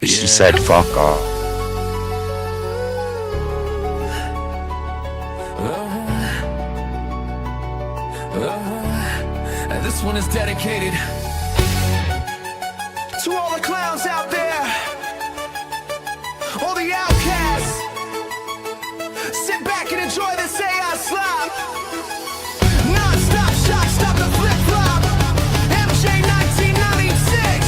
She said, fuck off. And this one is dedicated to all the clowns out there, all the outcasts. Sit back and enjoy this AI slop. Non-stop shot, stop the flip-flop. MJ 1996.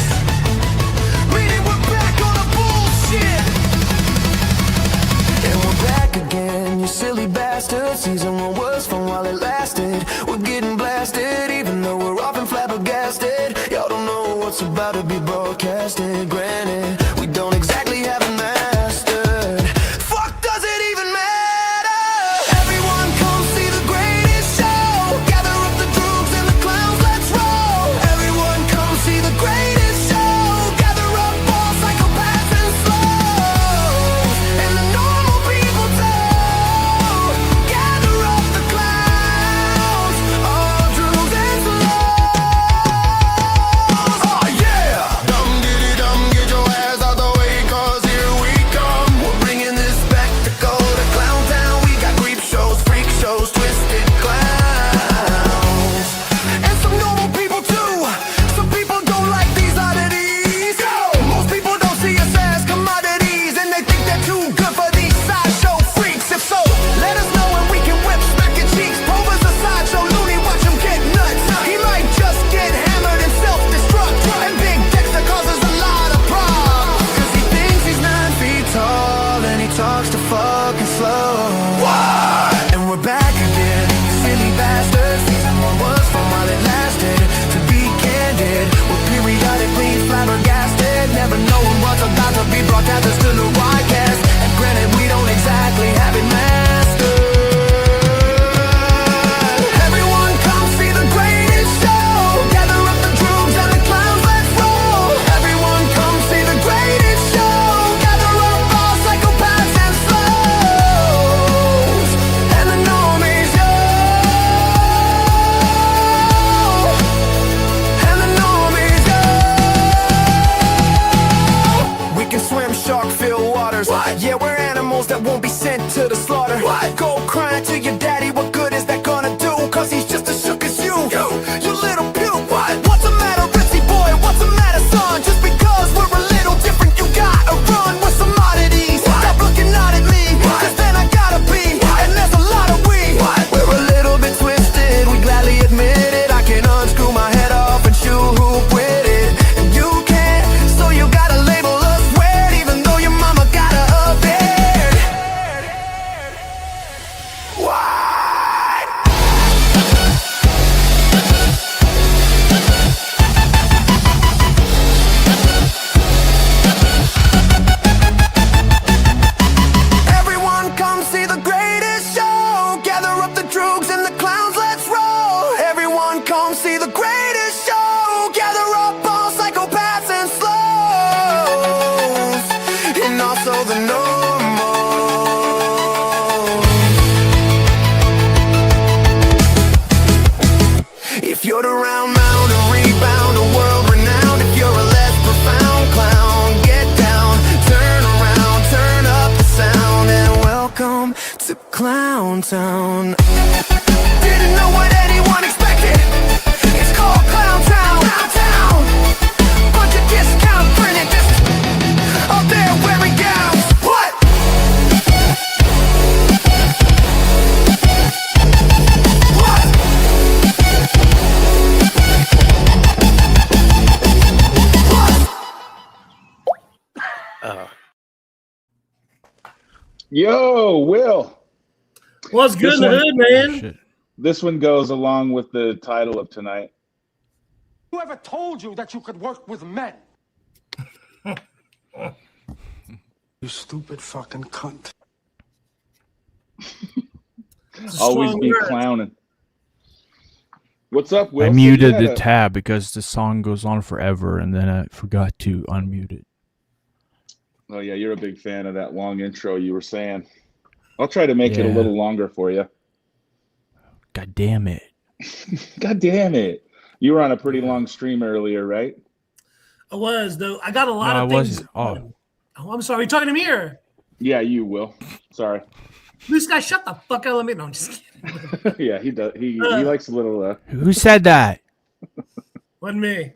Meaning we're back on the bullshit. And we're back again, you silly bastard. Season 1 was fun while it lasted. We're getting blasted, even though we're often flabbergasted. Y'all don't know what's about to be broadcasted. Granted, we don't exactly have it mastered. Fuck, does it even matter? Everyone come see the greatest show. Gather up the droogs and the clowns, let's roll. Everyone come see the greatest show. Gather up all psychopaths and slows, and the normal people too. Gather up the clowns, all droogs and slows. Oh yeah! Dum diddy dum, get your ass out the way, cause here we come. We're bringing this spectacle to Clown Town. We got creep shows, freak shows, twisted clowns, and some normal people too. Some people don't like these oddities. Most people don't see us as commodities, and they think they're too good for these sideshow freaks. If so, let us know and we can whip smack your cheeks. Povo's a sideshow loony, watch him get nuts. He might just get hammered and self-destruct. And Big Dexter causes a lot of problems, cause he thinks he's 9 feet tall and he talks to fucking slow. What? And we're back again, silly bastards. Season 1 was fun while it lasted. To be candid, we're periodically flabbergasted, never knowing what's about to be broadcasted to the widecast. And granted, we don't exactly have it mastered. Everyone come see the greatest show. Gather up the droogs and the clowns, let's roll. Everyone come see the greatest show. Gather up all psychopaths and slows, and the normies, yo. And the normies, yo. We can swim shark-filled waters. What? Yeah, we're animals that won't be sent to the slaughter. What? Go crying to your daddy, what good is that gonna do? Cause he's just as shook as you little puke. What? What's the matter, Ritzy boy? What's the matter, son? Just because we're a little different, you gotta run with some oddities. Stop looking out at me, cause then I gotta be. And there's a lot of we. We're a little bit twisted, we gladly admit it. I can unscrew my head off and shoot hoop with it, and you can't, so you gotta label us weird, even though your mama got a beard. What? Everyone come see the greatest show. Gather up the droogs and the clowns, let's roll. Everyone come see the greatest show. Gather up all psychopaths and slows, and also the normals. If you're the round mound, a rebound, a world renowned. If you're a less profound clown, get down, turn around, turn up the sound, and welcome to Clown Town. Didn't know what anyone expected. It's called Clown Town. Clown Town. Bunch of discount printed this up there wearing gowns. What? What? Yo, Will. What's good in the hood, man? Shit. This one goes along with the title of tonight. Whoever told you that you could work with men? You stupid fucking cunt. It's a Always strong be word. clowning. What's up, Will? I So muted you the had tab because the song goes on forever, and then I forgot to unmute it. Oh yeah, you're a big fan of that long intro you were saying. I'll try to make it a Yeah. little longer for you. God damn it. God damn it. You were on a pretty long stream earlier, right? I was, though. I got a lot No, of I things. wasn't. Oh, Oh, I'm sorry. Are you talking to me or? Yeah, you will. Sorry. Blue Sky, shut the fuck up. Let me. No, I'm just kidding. Yeah, he does. He likes a little. Who said that? Wasn't me.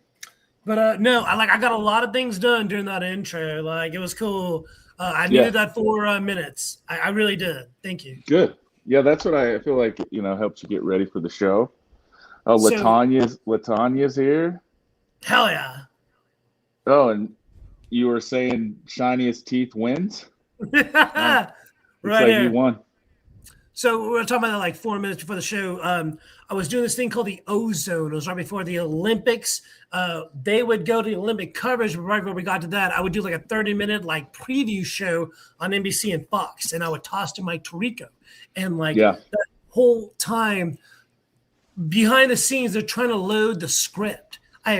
But no, I got a lot of things done during that intro. Like it was cool. I needed that 4 minutes. I really did. Thank you. Good. Yeah, that's what I feel like. Helps you get ready for the show. Oh, So- Latanya's here. Hell yeah. Oh, and you were saying shiniest teeth wins. Right Looks like here. you won. So we were talking about that like 4 minutes before the show. I was doing this thing called the Ozone. It was right before the Olympics. They would go to the Olympic coverage, but right before we got to that, I would do like a 30-minute like preview show on NBC and Fox, and I would toss to Mike Tirico. And like that whole time behind the scenes, they're trying to load the script. I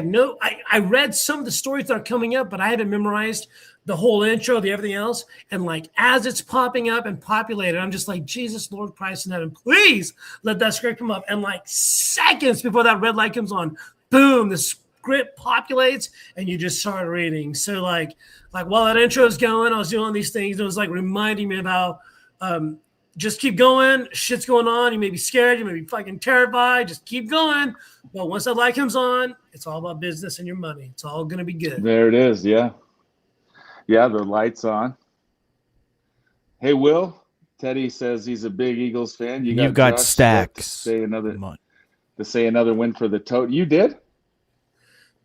read some of the stories that are coming up, but I haven't memorized the whole intro, the everything else. And like as it's popping up and populated, I'm just like, Jesus, Lord Christ in heaven, please let that script come up. And like seconds before that red light comes on, boom, the script populates and you just start reading. So like while that intro is going, I was doing these things. It was like reminding me of how just keep going. Shit's going on. You may be scared. You may be fucking terrified. Just keep going. But once that light comes on, it's all about business and your money. It's all going to be good. There it is. Yeah. Yeah, the light's on. Hey, Will. Teddy says he's a big Eagles fan. You've got Josh stacks. To say another win for the Toad. You did?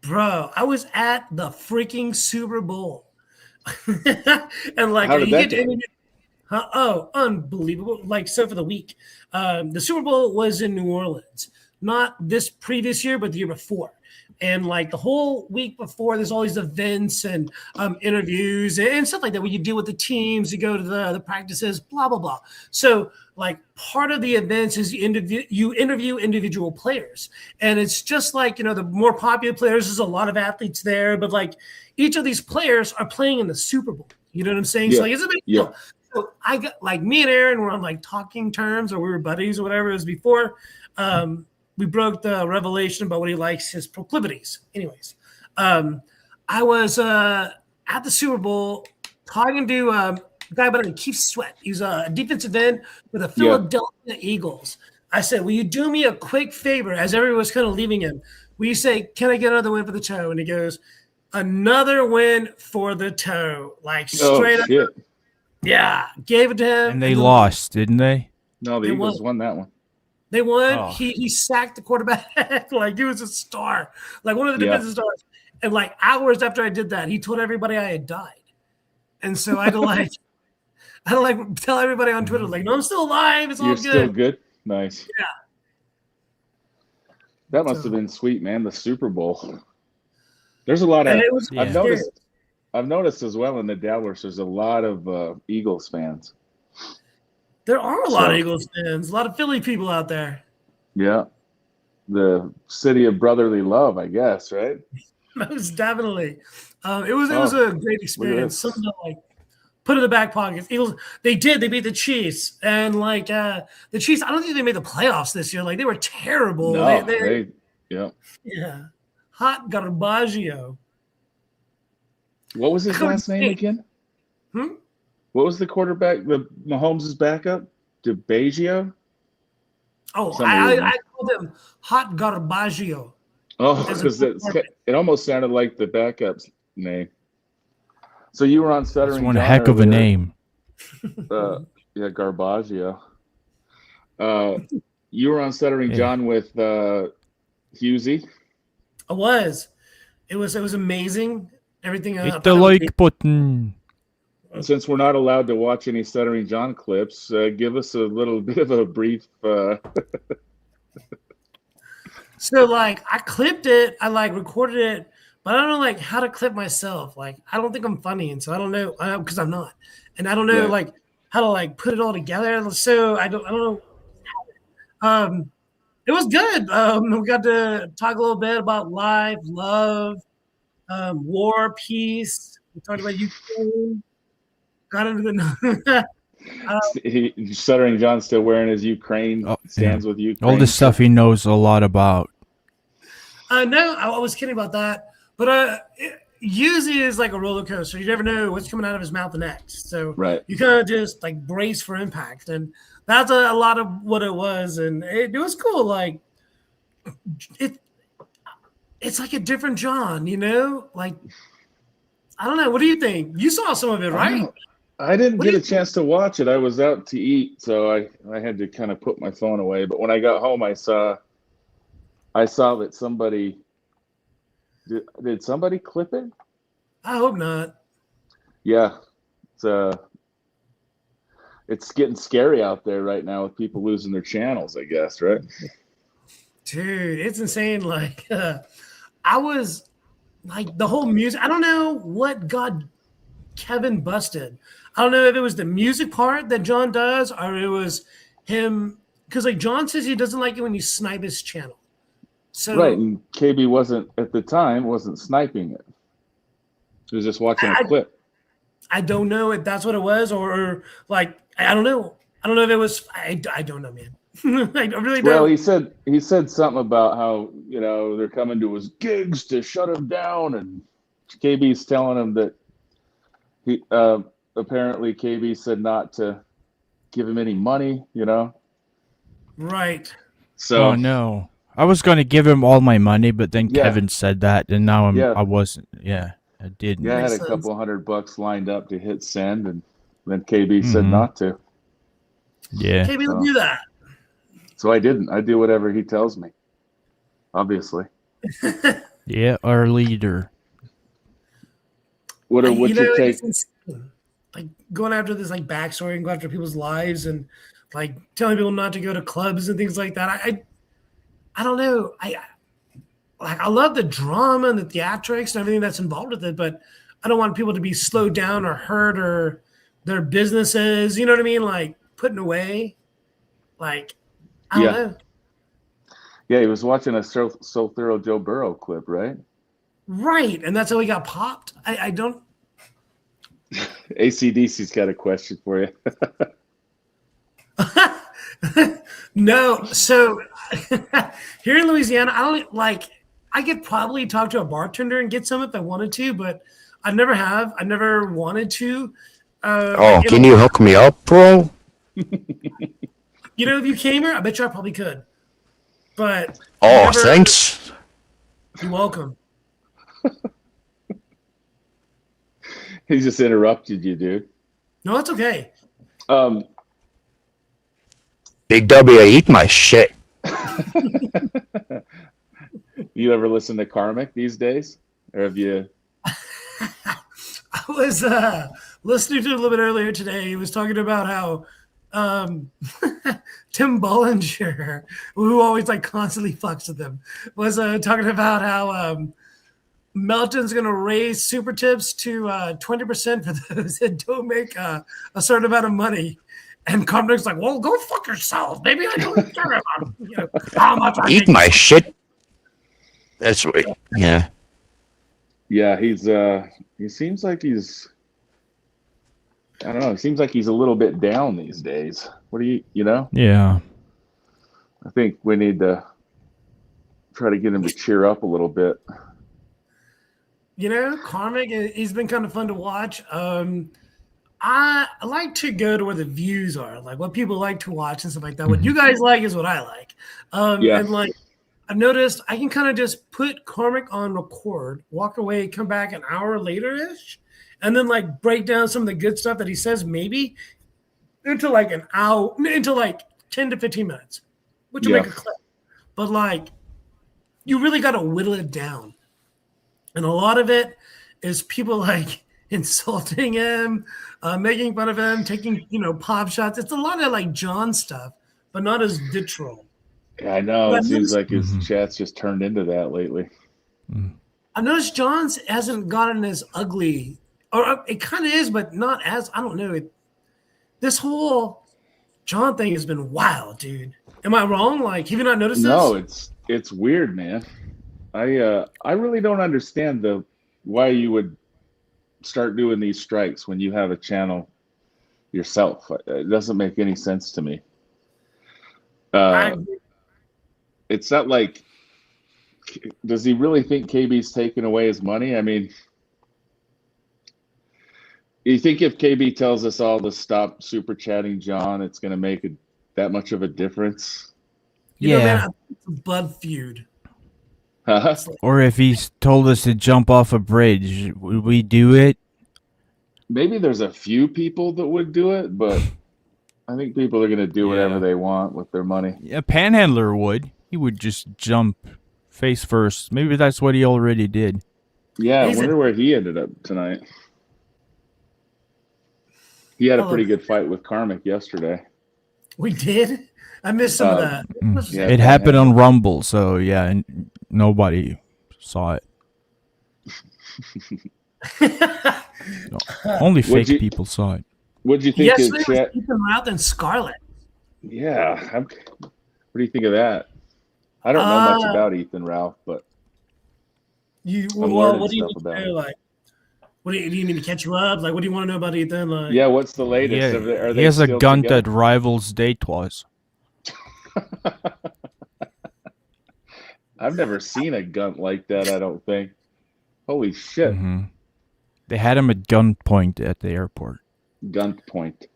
Bro, I was at the freaking Super Bowl. And like, How did that go? Oh, unbelievable. Like, so for the week, the Super Bowl was in New Orleans, not this previous year, but the year before. And like the whole week before, there's all these events and interviews and stuff like that where you deal with the teams, you go to the practices, blah, blah, blah. So like part of the events is you interview individual players. And it's just like, the more popular players, there's a lot of athletes there, but like each of these players are playing in the Super Bowl. You know what I'm saying? Yeah. So like it's a big deal. So I got like me and Aaron were on like talking terms, or we were buddies or whatever it was before. We broke the revelation about what he likes, his proclivities. Anyways, I was at the Super Bowl talking to a guy by the name of Keith Sweat. He's a defensive end for the Philadelphia Eagles. I said, will you do me a quick favor as everyone was kind of leaving him? Will you say, can I get another win for the Toe? And he goes, another win for the Toe. Like straight up. Shit. Yeah, gave it to him. And they lost, didn't they? No, the Eagles won that one. They won. Oh. He sacked the quarterback like he was a star, like one of the defensive stars. And like hours after I did that, he told everybody I had died. And so I had to tell everybody on Twitter, like, no, I'm still alive. It's all You're good. still good? Nice. Yeah. That must have been sweet, man. The Super Bowl. There's a lot of. And it was I've noticed as well in the Dabverse, there's a lot of Eagles fans. There are a lot of Eagles fans, a lot of Philly people out there. Yeah. The city of brotherly love, I guess, right? Most definitely. It was a great experience. Something to like put in the back pocket. Eagles, they beat the Chiefs. And like the Chiefs, I don't think they made the playoffs this year. Like they were terrible. No, yeah. Hot Garbaggio. What was his last name again? What was the quarterback? The Mahomes' backup? DeBaggio? Oh, I called him Hot Garbaggio. Oh, because it almost sounded like the backup's name. So you were on Stuttering John. That's one heck of a name. Yeah, Garbaggio. You were on Stuttering John with Husey. I was. It was amazing. Everything. Hit the like button. Since we're not allowed to watch any Stuttering John clips, give us a little bit of a brief. So, like, I clipped it. I, like, recorded it. But I don't know, like, how to clip myself. Like, I don't think I'm funny. And so I don't know. Because I'm not. And I don't know, like, how to, like, put it all together. So I don't know. It was good. We got to talk a little bit about life, love, war, peace. We talked about Ukraine. Got into the Stuttering John's still wearing his Ukraine stands with Ukraine. All the stuff he knows a lot about. No, I was kidding about that. But usually is like a roller coaster. You never know what's coming out of his mouth next. So Right. you kind of just like brace for impact. And that's a lot of what it was. And it was cool. Like it's like a different John, you know? Like, I don't know. What do you think? You saw some of it, right? I didn't What get do a you chance to watch it. I was out to eat, so I had to kind of put my phone away. But when I got home, I saw that somebody did somebody clip it? I hope not. Yeah, it's getting scary out there right now with people losing their channels, I guess, right? Dude, it's insane. Like, I was like the whole music. I don't know what got Kevin busted. I don't know if it was the music part that John does or it was him. Because, like, John says he doesn't like it when you snipe his channel. So, Right, and KB wasn't sniping it. He was just watching a clip. I don't know if that's what it was or like, I don't know. I don't know if it was. I don't know, man. I really don't. Well, he said something about how, they're coming to his gigs to shut him down, and KB's telling him that he apparently KB said not to give him any money, Right. So Oh no. I was gonna give him all my money, but then Yeah. Kevin said that, and now Yeah. I wasn't. Yeah, I didn't. yeah, I had Makes a sense. couple $100 lined up to hit send, and then KB said not to. Yeah. KB will do that. So I didn't. I do whatever he tells me. Obviously. Yeah, our leader. What's You your know, take? it's insane. Like going after this like backstory and go after people's lives and like telling people not to go to clubs and things like that. I don't know. I love the drama and the theatrics and everything that's involved with it, but I don't want people to be slowed down or hurt or their businesses, you know what I mean? Like putting away. Like, I don't know. Yeah, he was watching a So Thorough Joe Burrow clip, right? Right. And that's how he got popped. I don't. ACDC's got a question for you. No. So here in Louisiana, I could probably talk to a bartender and get some if I wanted to, but I never have. I never wanted to. Can you hook me up, bro? You know, if you came here, I bet you I probably could. But Thanks. You're welcome. He just interrupted you, dude. No, that's okay. Big W, eat my shit. You ever listen to Karmic these days? Or have you? I was listening to it a little bit earlier today. He was talking about how Tim Bollinger, who always like constantly fucks with him, was talking about how Melton's going to raise super tips to 20% for those that don't make a certain amount of money. And Carmen's like, well, go fuck yourself. Maybe I don't care about how much I Eat make. my shit. That's right. Yeah. Yeah, he seems like he's, I don't know, it seems like he's a little bit down these days. What do you Yeah. I think we need to try to get him to cheer up a little bit. You know, Karmic, he's been kind of fun to watch. I like to go to where the views are, like what people like to watch and stuff like that. What you guys like is what I like. Yeah. And like I've noticed I can kind of just put Karmic on record, walk away, come back an hour later-ish, and then like break down some of the good stuff that he says maybe into like an hour, into like 10 to 15 minutes, which will make a clip. But like you really got to whittle it down. And a lot of it is people like insulting him, making fun of him, taking, pop shots. It's a lot of like John stuff, but not as vitriol. Yeah, I know. But It seems like his chat's just turned into that lately. I noticed John's hasn't gotten as ugly, or it kind of is, but not as, I don't know. This whole John thing has been wild, dude. Am I wrong? Like, have you not noticed this? No, it's weird, man. I really don't understand why you would start doing these strikes when you have a channel yourself. It doesn't make any sense to me. It's not like, does he really think KB's taking away his money? I mean, You think if KB tells us all to stop super chatting John, it's going to make that much of a difference? You know, man, Yeah. I think it's a blood feud. Huh? Or if he's told us to jump off a bridge, would we do it? Maybe there's a few people that would do it, but I think people are going to do whatever Yeah. they want with their money. A panhandler would. He would just jump face first. Maybe that's what he already did. Yeah, I He's a- wonder where he ended up tonight. He had a Oh. pretty good fight with Karmic yesterday. We did? I missed some of that. Yeah, It happened on Rumble, so yeah, and nobody saw it. No, only fake you- people saw it. What'd you think Yesterday of was chat? Ethan Routh and Scarlet. Yeah. What do you think of that? I don't know much about Ethan Ralph, but Well, learning what do you stuff need about to do? it. Like, do you need to catch you up? Like, what do you want to know about Ethan? Like, yeah, what's the latest? Yeah, Are he they has a still gun together? that rivals Daytwas. I've never seen a gun like that, I don't think. Holy shit. Mm-hmm. They had him at gunpoint at the airport. Gun point.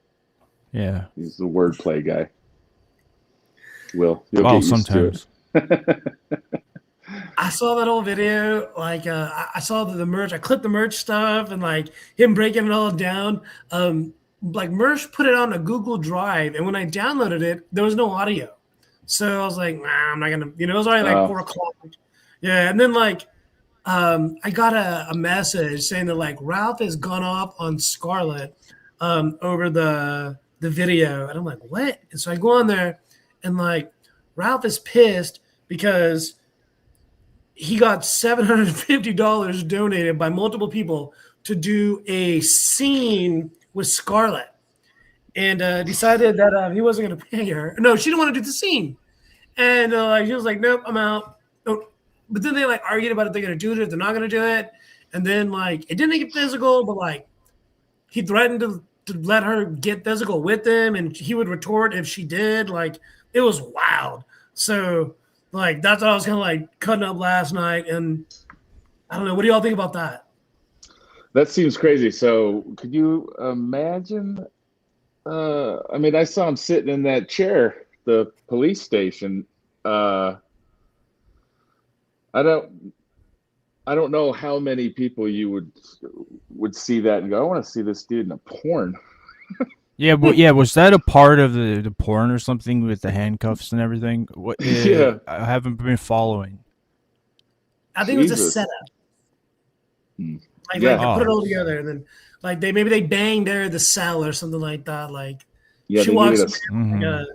Yeah. He's the wordplay guy. Will. You'll Well, get used sometimes. to it. I saw that whole video. Like, I saw the merch. I clipped the merch stuff and like him breaking it all down. Like Mersh put it on a Google Drive, and when I downloaded it, there was no audio. So I was like, nah, I'm not gonna. You know, it was already like 4 o'clock. Yeah, and then like, I got a message saying that like Ralph has gone off on Scarlet over the video, and I'm like, what? And so I go on there, and like Ralph is pissed because he got $750 donated by multiple people to do a scene with Scarlet, and decided that he wasn't going to pay her. No, she didn't want to do the scene, and she was like, "Nope, I'm out." Oh, but then they like argued about if they're going to do it, if they're not going to do it, and then like it didn't get physical, but like he threatened to let her get physical with him, and he would retort if she did. Like it was wild. So like that's what I was kind of like cutting up last night, and I don't know. What do y'all think about that? That seems crazy. So could you imagine? I mean, I saw him sitting in that chair, the police station. I don't know how many people you would see that and go, I want to see this dude in a porn. Yeah, but yeah, was that a part of the porn or something with the handcuffs and everything? What? Yeah. I haven't been following. I think it was a Jesus. setup. Like, Yeah. like they put it all together, and then like maybe they banged there at the cell or something like that. Like Yeah, she they walks needed in Mhm. like,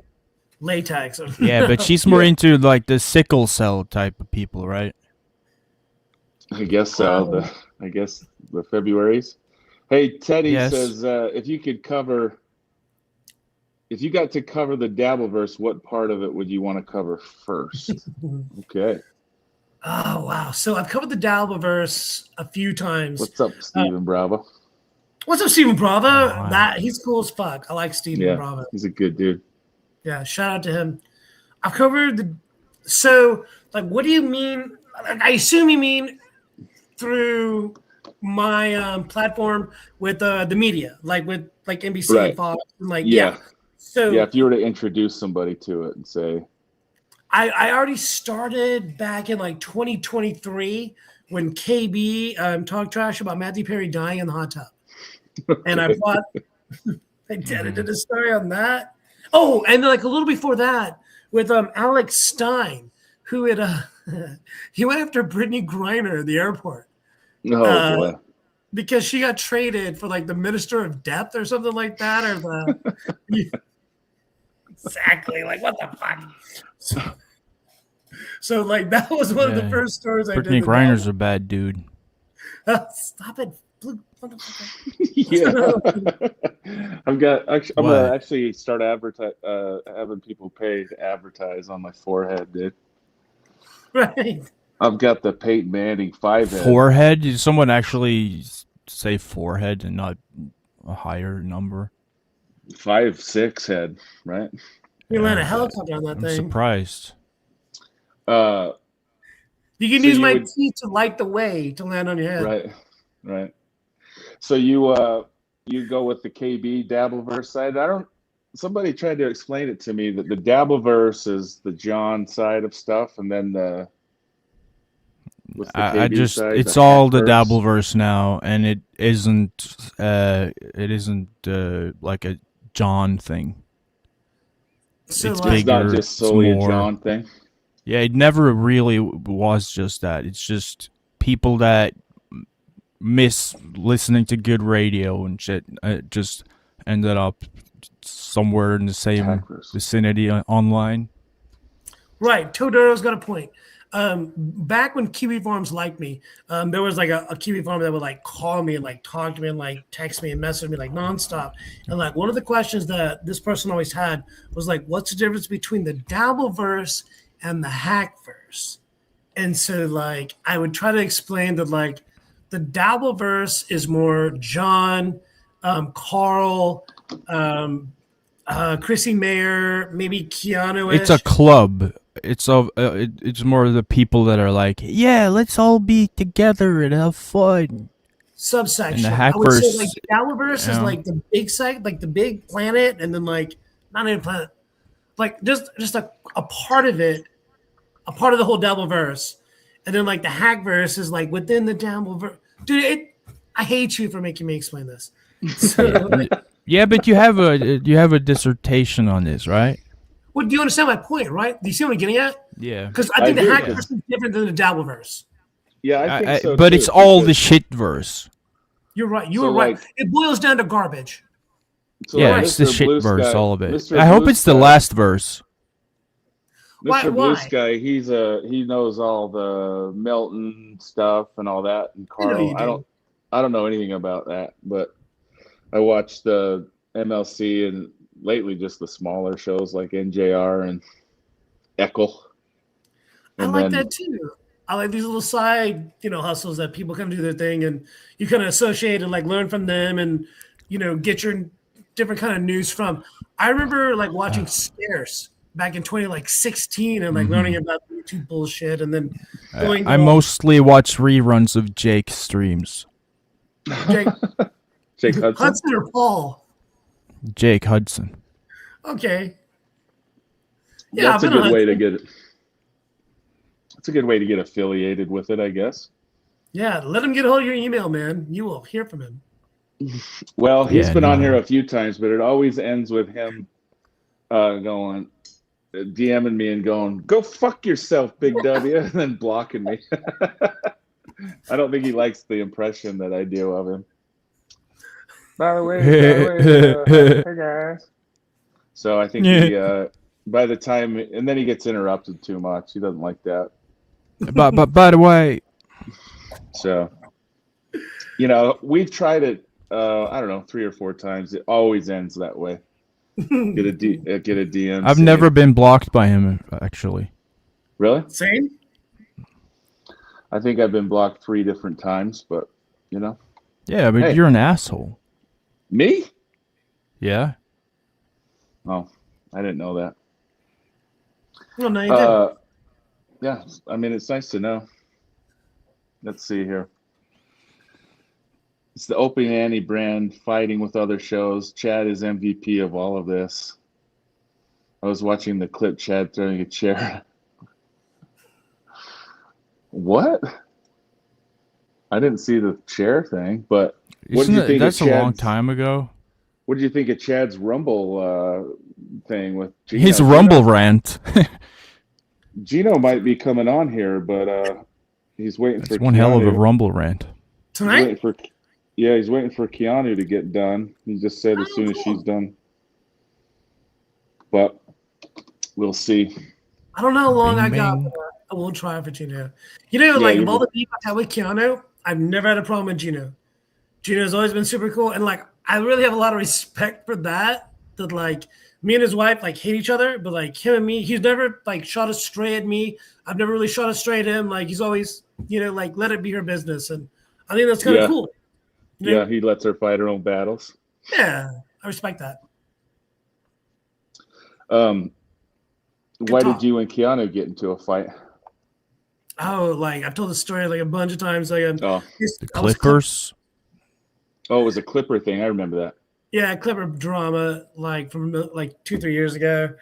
latex. Or, Yeah, but she's more into like the sickle cell type of people, right? I guess so. I guess the February's. Hey, Teddy Yes. says if you got to cover the Dabverse, what part of it would you want to cover first? Okay. Oh wow! So I've covered the Dabverse a few times. What's up, Stephen Bravo? What's up, Stephen Bravo? wow. That he's cool as fuck. I like Stephen Yeah, Bravo. he's a good dude. Yeah, shout out to him. I've covered the. So like, what do you mean? I assume you mean through my platform with the media, like with like NBC Right. and Fox, and like Yeah. So Yeah, if you were to introduce somebody to it and say, I already started back in like 2023 when KB talked trash about Matthew Perry dying in the hot tub. And I bought, I did a story on that. Oh, and then like a little before that with Alex Stein, who had he went after Brittany Griner at the airport oh boy. because she got traded for like the Minister of Death or something like that, or the exactly like what the fuck. So like that was one of the Yeah. first stories I Brittany did. Griner's a bad dude. Stop it, Blue motherfucker. Yeah. I'm gonna What? actually start having people pay to advertise on my forehead, dude. Right. I've got the Peyton Manning 5-head. Forehead? Did someone actually say forehead and not a higher number? 5-6 head, right? You land a Yeah. helicopter on that I'm thing. surprised. You can So use you my would- teeth to light the way to land on your head. Right. So you you go with the KB Dabbleverse side. Somebody tried to explain it to me that the Dabbleverse is the John side of stuff, and then what's the I KB just side, it's the all the Hackverse? Dabbleverse now, and it isn't like a John thing. So It's like, It's not bigger, just it's solely a more- John thing. Yeah, it never really was just that. It's just people that miss listening to good radio and shit just ended up somewhere in the same Hackverse. vicinity online. right, Todo's got a point. Back when Kiwi Farms liked me, there was like a Kiwi farmer that would like call me and like talk to me and like text me and message me like nonstop. And like one of the questions that this person always had was like, what's the difference between the Dabbleverse and the Hackverse? And so like I would try to explain that like the Dabbleverse is more John, Carl, Chrissy Mayer, maybe Keanu. It's a club. It's more of the people that are like, yeah, let's all be together and have fun. subsection. And the I would say Hackverse, like the Dabverse is yeah. like the big site, like the big planet, and then like not even planet, like just a part of it, a part of the whole Dabbleverse, and then like the Hackverse is like within the Dabbleverse. Dude, I hate you for making me explain this. So, Yeah, but you have a dissertation on this, right? well, do you understand my point, right? Do you see what I'm getting at? Yeah. Because I think I the do, Hackverse is different than the Dabbleverse. Yeah, I think so. But too, it's all the because- shit verse. You're right. You So, were right. like- It boils down to garbage. so Yeah, like it's the Mr. shit Blue verse, Sky- all of it. Mr. I hope Blue it's the Sky- last verse. Why- Mr. Blue why? Sky, he knows all the Melton stuff and all that, and I know Carl. you do. I don't know anything about that, but I watched the MLC and lately just the smaller shows like NJR and Eckel. I And like then- that too. I like these little side, hustles that people kind of do their thing, and you kind of associate and like learn from them, and get your different kind of news from. I remember like watching Scarce back in 2016 and like learning about YouTube bullshit, and then going. I mostly watch reruns of Jake's streams. Jake, Jake Hudson. Hudson or Paul. Jake Hudson. Okay. Yeah, That's a I've been good on way to Hudson. get it. It's a good way to get affiliated with it, I guess. Yeah, let him get a hold of your email, man. You will hear from him. Well, he's Yeah, been on no. here a few times, but it always ends with him going, DMing me and going, "Go fuck yourself, Big W," and then blocking me. I don't think he likes the impression that I do of him. By the way, hey guys. So I think he, by the time, and then he gets interrupted too much. He doesn't like that. but by the way, So, we've tried it. I don't know, 3 or 4 times. It always ends that way. Get a DM. I've saying- never been blocked by him actually. Really. Same? I think I've been blocked 3 different times, but Yeah, but Hey. you're an asshole. me? Yeah. Oh, I didn't know that. Well, no, you didn't. Yeah, I mean, it's nice to know. Let's see here. It's the Opie and Annie brand fighting with other shows. Chad is MVP of all of this. I was watching the clip, Chad throwing a chair. What? I didn't see the chair thing, but what did you think That's of a long Chad's- time ago. What did you think of Chad's Rumble thing with Gino? His Rumble rant. Gino might be coming on here, but he's waiting for It's one hell of a Keanu. Rumble rant. He's Tonight? waiting for, he's waiting for Keanu to get done. He just said as Oh, soon as cool. she's done. But we'll see. I don't know how long Bing, I got, bing. but I will try for Gino. Yeah, Like you of all will. the people I've had with Keanu, I've never had a problem with Gino. Gino's always been super cool, and like I really have a lot of respect for that. That like me and his wife like hate each other, but like him and me, he's never like shot a stray at me. I've never really shot a stray at him. Like he's always like let it be her business, and I think that's kind of Yeah. cool. You know? Yeah, he lets her fight her own battles. Yeah, I respect that. Why talk. did you and Keanu get into a fight? Oh, like I've told the story like a bunch of times. Like Oh, The Clippers. Oh, it was a Clipper thing. I remember that. Yeah, Clipper drama, like from like 2-3 years ago.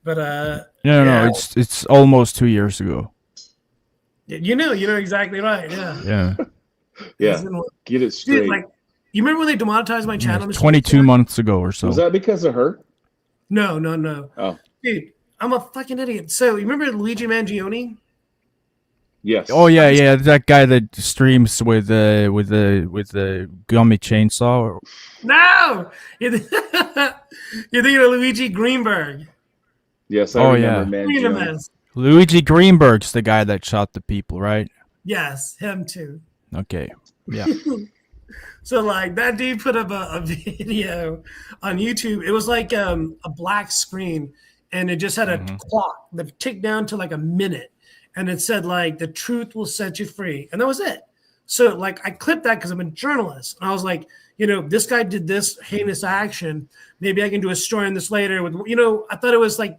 But No, yeah. it's almost 2 years ago. You know exactly right. Yeah. Yeah. Yeah, get it straight. Dude, like, you remember when they demonetized my channel? Mr. 22 months ago or so. Was that because of her? No. Oh, Dude, I'm a fucking idiot. So you remember Luigi Mangione? yes. Oh yeah, that guy that streams with the gummy chainsaw. No, you're thinking of Luigi Greenberg. Yes, I remember, Look at him man. as- Luigi Greenberg's the guy that shot the people, right? Yes, him too. Okay. Yeah. So like that dude put up a video on YouTube. It was like a black screen, and it just had a clock that ticked down to like a minute, and it said like the truth will set you free, and that was it. So like I clipped that because I'm a journalist, and I was like, this guy did this heinous action. Maybe I can do a story on this later. With I thought it was like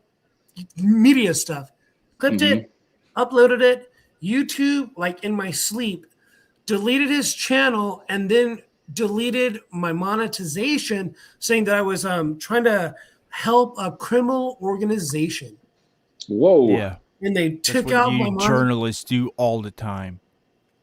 media stuff. Clipped it, uploaded it. YouTube, like in my sleep, deleted his channel and then deleted my monetization, saying that I was trying to help a criminal organization. Whoa. Yeah. And they That's took what out you my journalists do all the time.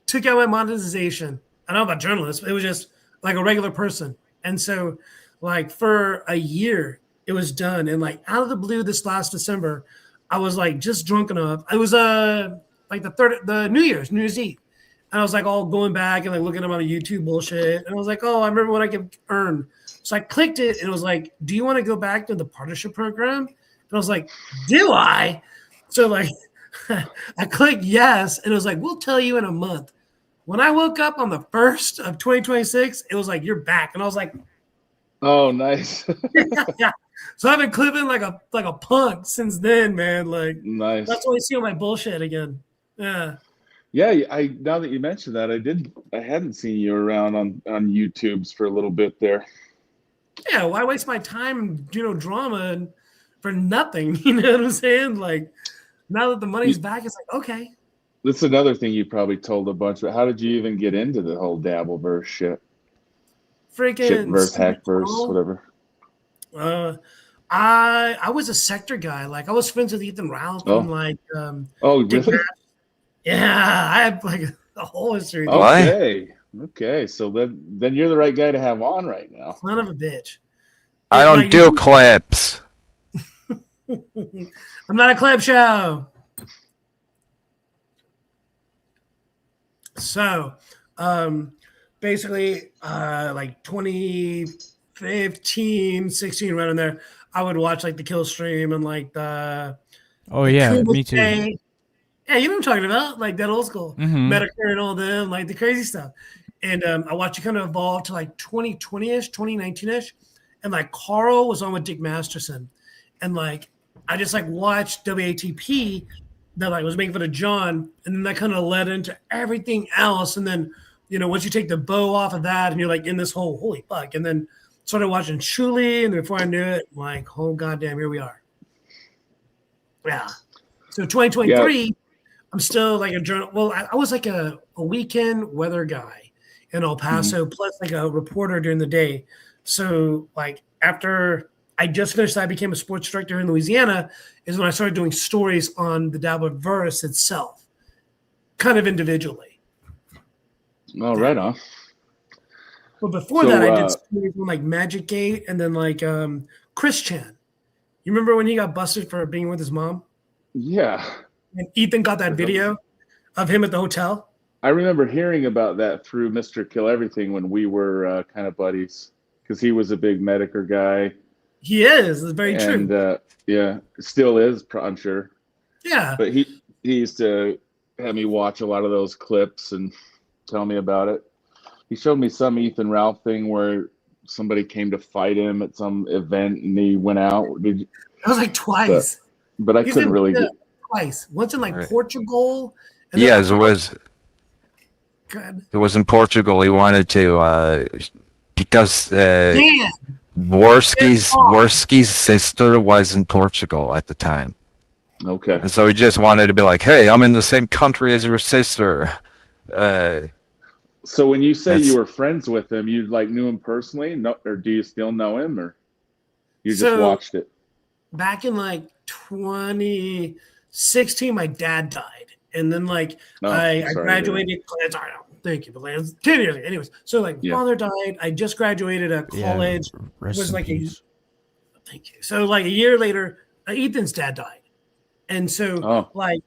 took out my monetization. I don't know about journalists, but it was just like a regular person. And so like for a year it was done. And like out of the blue this last December, I was like just drunk enough. It was like the New Year's Eve. And I was like all going back and like looking at my YouTube bullshit. And I was like, oh, I remember what I could earn. So I clicked it and it was like, do you want to go back to the partnership program? And I was like, do I? So like I clicked yes. And it was like, we'll tell you in a month. When I woke up on the 1st of 2026, it was like, you're back. And I was like, oh, nice. yeah. So I've been clipping like a punk since then, man. Like Nice. that's why I see all my bullshit again. Yeah. Yeah, now that you mentioned that, I hadn't seen you around on YouTubes for a little bit there. Yeah, why waste my time, drama and for nothing? You know what I'm saying? Like, now that the money's back, it's like, okay. That's another thing you probably told a bunch of. How did you even get into the whole Dabverse shit? Freaking Shitverse, hackverse, whatever. I was a sector guy. Like, I was friends with Ethan Ralph and like Dick really? Mersh. Yeah, I had like a whole history. Okay. So then you're the right guy to have on right now. Son of a bitch. I don't do clips. I'm not a clip show. So, basically, like 2015, 16, right in there, I would watch like the Kill Stream and like the. Oh yeah, Cool me too. Day. Yeah, you know what I'm talking about, like that old school Medicare and all them, like the crazy stuff. And I watched it kind of evolve to like 2020-ish, 2019-ish, and like Carl was on with Dick Masterson, and like I just like watched WATP that like was making fun of John, and then that kind of led into everything else. And then once you take the bow off of that, and you're like in this whole holy fuck, and then started watching Schmuel, and before I knew it, like oh goddamn, here we are. Yeah. So 2023. Yeah. I'm still like a journal. Well, I was like a weekend weather guy in El Paso, plus like a reporter during the day. So like after I just finished, I became a sports director in Louisiana, is when I started doing stories on the Dabverse itself, kind of individually. Oh, right on. But before that, I did stories on like Magic Gate and then like Chris Chan. You remember when he got busted for being with his mom? Yeah. And Ethan got that video of him at the hotel. I remember hearing about that through Mr. Kill Everything when we were kind of buddies, because he was a big Medicare guy. He is. It's very true. And yeah, still is, I'm sure. Yeah. But he used to have me watch a lot of those clips and tell me about it. He showed me some Ethan Ralph thing where somebody came to fight him at some event and he went out. It was like twice. But I couldn't really get twice. Once in like Portugal. And yes, it was. Good. It was in Portugal. He wanted to because Worski's sister was in Portugal at the time. Okay. And so he just wanted to be like, "Hey, I'm in the same country as your sister." So when you say That's- you were friends with him, you like knew him personally, no, or do you still know him, or you just So- watched it? Back in like 2016, my dad died, and then like Oh, I sorry to hear graduated. Sorry, no, thank you, but like, 10 years ago. Anyways, so like Yeah. father died. I just graduated at college. Rest was in like peace. Thank you. So like a year later, Ethan's dad died, and so Oh. like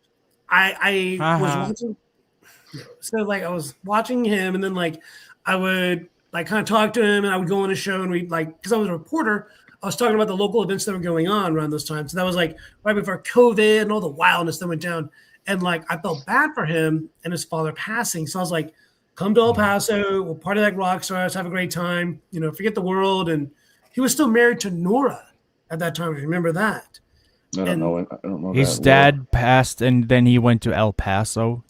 I was Uh-huh. watching. So like I was watching him, and then like I would like kind of talk to him, and I would go on a show, and we'd like because I was a reporter, I was talking about the local events that were going on around those times. So that was like right before COVID and all the wildness that went down, and like I felt bad for him and his father passing. So I was like, "Come to El Paso, we'll party like rock stars, have a great time, forget the world." And he was still married to Nora at that time. Remember that? I don't know. I don't know. His that dad passed, and then he went to El Paso.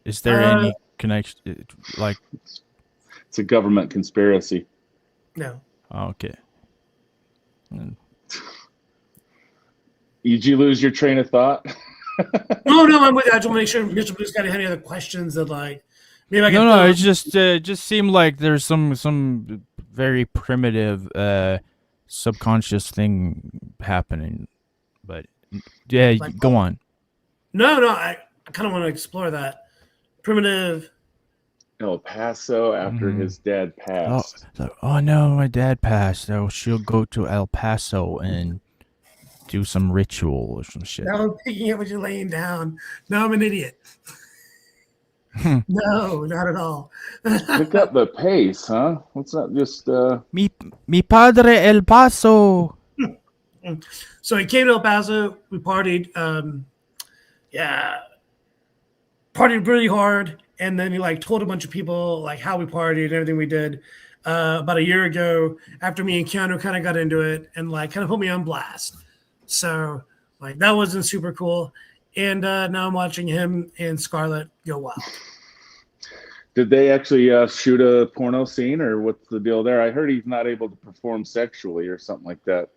Is there any connection? Like, It's a government conspiracy. No. okay. Did you lose your train of thought? No, I'm with you. I just want to make sure Mr. Blue Sky had any other questions that like maybe I can. No, it just seemed like there's some very primitive subconscious thing happening. But yeah, Like go on. No, I kind of want to explore that primitive. El Paso after his dad passed. Oh no, my dad passed. So she'll go to El Paso and do some ritual or some shit. Now I'm picking up what you're laying down. No, I'm an idiot. No, not at all. Pick up the pace, huh? Let's not just. Mi padre El Paso. So he came to El Paso. We partied. Partied really hard. And then he like told a bunch of people like how we partied and everything we did about a year ago after me and Keanu kind of got into it and like kind of put me on blast. So like that wasn't super cool. And now I'm watching him and Scarlet go wild. Did they actually shoot a porno scene, or what's the deal there? I heard he's not able to perform sexually or something like that.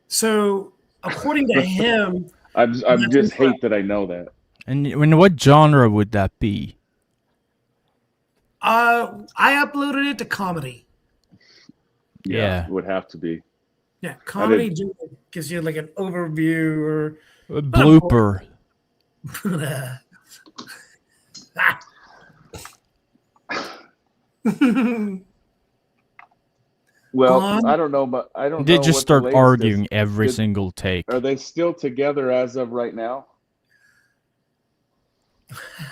So according to him, I'm just hate that I know that. And in what genre would that be? I uploaded it to comedy. Yeah. It would have to be. Yeah, comedy gives you like an overview or A blooper. Well, On. I don't know, but I don't. They know just what the start latest arguing is. every single take. Are they still together as of right now?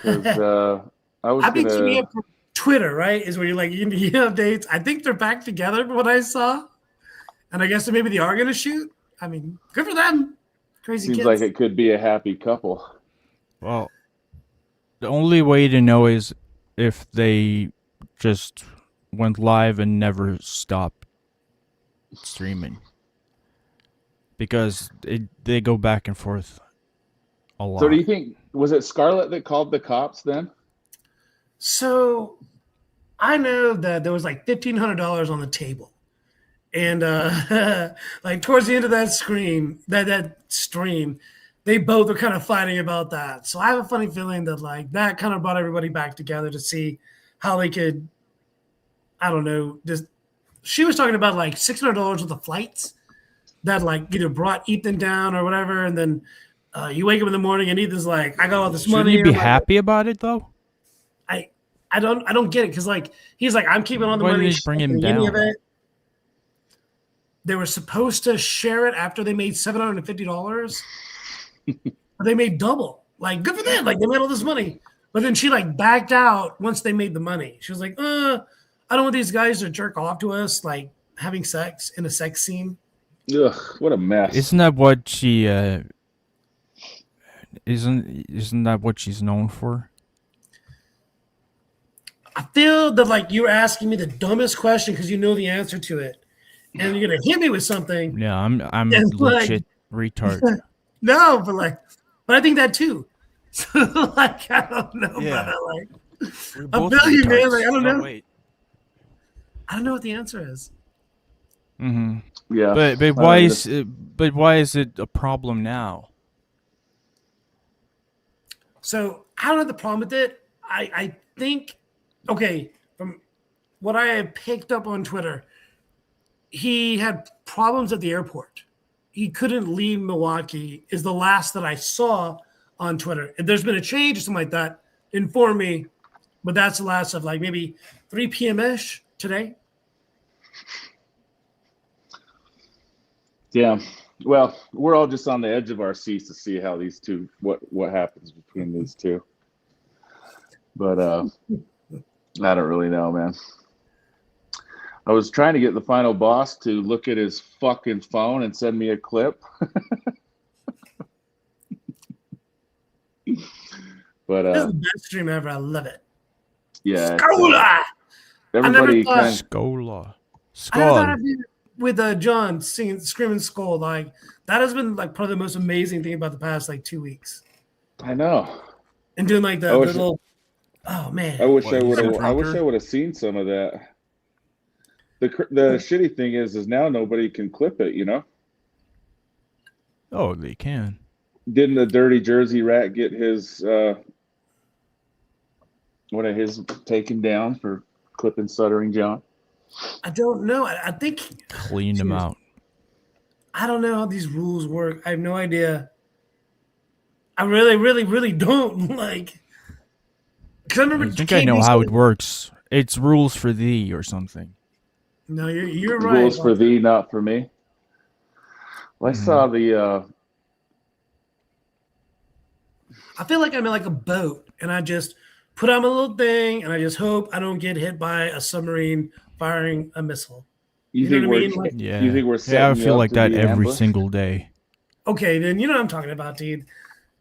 'Cause, I was I've been keeping gonna. up for Twitter, right? Is where you like you updates. I think they're back together from what I saw. And I guess maybe they are gonna shoot. I mean, good for them. Crazy Seems kids. like it could be a happy couple. Well, the only way to know is if they just went live and never stopped streaming. Because they go back and forth a lot. So do you think, was it Scarlet that called the cops then? So I know that there was like $1,500 on the table. And like towards the end of that stream, they both were kind of fighting about that. So I have a funny feeling that like that kind of brought everybody back together to see how they could, I don't know, just she was talking about like $600 worth of flights that like either brought Ethan down or whatever, and then you wake up in the morning and Ethan's like, I got all this Shouldn't money. you be I'm like, happy about it though? I don't get it because like he's like, I'm keeping all the Why money. did they bring him she's not getting any down? of it. They were supposed to share it after they made $750, but they made double. Like, good for them. Like, they made all this money. But then she, like, backed out once they made the money. She was like, I don't want these guys to jerk off to us, like, having sex in a sex scene. Ugh, what a mess. Isn't that what she isn't that what she's known for? I feel that, like, you're asking me the dumbest question because you know the answer to it. And you're going to hit me with something. Yeah, I'm It's legit retard. No, but I think that too. So like I don't know about it. Like a billion man, like I don't know. Wait. I don't know what the answer is. Mm-hmm. Yeah. But why is it a problem now? So I don't have the problem with it. I think Okay, from what I have picked up on Twitter, he had problems at the airport. He couldn't leave Milwaukee, is the last that I saw on Twitter. If there's been a change or something like that, inform me. But that's the last of like maybe 3 p.m.-ish today. Yeah. Well, we're all just on the edge of our seats to see how these two, what happens between these two. But I don't really know, man. I was trying to get the final boss to look at his fucking phone and send me a clip. But This is the best stream ever. I love it. yeah, Scarlet! everybody thought- kind of, Skola. I never Skull. thought I'd be with John singing, screaming skull. Like that has been like probably the most amazing thing about the past like 2 weeks. I know. And doing like the little, oh man. I wish What, I he's would a have. I wish drunker? I would have seen some of that. The shitty thing is now nobody can clip it. You know, Oh, they can. didn't the dirty Jersey rat get his one of his taken down for clipping Stuttering John? I don't know. I think Cleaned them out. I don't know how these rules work. I have no idea. I really, really, really don't like. Because I remember. I think I know how it works. It's rules for thee or something. No, you're right. Rules for thee, not for me. Well, I saw the. I feel like I'm in like a boat, and I just put on a little thing, and I just hope I don't get hit by a submarine firing a missile. You know think what I we're? mean? Like, Yeah. You think we're? Yeah, I setting you feel up like to that be every ambushed? single day. okay, then you know what I'm talking about, dude.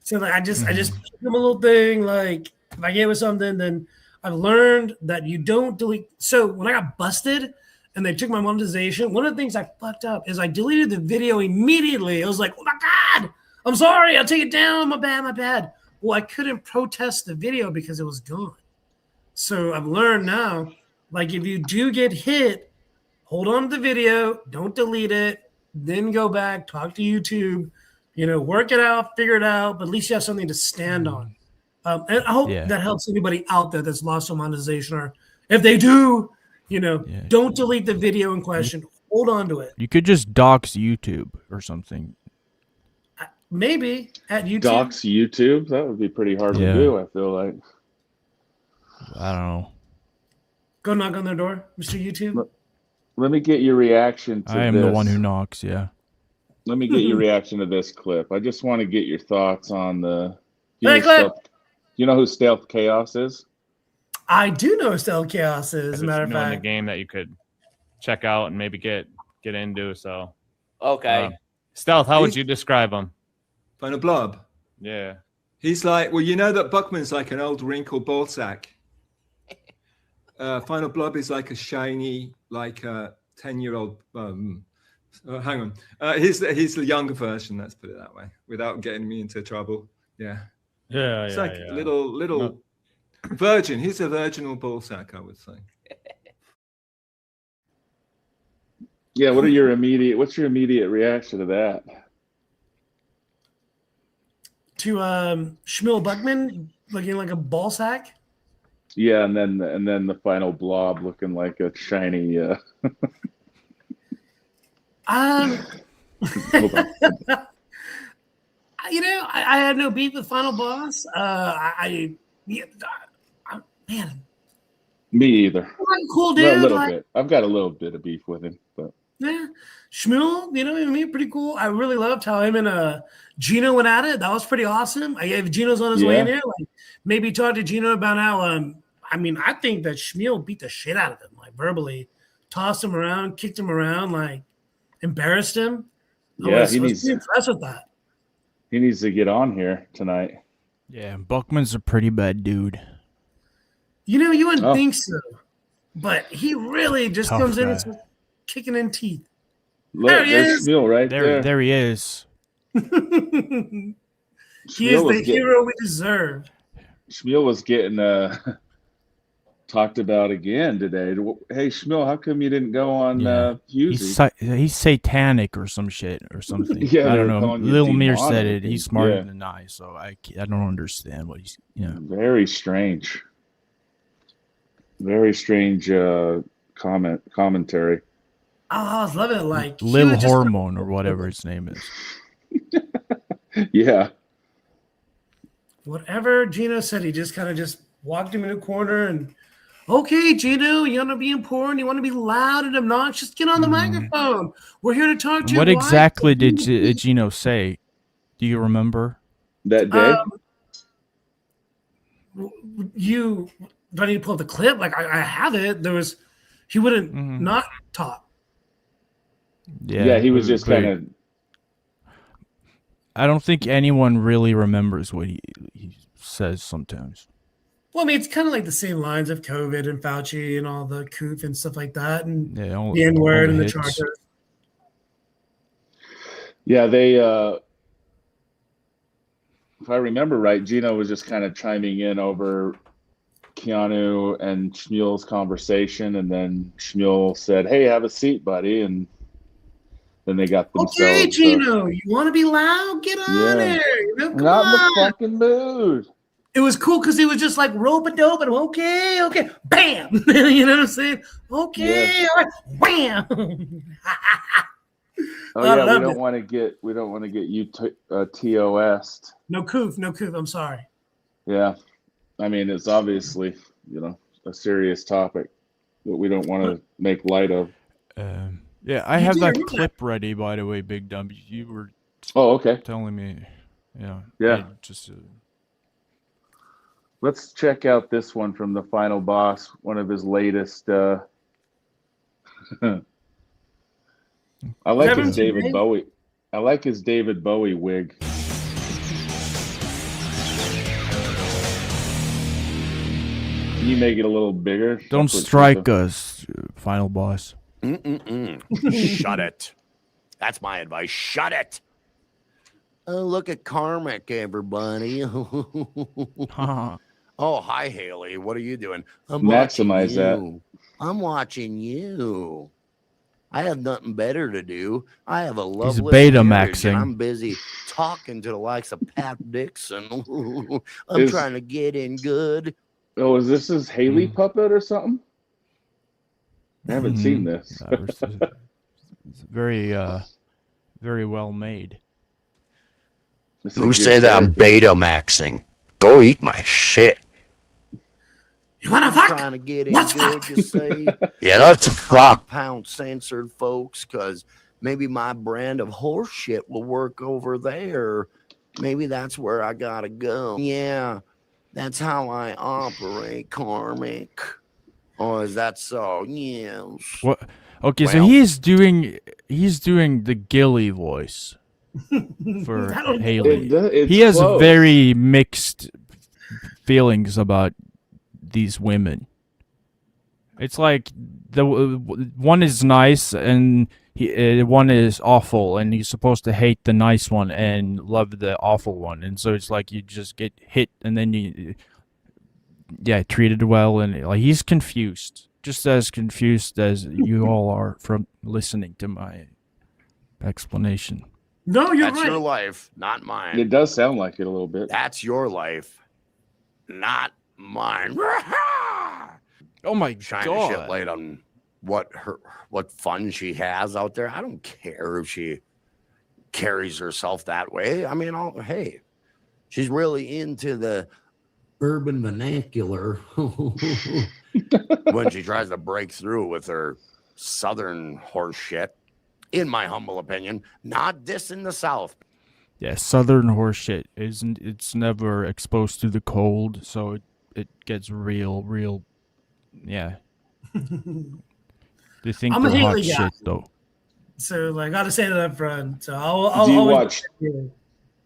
So like, I just give them a little thing. Like if I get with something, then I've learned that you don't delete. So when I got busted and they took my monetization, one of the things I fucked up is I deleted the video immediately. I was like, oh my God, I'm sorry. I'll take it down. My bad, my bad. Well, I couldn't protest the video because it was gone. So I've learned now, like if you do get hit, hold on to the video, don't delete it, then go back, talk to YouTube, work it out, figure it out, but at least you have something to stand on. And I hope that helps anybody out there that's lost some monetization, or if they do, don't delete the video in question. Hold on to it. You could just dox YouTube or something. Maybe at YouTube. Docs YouTube? That would be pretty hard to do, I feel like. I don't know. Go knock on their door, Mr. YouTube. Let me get your reaction to this. I am the one who knocks, yeah. Let me get your reaction to this clip. I just want to get your thoughts on the... Hey, clip! You know who Stealth Chaos is? I do know Stealth Chaos is, as a matter of in fact. the game that you could check out and maybe get into. So Okay. Stealth, how would you describe him? Final Blob. Yeah. He's like, well, you know that Buckman's like an old wrinkled ball sack. Final Blob is like a shiny, like a 10-year-old. Hang on. He's the younger version. Let's put it that way, without getting me into trouble. Yeah. Yeah. It's like a little virgin. He's a virginal ball sack, I would say. Yeah. What's your immediate reaction to that? To Schmuel Buckman looking like a ball sack. Yeah, and then the final blob looking like a shiny. Hold on. I had no beef with Final Boss. Man, Me either. I'm like a cool Well, dude. a little bit. I've got a little bit of beef with him, but Yeah, Schmuel, pretty cool. I really loved how him and Gino went at it. That was pretty awesome. If Gino's on his way in here, like maybe talk to Gino about how. I think that Schmuel beat the shit out of him, like verbally, tossed him around, kicked him around, like embarrassed him. I was pretty impressed with that. He needs to get on here tonight. Yeah, Buckman's a pretty bad dude. You wouldn't think so, but he really just Tough comes in guy. and starts kicking in teeth. Look, There he there's is. Schmuel right there. There he is. He is the hero we deserve. Schmuel was getting talked about again today. Hey, Schmuel, how come you didn't go on He's Feuds? he's satanic or some shit or something. Yeah, I they're don't know. calling you Lil Mir said demonic. it. He's smarter Yeah. than I, so I don't understand what he's. Very strange. Very strange commentary. Oh, I was loving it. Like he Lil would just- Hormone or whatever his name is. Yeah. whatever Gino said, he just kind of just walked him in a corner and, okay, Gino, you want to be important, you want to be loud and obnoxious, get on the microphone. We're here to talk to you. What Why? exactly did Gino say? Do you remember? That day? You do I need to pull up the clip? Like I have it. He wouldn't not talk. Yeah, he was just kind of. I don't think anyone really remembers what he says sometimes. Well, I mean, it's kind of like the same lines of COVID and Fauci and all the coof and stuff like that, and Yeah, the N-word and the hits. Chargers. Yeah, they. If I remember right, Gino was just kind of chiming in over Keanu and Schmuel's conversation, and then Schmuel said, "Hey, have a seat, buddy," and then they got themselves. Okay, Gino, you want to be loud? Get on Yeah. there. You know, come Not in the on. fucking mood. It was cool because he was just like rope a dope and okay, bam. You know what I'm saying? Okay, all right, wham. Oh I yeah, loved we it. don't want to get you TOS'd. No coof. I'm sorry. Yeah, I mean it's obviously a serious topic that we don't want to make light of. Yeah, I You have do that remember clip ready, by the way, Big Dumb. You were Oh, okay. telling me. Yeah. Yeah. Just. Let's check out this one from the final boss, one of his latest. I like his David Bowie. I like his David Bowie wig. Can you make it a little bigger? Don't strike us, final boss. Shut it. That's my advice. Shut it. Look at Karmic, everybody. Oh, hi, Haley. What are you doing? I'm Maximize watching you. I'm watching you. I have nothing better to do. I have a lovely beta marriage, maxing. and I'm busy talking to the likes of Pat Dixon. I'm trying to get in good. Oh, is this his Haley puppet or something? I haven't seen this. It's very, very well made. Who said I'm beta maxing? Go eat my shit. You want to fuck? Trying to get in Let's good, fuck. you say? Yeah, let's fuck. Pound censored, folks, because maybe my brand of horse shit will work over there. Maybe that's where I gotta go. Yeah, that's how I operate, Karmic. Oh, is that so? Yes. What? Okay, so Well- he's doing the Gilly voice for I don't- Haley. It's He has close. very mixed feelings about these women. It's like the one is nice and one is awful, and he's supposed to hate the nice one and love the awful one, and so it's like you just get hit and then you treated well, and like he's confused, just as confused as you all are from listening to my explanation. No, you're That's right. your life, not mine. It does sound like it a little bit. That's your life, not mine. Oh my Shining god! shit light on what fun she has out there. I don't care if she carries herself that way. I mean, hey, she's really into the urban vernacular when she tries to break through with her southern horse shit. In my humble opinion, not dissing the South. Yeah, southern horseshit it's never exposed to the cold, so it gets real. Yeah. They think I'm a they're hot Haley guy. shit though. So, like, gotta say that up front. So, I'll Do you always watch?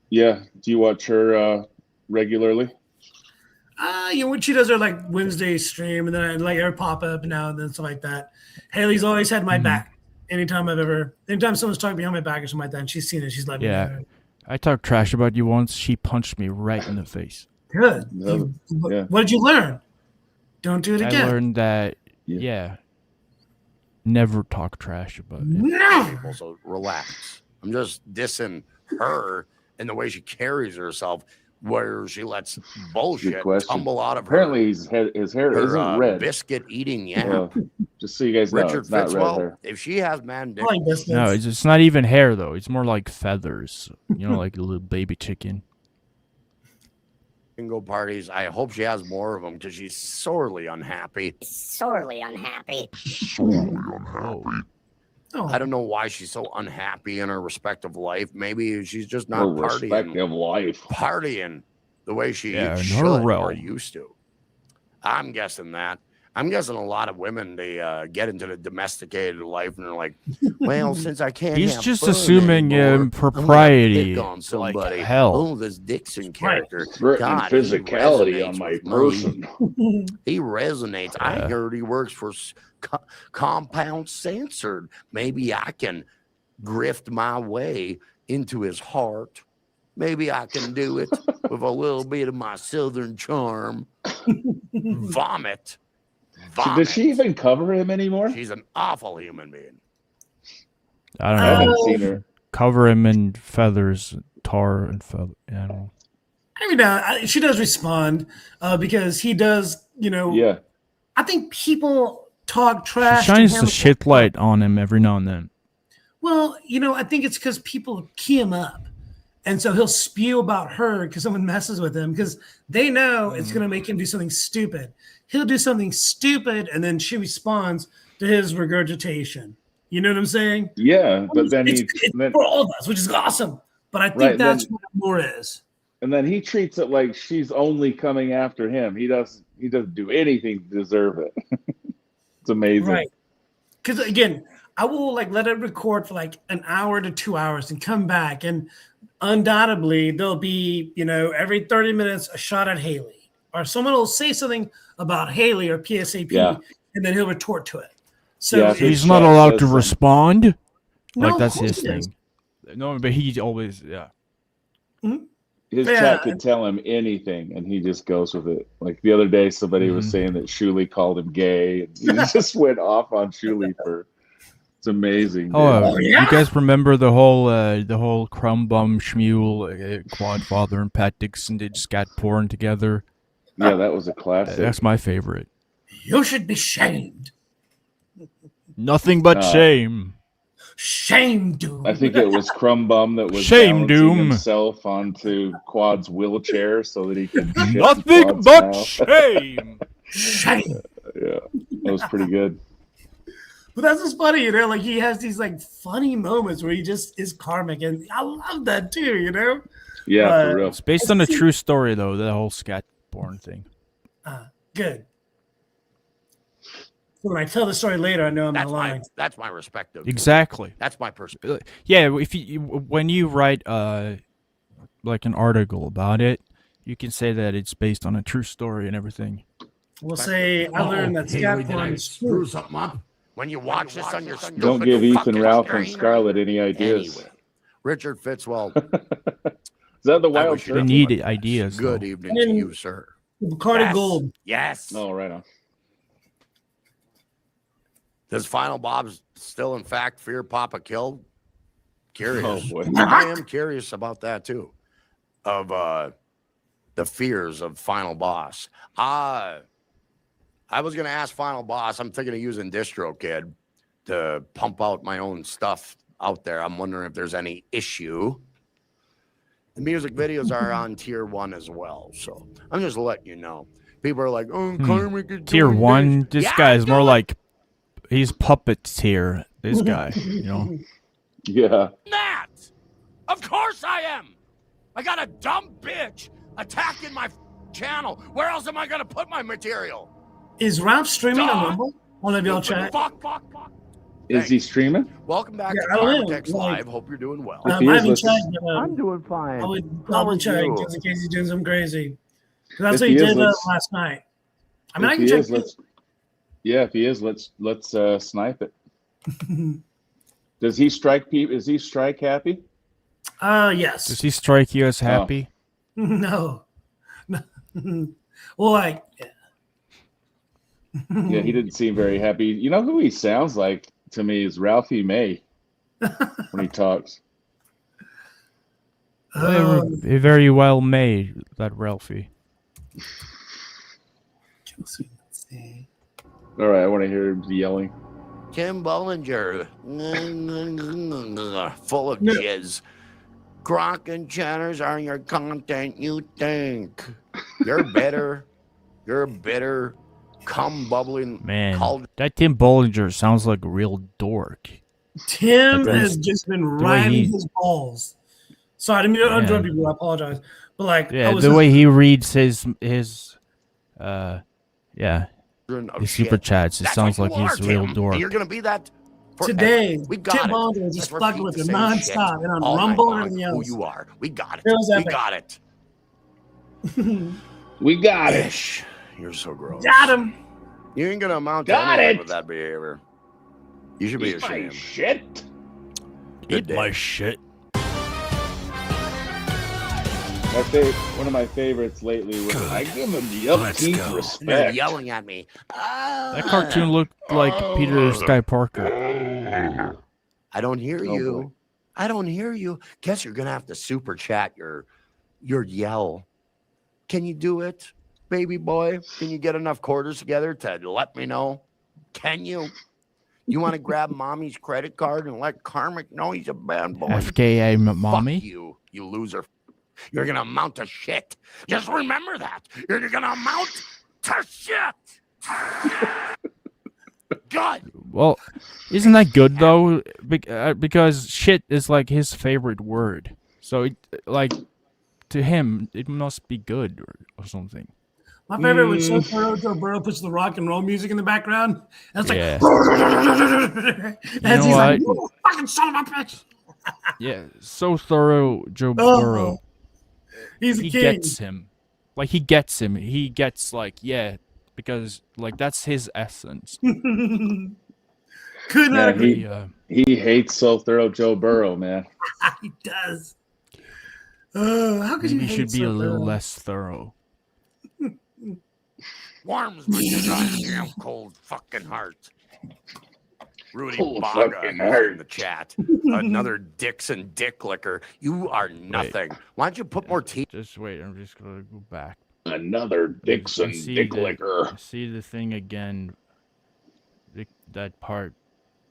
Yeah. Do you watch her regularly? when she does her like Wednesday stream, and then I like her pop up now and then stuff like that. Haley's always had my back. Anytime someone's talking behind my back or something like that, and she's seen it, she's let me Yeah. know. I talked trash about you once. She punched me right in the face. Good. Yeah. What did you learn? Don't do it I again. learned that, Yeah. never talk trash about it. No. People, so relax. I'm just dissing her and the way she carries herself. where she lets bullshit question. tumble out of Apparently, his hair isn't red. biscuit eating yap. Just so you guys know, Richard it's not red Fitzwell, hair. if she has man dick, Flying biscuits. No, it's not even hair though. It's more like feathers. You know, like a little baby chicken. bingo parties, I hope she has more of them because she's sorely unhappy. Sorely unhappy. Oh, I don't know why she's so unhappy in her respective life. Maybe she's just not Her respective life. partying the way she Yeah, in her should or realm. used to. I'm guessing that. I'm guessing a lot of women, they get into the domesticated life and they're like, well, since I can't He's have just fun assuming anymore, I'm gonna propriety, pick on somebody. like hell. Oh, this Dixon character. Threatening God, he physicality resonates on my with me. person. He resonates. I Yeah. heard he works for Compound Censored. Maybe I can grift my way into his heart. Maybe I can do it with a little bit of my southern charm. Vomit. So does she even cover him anymore? She's an awful human being. I don't I know. haven't seen her. Cover him in feathers, tar and feather. I don't know. every now she does respond because he does. You know, Yeah. I think people talk trash. She shines to the him. shit light on him every now and then. Well, you know, I think it's because people key him up. And so he'll spew about her because someone messes with him because they know it's going to make him do something stupid. He'll do something stupid and then she responds to his regurgitation. You know what I'm saying? Yeah, but then it's then, for all of us, which is awesome. But I think Right, that's then- what more is. and then he treats it like she's only coming after him. He doesn't do anything to deserve it. It's amazing. Right. Because again, I will like let it record for like an hour to 2 hours and come back. And undoubtedly there'll be, you know, every 30 minutes a shot at Haley. Or someone will say something about Haley or PSAP, Yeah. and then he'll retort to it. So Yeah, it's- He's not allowed to says something. respond. No, Like of that's course his he is. thing. No, but he always His Yeah. chat could tell him anything, and he just goes with it. Like the other day, somebody was saying that Shuli called him gay, and he just went off on Shuli for. It's amazing. dude. Oh, yeah. you guys remember the whole Crumb Bum Schmuel, Quadfather, and Pat Dixon did scat porn together? Yeah, that was a classic. That's my favorite. You should be shamed. Nothing but Uh, shame. Shame, dude. I think it was Crumb Bum that was Shame, balancing Doom. himself onto Quad's wheelchair so that he could shit in Nothing Quad's but mouth. shame. Shame. Yeah, that was pretty good. But that's just funny, you know, like he has these like funny moments where he just is karmic, and I love that too, you know. Yeah, for real. It's based on a true story, though, the whole scat porn thing. Good. When I tell the story later, I know I'm not lying. That's my respective. Exactly. That's my perspective. Yeah, if when you write like an article about it, you can say that it's based on a true story and everything. We'll say I learned that scat porn is true. Something up. When you watch this on your Don't stupid give Ethan, fucking Ralph, and screen. Scarlet any ideas. Anyway, Richard Fitzwell. Is that the I Wild wish you They Turkey? need ideas. Good though. evening to you, sir. Bacardi Yes. Gold. Yes. Oh, right on. Does Final Bob's still, in fact, fear Papa killed? Curious. Oh, boy. I am curious about that too. Of the fears of Final Boss. I was gonna ask Final Boss. I'm thinking of using DistroKid to pump out my own stuff out there. I'm wondering if there's any issue. The music videos are on tier 1 as well, so I'm just letting you know. People are like, "Oh, Karmic is Tier doing 1, this Yeah, guy is more do it. like he's puppet tier. This guy, you know. Yeah. That, of course I am. I got a dumb bitch attacking my channel. Where else am I gonna put my material? Is Ralph streaming on Duh. Rumble? One of y'all chat. Fuck. Is he streaming? Welcome back Yeah, to I don't know, Karmitex like- Live. Hope you're doing well. If he I is, haven't let's- checked, but I'm doing fine. I would How double are check you? just in case he's doing something crazy. 'Cause that's If what he he is, did let's- last night. I mean, If I can he check. is, let's. Yeah, if he is, let's snipe it. Does he strike people? Is he strike happy? Yes. Does he strike you as happy? No. Well, like, Yeah, he didn't seem very happy. You know who he sounds like to me is Ralphie May when he talks. Very well made, that Ralphie. Let's see. All right, I want to hear him yelling. Tim Bollinger, full of jizz. Crock and chatters are your content, you think. You're bitter. You're bitter. Cum bubbling. Man, that Tim Bollinger sounds like a real dork. Tim has just been riding his balls. Sorry, I didn't mean to interrupt you, I apologize. But like, the way he reads his super chats, it sounds like he's a real dork. You're gonna be that forever. Today, We got Tim it. Bollinger was just Let's fucking repeat with the him same nonstop shit and on all night Rumble and long. everything else. Who you are. We got it. It was We epic. got it. We got it. Ish. You're so gross. Got him. You ain't gonna amount to Got anything it. with that behavior. You should be Eat my ashamed. shit. Good day. shit. One of my favorites lately was I give him the upkeep They're respect. yelling at me. That cartoon looked like Peter Sky Parker. I don't hear Oh, you. boy. I don't hear you. Guess you're gonna have to super chat your yell. Can you do it, baby boy? Can you get enough quarters together to let me know? Can you? You want to grab mommy's credit card and let Karmic know he's a bad boy? FKA mommy. Fuck you loser. You're gonna amount to shit. Just remember that. You're gonna amount to shit. God. Well, isn't that good though? Because shit is like his favorite word. So, to him, it must be good or something. My favorite was so thorough. Joe Burrow puts the rock and roll music in the background. And it's like, Yeah. as know he's like, what? "You fucking son of a bitch." Yeah, so thorough, Joe Burrow. He's a He king. gets him. Like, he gets him. He gets, because, that's his essence. Could Yeah, not agree. he hates so thorough Joe Burrow, man. He does. How could you Maybe he hate should be so a little thorough? less thorough. Warms my goddamn cold fucking heart. Rudy Cold Baga fucking is heart. in the chat. Another Dixon dick licker. You are nothing. Why don't you put more teeth? Just wait, I'm just going to go back. Another Dixon I see dick the- licker. I see the thing again, that part,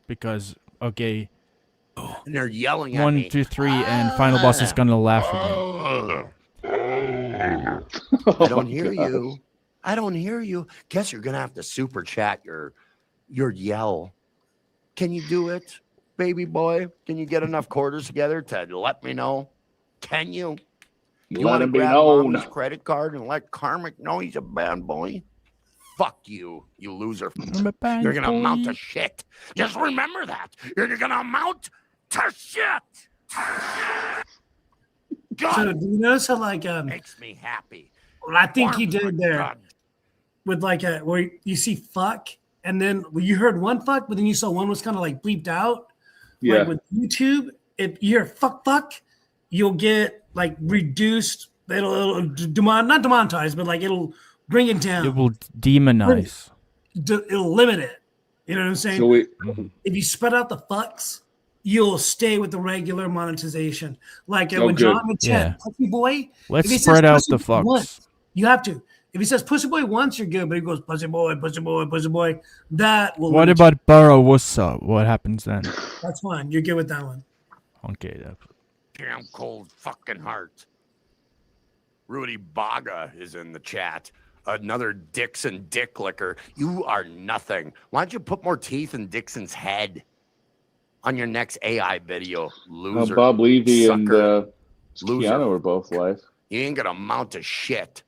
because, okay, And they're yelling at 1, me. 2, 3, and final boss is going to laugh again. I don't hear you. I don't hear you. Guess you're gonna have to super chat your yell. Can you do it, baby boy? Can you get enough quarters together to let me know? Can you? You Let want to him be grab known. mommy's credit card and let Karmic know he's a bad boy? Fuck you, you loser. I'm a bad You're gonna boy. amount to shit. Just remember that. You're gonna amount to shit. God, So do you notice how makes me happy. what I think he Warms my did there God. with where you see fuck and then you heard one fuck, but then you saw one was kind of like bleeped out. Yeah. Like with YouTube, if you hear fuck, you'll get like reduced. It'll not demonetize, but like it'll bring it down. It will demonize. It'll limit it. You know what I'm saying? So we If you spread out the fucks, you'll stay with the regular monetization. Like Oh, when good. John in the chat, Yeah. Pussy Boy. Let's if he says spread out Pussy the Boy fucks. once, you have to. If he says Pussy Boy once, you're good. But he goes Pussy Boy, Pussy Boy, Pussy Boy. That will. What limit about Burrow? What's up? What happens then? you. That's fine. You're good with that one. Okay, Damn cold fucking heart. Rudy Baga is in the chat. Another Dixon dick licker. You are nothing. Why don't you put more teeth in Dixon's head on your next AI video, loser? Bob Levy and Sucker. Loser. Keanu are both live. You ain't gonna amount to shit.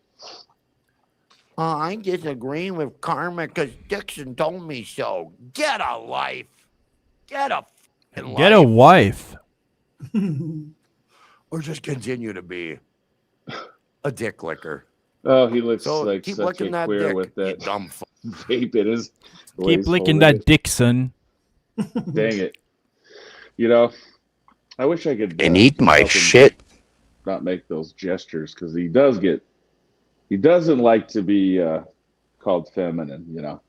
I disagree with Karma because Dixon told me so. Get a life. Get a fucking get a life. wife. Or just continue to be a dick licker. Oh, he looks So like keep such licking a that queer dick, with you that dumb fuck. vape in his. the way Keep he's licking holding that it. dick, son. Dang it! You know, I wish I could. And eat my help him shit. Not make those gestures because he doesn't like to be called feminine. You know.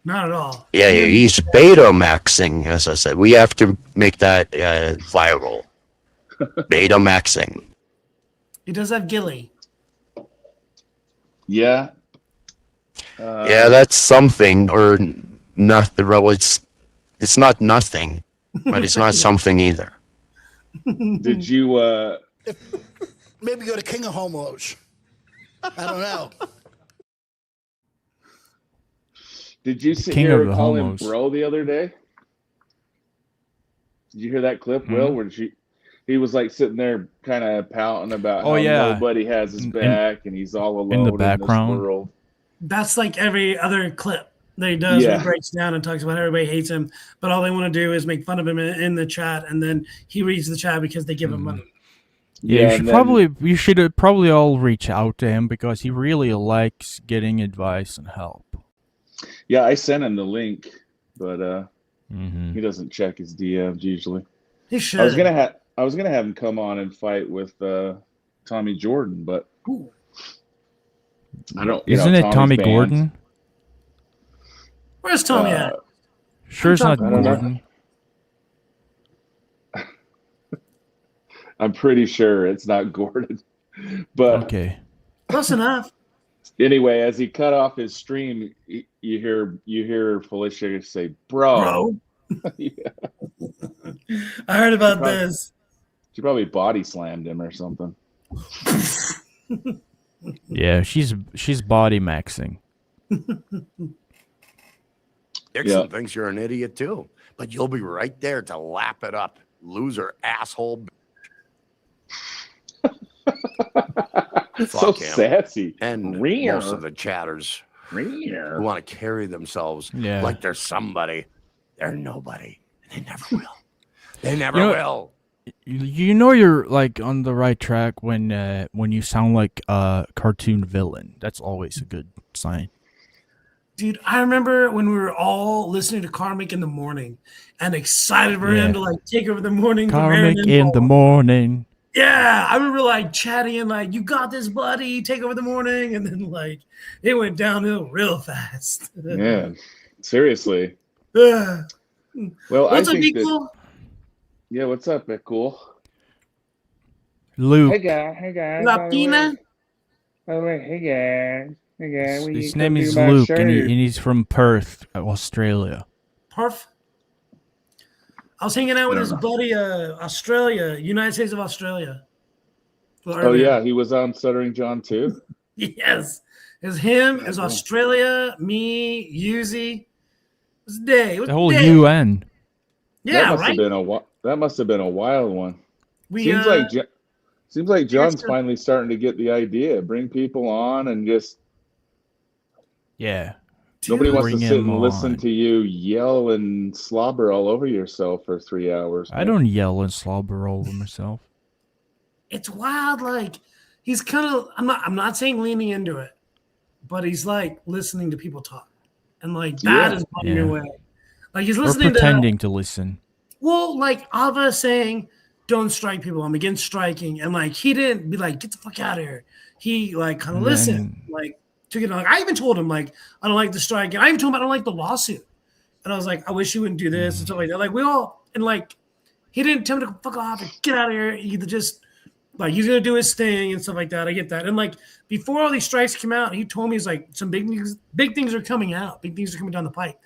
Not at all. Yeah, he's Betamaxing, as I said. We have to make that viral. Betamaxing. He does have Gilly. Yeah. Yeah, that's something or nothing. Well, it's not nothing, but it's not something either. Did you Maybe go to King of Homos. I don't know. Did you sit King here of the call him homos. bro the other day? Did you hear that clip, Will, where he was like sitting there kind of pouting about how nobody has his back and he's all alone in the in background. this world? That's like every other clip that he does. Where he breaks down and talks about how everybody hates him, but all they want to do is make fun of him in the chat, and then he reads the chat because they give him money. Yeah, you should probably all reach out to him because he really likes getting advice and help. Yeah, I sent him the link, but he doesn't check his DMs usually. He should. I was gonna have him come on and fight with Tommy Jordan, but I don't. Isn't it Tommy's Tommy banned. Gordon? Where's Tommy at? Sure, it's not I don't know. Gordon. I'm pretty sure it's not Gordon, but Okay. Close enough. Anyway, as he cut off his stream, you hear Felicia say, "Bro." Yeah. I heard about this. She probably body slammed him or something. Yeah, she's body maxing. Dixon thinks you're an idiot too, but you'll be right there to lap it up, loser asshole. So Fuck him. sassy. And Rear. most of the chatters who want to carry themselves like they're somebody, they're nobody. They never will. They never will. You know you're like on the right track when you sound like a cartoon villain. That's always a good sign. Dude, I remember when we were all listening to Karmic in the morning and excited for him to like take over the morning. Karmic in the morning. Yeah, I remember like chatting and like, you got this, buddy, take over the morning. And then like it went downhill real fast. Yeah, seriously. Well, What's up, Equal? Yeah, what's up, Cool? Luke. Hey guys. Latina? By the way, hey guys. His name is Luke, and he's from Perth, Australia. Perth? I was hanging out with his buddy, Australia, United States of Australia. Oh, yeah, he was on Stuttering John too? Yes. It's him, it's Australia, me, Yuzi. It was a day. It was The whole day. UN. Yeah, that must have been a wild one. We, seems like John's finally starting to get the idea. Bring people on and just... Yeah. Nobody wants to Bring sit him and listen on. to you yell and slobber all over yourself for 3 hours. I don't yell and slobber all over myself. It's wild. Like he's kind of. I'm not saying leaning into it, but he's like listening to people talk, and like that is blowing your way. Like he's listening pretending to listen. Well, like Ava saying, "Don't strike people. I'm against striking," and like he didn't be like, "Get the fuck out of here." He like kind of listened, like took it. Like I even told him like I don't like the strike, and I even told him I don't like the lawsuit, and I was like, I wish you wouldn't do this and stuff like that. Like we all and like he didn't tell me to fuck off and get out of here. He just like he's gonna do his thing and stuff like that. I get that. And like before all these strikes came out, he told me he's like some big things are coming out. Big things are coming down the pipe.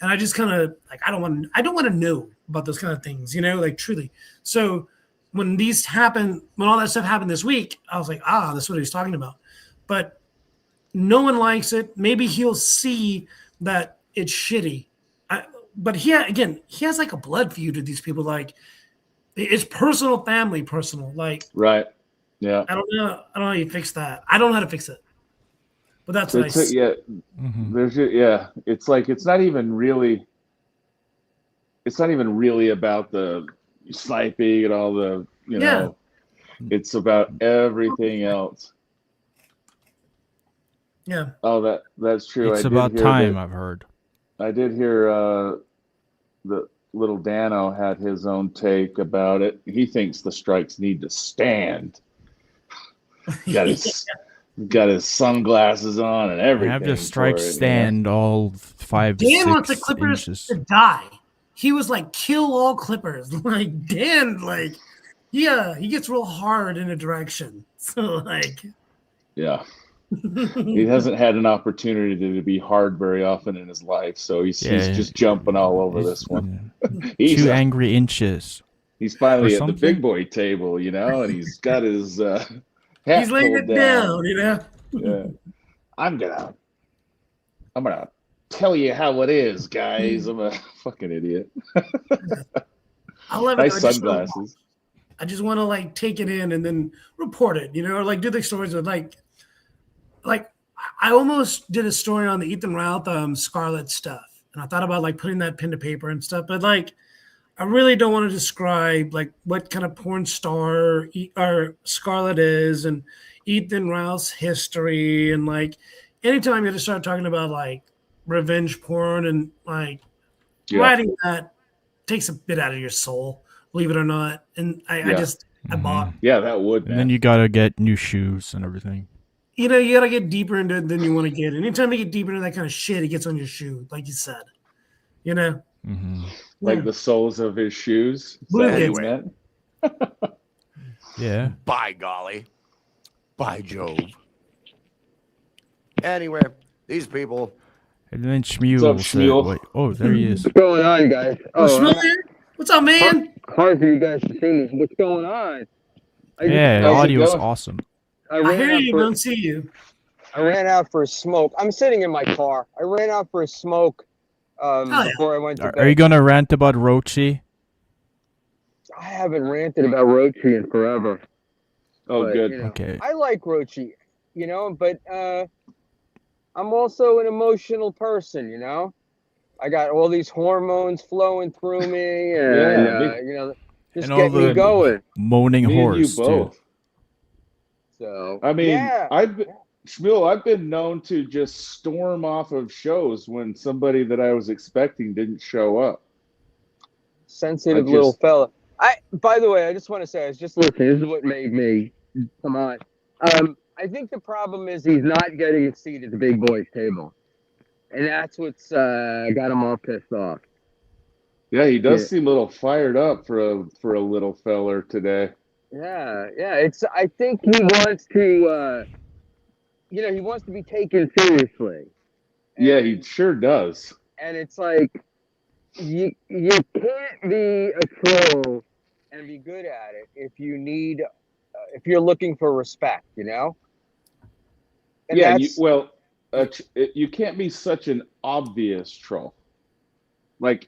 And I just kind of like I don't want to know about those kind of things, you know, like truly. So when these happen, when all that stuff happened this week, I was like, that's what he's talking about. But no one likes it. Maybe he'll see that it's shitty. But he has like a blood feud with these people. Like it's personal, family, personal. Like right, yeah. I don't know how you fix that. I don't know how to fix it. But that's what I see. Yeah, it's like it's not even really about the sniping and all the know. It's about everything else. Yeah. Oh, that's true. It's about time. I've heard. I did hear the little Dano had his own take about it. He thinks the strikes need to stand. Got his sunglasses on and everything. Have the strike stand all 5 to 6 Dan wants the Clippers inches. to die. He was like, kill all Clippers. Like Dan, like Yeah, he gets real hard in a direction. So like, Yeah. He hasn't had an opportunity to be hard very often in his life, so he's just jumping all over this one. He's 2 angry inches. He's finally or at the something? big boy table, you know, and he's got his hat he's laying pulled it down, you know. Yeah. I'm gonna tell you how it is, guys. I'm a fucking idiot. I love nice it. sunglasses. I just want to like take it in and then report it, you know, or like do the stories with like I almost did a story on the Ethan Routh Scarlet stuff, and I thought about like putting that pen to paper and stuff, but like I really don't want to describe like what kind of porn star or Scarlet is and Ethan Routh's history, and like anytime you have to start talking about like revenge porn and like writing that takes a bit out of your soul, believe it or not. And I bought. Yeah, that would. And then you gotta get new shoes and everything. You know, you gotta get deeper into it than you want to get. And anytime you get deeper into that kind of shit, it gets on your shoe, like you said. You know? Like the soles of his shoes. Anyway. Yeah. By golly. By Jove. Anyway, these people. And then Schmuel What's up, said, Schmuel? wait, oh, there he is. What's going on, guys? What's up, man? Hard for you guys to see me. What's going on? Yeah, the audio's awesome. I hear you, don't see you. I ran out for a smoke. I'm sitting in my car. I ran out for a smoke before I went to bed. Are you gonna rant about Rochi? I haven't ranted about Rochi in forever. Oh, but, good. You know, Okay. I like Rochi, you know, but I'm also an emotional person, you know. I got all these hormones flowing through me, and you know, just and get me going. Moaning Me horse and you both. too. So I mean, yeah. Schmuel, I've been known to just storm off of shows when somebody that I was expecting didn't show up. Sensitive little fella. By the way, I just want to say, I was just listening. This is what made me come on. I think the problem is he's not getting a seat at the big boys table, and that's what's got him all pissed off. Yeah, he does seem a little fired up for a little feller today. Yeah. It's. I think he wants to. He wants to be taken seriously. Yeah, he sure does. And it's like you can't be a troll and be good at it if you're looking for respect, you know. And yeah, you can't be such an obvious troll. Like,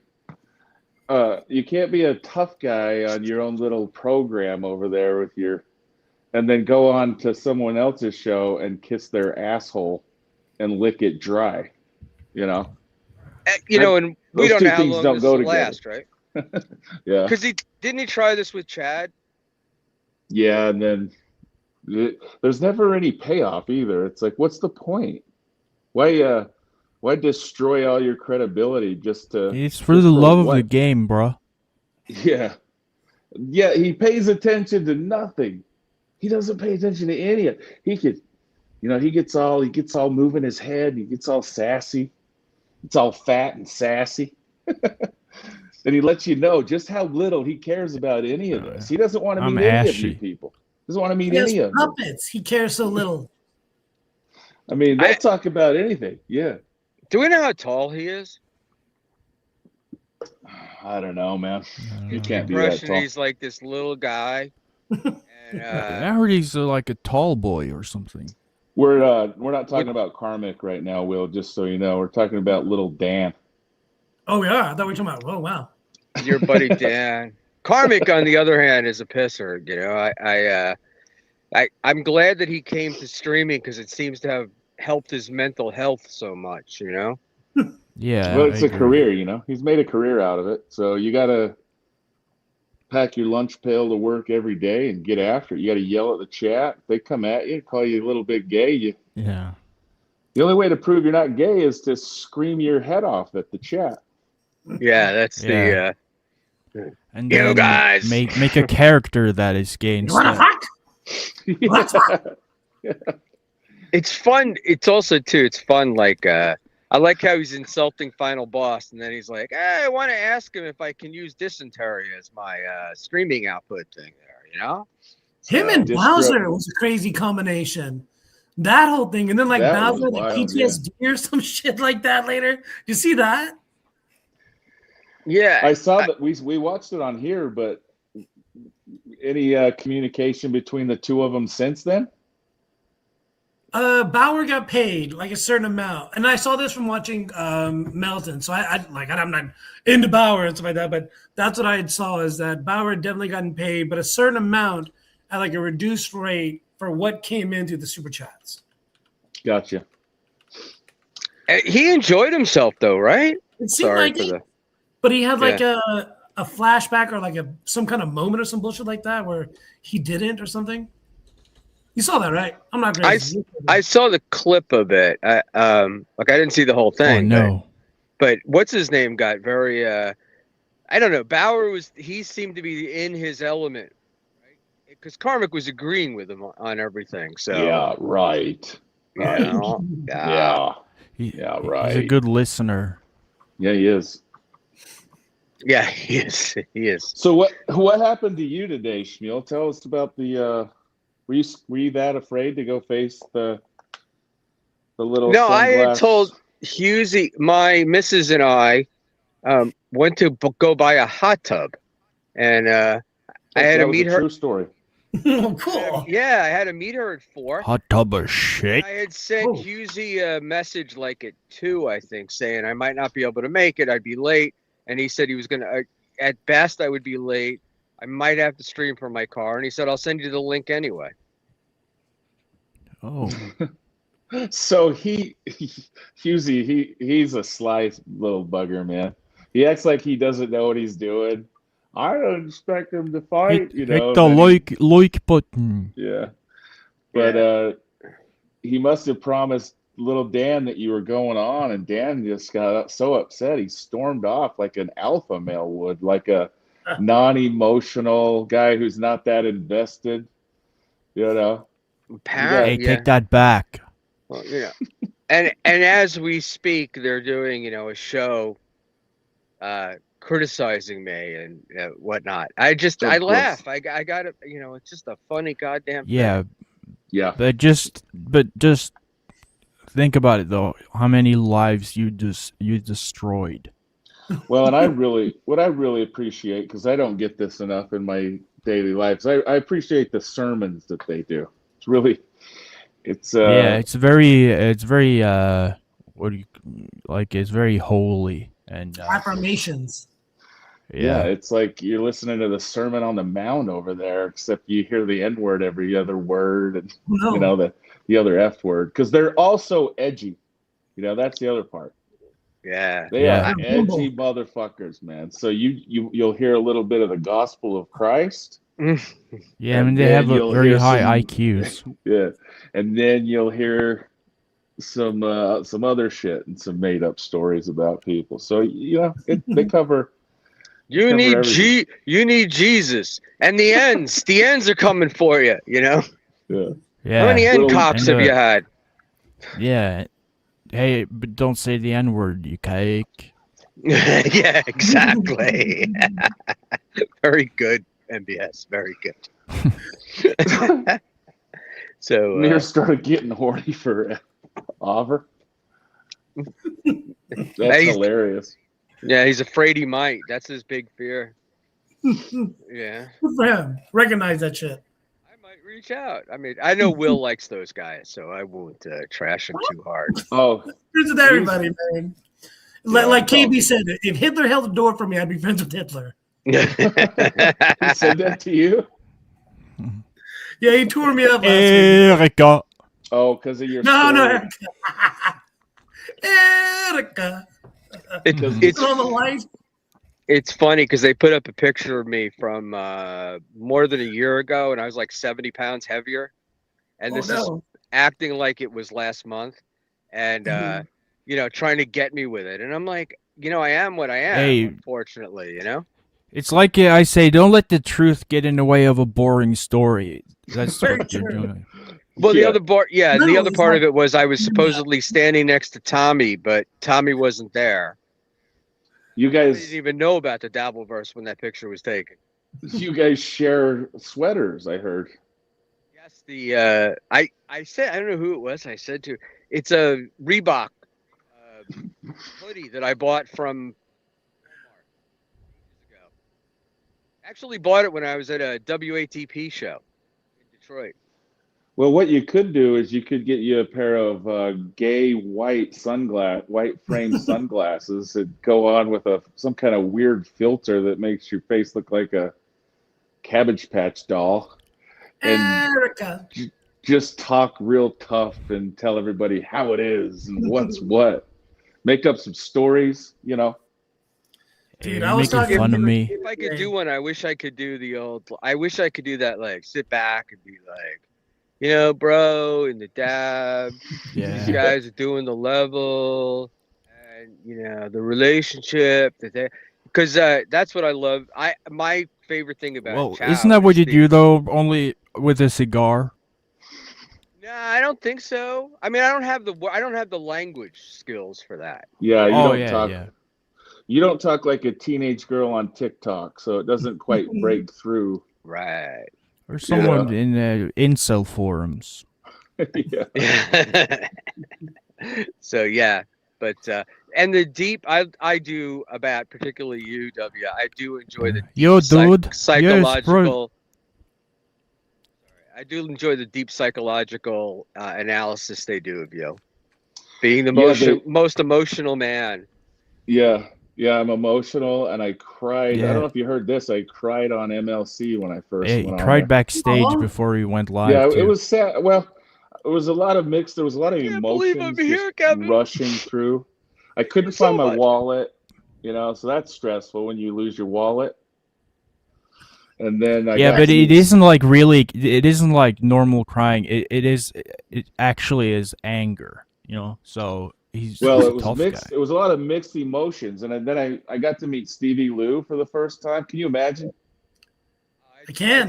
you can't be a tough guy on your own little program over there and then go on to someone else's show and kiss their asshole and lick it dry, you know. And we don't know how long this will together. last, right? Yeah. Because didn't he try this with Chad? Yeah, and then there's never any payoff either. It's like, what's the point? Why destroy all your credibility just to? It's for the love of the game, bro. Yeah, he pays attention to nothing. He doesn't pay attention to any of it. He gets all moving his head. He gets all sassy. It's all fat and sassy. And he lets you know just how little he cares about any of this. He doesn't want to meet any of you people. He doesn't want to meet any of them. Puppets. He cares so little. I mean, they'll talk about anything. Yeah. Do we know how tall he is? I don't know, man. He can't be that tall. He's like this little guy. And, I heard he's like a tall boy or something. We're not talking about Karmic right now, Will. Just so you know, we're talking about little Dan. Oh, we are. I thought we were talking about. Oh, wow. Your buddy Dan. Karmic, on the other hand, is a pisser. You know, I'm glad that he came to streaming because it seems to have helped his mental health so much. You know. Yeah. Well, it's a career. You know, he's made a career out of it. So you gotta pack your lunch pail to work every day and get after it. You gotta yell at the chat. If they come at you, call you a little bit gay. Yeah. The only way to prove you're not gay is to scream your head off at the chat. Yeah, that's the. And you then guys make a character that is gay instead. It's fun. It's also too. It's fun. Like I like how he's insulting Final Boss, and then he's like, "Hey, I want to ask him if I can use dysentery as my streaming output thing." There, You know, Him and Distro- Bowser was a crazy combination. That whole thing, and then like That was Bowser, like wild, PTSD or some shit like that later. You see that? yeah. I saw that we watched it on here, but any communication between the two of them since then? Bauer got paid like a certain amount, and I saw this from watching Melton. So I'm not into Bauer and stuff like that, but that's what I saw is that Bauer had definitely gotten paid, but a certain amount at like a reduced rate for what came into the super chats. Gotcha. He enjoyed himself though, right? It seemed like it, but he had like a flashback or like some kind of moment or some bullshit like that where he didn't or something. You saw that, right? I'm not crazy. I saw the clip of it. Like I didn't see the whole thing. Oh, no. But what's his name got very I don't know. Bauer he seemed to be in his element, right? Because Karmic was agreeing with him on everything. So yeah, right. Right. Yeah, right. He's a good listener. Yeah, he is. Yeah, he is. He is. So what happened to you today, Schmuel? Tell us about the. Were you that afraid to go face the little? No, I had sunglass? told Husey, my missus and I went to go buy a hot tub, and I had to meet her. True story. Oh, cool. Yeah, I had to meet her at 4. Hot tub of shit. I had sent Husey a message like at 2, I think, saying I might not be able to make it. I'd be late, and he said he was gonna. At best, I would be late. I might have to stream from my car, and he said I'll send you the link anyway. Oh. So Husey, he's a sly little bugger, man. He acts like he doesn't know what he's doing. I don't expect him to fight, Hit know. the like button. Yeah. But he must have promised little Dan that you were going on, and Dan just got so upset he stormed off like an alpha male would, like a non-emotional guy who's not that invested, you know. Hey, take that back. Well, and as we speak, they're doing a show criticizing me and whatnot. I laugh. I got it. It's just a funny goddamn thing. Yeah. But just think about it though. How many lives you destroyed? Well, and what I really appreciate, because I don't get this enough in my daily lives, I appreciate the sermons that they do. It's really, it's very what do you like? It's very holy and affirmations. Yeah, it's like you're listening to the Sermon on the Mount over there, except you hear the N word every other word, and the other F word, because they're also edgy. That's the other part. Yeah, they are edgy motherfuckers, man. So you'll hear a little bit of the gospel of Christ. Yeah, I mean they have very high IQs. Yeah, and then you'll hear some other shit and some made up stories about people. So they cover. You need Jesus, and the ends are coming for you. Yeah. How many end cocks have you had? Yeah. Hey, but don't say the N word, you cake. Yeah, exactly. Very good, MBS. Very good. So Mir started getting horny for Auver. That's hilarious. Yeah, he's afraid he might. That's his big fear. Yeah. Good for him. Recognize that shit. I might reach out. I mean, I know Will likes those guys, so I won't trash him too hard. Oh, friends with everybody, man. Like KB said, if Hitler held the door for me, I'd be friends with Hitler. He said that to you? Yeah, he tore me up last Erica. Oh, because of your No, Erica. It's on the light. It's funny because they put up a picture of me from more than a year ago, and I was like 70 pounds heavier. And this is acting like it was last month, and trying to get me with it. And I'm like, I am what I am, unfortunately, It's like I say, don't let the truth get in the way of a boring story. That's what you're doing. Well, the other part, the other part of it was I was supposedly standing next to Tommy, but Tommy wasn't there. You guys didn't even know about the Dabverse when that picture was taken. You guys share sweaters, I heard. Yes, I said, I don't know who it was. I said to, it's a Reebok hoodie that I bought from Walmart years ago. Actually bought it when I was at a WATP show in Detroit. Well, what you could do is you could get you a pair of gay white frame sunglasses that go on with some kind of weird filter that makes your face look like a Cabbage Patch doll. And Erica. just talk real tough and tell everybody how it is and what's what. Make up some stories, you know. Dude, I was talking fun of me. If I could do one, I wish I could do I wish I could do that, like, sit back and be like, you know, bro, in the dab, Yeah. these guys are doing the level, and, you know, the relationship that they, because that's what I love. My favorite thing about Well, Chow isn't that what is you the- do though? Only with a cigar. Nah, I don't think so. I mean, I don't have the language skills for that. Yeah, you Oh, don't yeah, talk. yeah. You don't talk like a teenage girl on TikTok, so it doesn't quite break through. Right. Or someone in incel forums. Yeah. So yeah, but and the deep I do about particularly you, W. I do enjoy the deep Yo, dude. Yes, psychological. bro. I do enjoy the deep psychological analysis they do of you, being the Yeah, most emotional man. Yeah, I'm emotional, and I cried. I Yeah. don't know if you heard this. I cried on MLC when I first He went on cried there. backstage Aw. before he went live. Yeah, too. it was sad. Well, it was a lot of mixed. There was a lot of Can't believe I'm emotions here, just Kevin. rushing through. I couldn't so find my much. wallet, you know, so that's stressful when you lose your wallet. And then I Yeah, got but to it meet- isn't like really. It isn't like normal crying. It actually is anger. You know, so he's Well, he's it a was tough mixed. guy. It was a lot of mixed emotions, and then I got to meet Stevie Lou for the first time. Can you imagine? I can.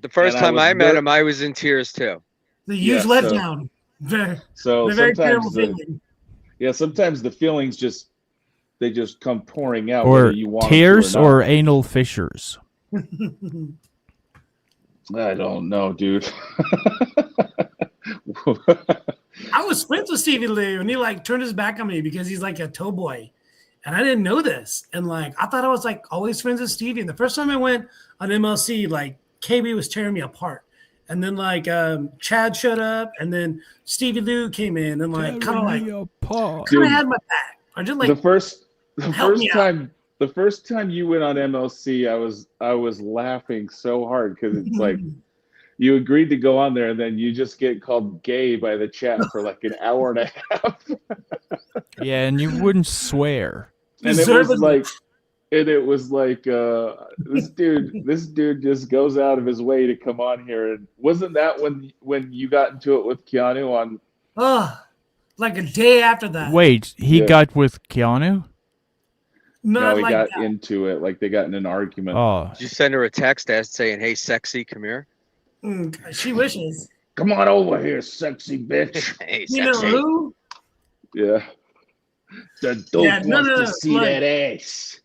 The first And I time was I met ner- him, I was in tears too. The huge Yeah, so- letdown. Very, So very terrible sometimes feeling. sometimes the feelings just come pouring out, Or whether you want tears them to or not. anal fissures. I don't know, dude. I was friends with Stevie Lou, and he like turned his back on me because he's like a toe boy, and I didn't know this. And like I thought I was like always friends with Stevie. And the first time I went on MLC, like KB was tearing me apart. And then like Chad showed up, and then Stevie Lou came in, and like kind of Dude, had my back. I just like the first help me out. time the first time you went on MLC, I was laughing so hard because it's like you agreed to go on there, and then you just get called gay by the chat for like an hour and a half. Yeah, and you wouldn't swear. And it was like this dude just goes out of his way to come on here. And wasn't that when you got into it with Keanu on? Oh, like a day after that. Wait, he Yeah. got with Keanu? No, Not he like got that. into it. Like they got in an argument. Oh, Did you send her a text saying, "Hey, sexy, come here"? She wishes. Come on over here, sexy bitch. Hey, You know sexy. who? Yeah. The dope Yeah, no, wants no, to no, see like- that ass.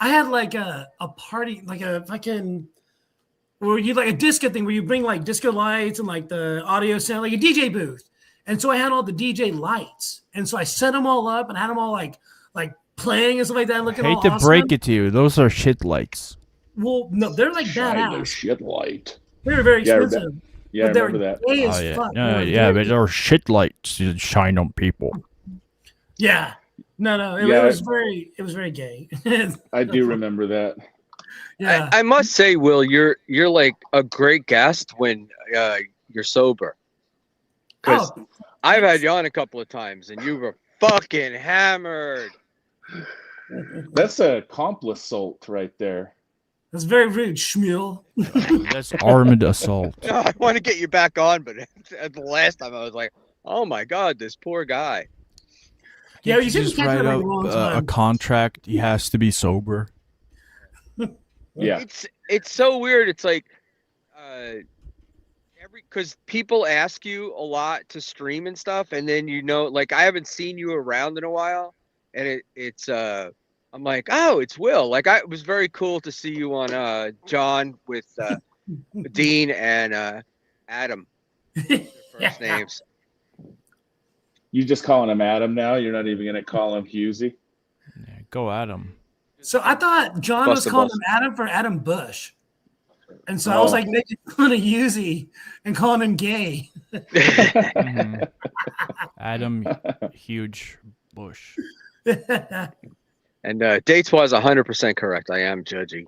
I had like a party, like a fucking, where you like a disco thing where you bring like disco lights and like the audio sound, like a DJ booth. And so I had all the DJ lights, and so I set them all up and had them all like playing and stuff like that, looking hate all to awesome. break it to you, those are shit lights. Well, no, they're like Shine the badass. shit light. They were very Yeah, I expensive. Yeah, I but they remember were that. gay as Oh yeah, fuck. no, They were yeah, very- but they're shit lights you shine on people. yeah. No, it Yeah. was very gay. I do remember that. Yeah. I must say, Will, you're like a great guest when you're sober. Because Oh, I've had you on a couple of times, and you were fucking hammered. That's a accomplice assault right there. that's very rude, Schmuel. That's armed assault. No, I want to get you back on, but at the last time I was like, oh my god, this poor guy. Yeah, you just shouldn't catch write that up like a long a time. contract. He has to be sober. Yeah. It's so weird. It's like because people ask you a lot to stream and stuff, and then like I haven't seen you around in a while, and it's I'm like, oh, it's Will. Like, it was very cool to see you on John with Dean and Adam. First names. You just calling him Adam now? You're not even gonna call him Husey? Yeah, go Adam. So I thought John was calling him Adam for Adam Bush. And so I was like making fun of Husey and calling him gay. Adam Huge Bush. And Dates was 100% correct. I am judgy.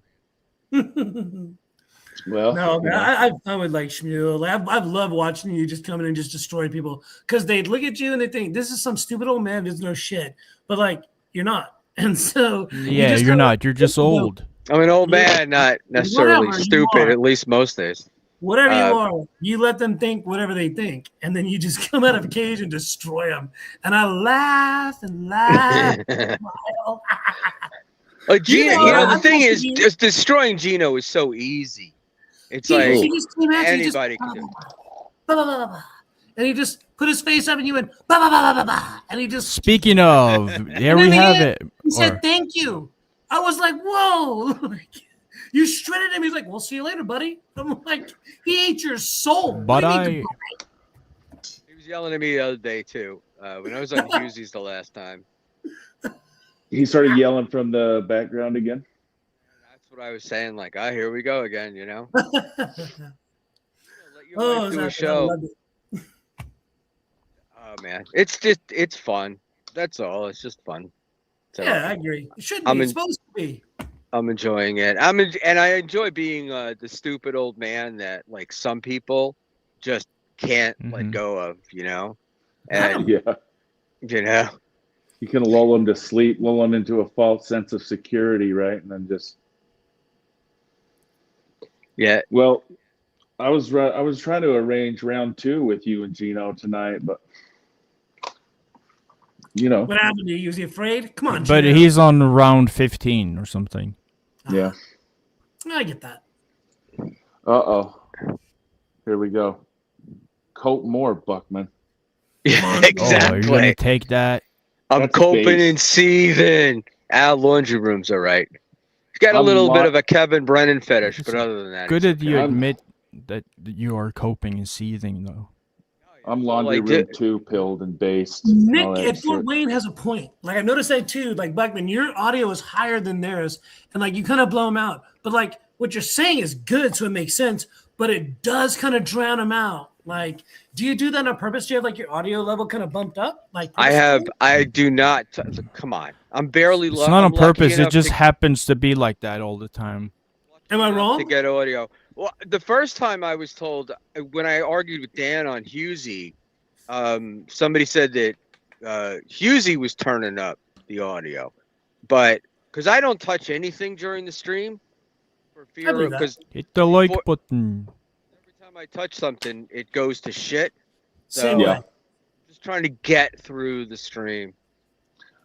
Well, no, man, I would like Schmuel. I've loved watching you just come in and just destroy people because they look at you and they think this is some stupid old man. There's no shit, but like you're not, and so you're not. You're just old. I'm an old man, not necessarily stupid. At least most days. Whatever you are, you let them think whatever they think, and then you just come out of a cage and destroy them. And I laugh and laugh. Gino, the thing is, just destroying Gino is so easy. It's like anybody can do it. And he just put his face up and you went, bah, bah, bah, bah, bah, and he just. Speaking of, there we have it. He said, thank you. I was like, whoa. You shredded him. He's like, we'll see you later, buddy. I'm like, he ate your soul. But he was yelling at me the other day, too, when I was on Hughes the last time. He started yelling from the background again. That's what I was saying. Like, here we go again, you know? Do a show. Oh, man. It's fun. That's all. It's just fun. So, yeah, I agree. It should be. It's supposed to be. I'm enjoying it. And I enjoy being the stupid old man that like some people just can't let go of, you know? And yeah. You know. You can lull them to sleep, lull them into a false sense of security, right? And then just Well, I was trying to arrange round 2 with you and Gino tonight, but you know. What happened to you? Was he afraid? Come on, But Gino. he's on round 15 or something. Yeah. I get that. Uh-oh. Here we go. Cope more, Buckman. Yeah, exactly. Oh, you're going to take that? I'm coping and seething. Laundry room's all right. He's got a little bit of a Kevin Brennan fetish, but other than that, good that you admit that you are coping and seething, though. I'm laundry room 2 pilled and based. Nick at Fort Wayne has a point. Like I've noticed that too. Like Buckman, your audio is higher than theirs, and like you kind of blow them out. But like what you're saying is good, so it makes sense. But it does kind of drown them out. Like, do you do that on purpose? Do you have like your audio level kind of bumped up? Like I do not. Come on, I'm barely. It's not on purpose. It just happens to be like that all the time. Am I wrong? To get audio. Well, the first time I was told when I argued with Dan on Husey, somebody said that Husey was turning up the audio, but because I don't touch anything during the stream for fear because hit the like button. Every time I touch something, it goes to shit. Same So way. just trying to get through the stream.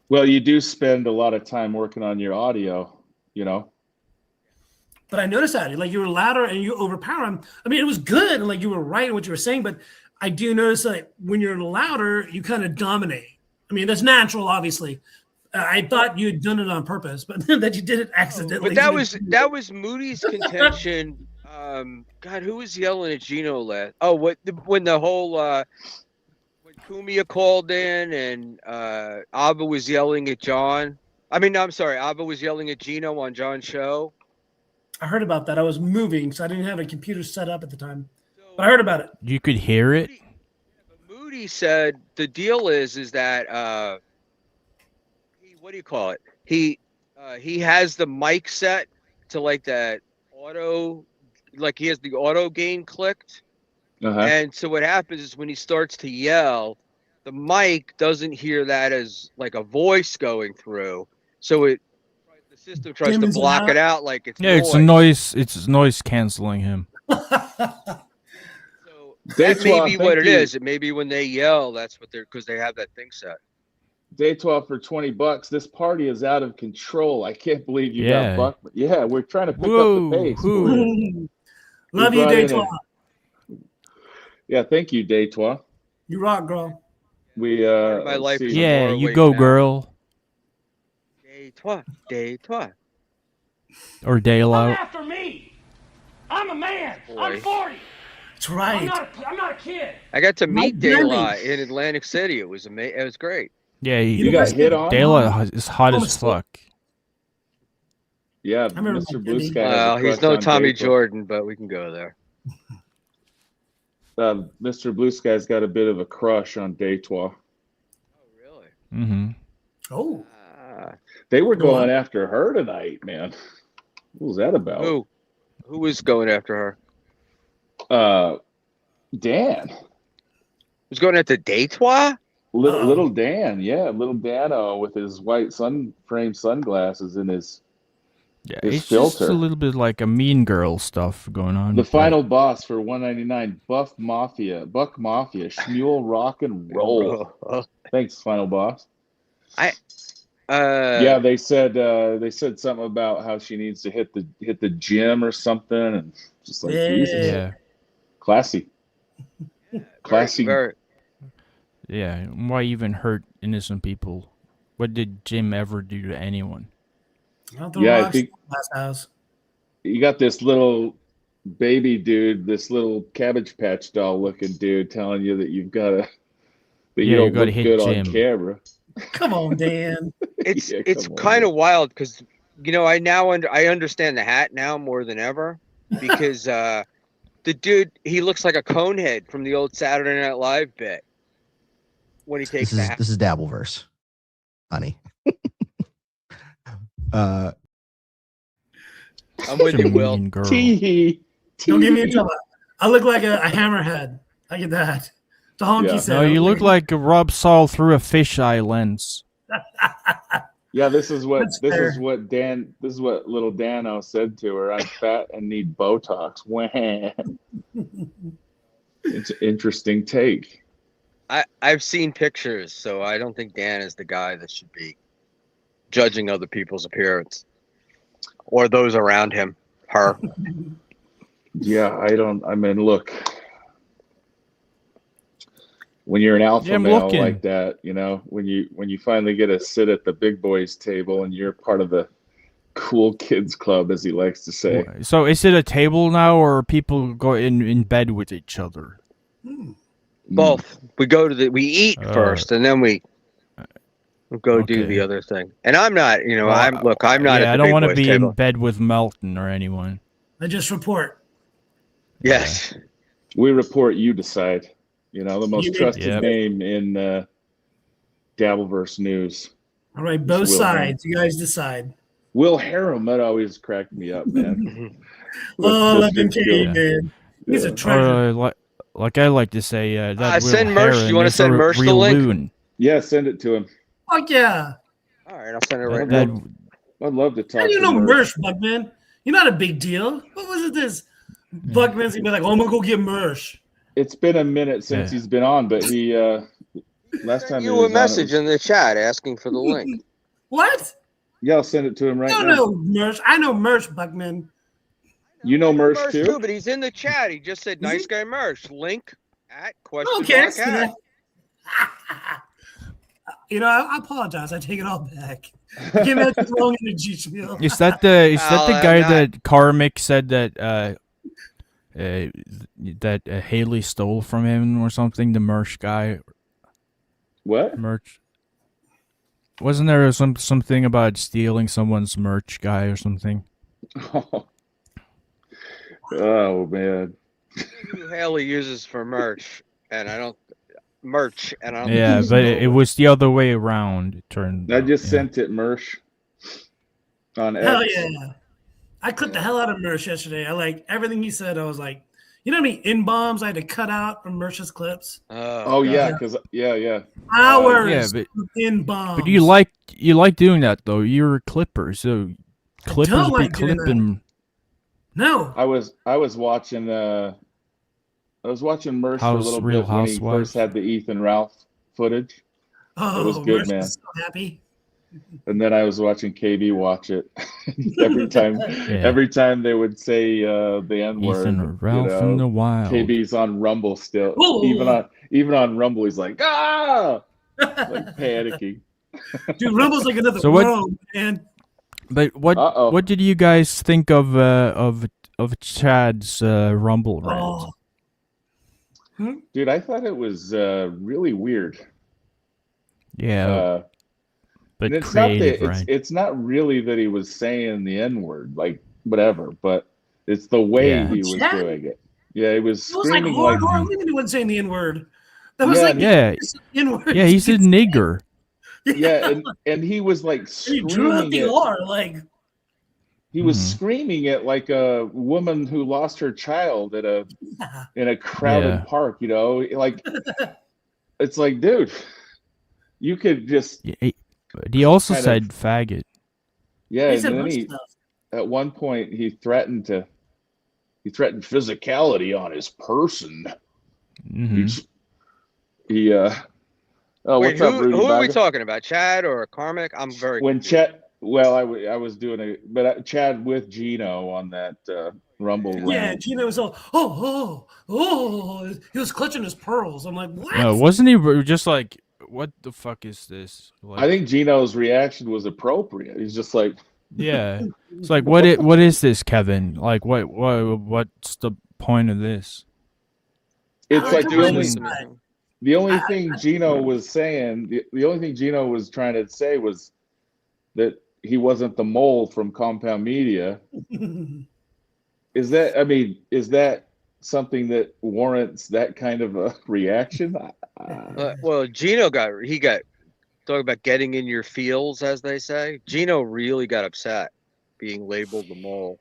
Well, you do spend a lot of time working on your audio, you know. But I noticed that, like you were louder and you overpower him. I mean, it was good, and like you were right in what you were saying. But I do notice that when you're louder, you kind of dominate. I mean, that's natural, obviously. I thought you had done it on purpose, but that you did it accidentally. But that was Moody's contention. God, who was yelling at Gino last? Oh, when the whole when Kumia called in and Abba was yelling at John. I mean, no, I'm sorry, Abba was yelling at Gino on John's show. I heard about that. I was moving, so I didn't have a computer set up at the time. But I heard about it. You could hear it. Moody said the deal is that what do you call it? He has the mic set to like that auto, like he has the auto gain clicked. And so what happens is when he starts to yell, the mic doesn't hear that as like a voice going through. So the system tries to block it out like it's noise. It's noise canceling him. That may be what it is. It may be when they yell, that's what they're, because they have that thing set. Day 12 for $20. This party is out of control. I can't believe you got Buck. But yeah, we're trying to pick up the pace. Love you, Day 12. Yeah, thank you, Day 12. You rock, girl. We my life is you go, girl. Day toi. Or Dale Come out. after me. I'm a man. Boy. I'm 40. That's right. I'm not a kid. I got to meet Mike Dayla in Atlantic City. It was amazing. It was great. Yeah, You got hit on? Dale is hot as fuck. Yeah, remember Mr. Mike Blue Denny. Sky. has a Well, he's crush no on Tommy Dayquil. Jordan, but we can go there. Mr. Blue Sky's got a bit of a crush on Daytwa. Oh, really? Mm-hmm. Oh. They were Go going on. after her tonight, man. What was that about? Who was going after her? Dan. Who's going after Daytwa? Little Dan, yeah, little Dano with his white frame sunglasses and his It's filter. just a little bit like a Mean Girl stuff going on. The final boss for $1.99, Buck Mafia, Schmuel Rock and Roll. Thanks, final boss. Yeah, they said something about how she needs to hit the gym or something, and just like Jesus, Yeah. classy. Very. Yeah, why even hurt innocent people? What did Jim ever do to anyone? Yeah, I think last house. you got this little baby dude, this little Cabbage Patch doll looking dude telling you that you've got to you don't gotta look hit good Jim. on camera. Come on, Dan. It's Yeah, it's come on, kind of wild because I understand the hat now more than ever because the dude, he looks like a conehead from the old Saturday Night Live bit when he takes the hat. This is Dabverse, honey. I'm with you, Will. Mean Girl. Tee. Don't give me a trouble. I look like a hammerhead. I get that. The honky Yeah. said. No, you look like Rob Saul through a fisheye lens. Yeah, this is what That's fair. this is what little Dano said to her. I'm fat and need Botox. Wham. It's an interesting take. I've seen pictures, so I don't think Dan is the guy that should be judging other people's appearance or those around him. Her. Yeah, I mean, look, when you're an alpha I'm male looking. like that, when you finally get to sit at the big boys table and you're part of the cool kids club, as he likes to say. So is it a table now, or people go in bed with each other? Both. We eat first, and then we go do okay. the other thing. And I'm not, Well, I'm not. Yeah, at the I don't big want to boys be table. in bed with Melton or anyone. I just report. Yes. We report, you decide. The most You- trusted Yep. name in Dabverse news. All right, both Will sides. You guys decide. Wil Herren, that always cracked me up, man. Oh, With love him, Mr. Katie, Gil. man. He's a Yeah. treasure. Like I like to say, that Will send Mersh. Herren You wanna is send a Mersh the real link? loon. Yeah, send it to him. Fuck yeah. All right, I'll send it right That- now. I'd love to talk How do you to know Mersh. Mersh, Buckman? You're not a big deal. What was it this? Buckman's gonna be like, oh, I'm gonna go get Mersh. It's been a minute since Yeah. he's been on, but he last time he You was a on, message in the chat asking for the link. What? Yeah, I'll send it to him right I now. don't know Mersh. I know Mersh, Buckman. You know Mersh too? But he's in the chat. He just said, "Nice guy, Mersh." Link at question Okay, I mark see at. that. I apologize. I take it all back. You gave me that wrong energy, Schmuel. Is that the I'm guy not- that Karmic said that Haley stole from him or something? The Mersh guy. What? Merch. Wasn't there something about stealing someone's merch guy or something? Oh man. Who Haley uses for merch, and I don't. Yeah, but it was the other way around. It turned. I just yeah. sent it, Mersh. On Hell X. yeah. I clipped the hell out of Mersh yesterday. I like everything he said. I was like, you know how many in-bombs I had to cut out from Mersh's clips? Oh yeah, because yeah. Hours Yeah, but- of in-bombs. But you like doing that though. You're a clipper, so clippers don't be like doing that. clipping. No. I was watching Mersh for a little Real bit when he Housewives. first had the Ethan Ralph footage. Oh, It was good, Mersh man. was so happy. And then I was watching KB watch it. every time they would say the N word. Ethan Ralph in the wild. KB's on Rumble still. Whoa. Even on Rumble, he's like, ah, like panicking. Dude, Rumble's like another So what- Rome, man. But what did you guys think of Chad's Rumble rant? Oh. Dude, I thought it was really weird. Yeah, but and it's creative, not that, right? It's not really that he was saying the N-word, like whatever, but it's the way Yeah. he was Chad? doing it. Yeah, he was It was like screaming hardcore women who wasn't saying the N-word. That was Yeah, like Yeah, the N-word. yeah, he said nigger. yeah, and he was like And he drew out screaming the it. R, like He was screaming it like a woman who lost her child at in a crowded Yeah. park, you know, like it's like, dude, you could just He also kind said of- faggot. yeah, he and said a then bunch of he stuff. at one point he threatened physicality on his person. Mhm. He oh, Wait, what's up, Rudy who are we Baga? talking about? Chad or Carmack? I'm very When confused. Chad, well, I was doing it, but Chad with Gino on that Rumble Yeah, rant. Gino was all, oh. He was clutching his pearls. I'm like, what? No, wasn't he just like, what the fuck is this? Like, I think Gino's reaction was appropriate. He's just like, yeah, it's like, what is this, Kevin? Like, what's the point of this? it's I like don't the know only this guy. the only thing Gino was saying, the only thing Gino was trying to say was that he wasn't the mole from Compound Media. Is that something that warrants that kind of a reaction? Well, Gino got talking about getting in your feels, as they say. Gino really got upset being labeled the mole.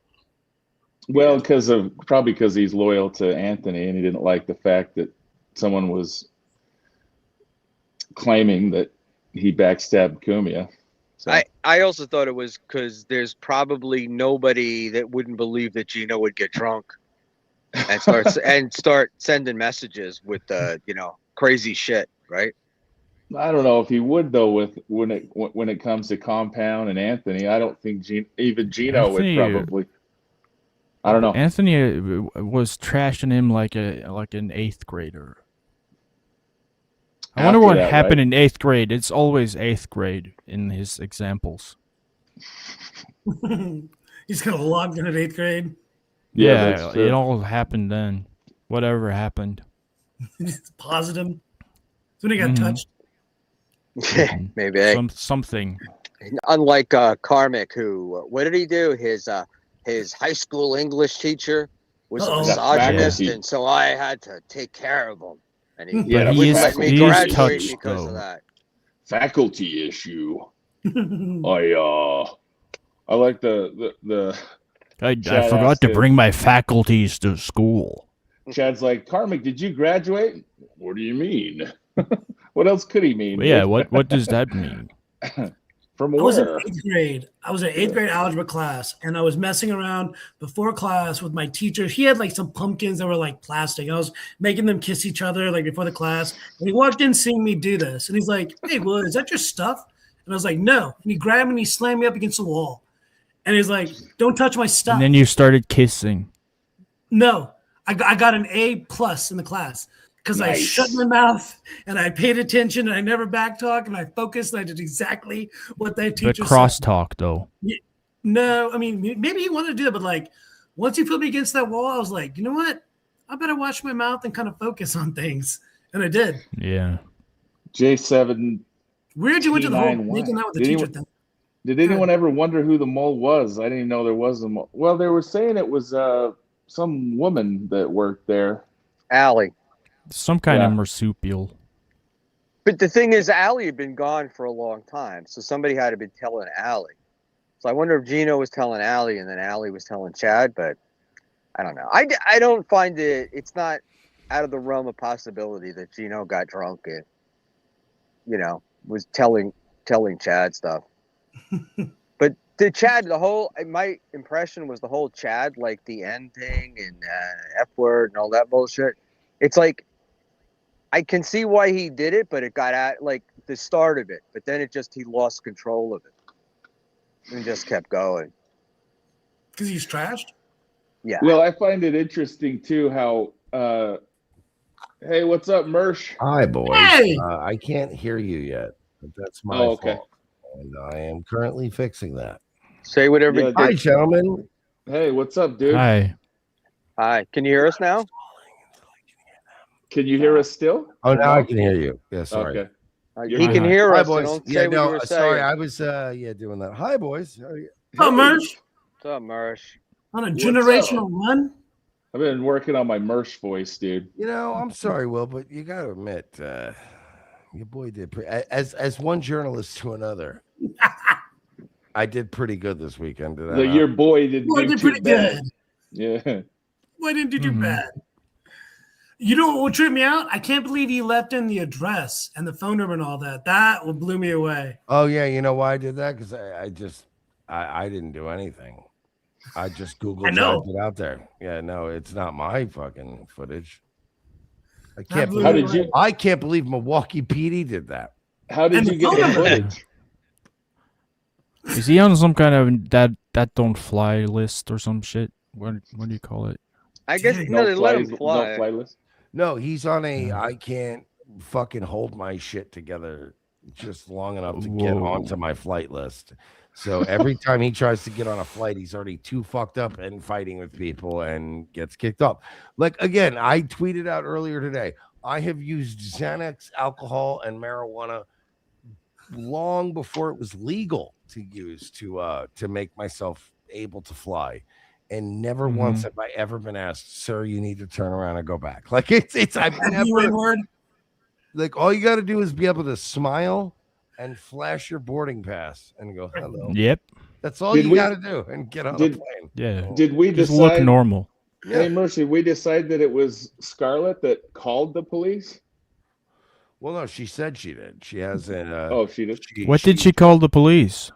Well, probably because he's loyal to Anthony, and he didn't like the fact that someone was claiming that he backstabbed Kumia. So I also thought it was because there's probably nobody that wouldn't believe that Gino would get drunk and start sending messages with crazy shit, right? I don't know if he would though. When it comes to Compound and Anthony, I don't think even Gino would Anthony, probably. I don't know. Anthony was trashing him like an 8th grader. I wonder After what that, happened right? in 8th grade. It's always 8th grade in his examples. He's gonna log in at 8th grade. Yeah, that's true. It all happened then. Whatever happened. Just paused him. When he got Mhm. touched. Maybe. Something. Unlike Carmack, who what did he do? His high school English teacher was a Uh-oh. misogynist, Faculty. and so I had to take care of him. And he Yeah, wouldn't he let me is graduate touched, because though. of that. Faculty issue. I like the I Chad forgot asked to him- bring my faculties to school. Chad's like, Carmick, did you graduate? What do you mean? What else could he mean? But yeah, what does that mean? From I was in where? 8th grade. I was in 8th grade algebra class, and I was messing around before class with my teacher. He had like some pumpkins that were like plastic. I was making them kiss each other like before the class. And he walked in seeing me do this, and he's like, "Hey, Will, is that your stuff?" And I was like, "No." And he grabbed me and he slammed me up against the wall. And he's like, "Don't touch my stuff." And then you started kissing. No, I got an A+ in the class because I Nice. shut my mouth and I paid attention and I never backtalked and I focused and I did exactly what that But teacher said. crosstalk though. No, I mean maybe he wanted to do that, but like once he put me against that wall, I was like, you know what? I better watch my mouth and kind of focus on things, and I did. Yeah. J7. Weird, you went to the whole T9Y. making out with the Did teacher anyone- thing. Did anyone ever wonder who the mole was? I didn't even know there was a mole. Well, they were saying it was some woman that worked there. Allie. Some kind of Yeah. marsupial. But the thing is, Allie had been gone for a long time, so somebody had to be telling Allie. So I wonder if Gino was telling Allie and then Allie was telling Chad, but I don't know. I don't find it's not out of the realm of possibility that Gino got drunk and, was telling Chad stuff. But the Chad, my impression was the whole Chad, like the end thing and F word and all that bullshit. It's like, I can see why he did it, but it got at like the start of it. But then he lost control of it and just kept going. Because he's trashed? Yeah. Well, I find it interesting too how hey, what's up, Mersh? Hi, boys. Hey! I can't hear you yet. But that's my Oh, okay. fault, and I am currently fixing that. Say whatever. Yeah, Hi, gentlemen. Hey, what's up, dude? Hi. Hi. Can you hear us now? Can you hear us still? Oh, Or now no? I can hear you. Yeah, sorry. Okay. He can hear Hi, us. So boys. don't Yeah, say what no, you were sorry, saying. I was doing that. Hi, boys. How are you? Oh, Mersh. What's up, Mersh? On a What's generational up? run? I've been working on my Mersh voice, dude. You know, I'm sorry, Will, but you got to admit, your boy did as one journalist to another. I did pretty good this weekend. Did I not? Your boy did Boy, do did too pretty bad. good. Yeah. Why didn't you do bad? You know what would trip me out? I can't believe you left in the address and the phone number and all that. That would blew me away. Oh yeah, you know why I did that? Because I didn't do anything. I just Google Drive it out there. Yeah, no, it's not my fucking footage. I can't believe Milwaukee PD did that. How did you get the footage? Is he on some kind of that don't fly list or some shit? What do you call it? I guess no, they let him fly. No fly list. No, he's on a I can't fucking hold my shit together just long enough to get onto my flight list. So every time he tries to get on a flight, he's already too fucked up and fighting with people and gets kicked off. Like, again, I tweeted out earlier today, I have used Xanax, alcohol, and marijuana long before it was legal to use to make myself able to fly. And never once have I ever been asked, sir, you need to turn around and go back. Like I've never, like all you got to do is be able to smile and flash your boarding pass and go, hello. Yep. That's all you got to do and get on a plane. Yeah. Did we just decide? look normal? Hey, Mercy, we decide that it was Scarlet that called the police? Well, no, she said she did. She has an. She did. What did she call the police?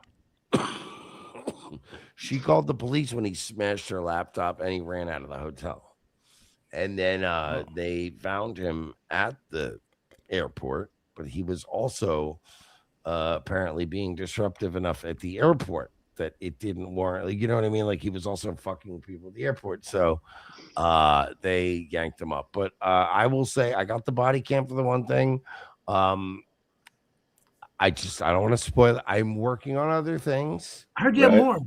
She called the police when he smashed her laptop and he ran out of the hotel. And then they found him at the airport, but he was also apparently being disruptive enough at the airport that it didn't warrant, like, you know what I mean? Like he was also fucking people at the airport. So they yanked him up. But I will say I got the body cam for the one thing. I don't want to spoil it. I'm working on other things. I heard you have more.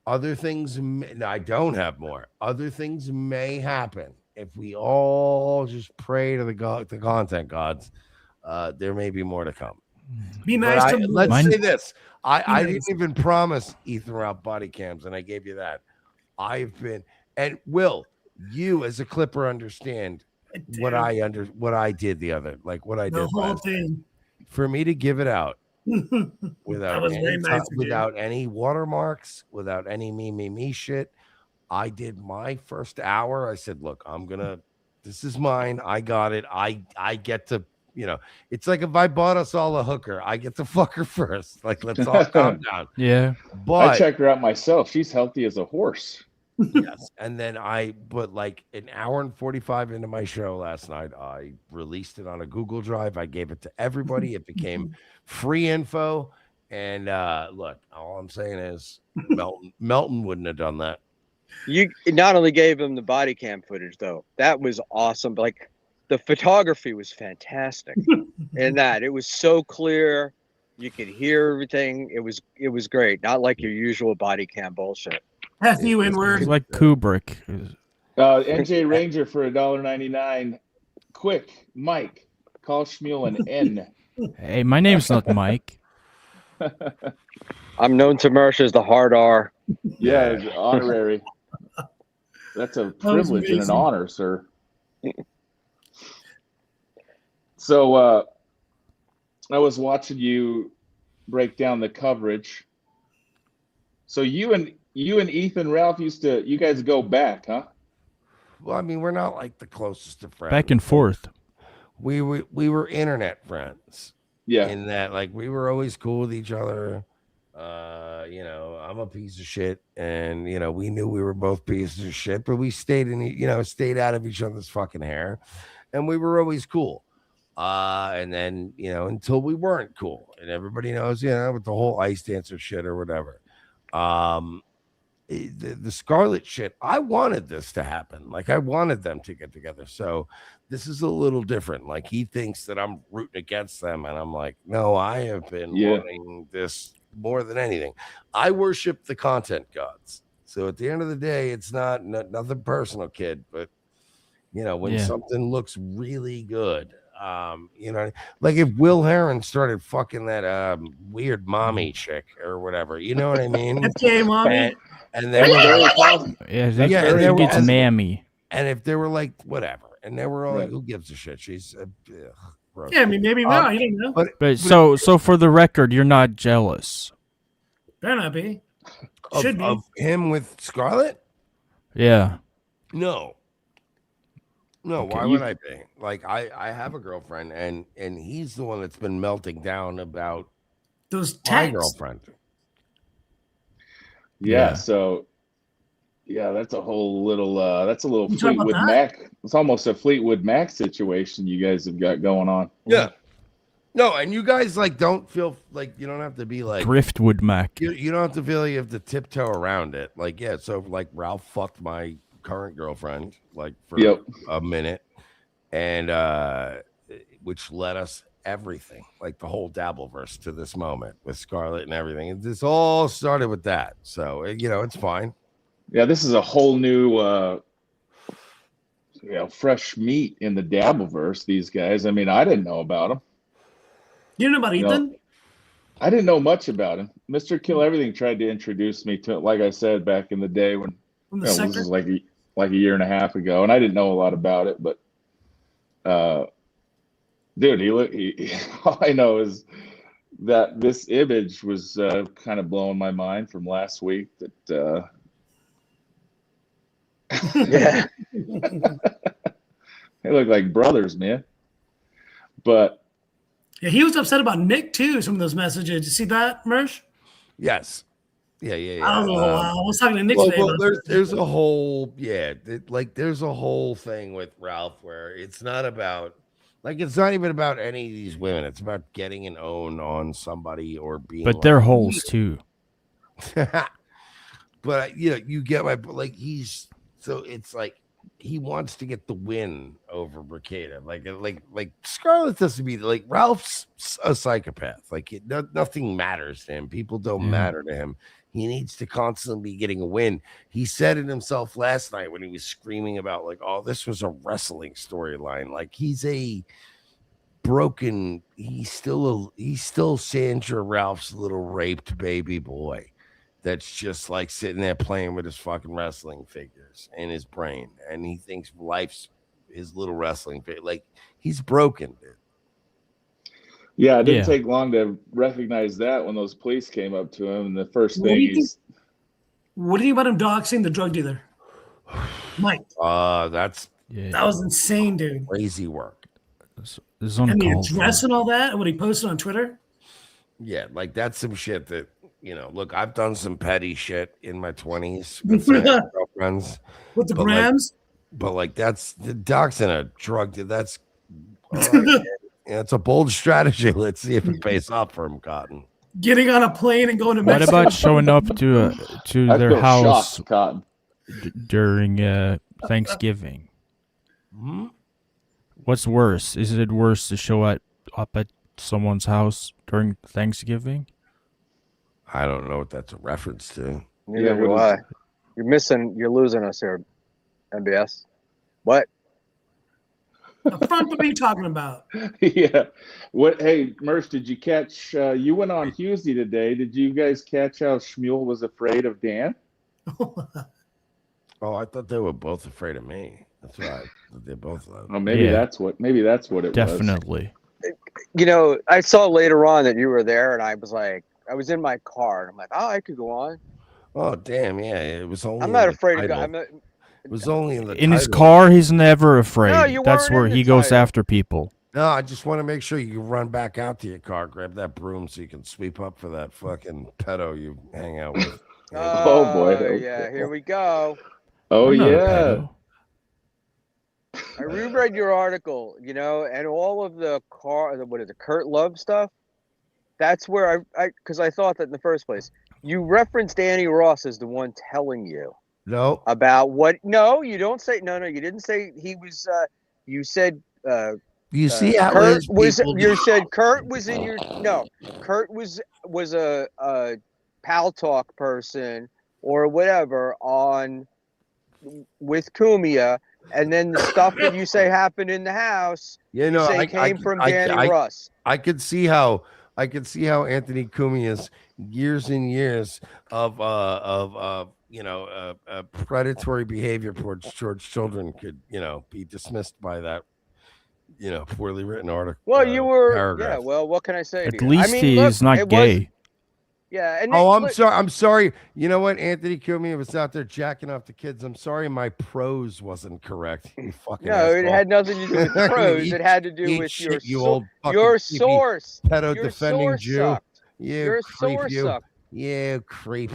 Other things, no, I don't have more. Other things may happen if we all just pray to the content gods. There may be more to come. Be nice to let's say this. I didn't even promise Ethan Ralph body cams, and I gave you that. I've been, and Will, you as a clipper understand what I did the other, like what I did last night. For me to give it out without any watermarks, without any me shit. I did my first hour. I said, look, this is mine. I got it. I get to, it's like if I bought us all a hooker, I get to fuck her first. Like, let's all calm down. Yeah. But I checked her out myself. She's healthy as a horse. Yes. And then but like an hour and 45 into my show last night, I released it on a Google Drive. I gave it to everybody. It became free info. And look, all I'm saying is Melton wouldn't have done that. You not only gave him the body cam footage, though. That was awesome. Like the photography was fantastic. And that it was so clear. You could hear everything. It was great. Not like your usual body cam bullshit. F you N-word. It's like Kubrick. NJ Ranger for $1.99. Quick, Mike, call Schmuel an N. Hey, my name's not Mike. I'm known to Mersh as the hard R. Yeah, it's honorary. That's a privilege and an honor, sir. So I was watching you break down the coverage. So you and Ethan Ralph you guys go back, huh? Well, I mean, we're not like the closest of friends. Back and forth. We were internet friends. Yeah. In that, like, we were always cool with each other. I'm a piece of shit, and we knew we were both pieces of shit, but we stayed stayed out of each other's fucking hair, and we were always cool. And then until we weren't cool, and everybody knows with the whole ice dancer shit or whatever. the Scarlet shit, I wanted this to happen. Like I wanted them to get together. So this is a little different. Like he thinks that I'm rooting against them, and I'm like, no, I have been wanting this more than anything. I worship the content gods. So at the end of the day, it's nothing personal, kid. But you know, when something looks really good, you know, like if Wil Herren started fucking that weird mommy chick or whatever, you know what I mean? FK mommy. And they were like, I think it's mammy. And if they were like, whatever, and they were all like, who gives a shit? She's gross. Yeah, I mean, maybe not. You don't know. But so for the record, you're not jealous. Better not be. Should be. Of him with Scarlet? Yeah. No. Okay, Why would I be? Like I have a girlfriend, and he's the one that's been melting down about those my girlfriend. Yeah, so that's a whole little You talking Fleetwood about Mac. It's almost a Fleetwood Mac situation you guys have got going on. Yeah. No, and you guys like don't feel like you don't have to be like Driftwood Mac. You don't have to feel like you have to tiptoe around it. Like, yeah, so like Ralph fucked my current girlfriend like for a minute, and which led us everything, like the whole Dabverse to this moment with Scarlet and everything. This all started with that. So you know, it's fine. Yeah, this is a whole new fresh meat in the Dabverse, these guys. I mean, I didn't know about them. You know about Ethan? I didn't know much about him. Mr. Kill Everything tried to introduce me to it, like I said, back in the day when this was like a year and a half ago, and I didn't know a lot about it, but dude, all I know is that this image was kind of blowing my mind from last week that Yeah. they look like brothers, man. But yeah, he was upset about Nick too. Some of those messages. Did you see that, Mersh? Yes. Yeah. I don't know. I was talking to Nick today. There's a whole there's a whole thing with Ralph where it's not about it's not even about any of these women. It's about getting an own on somebody or being. But they're holes too. But you get my it's like he wants to get the win over Bricada. Like Scarlet doesn't be like Ralph's a psychopath. Like nothing matters to him. People don't matter to him. He needs to constantly be getting a win. He said it himself last night when he was screaming about like, oh, this was a wrestling storyline. Like he's a broken. He's still Sandra Ralph's little raped baby boy. That's just like sitting there playing with his fucking wrestling figures in his brain. And he thinks life's his little wrestling figure. Like he's broken, dude. Yeah, it didn't take long to recognize that when those police came up to him. And the first thing what do you think about him doxing the drug dealer? Mike. That was insane, dude. Crazy work. And the address and all that, and what he posted on Twitter. Yeah, like that's some shit that look, I've done some petty shit in my 20s with girlfriends. With the grams? That's the doxing a drug. That's it's a bold strategy. Let's see if it pays off for him, Cotton. Getting on a plane and going to Mexico. What about showing up to their house during Thanksgiving? Hmm? What's worse? Is it worse to show up at someone's house during Thanksgiving? I don't know what that's a reference to. Neither do I. You're losing us here, MBS. What? What are you talking about? Yeah. Hey, Mersh, did you catch? You went on Husey today. Did you guys catch how Schmuel was afraid of Dan? Oh, I thought they were both afraid of me. That's right. They both love. Oh, maybe that's what. Maybe that's what it Definitely. was. I saw later on that you were there, and I was like, I was in my car, and I'm like, oh, I could go on. Oh, damn, yeah. It was only. I'm not afraid to go. It was only in his car. He's never afraid. No, that's where he goes after people. No, I just want to make sure you can run back out to your car, grab that broom so you can sweep up for that fucking pedo you hang out with. Oh boy! Yeah, here we go. Oh yeah. I reread your article, and all of the Kurt Love stuff. That's where I because I thought that in the first place. You referenced Danny Ross as the one telling you No. about what. No, you don't say. No, you didn't say he was. You said. You see how Kurt his was. people You said Kurt was in your. No, Kurt was a pal talk person or whatever on with Kumia, and then the stuff that you say happened in the house. You know, say came from Danny Russ. I could see how Anthony Cumia's years and years of predatory behavior towards children could, be dismissed by that, poorly written article. Well, you were paragraph. Yeah, well, what can I say? At to you? least I mean, he's not gay. Yeah, and I'm sorry. You know what? Anthony Cumia was out there jacking off the kids. I'm sorry my prose wasn't correct. You fucking No, asshole. it had nothing to do with prose. It had to do with shit, your your source. pedo Your defending source Jew. sucked. Your creep, source you. sucked. Yeah, creep.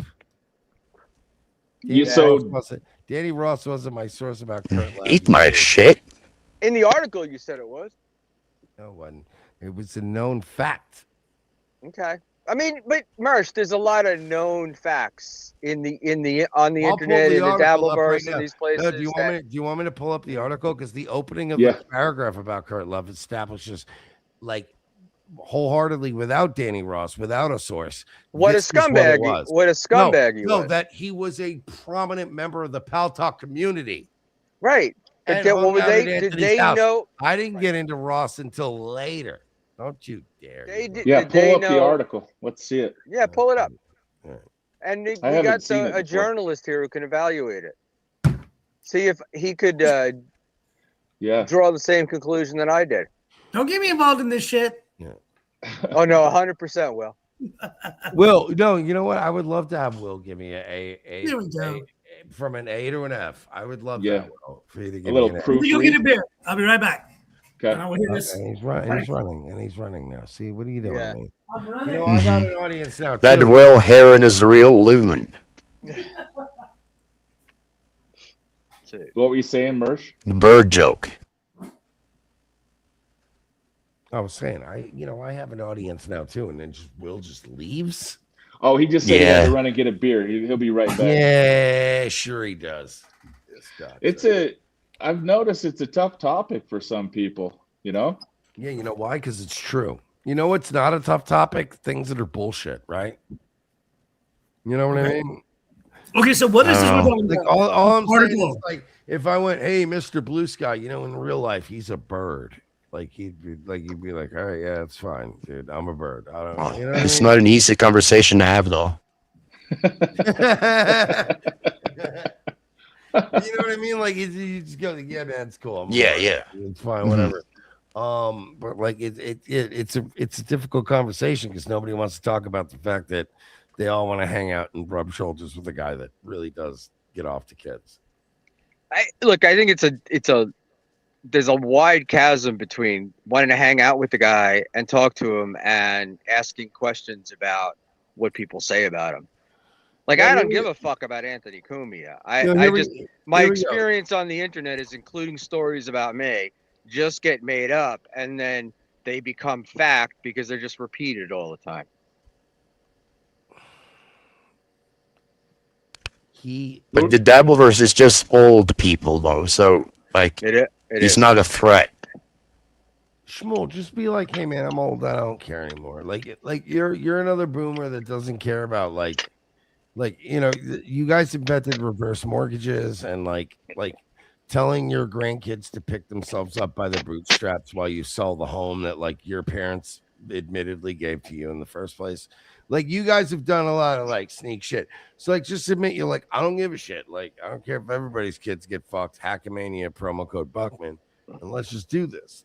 Danny Ross wasn't my source about Kurt. Eat my shit. In the article, you said it was. No one. It was a known fact. Okay. I mean, but Mersh, there's a lot of known facts on the internet, in the Dabverse, and these places. No, do you want me to pull up the article? Because the opening of the paragraph about Kurt Love establishes, like, wholeheartedly, without Danny Ross, without a source, what a scumbag! What a scumbag he was! No, that he was a prominent member of the Pal Talk community. Right. And what were they? Did they know? I didn't get into Ross until later. Don't you dare. Pull up the article. Let's see it. Yeah, pull it up. And we got a journalist here who can evaluate it. See if he could draw the same conclusion that I did. Don't get me involved in this shit. Yeah. Oh, no, 100% Will. Will, no, you know what? I would love to have Will give me a There we go. from an A to an F. I would love that, Will, for you to give a little me an proof. Go get a beer. I'll be right back. Okay. And I will hear this. And he's running now. See, what are you doing? Yeah. Man? You know, I got an audience now. That too. Wil Herren is the real loon. What were you saying, Mersh? The bird joke. I was saying, I have an audience now too, and then Will just leaves. Oh, he just said he had to run and get a beer. He'll be right back. Yeah, sure he does. I've noticed it's a tough topic for some people, Yeah, you know why? Because it's true. You know what's not a tough topic? Things that are bullshit, right? You know what I mean? Okay, so what is this? Like all I'm saying is, like, if I went, hey, Mr. Blue Sky, in real life, he's a bird. Like you'd be like, all right, yeah, it's fine, dude. I'm a bird. I don't know. You know It's not an easy conversation to have, though. You know what I mean? Like you just go, yeah, man, it's cool. Yeah. It's fine, whatever. But like it's a difficult conversation because nobody wants to talk about the fact that they all want to hang out and rub shoulders with a guy that really does get off the kids. I think there's a wide chasm between wanting to hang out with the guy and talk to him and asking questions about what people say about him. Like, I don't give a fuck about Anthony Cumia. My experience on the internet is including stories about me just get made up and then they become fact because they're just repeated all the time. But the Dabverse is just old people, though. So, like, he's not a threat. Schmuel, just be like, hey man, I'm old. I don't care anymore. Like you're another boomer that doesn't care about like you guys invented reverse mortgages and like telling your grandkids to pick themselves up by their bootstraps while you sell the home that like your parents admittedly gave to you in the first place. Like you guys have done a lot of like sneak shit. So like just admit you're like, I don't give a shit. Like I don't care if everybody's kids get fucked. Hackmania promo code Buckman. And let's just do this.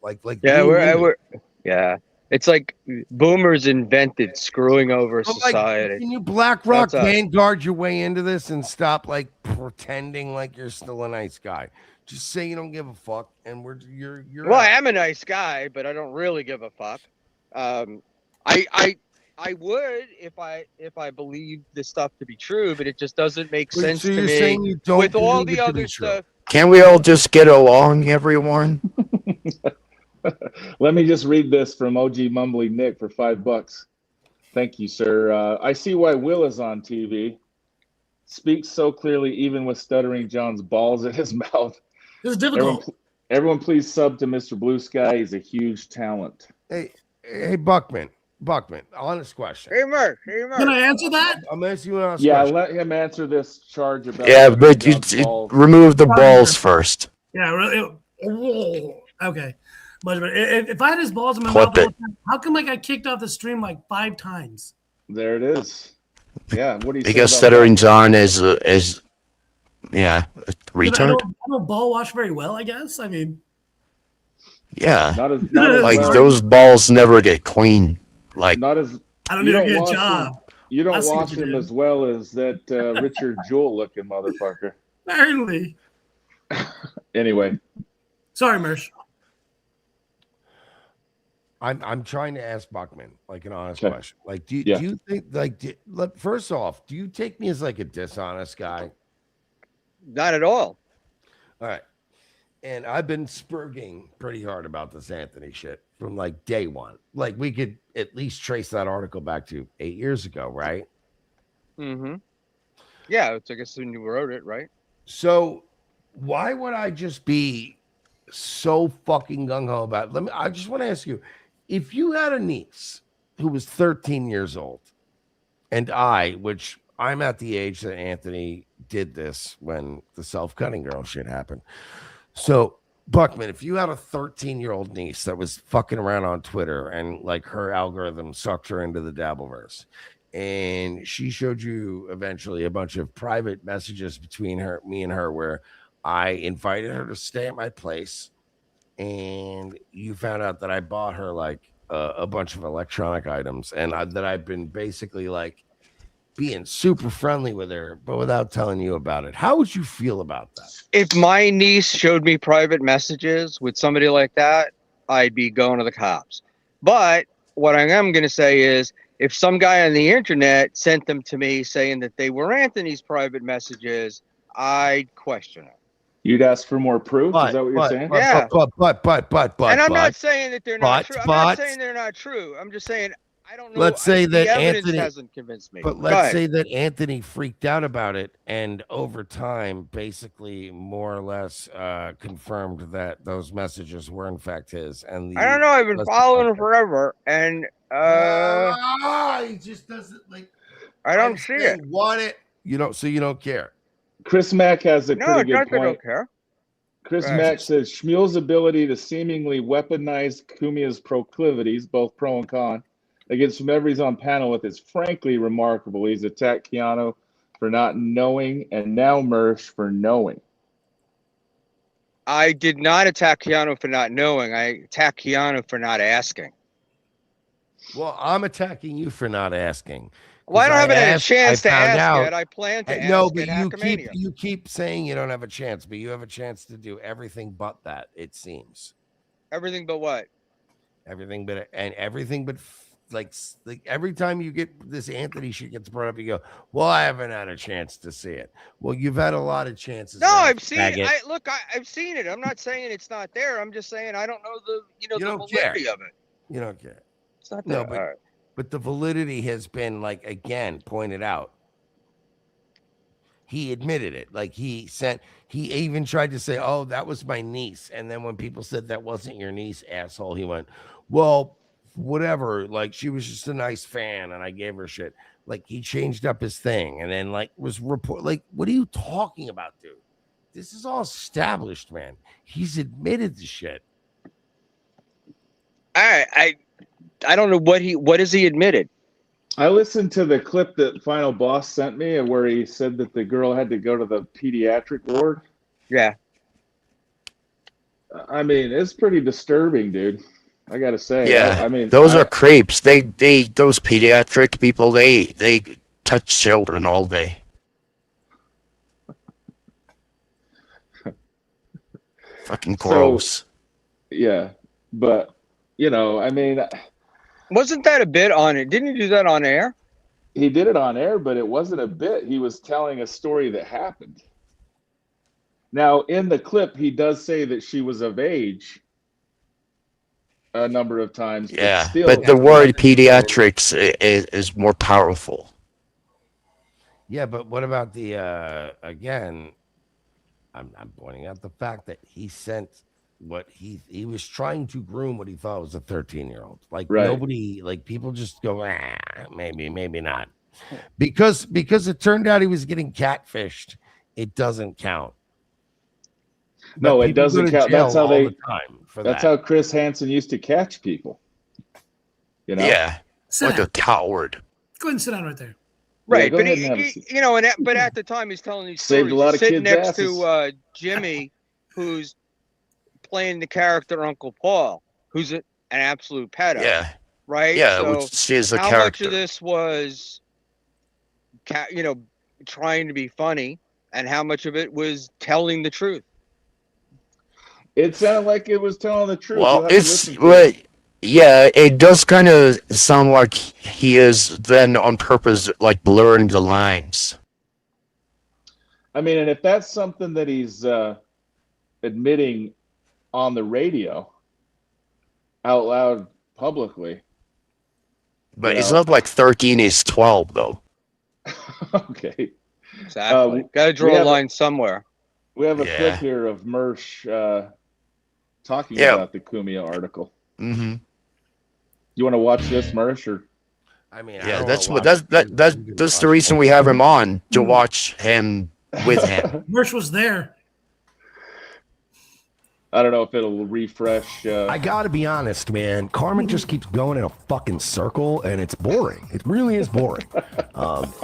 It's like boomers invented screwing over society. Can you BlackRock Vanguard your way into this and stop like pretending like you're still a nice guy? Just say you don't give a fuck, and you're. Well, I am a nice guy, but I don't really give a fuck. I would if I believe this stuff to be true, but it just doesn't make sense to me. Saying you don't with all the believe it to other be true. stuff. Can't we all just get along, everyone? Let me just read this from OG Mumbly Nick for $5. Thank you, sir. I see why Will is on TV. Speaks so clearly, even with Stuttering John's balls in his mouth. This is difficult. Everyone please sub to Mr. Blue Sky. He's a huge talent. Hey, Buckman, honest question. Hey, Mersh. Hey, Mersh. Can I answer that? I'm asking you an honest Yeah, question. let him answer this charge about. Yeah, but you remove the balls first. Yeah, really. Okay. Much better. If I had his balls in my Clip mouth, all it. the time, how come I got kicked off the stream like 5 times? There it is. Yeah, what do you say Because about Stuttering that? John is yeah, a retard. I don't ball wash very well, I guess. I mean, Yeah, Not as like well. those balls never get clean. Like Not as I don't you do a don't good wash job. them. You don't I see what wash you them did. as well as that Richard Jewell looking motherfucker. Apparently. Anyway, Sorry, Mersh. I'm trying to ask Buckman like an honest Okay. question. Like, do Yeah. you think like first off, do you take me as like a dishonest guy? Not at all. All right. And I've been spurging pretty hard about this Anthony shit from like day one. Like we could at least trace that article back to 8 years ago, right? Mm-hmm. Yeah, it's, I guess when you wrote it, right? So why would I just be so fucking gung-ho about it? I just want to ask you, if you had a niece who was 13 years old, and which I'm at the age that Anthony did this when the self-cutting girl shit happened. So, Buckman, if you had a 13-year-old niece that was fucking around on Twitter and like her algorithm sucked her into the Dabverse, and she showed you eventually a bunch of private messages between me and her where I invited her to stay at my place, and you found out that I bought her like a bunch of electronic items, and that I've been basically like being super friendly with her, but without telling you about it. How would you feel about that? If my niece showed me private messages with somebody like that, I'd be going to the cops. But what I am going to say is, if some guy on the internet sent them to me saying that they were Anthony's private messages, I'd question it. you'd ask for more proof. Is that what you're saying? Yeah. But And I'm not saying that they're not true. I'm but- not saying they're not true. I'm just saying I don't know. Let's say the that evidence Anthony hasn't convinced me. But Go let's ahead. say that Anthony freaked out about it, and over time, basically, more or less, confirmed that those messages were in fact his. And I don't know. I've been following him forever, and he just doesn't like. I don't see it. Want it? You don't. So you don't care. Chris Mack has a No, pretty it's good not that I point. don't care. Chris Right. Mack says Schmuel's ability to seemingly weaponize Kumia's proclivities, both pro and con, against whomever he's on panel with is frankly remarkable. He's attacked Keanu for not knowing, and now Mersh for knowing. I did not attack Keanu for not knowing. I attacked Keanu for not asking. Well, I'm attacking you for not asking. Well, I don't have a chance to found ask out- yet. I plan to ask No, but at you keep saying you don't have a chance, but you have a chance to do everything but that. It seems Everything but what? everything but like every time you get this Anthony shit gets brought up, you go, "Well, I haven't had a chance to see it." Well, you've had a lot of chances. No, now, I've seen it. faggot. I've seen it. I'm not saying it's not there. I'm just saying I don't know the You the don't care. validity of it. You don't care. It's not there. No, but but the validity has been like again pointed out. He admitted it. Like he even tried to say, "Oh, that was my niece," and then when people said that wasn't your niece, asshole, he went, "Well, whatever. Like she was just a nice fan, and I gave her shit." Like he changed up his thing, and then like was report. Like, what are you talking about, dude? This is all established, man. He's admitted to shit. I don't know what has he admitted. I listened to the clip that Final Boss sent me where he said that the girl had to go to the pediatric ward. Yeah. I mean, it's pretty disturbing, dude. I gotta say. yeah, I mean, those are creeps. Those pediatric people, they touch children all day. Fucking gross. Yeah, but you know, I mean, wasn't that a bit on it? Didn't he do that on air? He did it on air, but it wasn't a bit. He was telling a story that happened. Now, in the clip, he does say that she was of age. a number of times. Yeah, still, but the word pediatrics is more powerful. Yeah, but what about the again? I'm pointing out the fact that he sent what he was trying to groom what he thought was a 13-year-old. Like Right. nobody, like people just go, maybe not, because it turned out he was getting catfished. It doesn't count. No, But it people go doesn't to count. jail That's how all they. the time for That's that. how Chris Hansen used to catch people. You know. Yeah, Sit like down. a coward. Go ahead and sit down right there. Right, go but ahead and have a seat. but at the time he's telling these Saved stories. a lot He's of sitting kids' next to Jimmy, who's playing the character Uncle Paul, who's an absolute pedo. Yeah, Right. yeah, So which is a how character. much of this was, trying to be funny, and how much of it was telling the truth? It sounded like it was telling the truth. You'll Well, have to it's listen to it. yeah, it does kind of sound like he is then on purpose, like blurring the lines. I mean, and if that's something that he's admitting on the radio out loud publicly. But it's not like 13 is 12 though. Okay. Exactly. Got to draw a line somewhere. We have a Yeah. clip here of Mersh talking Yeah. about the Kumia article. Mm-hmm. You want to watch this, Mersh? Or I mean, I Yeah, don't that's wanna what watch that's the reason we have him on, to watch him with him. Mersh was there. I don't know if it'll refresh. I gotta be honest, man. Carmen just keeps going in a fucking circle, and it's boring. It really is boring.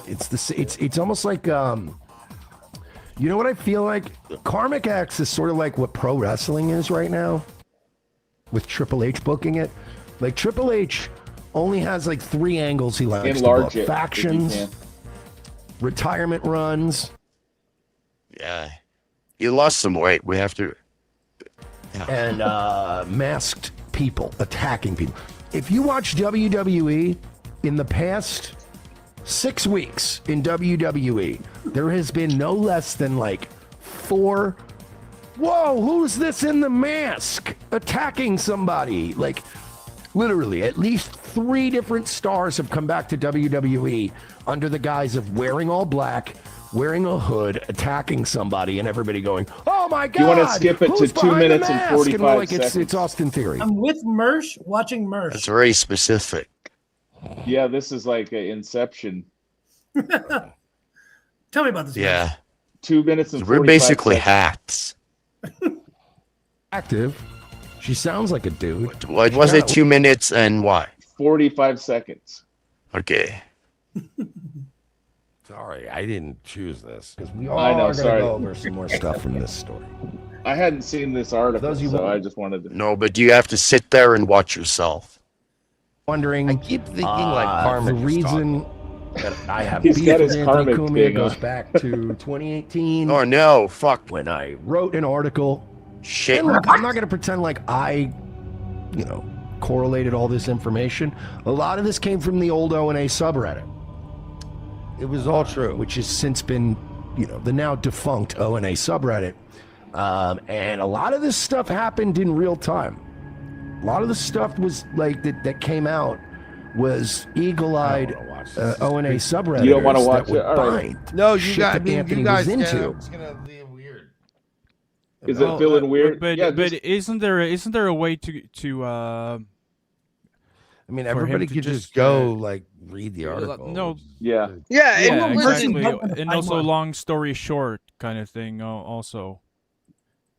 It's almost like you know what I feel like? Karmic X is sort of like what pro wrestling is right now, with Triple H booking it. Like Triple H only has like 3 angles he likes to Enlarge book: it if you factions, can. retirement runs, Yeah, he lost some weight. We have to. and masked people attacking people. If you watch WWE in the past 6 weeks in WWE, there has been no less than like 4. Whoa, who's this in the mask attacking somebody? Like literally, at least 3 different stars have come back to WWE under the guise of wearing all black, wearing a hood, attacking somebody, and everybody going, "Oh my God!" You want to skip it to who's 2 behind the minutes and mask?" 45 we're like, seconds? It's Austin Theory. I'm with Mersh, watching Mersh. That's very specific. Yeah, this is like a Inception. Tell me about this. Yeah, 2 minutes and 45 we're basically seconds. hacks. Active. She sounds like a dude. What was it? 2 minutes and what? 45 seconds. Okay. Sorry, I didn't choose this. Because we all I know, are going to sorry. go over some more stuff from this story. I hadn't seen this article, Those you so want- I just wanted to. No, but you have to sit there and watch yourself. Wondering, I keep thinking like the Carmen is reason that I have He's beef got with his Anthony karmic Cumia thing goes on. back to 2018 Oh no, fuck. when I wrote an article. Shit. And look, I'm not going to pretend like I, correlated all this information. A lot of this came from the old O&A subreddit, It was all true. which has since been, the now defunct O&A subreddit. And a lot of this stuff happened in real time. A lot of the stuff was like that came out was eagle-eyed O&A subredditors. You don't wanna watch that would it? All right. find No, you shit guys. I that mean, Anthony you guys was into. It's gonna be weird. Is it feeling weird? But Yeah, but just- isn't there a way to I mean, for him everybody to could just, just go like read the article. no, yeah. Yeah, yeah, and listen, exactly, and also long story short kind of thing also.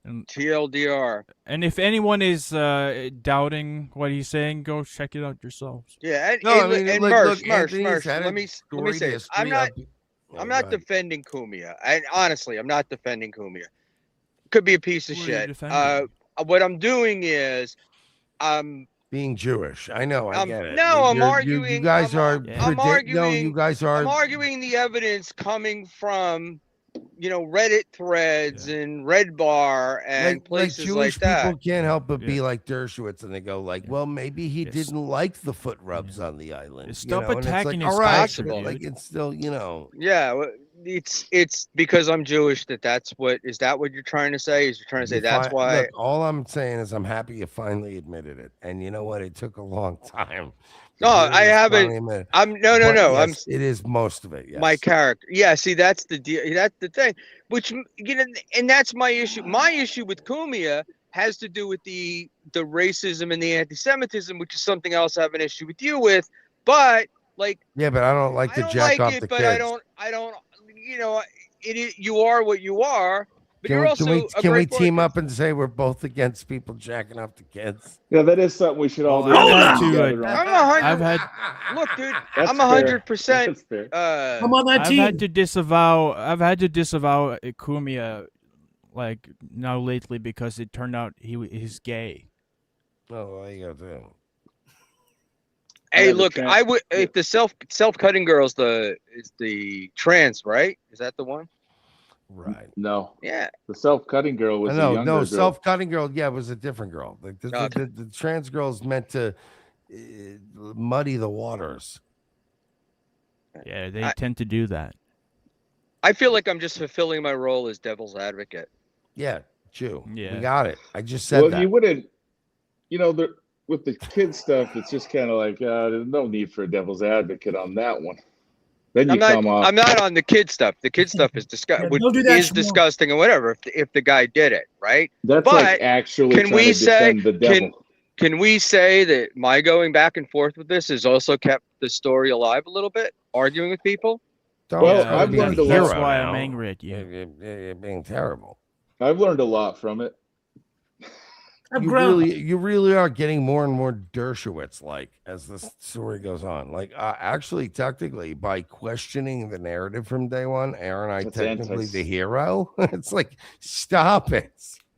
And TLDR. and if anyone is doubting what he's saying, go check it out yourselves. Yeah, and, No, I and, mean, and look, Mersh, Anthony's had a let me storied say this. I'm history not of- I'm go not ahead. defending Kumia. Honestly, I'm not defending Kumia. Could be a piece of Who are you shit. defending? What I'm doing is I'm being Jewish. I know. I get it. no, I'm You're- arguing. You guys are. I'm arguing. No, you guys are. I'm arguing the evidence coming from, Reddit threads and Red Bar and like places Jewish like that. people can't help but be like Dershowitz, and they go like, "Well, maybe he Yes. didn't like the foot rubs on the island." Stop and it's attacking like, his all right, culture, but, dude. like it's still, Yeah, it's because I'm Jewish that's what is that what you're trying to say? Is you're trying to say that's why? Look, all I'm saying is I'm happy you finally admitted it. And you know what? It took a long time. No, I haven't. I'm no. Yes, it is most of it. Yes. My character. Yeah, see, that's the deal. That's the thing. Which and that's my issue. My issue with Kumia has to do with the racism and the anti-Semitism, which is something else I have an issue with you with. But like, yeah, but I don't like to jack off the kids. But I don't. You are what you are. But you're also can we team up and say we're both against people jacking off the kids? Yeah, that is something we should all do. Look, dude. I'm 100%. I'm on that team. I've had to disavow Kumia like now lately because it turned out he's gay. Oh, well, you go too. Hey, look, I would if the self-cutting girl is the trans, right? Is that the one? Right. No. Yeah. The self-cutting girl was a younger girl. Self-cutting girl. Yeah, it was a different girl. Like the trans girl is meant to muddy the waters. Yeah, they tend to do that. I feel like I'm just fulfilling my role as devil's advocate. Yeah, Jew. Yeah, we got it. I just said that. Well, you wouldn't. With the kid stuff, it's just kind of like there's no need for a devil's advocate on that one. Then you come off. I'm not on the kid stuff. The kid stuff is disgusting and whatever. If the guy did it, right? That's like actually can we say the devil. Can we say that my going back and forth with this has also kept the story alive a little bit, arguing with people? I've learned a lot. That's why I'm angry at you. You're being terrible. I've learned a lot from it. You really are getting more and more Dershowitz-like as the story goes on. Like, actually, technically, by questioning the narrative from day one, Aaron, That's technically antics. the hero. It's like, stop it.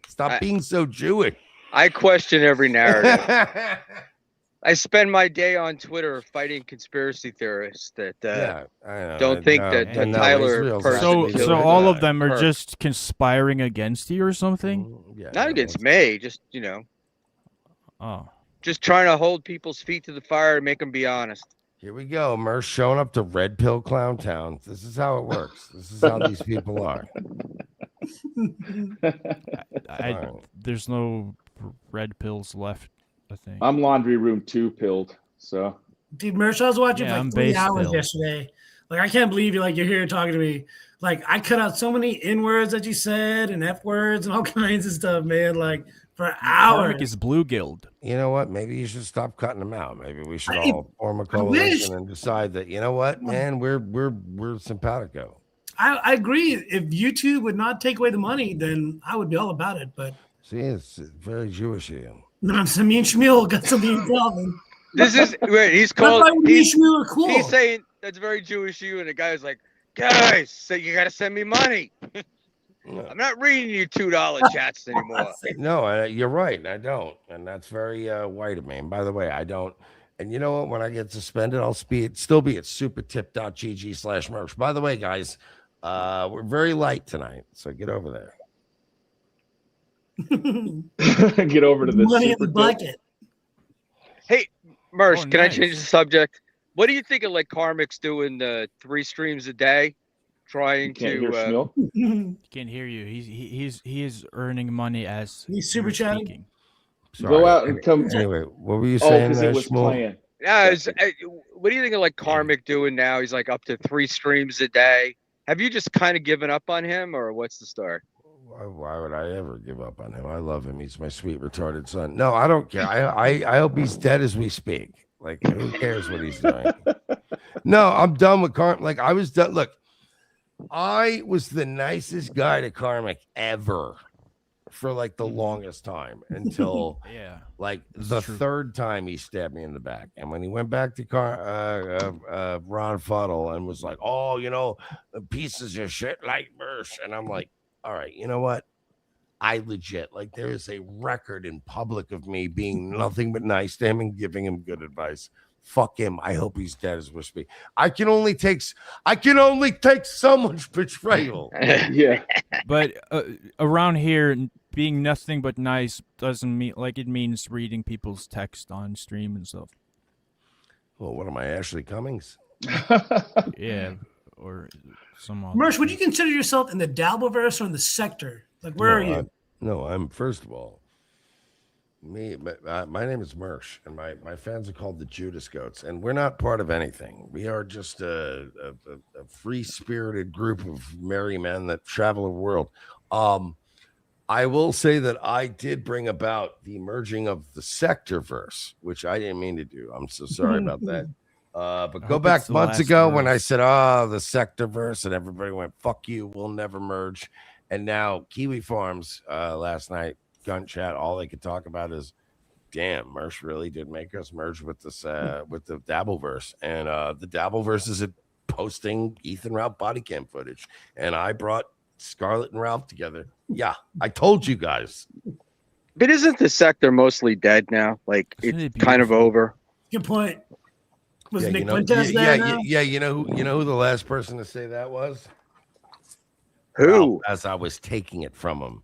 Stop being so Jewish. I question every narrative. I spend my day on Twitter fighting conspiracy theorists that don't think that Tyler person. So all of them are just conspiring against you or something? Not against me, just just trying to hold people's feet to the fire and make them be honest. Here we go. Mersh showing up to Red Pill Clown Town. This is how it works. This is how these people are. There's no red pills left, I think. I'm laundry room 2 pilled. So, dude, Mersh, I was watching for I'm like 3 base hours pill. yesterday. Like, I can't believe you're here talking to me. Like, I cut out so many N words that you said and F words and all kinds of stuff, man. Like, for hours. Karmic is Blue Guild. You know what? Maybe you should stop cutting them out. Maybe we should all form a coalition and decide that, you know what, man, we're simpatico. I agree. If YouTube would not take away the money, then I would be all about it. But see, it's very Jewish of you. No, me and Schmuel got something in common. This is wait, he's called. He's cool. He's saying that's very Jewish of you, and the guy's like, guys, so you got to send me money. I'm not reading you $2 chats anymore. No, you're right. I don't, and that's very white of me. And by the way, I don't. And you know what? When I get suspended, I'll still be at supertip.gg/merch. By the way, guys, we're very light tonight, so get over there. Get over to the money in the bucket. Hey, Mersh, can I nice. change the subject? What do you think of like Karmic's doing 3 streams a day, trying to? Can't hear you. He is earning money as he's super chatting. Go out and come. Anyway, what were you saying? Because it was Schmuel? playing. Yeah, what do you think of like Karmic doing now? He's like up to 3 streams a day. Have you just kind of given up on him, or what's the story? Why would I ever give up on him? I love him. He's my sweet retarded son. No, I don't care. I hope he's dead as we speak. Like, who cares what he's doing? No, I'm done with Karmic. Like, I was done. Look, I was the nicest guy to Karmic ever for like the longest time until like the third time he stabbed me in the back. And when he went back to Ron Fuddle and was like, oh, you know, pieces of shit like Mersh. And I'm like, all right, you know what? I legit, like, there is a record in public of me being nothing but nice to him and giving him good advice. Fuck him. I hope he's dead as we speak. I can only take so much betrayal. Yeah. But around here, being nothing but nice doesn't mean like it means reading people's text on stream and stuff. Well, what am I, Ashley Cummings? Yeah. or some other. Mersh, would you consider yourself in the Dabverse or in the sector? Like, where are you? I'm first of all, my name is Mersh, and my fans are called the Judas Goats, and we're not part of anything. We are just a free-spirited group of merry men that travel the world. I will say that I did bring about the merging of the Sectorverse, which I didn't mean to do. I'm so sorry about that. But go back months ago when I said, the Sectorverse, and everybody went, fuck you, we'll never merge. And now Kiwi Farms, last night, Gun Chat, all they could talk about is, damn, Mersh really did make us merge with this, with the Dabverse. And the Dabverse is posting Ethan Ralph body cam footage. And I brought Scarlet and Ralph together. Yeah, I told you guys. But isn't the sector mostly dead now? Like, it's kind of over. Good point. Was Yeah, Nick Fuentes there now? You know who the last person to say that was? Who? As I was taking it from him.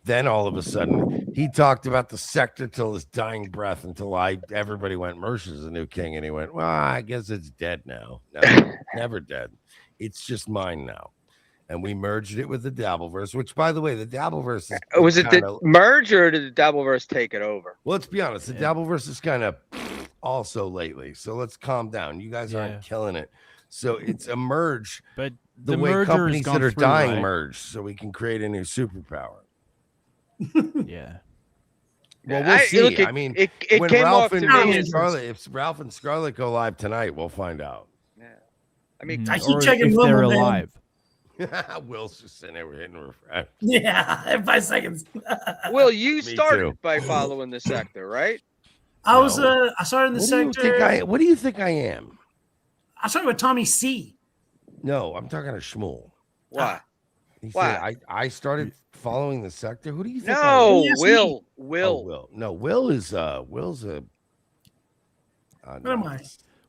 Then all of a sudden he talked about the sector till his dying breath, until everybody went, Mersh is the new king, and he went, well, I guess it's dead now. No, never dead. It's just mine now. And we merged it with the Dabverse, which, by the way, the Dabverse is was it the merge, or did the Dabverse take it over? Well, let's be honest, the Dabverse is kind of also lately. So let's calm down. You guys aren't killing it. So it's a merge, but the way companies that are dying merge, so we can create a new superpower. Yeah. Well, we'll see. Look, I mean, it when came Ralph off and to me as- Scarlet, if Ralph and Scarlet go live tonight, we'll find out. Yeah. I mean, I keep checking Will, they're man. alive. Will's just sitting there hitting refresh. Yeah, in 5 seconds. Will, you Me started too. by following the sector, right? I was I started in the sector. What do you think I am? I started with Tommy C. No, I'm talking to Schmuel. Why? He Why? said I started following the sector. Who do you think? No, I am? Will. Oh, Will. Will. No, Will's a. What am I?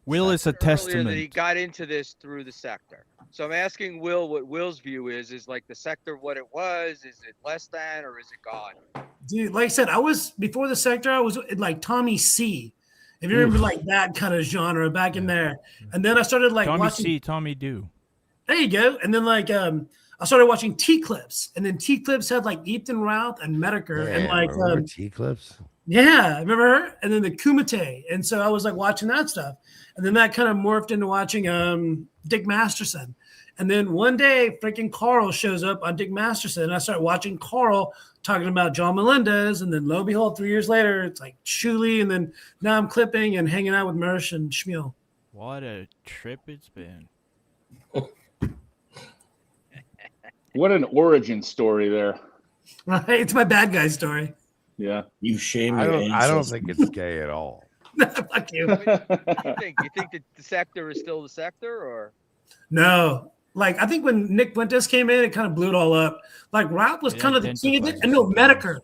Will is a Earlier testament. that he got into this through the sector. So I'm asking Will what Will's view is like the sector what it was? Is it less than, or is it gone? Dude, like I said, I was before the sector. I was in like Tommy C. If you remember, like that kind of genre back in there, and then I started like Tommy watching. C, Tommy Do. There you go. And then like I started watching T Clips, and then T Clips had like Ethan Ralph and Medicare, and like T Clips. yeah, remember her? And then the Kumite, and so I was like watching that stuff, and then that kind of morphed into watching Dick Masterson. And then one day, freaking Carl shows up on Dick Masterson, and I start watching Carl talking about John Melendez, and then lo and behold, 3 years later, it's like Shuli, and then now I'm clipping and hanging out with Mersh and Schmuel. What a trip it's been. What an origin story there. Right? It's my bad guy story. Yeah. You shame I your don't ancestors. think it's gay at all. Fuck you. What do you think? You think that the sector is still the sector, or? No. Like, I think when Nick Fuentes came in, it kind of blew it all up. Like, Ralph was kind of the king of it. And no, Medicare.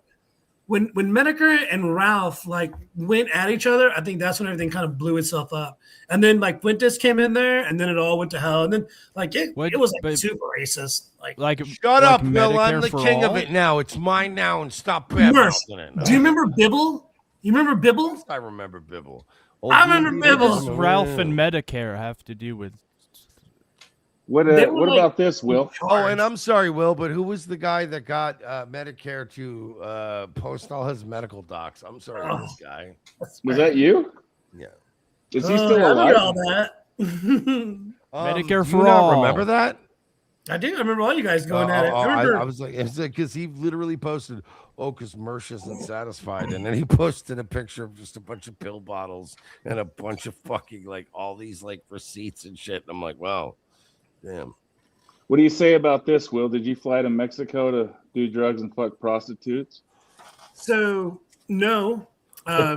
When Medicare and Ralph, like, went at each other, I think that's when everything kind of blew itself up. And then, like, Fuentes came in there, and then it all went to hell. And then, like, it was, like, super racist. Like Shut up, Will. I'm the king of it now. It's mine now, and stop Mersh, badmouthing it. do you remember Bibble? You remember Bibble? I remember Bibble. I remember Bibble. What does Ralph and Medicare have to do with? What about this, Will? Oh, and I'm sorry, Will, but who was the guy that got Medicare to post all his medical docs? I'm sorry, this guy. Was that you? Yeah. Is he still I alive? remember all that. Medicare do for you not all. remember that? I do. I remember all you guys going at it. I remember. I was like, because he literally posted, because Mersh isn't satisfied. And then he posted a picture of just a bunch of pill bottles and a bunch of fucking, like, all these, like, receipts and shit. And I'm like, wow, damn. What do you say about this, Will? Did you fly to Mexico to do drugs and fuck prostitutes? So, no. I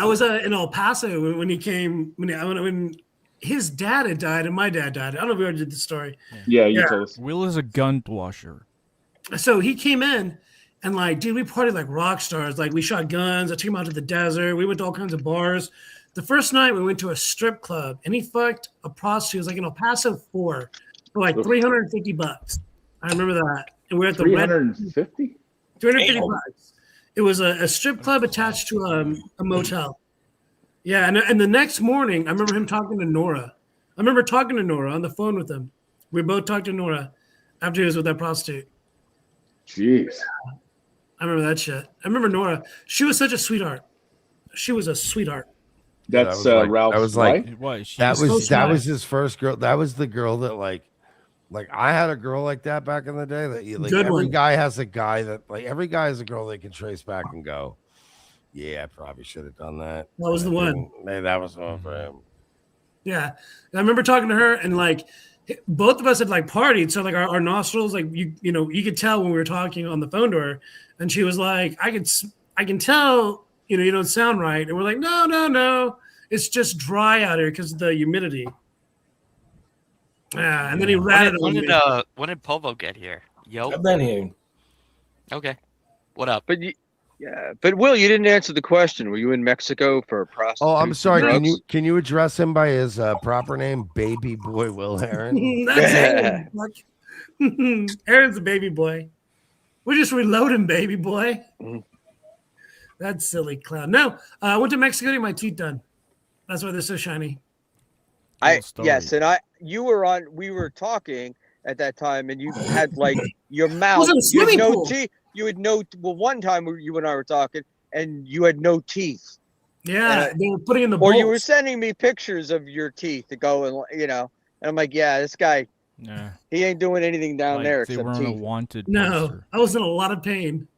was in El Paso when he came, when his dad had died and my dad died. I don't know if we already did the story. Yeah, you told us. Will is a gun washer. So he came in and like, dude, we partied like rock stars. Like we shot guns. I took him out to the desert. We went to all kinds of bars. The first night we went to a strip club and he fucked a prostitute. It was like in El Paso 4 for like $350. I remember that. And we were at the 350? $350. It was a strip club attached to a motel. Yeah, and the next morning, I remember him talking to Nora. I remember talking to Nora on the phone with him. We both talked to Nora after he was with that prostitute. Jeez. I remember that shit. I remember Nora. She was such a sweetheart. She was a sweetheart. That's Ralph's That was like wife? that was his first girl. That was the girl that like I had a girl like that back in the day. That like Good every one. guy has a guy that like every guy has a girl they can trace back and go, yeah, I probably should have done that. That was the one. Maybe that was one for him. Yeah. And I remember talking to her and like both of us had like partied. So like our nostrils, like you know, you could tell when we were talking on the phone to her. And she was like, I can tell, you know, you don't sound right. And we're like, no. It's just dry out here because of the humidity. Yeah. And then he ratted on me. When did Povo get here? Yo. I've been here. Okay. What up? But but Will, you didn't answer the question. Were you in Mexico for prostitutes? Oh, I'm sorry. and drugs? Can you address him by his proper name, Baby Boy Wil Herren? That's it. Aaron's a baby boy. We're just reloading, baby boy. That silly clown. No, I went to Mexico to get my teeth done. That's why they're so shiny. Yes, and we were talking at that time, and you had like your mouth. was in a You had swimming no pool. teeth. You had no. Well, one time you and I were talking, and you had no teeth. Yeah, they were putting in the Or you were bowls. sending me pictures of your teeth to go and and I'm like, yeah, this guy, he ain't doing anything down Like there they except were on a teeth. wanted No, poster. I was in a lot of pain.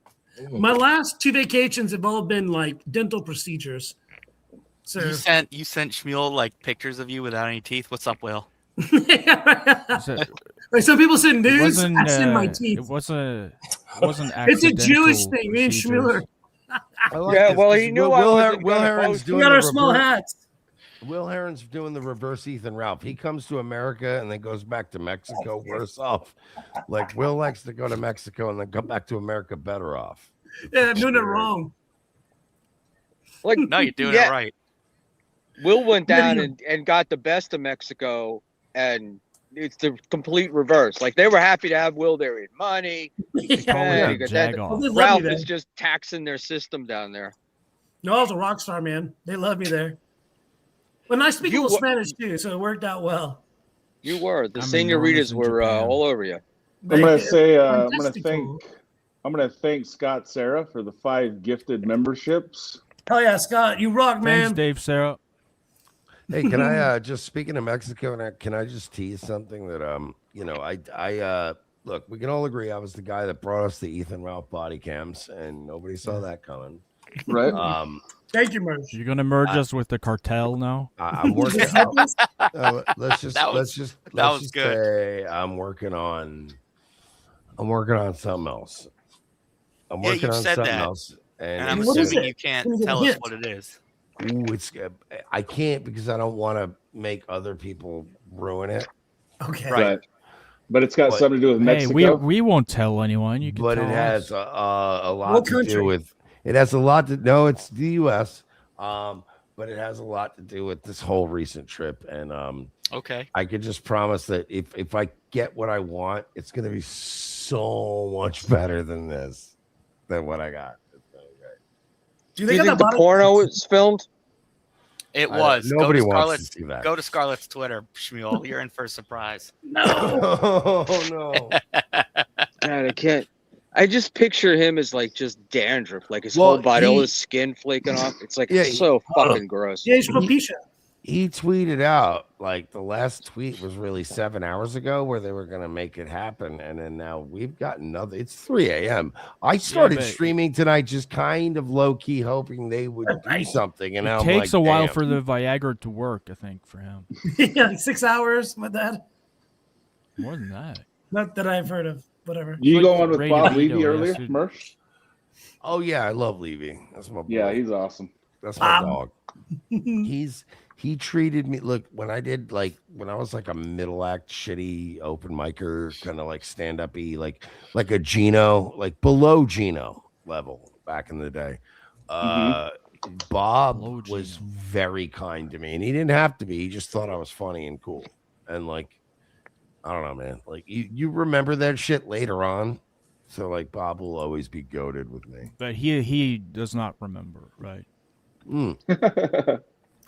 My last 2 vacations have all been like dental procedures. So You sent Schmuel like pictures of you without any teeth. What's up, Will? like some people send It nudes. wasn't, I send my it teeth. wasn't It's a Jewish accidental thing. Me and procedures. Schmuler. I like Yeah, this, well, 'cause he knew I wasn't Wil gonna Herren's post doing We got the our small reverse- hats. Wil Herren's doing the reverse Ethan Ralph. He comes to America and then goes back to Mexico worse off. Like Will likes to go to Mexico and then come back to America better off. Yeah, I'm doing it wrong. Like, No, you're doing yeah, it right. Will went down and got the best of Mexico, and it's the complete reverse. Like they were happy to have Will there in money. Yeah. Because Jag off. They love Ralph me is there. just taxing their system down there. No, I was a rock star, man. They love me there. But I speak a You little wa- Spanish too, so it worked out well. You were the I'm senoritas enormous in were Japan. all over you. I'm gonna say I'm Fantastical. gonna thank Scott Sarah for the 5 gifted memberships. Hell yeah, Scott, you rock, Thanks, man. Dave Sarah. Hey, can I just speaking of Mexico, can I just tease something that I look, we can all agree I was the guy that brought us the Ethan Ralph body cams, and nobody saw that coming. Right. Thank you, Mersh. You're gonna merge us with the cartel now. I'm working. Let's just was good. say I'm working on something else. I'm Yeah, working you on said something that. else, And I'm What is assuming it? you can't Can you tell get a us hint? what it is. I can't because I don't want to make other people ruin it. Okay. Right. But it's got But- something to do with Hey, Mexico. we won't tell anyone. You can But tell it has us. a lot What to country? do with. It has a lot to. No, it's the U.S. But it has a lot to do with this whole recent trip, and Okay. I could just promise that if I get what I want, it's going to be so much better than what I got. It's gonna be great. Do you Do you think think the porno was filmed? It I- was. nobody go to wants to Scarlett's, see that. Go to Scarlett's Twitter, Schmuel. You're in for a surprise. Oh no! God, I can't. I just picture him as like just dandruff, like his Well, whole body, all he- his skin flaking off. It's like Yeah, so fucking gross. Yeah, he's from Pisha. He tweeted out like the last tweet was really 7 hours ago where they were going to make it happen, and then now we've got another. It's 3 a.m. I started but- streaming tonight, just kind of low key, hoping they would do something. And now It I'm takes like, a while damn. for the Viagra to work, I think, for him. Yeah, like 6 hours. My dad. More than that. Not that I've heard of. Whatever. You like go on with Ray Bob DeVito, Levy earlier, yes, dude. Mersh? Oh yeah, I love Levy. That's my boy. Yeah, he's awesome. That's my dog. He treated me. Look, when I did when I was like a middle act shitty open micer, kind of like stand up y, like a Gino, like below Gino level back in the day. Bob was very kind to me, and he didn't have to be. He just thought I was funny and cool, and I don't know, man. Like you remember that shit later on. So Bob will always be goated with me. But he does not remember, right?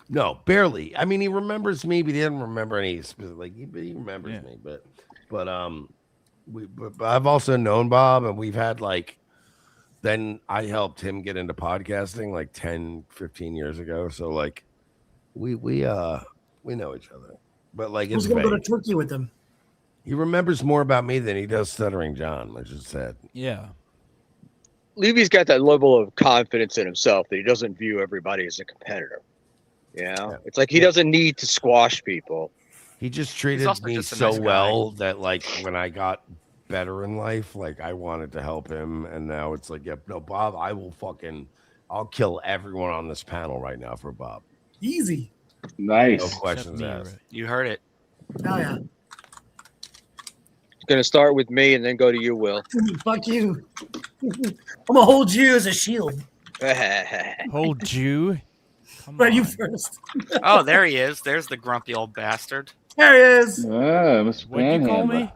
No, barely. I mean, he remembers me, but he didn't remember any specific. Like, he remembers me, but I've also known Bob, and we've had like. Then I helped him get into podcasting like 10, 15 years ago. So like, we know each other, but like, Who's it's gonna go to vague. Turkey with him? He remembers more about me than he does Stuttering John, which is sad. Yeah. Levy's got that level of confidence in himself that he doesn't view everybody as a competitor. It's like he doesn't need to squash people. He just treated also me just a so nice guy. well that like when I got better in life, like I wanted to help him, and now it's like, yep, no, Bob, I'll kill everyone on this panel right now for Bob. Easy. Nice. No questions asked. You heard it. Hell yeah. It's gonna start with me and then go to you, Will. Fuck you. I'm gonna hold you as a shield. Hold you. Right, you first. Oh, there he is. There's the grumpy old bastard. There he is. Mr. What'd you call Panhandler.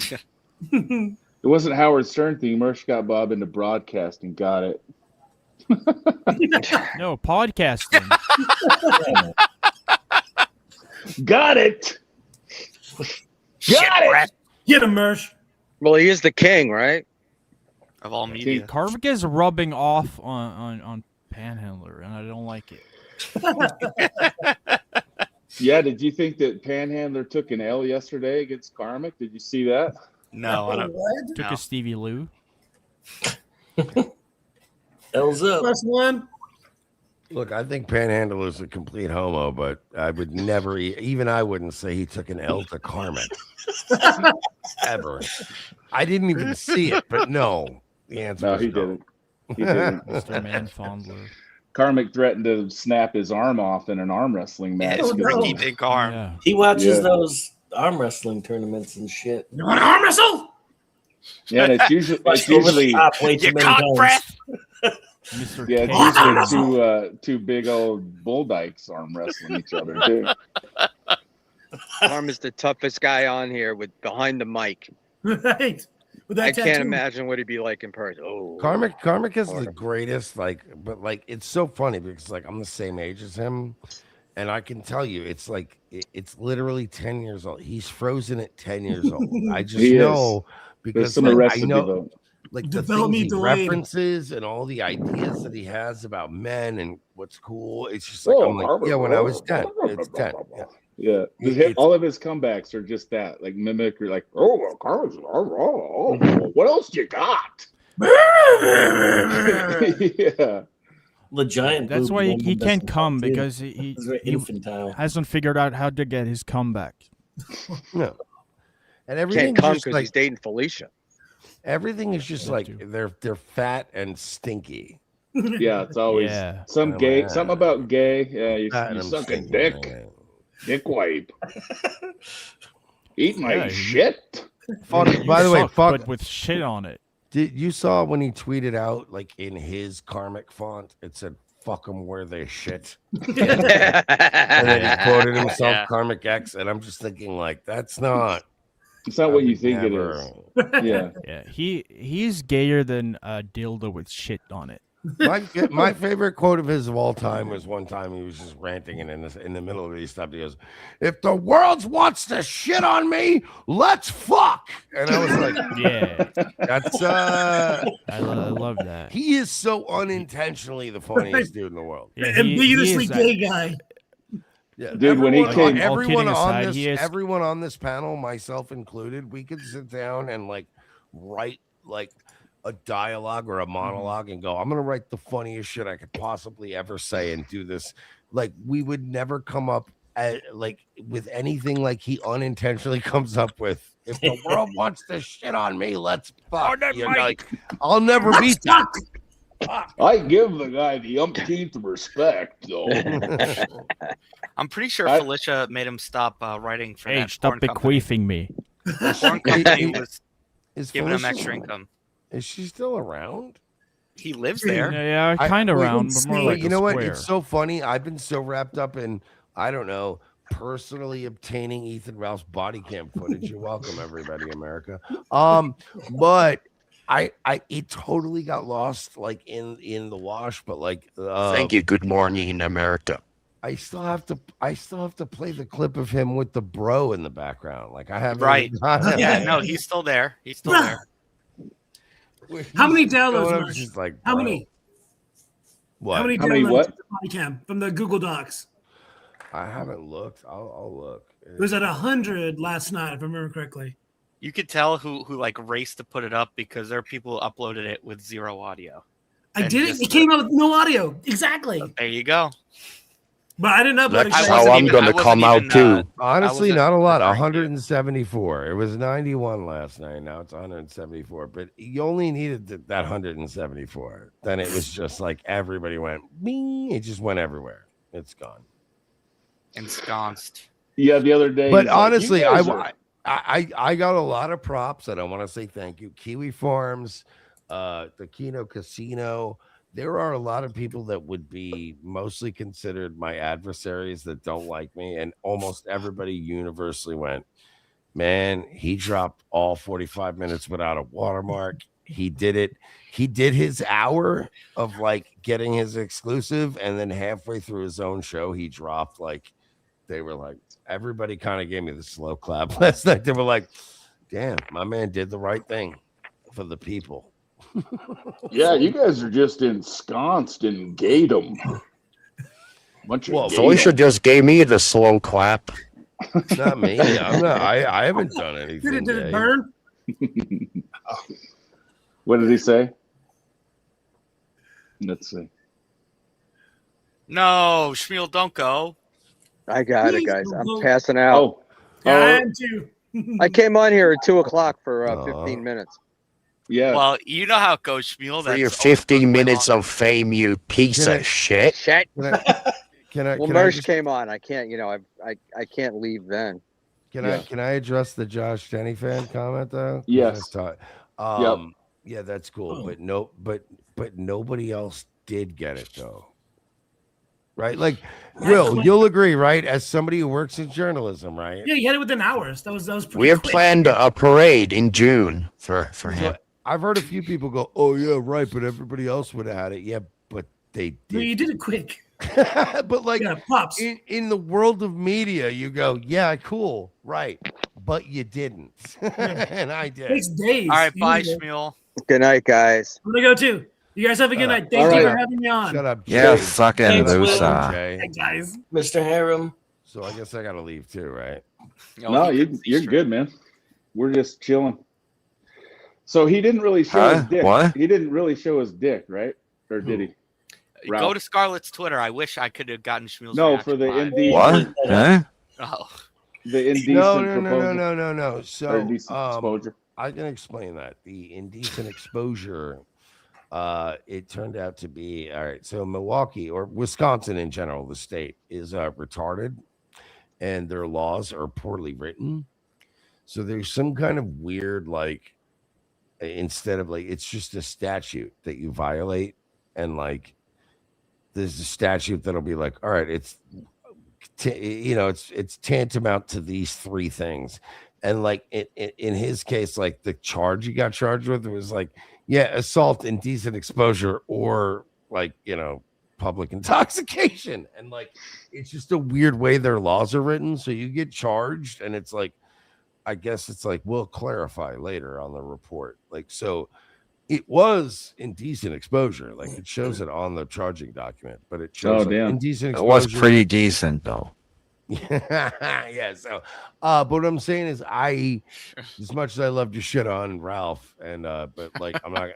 me? It wasn't Howard Stern thing. Mersh got Bob into broadcasting. Got it. No, podcasting. Got it. Got it. Get him, Mersh. Well, he is the king, right? Of all media. Karvik is rubbing off on Panhandler, and I don't like it. Yeah, did you think that Panhandler took an L yesterday against Karmic? Did you see that? No, I don't. Took a Stevie Lou. L's up. Plus one. Look, I think Panhandler is a complete homo, but I would never, even I wouldn't say he took an L to Karmic. Ever. I didn't even see it, but no. The answer No, is he no. didn't. He didn't. Mr. Manfondler. Karmic threatened to snap his arm off in an arm wrestling match. It's pretty big arm. Yeah. He watches Yeah. those arm wrestling tournaments and shit. You want to arm wrestle? Yeah, and it's usually Watched over the top way too You many cock times. breath. Mr. yeah, K. it's usually two big old bull dykes arm wrestling each other too. Arm is the toughest guy on here with behind the mic. Right. With that I can't tattoo. imagine what he'd be like in person. Oh, Karmic is the greatest, like, but like it's so funny because like I'm the same age as him, and I can tell you it's like it's literally 10 years old. He's frozen at 10 years old. I just He is. know because There's some like, arrested I know people. like the things Development he delayed. references and all the ideas that he has about men and what's cool. It's just like Oh, I'm like, Karmic, yeah, when I oh, was 10, it's 10. Yeah. Yeah, It's- all of his comebacks are just that, like mimicry, like, oh, well, Karmic's, oh, what else you got? Yeah. The giant. That's boob why woman he doesn't can't come too. because he It's very infantile. hasn't figured out how to get his comeback. No. And can't everything's come just because like he's dating Felicia. everything is just That like too. they're fat and stinky. Yeah, it's always Yeah. some Oh, gay, man. something about gay. Yeah, you Fat and sucking stinky. dick, dick wipe. Eat my Yeah, shit. Fuck, by the way, Suck, fuck. but with shit on it. Did you saw when he tweeted out like in his Karmic font, it said "fuck them where they shit," and then he quoted himself Yeah. Karmic X, and I'm just thinking like that's not. It's not I what you would think never- it is. Yeah, Yeah, he's gayer than a dildo with shit on it. My favorite quote of his of all time was one time he was just ranting, and in the middle of it, he stopped. He goes, "If the world wants to shit on me, let's fuck." And I was like, Yeah, "That's I love that. he is so unintentionally the funniest dude in the world." Yeah, Ambiguously is gay guy. Yeah, Dude, when he came- all kidding aside, he is- everyone on this panel, myself included, we could sit down and like write like a dialogue or a monologue and go, I'm gonna write the funniest shit I could possibly ever say and do this. Like we would never come up like with anything like he unintentionally comes up with. If the world wants to shit on me, let's fuck. You're like, I'll never beat that. I give the guy the umpteenth respect, though. I'm pretty sure I- Felicia made him stop writing for Hey, that stop porn company. bequeathing me. The porn company was Is giving him Felicia- extra income. Is she still around? He lives there. Yeah, I- kind of wait, round, but more like you a know what? square. It's so funny. I've been so wrapped up in, I don't know, personally obtaining Ethan Ralph's body cam footage. You're welcome, everybody, America. But it totally got lost like in the wash. But like, Thank you. Good morning, America. I still have to play the clip of him with the bro in the background. Like I haven't Right. even done it. Yeah, no, he's still there. He's still there. How many He's just downloads, going up Mersh? just like, How bro. many? What? How many How many downloads what? to the body cam from the Google Docs? I haven't looked. I'll look. It was at 100 last night, if I remember correctly. You could tell who like raced to put it up because there are people who uploaded it with zero audio. I And did it. just- It came out with no audio. Exactly. There you go. But I didn't upload it. That's I how wasn't I'm even- gonna I wasn't come out even, too. Honestly, wasn't not a lot. referring to it. 174. It was 91 last night. Now it's 174. But you only needed that 174. Then it was just like everybody went. Bing, it just went everywhere. It's gone. Ensconced. Yeah, the other day. But he's like, honestly, "You guys are-" I got a lot of props, and I want to say thank you. Kiwi Farms, the Kino Casino. There are a lot of people that would be mostly considered my adversaries that don't like me, and almost everybody universally went, man, he dropped all 45 minutes without a watermark. He did it. He did his hour of like getting his exclusive, and then halfway through his own show, he dropped like, they were like, everybody kind of gave me the slow clap last night. They were like, damn, my man did the right thing for the people. Yeah, you guys are just ensconced in Gatum. Bunch of Well, Felicia just gave me the slow clap. Not me. I'm not. I haven't done anything. Did it Dave. burn? What did he say? Let's see. No, Schmuel, don't go. I got it, Please guys. don't I'm vote. passing out. Oh, Yeah, I oh, am too. I came on here at 2:00 for 15 minutes. yeah. Well, you know how it goes, Schmuel. For your That's 15 minutes of fame, you piece Can I- of shit. Shit. Can I? Well, Can I, Mersh just- came on. I can't. I can't leave then. can I address the Josh Denny fan comment though? 'Cause Yes. that's taught- Yeah, that's cool. But nobody else did get it though. Right? Like, Will, you'll agree, right? As somebody who works in journalism, right? Yeah, you had it within hours. That was pretty We have quick. planned a parade in June for him. So I've heard a few people go, "Oh yeah, right," but everybody else would have had it. Yeah, but they No, did. you did it quick. But like Yeah, pops. in the world of media, you go, "Yeah, cool, right," but you didn't, and I did. Takes days. all right. Bye, usually. Schmuel. Good night, guys. I'm gonna go too. You guys have a good night. Thank All you right. for having me on. Shut up, Yeah, Jay. fucking Thanks, Will. loser. Jay. Hey guys. Mr. Harem. So I guess I gotta leave too, right? No, you're good, man. We're just chilling. So he didn't really show his dick. What? He didn't really show his dick, right? Or did he? Go Ralph. to Scarlet's Twitter. I wish I could have gotten Schmuel's No, reaction for the live. indecent. What? Huh? Oh, The indecent No. proposal. Or So indecent exposure. I can explain that. The indecent exposure, it turned out to be all right. So Milwaukee or Wisconsin in general, the state is retarded, and their laws are poorly written. So there's some kind of weird like, instead of like, it's just a statute that you violate, and like, there's a statute that'll be like, all right, it's tantamount to these three things. And like in his case, like the charge he got charged with was like, yeah, assault, indecent exposure, or like, public intoxication. And like, it's just a weird way their laws are written. So you get charged, and it's like, I guess it's like, we'll clarify later on the report. Like, so it was indecent exposure. Like it shows it on the charging document, but it shows like, damn. indecent It exposure. was pretty decent though. Yeah. So, but what I'm saying is, as much as I love to shit on Ralph, and but like, I'm not.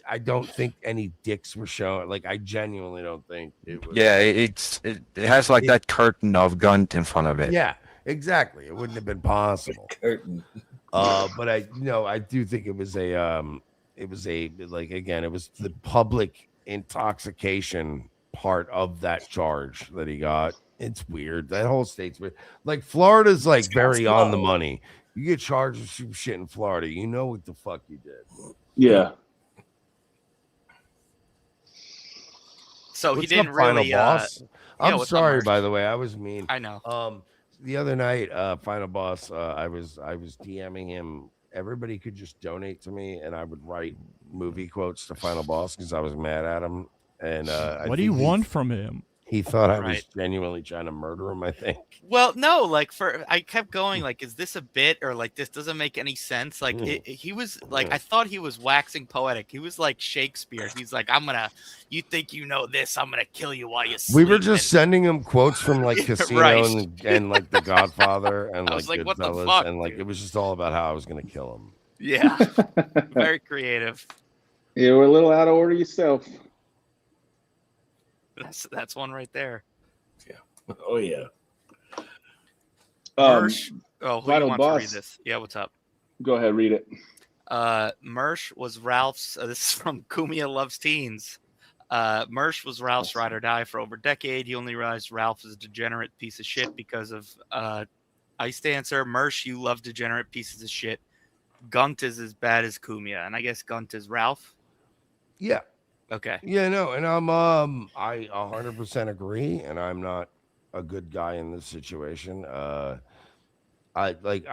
I don't think any dicks were shown. Like, I genuinely don't think it was. Yeah, it has like that curtain of gun in front of it. Yeah, exactly. It wouldn't have been possible. Curtain. But I do think it was like, again, it was the public intoxication part of that charge that he got. It's weird. That whole state's weird. Like, Florida's like very on the money. You get charged with some shit in Florida, you know what the fuck you did. Yeah. so What's he didn't up, Final really. Boss? I'm what's up, sorry, Mersh? by the way. I was mean. I know. The other night, Final Boss, I was DMing him. Everybody could just donate to me, and I would write movie quotes to Final Boss because I was mad at him. And What do you want from him? He thought I was Right. genuinely trying to murder him, I think. Well, no, like I kept going, like, is this a bit or like this doesn't make any sense? Like he was like, I thought he was waxing poetic. He was like Shakespeare. He's like, you think you know this? I'm gonna kill you while you sleep. We were just sending him quotes from like Casino Right. and like The Godfather and I like was like, what the Goodfellas, fuck, and like dude? it was just all about how I was gonna kill him. Yeah, very creative. You were a little out of order yourself. That's one right there. Yeah. Oh yeah. Mersh. Oh, who do you Final want boss. to read this? Yeah, what's up? Go ahead, read it. Mersh was Ralph's. This is from Kumia Loves Teens. Mersh was Ralph's ride or die for over a decade. He only realized Ralph is a degenerate piece of shit because of Ice Dancer. Mersh, you love degenerate pieces of shit. Gunt is as bad as Kumia, and I guess Gunt is Ralph. Yeah. Okay. Yeah, no, and I 100% agree, and I'm not a good guy in this situation. I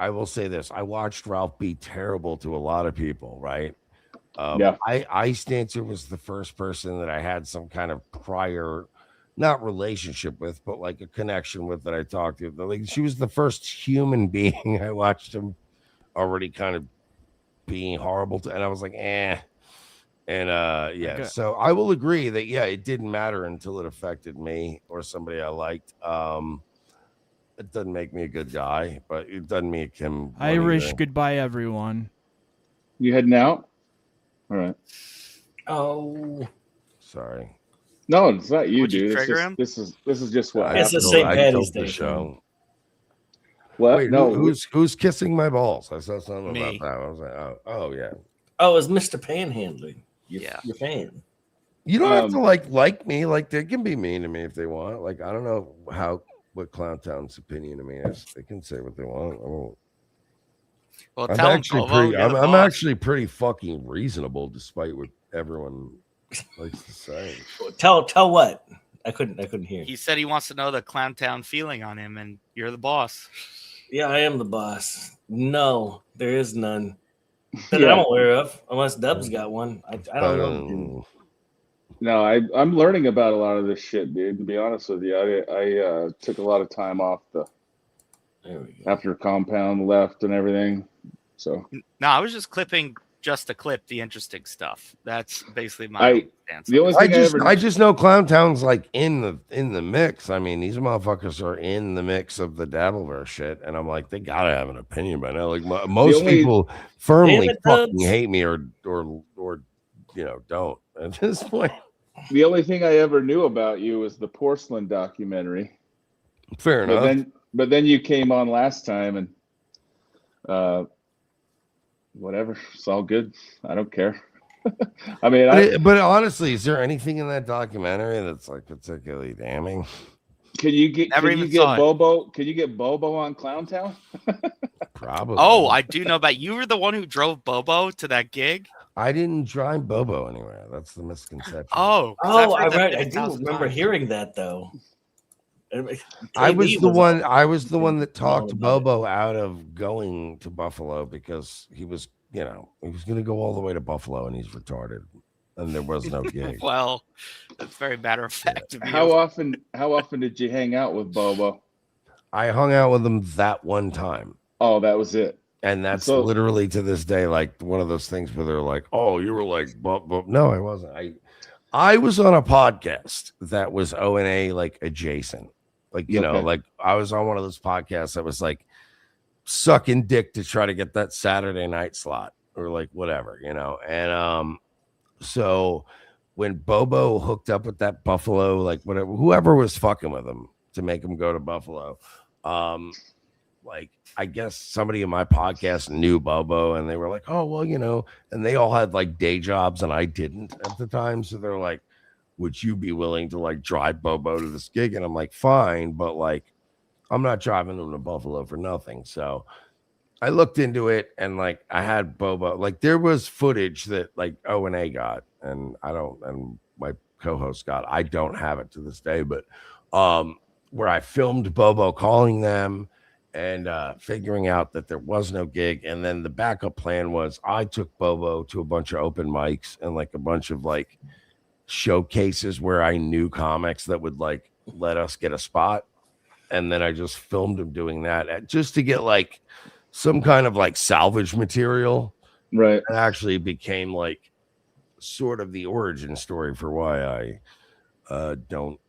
will say this: I watched Ralph be terrible to a lot of people, right? Yeah. Ice Dancer was the first person that I had some kind of prior, not relationship with, but like a connection with that I talked to. Like she was the first human being I watched him already kind of being horrible to, and I was like, eh. And yeah, Okay. so I will agree that it didn't matter until it affected me or somebody I liked. It doesn't make me a good guy, but it doesn't make him. Irish, goodbye, everyone. You heading out? All right. Oh. Sorry. No, it's not you, Would you dude. trigger him? This is just what It's the happened. St. I Patty's killed the Day. show. What? Wait, No, who's kissing my balls? I saw something Me. about that. I was like, oh yeah. Oh, it's Mr. Panhandling. Yeah. Your fan. You don't have to like me. Like they can be mean to me if they want. Like I don't know what Clown Town's opinion of me is. They can say what they want. I won't. Well, I'm tell him, actually Povo, pretty. you're I'm the boss. actually pretty fucking reasonable, despite what everyone likes to say. Tell what? I couldn't hear. He said he wants to know the Clown Town feeling on him, and you're the boss. Yeah, I am the boss. No, there is none that Yeah. I'm aware of, unless Dub's got one. I don't know. Dude. No, I'm learning about a lot of this shit, dude. To be honest with you, I took a lot of time off There we go. after Compound left and everything. So No, I was just clipping just to clip the interesting stuff. That's basically my stance. the only I thing just know Clown Town's like in the mix. I mean, these motherfuckers are in the mix of the Dabverse shit, and I'm like, they gotta have an opinion by now. Like most only- people firmly Damn it, fucking Dubs. hate me or don't at this point. the only thing I ever knew about you was the porcelain documentary. Fair enough. But then you came on last time and whatever. It's all good. I don't care. I mean, But honestly, is there anything in that documentary that's like particularly damning? can you get Never can you even get saw it. Bobo? Can you get Bobo on Clown Town? Probably. Oh, I do know about you. Were the one who drove Bobo to that gig. I didn't drive Bobo anywhere. That's the misconception. Oh, 'cause Oh, I've heard that I do 50,000 remember times. hearing that though. I was KB the one. I was the all one that talked about it. Bobo out of going to Buffalo because he was going to go all the way to Buffalo, and he's retarded, and there was no gig. Well, that's very matter of fact. of you. How often did you hang out with Bobo? I hung out with him that one time, Oh, that was it. and that's So- literally to this day like one of those things where they're like, "Oh, you were like, no, I wasn't. I was on a podcast that was O&A like adjacent." Like, Okay. like I was on one of those podcasts that was like sucking dick to try to get that Saturday night slot or like whatever, And so when Bobo hooked up with that Buffalo, like whatever, whoever was fucking with him to make him go to Buffalo, like I guess somebody in my podcast knew Bobo and they were like, oh, well, and they all had like day jobs and I didn't at the time. So they're like, would you be willing to like drive Bobo to this gig? And I'm like, fine, but like, I'm not driving him to Buffalo for nothing. So I looked into it and like, I had Bobo, like there was footage that like O&A got and and my co-host got, I don't have it to this day, but where I filmed Bobo calling them and figuring out that there was no gig. And then the backup plan was I took Bobo to a bunch of open mics and like a bunch of like showcases where I knew comics that would like let us get a spot, and then I just filmed him doing that just to get like some kind of like salvage material. Right. It actually became like sort of the origin story for why I don't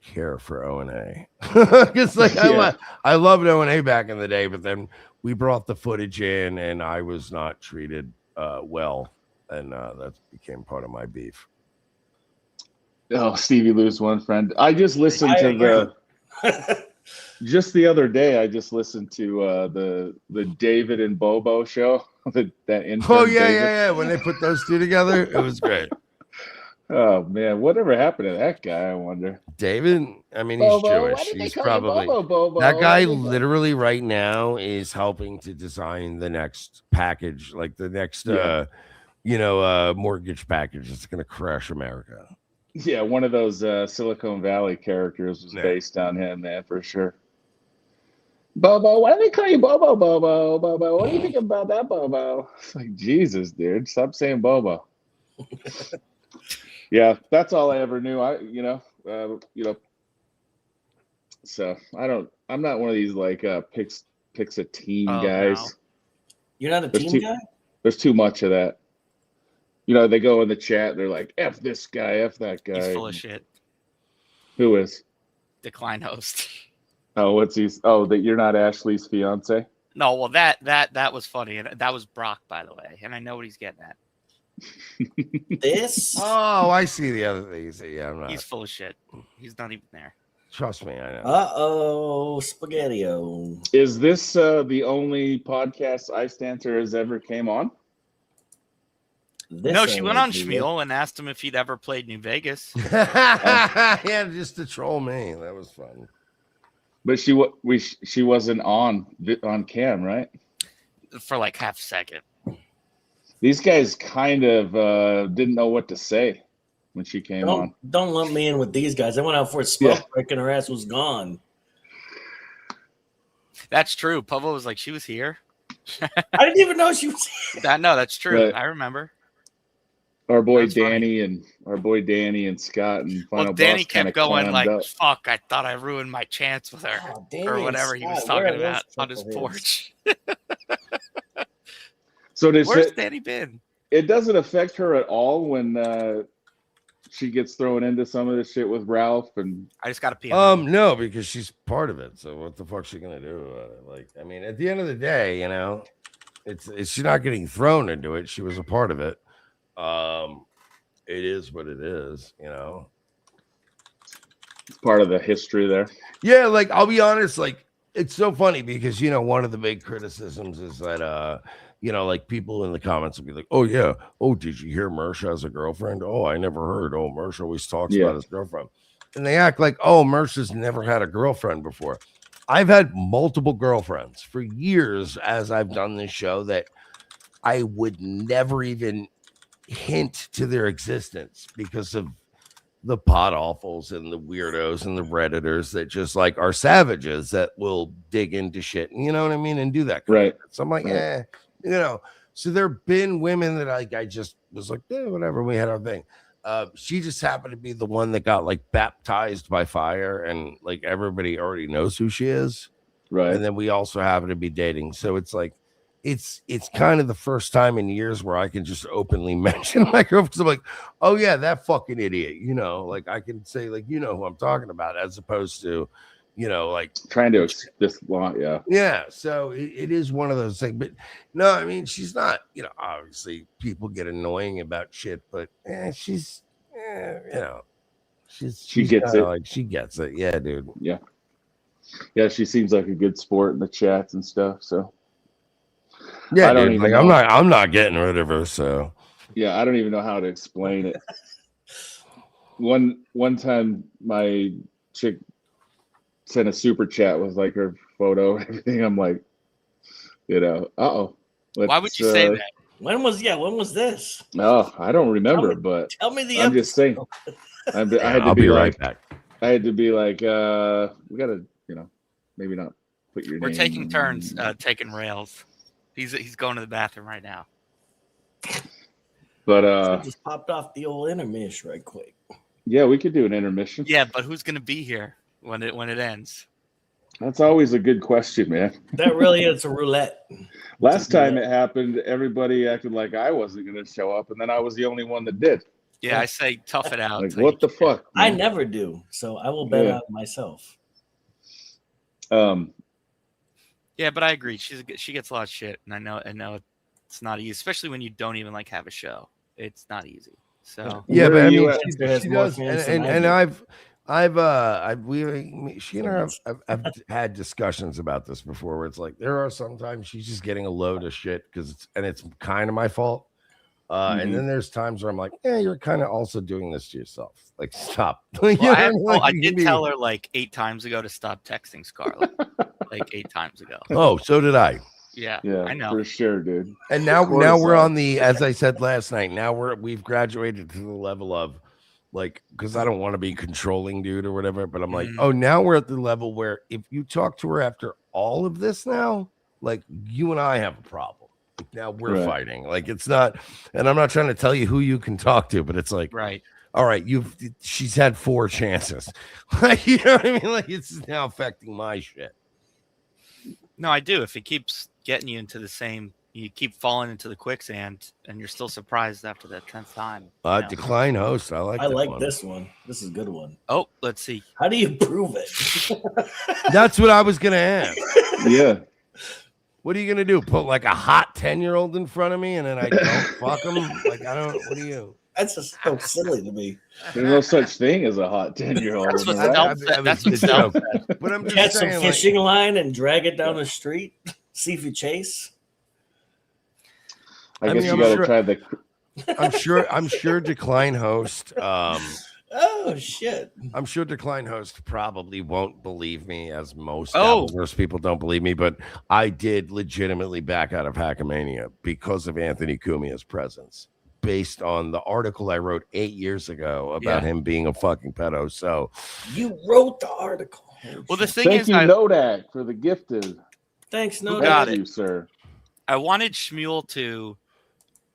care for O&A. Because like I loved O&A back in the day, but then we brought the footage in and I was not treated well, and that became part of my beef. Oh, Stevie Lou's one friend. I just listened to just the other day. I just listened to the David and Bobo show. That intern. Oh yeah, David. yeah. When they put those two together, it was great. Oh man, whatever happened to that guy? I wonder. David, I mean, he's Bobo, why Jewish. did they He's call you probably Bobo? that guy. Literally, right now, is helping to design the next package, like the next, mortgage package that's going to crash America. Yeah, one of those Silicon Valley characters was based on him, man, for sure. Bobo, why do they call you Bobo? Bobo, what do you think about that, Bobo? It's like, Jesus, dude, stop saying Bobo. Yeah, that's all I ever knew. So I'm not one of these like picks a team guys. No. You're not a team guy? There's too much of that. You know, they go in the chat, they're like, F this guy, F that guy. He's full of shit. Who is? Decline host. Oh, what's he? Oh, that you're not Ashley's fiance? No, well that was funny, and that was Brock, by the way, and I know what he's getting at. This? Oh, I see the other things. Yeah, I'm not. He's full of shit. He's not even there. Trust me, I know. Spaghetti-O. Is this the only podcast Ice Dancer has ever came on? No, she went on Schmuel and asked him if he'd ever played New Vegas. Yeah, just to troll me. That was fun. But she wasn't on cam, right? For like half a second. These guys kind of didn't know what to say when she came on. Don't lump me in with these guys. I went out for a smoke break and her ass was gone. That's true. Povo was like, she was here. I didn't even know she was here. No, that's true. Right. I remember. Our boy Danny and Scott and Final Danny Boss kinda kept going clammed like, up. "Fuck! I thought I ruined my chance with her," or whatever he was talking about on his porch. So where's Danny been? It doesn't affect her at all when she gets thrown into some of this shit with Ralph and. I just got to pee. No, because she's part of it. So what the fuck's she gonna do? Like, I mean, at the end of the day, you know, it's she's not getting thrown into it. She was a part of it. It is what it is, you know. It's part of the history there. Yeah, like I'll be honest, like it's so funny because one of the big criticisms is that like people in the comments will be like, "Oh yeah, oh did you hear Mersh has a girlfriend? Oh, I never heard. Oh, Mersh always talks about his girlfriend," and they act like, "Oh, Mersh has never had a girlfriend before." I've had multiple girlfriends for years as I've done this show that I would never even hint to their existence because of the pot awfuls and the weirdos and the redditors that just like are savages that will dig into shit, you know what I mean, and do that kind of shit. So I'm like, so there have been women that I just was like, whatever, we had our thing. She just happened to be the one that got like baptized by fire, and like everybody already knows who she is, right? And then we also happen to be dating, so it's like it's kind of the first time in years where I can just openly mention my girl, because I'm like, oh yeah, that fucking idiot, like I can say like, who I'm talking about, as opposed to, like trying to this long, yeah. So it is one of those things, but no, I mean, she's not, obviously people get annoying about shit, but she's, she gets it. Like she gets it, yeah, dude. Yeah, she seems like a good sport in the chats and stuff. So. Yeah, dude, like I'm not getting rid of her, so yeah, I don't even know how to explain it. One time my chick sent a super chat with like her photo and everything. I'm like, why would you say that? When was this? No, I don't remember, but tell me the I'm just saying. I had to I'll be right like, back. I had to be like, we gotta, maybe not put your We're name. taking turns taking rails. He's going to the bathroom right now. But I just popped off the old intermission right quick. Yeah, we could do an intermission. Yeah, but who's gonna be here? when it ends? That's always a good question, man. That really is a roulette. Last time it happened, everybody acted like I wasn't going to show up, and then I was the only one that did. Yeah, I say tough it out. Like, what the fuck? I man? never do, so I will bet out myself. Yeah, but I agree. She gets a lot of shit, and I know it's not easy, especially when you don't even like have a show. It's not easy. So yeah, but I mean, she she does, she and I have had discussions about this before, where it's like there are sometimes she's just getting a load of shit because it's kind of my fault. And then there's times where I'm like, yeah, you're kind of also doing this to yourself. Like, stop. I did tell her like 8 times ago to stop texting Scarlet. Like 8 times ago. Oh, so did I. Yeah, I know for sure, dude. And now we're on the, as I said last night, now we've graduated to the level of like, because I don't want to be controlling dude or whatever, but I'm like, oh, now we're at the level where if you talk to her after all of this now, like you and I have a problem. Now we're fighting. Like it's not, and I'm not trying to tell you who you can talk to, but it's like, all right, she's had 4 chances. Like, you know what I mean? Like it's now affecting my shit. No, I do. If it keeps getting you into the same, you keep falling into the quicksand, and you're still surprised after the 10th time. Decline host. I like this one. This is a good one. Oh, let's see. How do you prove it? That's what I was gonna ask. Yeah. What are you gonna do? Put like a hot 10-year-old in front of me, and then I don't fuck him? Like I don't. What do you? That's just so silly to me. There's no such thing as a hot 10-year-old. That's what Stel said. But I'm just Catch saying, some fishing line and drag it down the street. See if you chase. I guess you gotta try the. I'm sure decline host. Oh shit! I'm sure decline host probably won't believe me, as most Dabverse people don't believe me. But I did legitimately back out of Hackamania because of Anthony Cumia's presence, based on the article I wrote 8 years ago about him being a fucking pedo. So you wrote the article. Well, the thing Thank is, you, Nodak, for the gifted. Thanks, Nodak. got Thank it, you, sir. I wanted Schmuel to.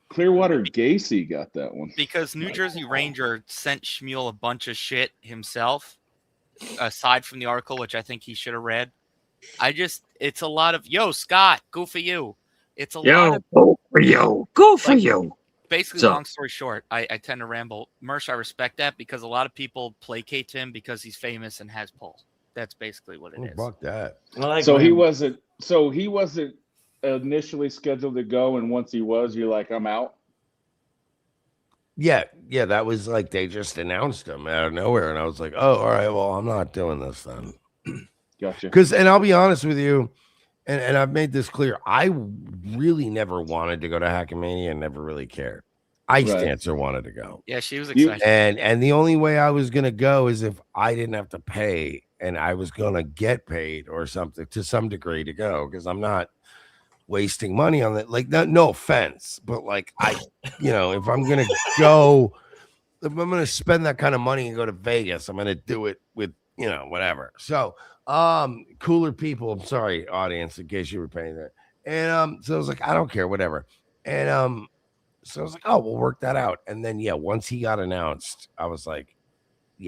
Clearwater Gacy got that one because New Jersey Ranger sent Schmuel a bunch of shit himself, aside from the article, which I think he should have read. It's a lot of Scott, go for you. It's a lot of go for you, go for you. Basically, long story short, I tend to ramble. Mersh, I respect that because a lot of people placate to him because he's famous and has pull. That's basically what it is. Fuck that. He wasn't initially scheduled to go, and once he was, you're like, I'm out. Yeah, that was like they just announced him out of nowhere, and I was like, oh, all right, well, I'm not doing this then. Gotcha. And I'll be honest with you, and I've made this clear, I really never wanted to go to Hackamania and never really cared. Ice Dancer wanted to go. Yeah, she was excited. And the only way I was gonna go is if I didn't have to pay, and I was gonna get paid or something to some degree to go, because I'm not wasting money on that. Like, no offense, but like if I'm gonna go, if I'm gonna spend that kind of money and go to Vegas, I'm gonna do it with whatever. So cooler people. I'm sorry, audience, in case you were paying that. And so I was like, I don't care, whatever. And so I was like, oh, we'll work that out. And then once he got announced, I was like,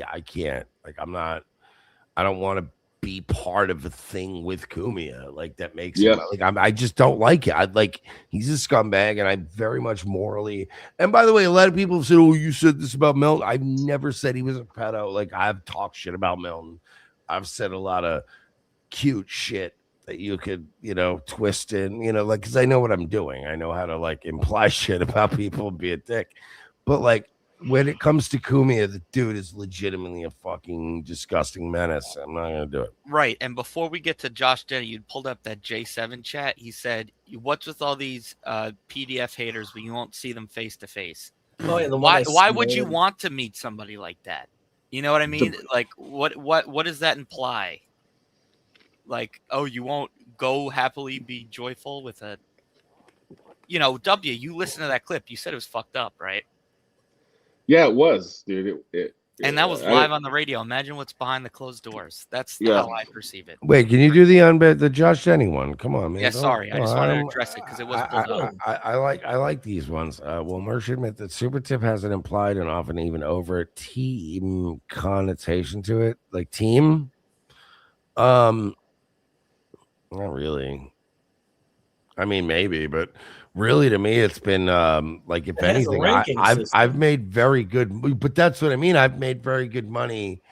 I can't. Like, I don't want to be part of a thing with Cumia like that makes him, like I just don't like it. He's a scumbag, and I very much morally. And by the way, a lot of people have said, "Oh, you said this about Milton." I've never said he was a pedo. Like, I've talked shit about Milton. I've said a lot of cute shit that you could, twist in, because I know what I'm doing. I know how to imply shit about people and be a dick. But when it comes to Cumia, the dude is legitimately a fucking disgusting menace. I'm not going to do it. Right. And before we get to Josh Denny, you pulled up that J7 chat. He said, what's with all these PDF haters, but you won't see them face to face? Why would you want to meet somebody like that? You know what I mean? What does that imply? You won't go happily be joyful with a, W, you listen to that clip. You said it was fucked up, right? Yeah, it was, dude. And that was live on the radio. Imagine what's behind the closed doors. That's how I perceive it. Wait, can you do the Josh Denny one? Come on, man. Yeah, sorry. I just wanted to address it because it was pulled up. I like these ones. Will Mersh admit that Super Tip has an implied and often even overt team connotation to it? Like team? Not really. I mean, maybe, but really, to me, it's been like if It has a anything, ranking I've system. made very good. But that's what I mean. I've made very good money.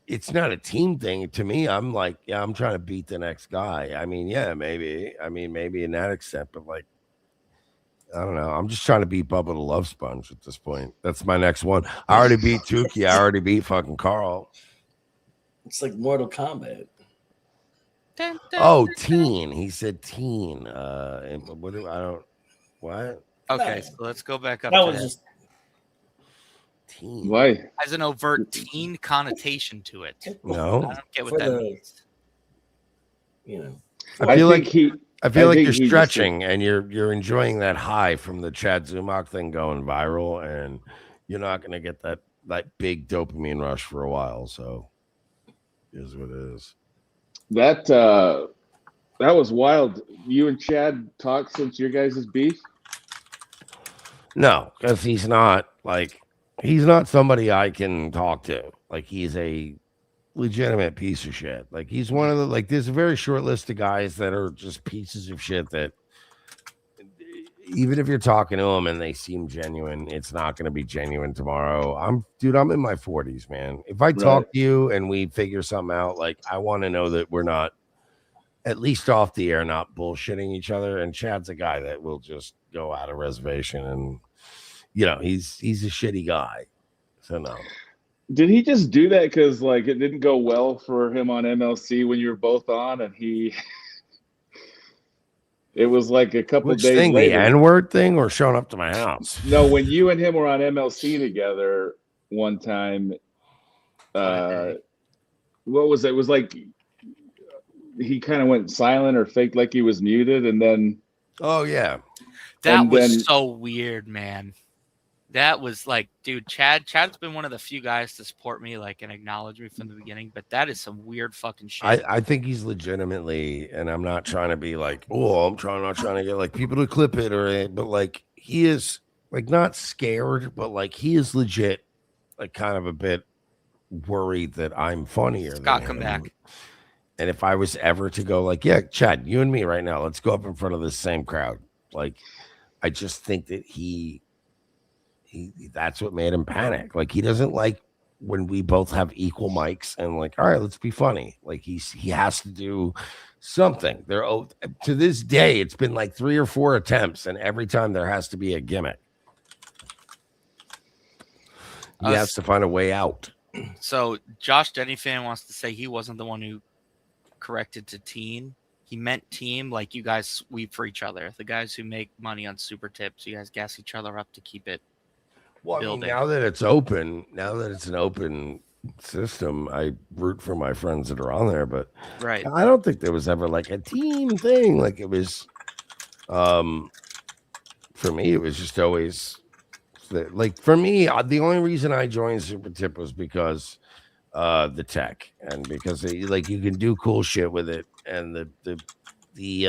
It's not a team thing to me. I'm like, yeah, I'm trying to beat the next guy. I mean, yeah, maybe. I mean, maybe in that extent, but like, I don't know. I'm just trying to beat Bubba the Love Sponge at this point. That's my next one. I already beat Tukey. I already beat fucking Carl. It's like Mortal Kombat. Oh, teen. He said teen. And what do I don't what? Okay, so let's go back up. That to was that. just teen. Why? Has an overt teen connotation to it. No. I don't get what for that the, means. you know. I feel like think you're he just- stretching and you're enjoying that high from the Chad Zumach thing going viral, and you're not gonna get that big dopamine rush for a while. So is what it is. That was wild. You and Chad talked since your guys' beef? No, because he's not somebody I can talk to. Like, he's a legitimate piece of shit. Like, he's one of the there's a very short list of guys that are just pieces of shit that even if you're talking to them and they seem genuine, it's not going to be genuine tomorrow. I'm in my 40s, man. If I talk to you and we figure something out, like, I want to know that we're not, at least off the air, not bullshitting each other. And Chad's a guy that will just go out of reservation, and he's a shitty guy. So no. Did he just do that because it didn't go well for him on MLC when you were both on, and it was like a couple Which days thing, later. the N-word thing, or showing up to my house? No, when you and him were on MLC together one time, what was it? It was like he kind of went silent or faked like he was muted, and then oh yeah, that was so weird, man. That was like, dude, Chad's been one of the few guys to support me and acknowledge me from the beginning, but that is some weird fucking shit. I think he's legitimately, and I'm not trying to be like, oh, not trying to get people to clip it but he is not scared, but he is legit, kind of a bit worried that I'm funnier. Scott, than come him. back. And if I was ever to go yeah, Chad, you and me right now, let's go up in front of this same crowd. I just think that he that's what made him panic. He doesn't like when we both have equal mics and all right, let's be funny. He has to do something. To this day, it's been 3 or 4 attempts, and every time there has to be a gimmick. He has to find a way out. So Josh Denny fan wants to say he wasn't the one who corrected to teen. He meant team, like you guys weep for each other. The guys who make money on super tips, you guys gas each other up to keep it building. Now that it's open, now that it's an open system, I root for my friends that are on there, but right. I don't think there was ever a team thing. It was for me, it was just always for me, the only reason I joined Super Tip was because the tech, and because you can do cool shit with it, and the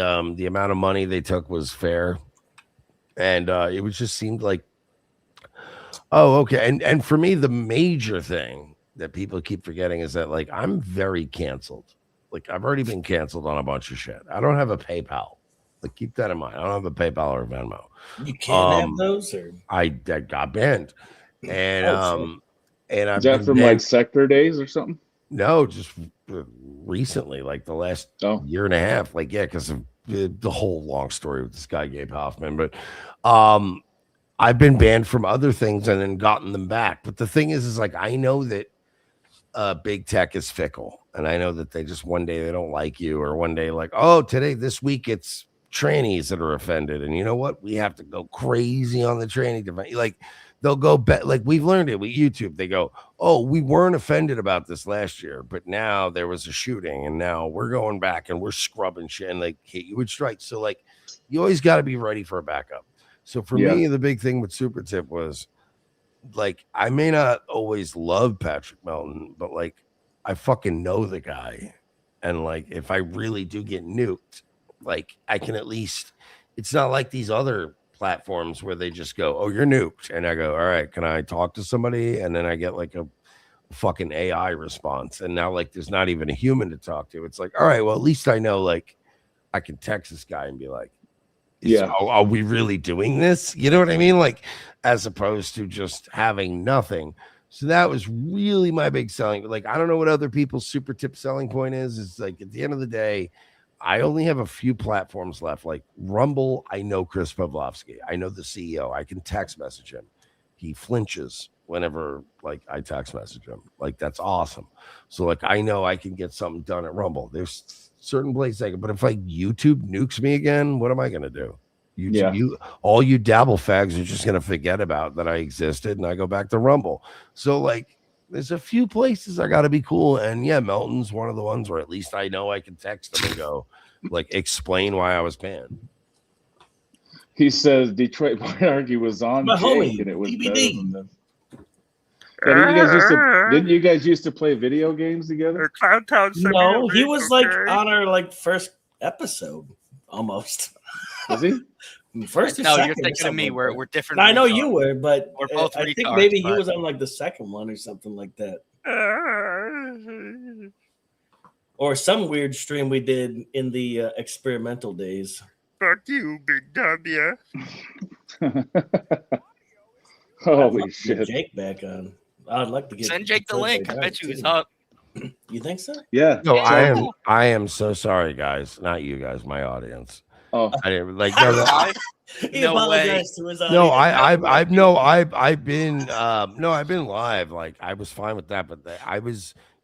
amount of money they took was fair, and it was just seemed like, oh, okay. And for me, the major thing that people keep forgetting is that I'm very canceled. I've already been canceled on a bunch of shit. I don't have a PayPal. Keep that in mind. I don't have a PayPal or a Venmo. You can't have those, or I got banned, and and I've is that been from banned. Sector days or something? No, just recently, the last year and a half. Yeah, because of the whole long story with this guy Gabe Hoffman. But I've been banned from other things and then gotten them back. But the thing is I know that big tech is fickle, and I know that they just one day they don't like you, or one day this week it's trannies that are offended, and you know what? We have to go crazy on the tranny defense. They'll go we've learned it with YouTube. They go, oh, we weren't offended about this last year, but now there was a shooting, and now we're going back and we're scrubbing shit and hit you with strikes. So you always got to be ready for a backup. So for me, the big thing with Super Tip was I may not always love Patrick Melton, but I fucking know the guy, and if I really do get nuked, I can at least, it's not like these other platforms where they just go, oh, you're nuked, and I go, all right, can I talk to somebody? And then I get a fucking AI response. And now like there's not even a human to talk to. It's like, all right, well, at least I know like I can text this guy and be like, are we really doing this? You know what I mean? Like, as opposed to just having nothing. So that was really my big selling. Like, I don't know what other people's super tip selling point is. It's like at the end of the day, I only have a few platforms left. Like Rumble, I know Chris Pavlovsky. I know the CEO. I can text message him. He flinches whenever like I text message him. Like, that's awesome. So like I know I can get something done at Rumble. There's certain places I can, but if like YouTube nukes me again, what am I gonna do? All you dabble fags are just gonna forget about that I existed, and I go back to Rumble. So like there's a few places I gotta be cool, and yeah, Melton's one of the ones where at least I know I can text them and go like explain why I was banned. He says Detroit Monarchy was on My homie, Jake and it was DVD. better than this. Yeah, didn't you guys used to play video games together? No, he was like on our like first episode almost. Was he? First or No, second you're thinking of something me. Like We're different. I know retards. you were, but We're both I think retards, maybe he but- was on like the second one or something like that. Or some weird stream we did in the experimental days. Fuck you, Big W. Holy shit. Jake back on. I'd like to get Send Jake the link. I bet you he's up. You think so? Yeah. No, I am so sorry, guys. Not you guys, my audience. Oh, I didn't like no. He No apologized to his audience. No, I've been live. Like I was fine with that, but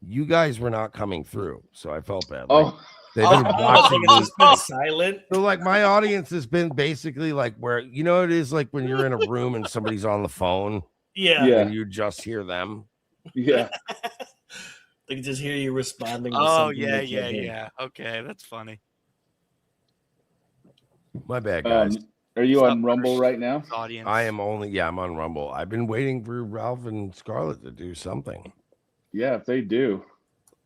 you guys were not coming through, so I felt bad. Like, they've been watching it's been silent. So like my audience has been basically like where it is like when you're in a room and somebody's on the phone. Yeah. And you just hear them. Yeah. They can just hear you responding. To Oh something yeah, that you yeah, did. yeah. Okay, that's funny. My bad, guys. Are you on Rumble right now? Audience. I am only, I'm on Rumble. I've been waiting for Ralph and Scarlet to do something. Yeah, if they do.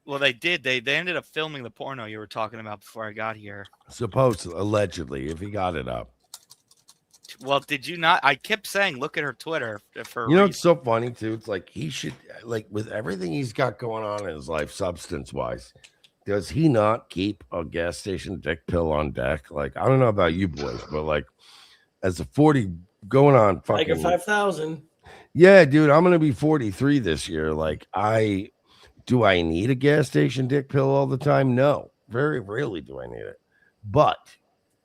Well, they did. They ended up filming the porno you were talking about before I got here. Allegedly, if he got it up. Well, did you not? I kept saying, look at her Twitter. For You know, it's so funny too. It's like he should, like, with everything he's got going on in his life, substance wise, does he not keep a gas station dick pill on deck? Like, I don't know about you boys, but like, as a 40 going on fucking Tiger 5000. Yeah, dude, I'm gonna be 43 this year. Like, do I need a gas station dick pill all the time? No, very rarely do I need it. But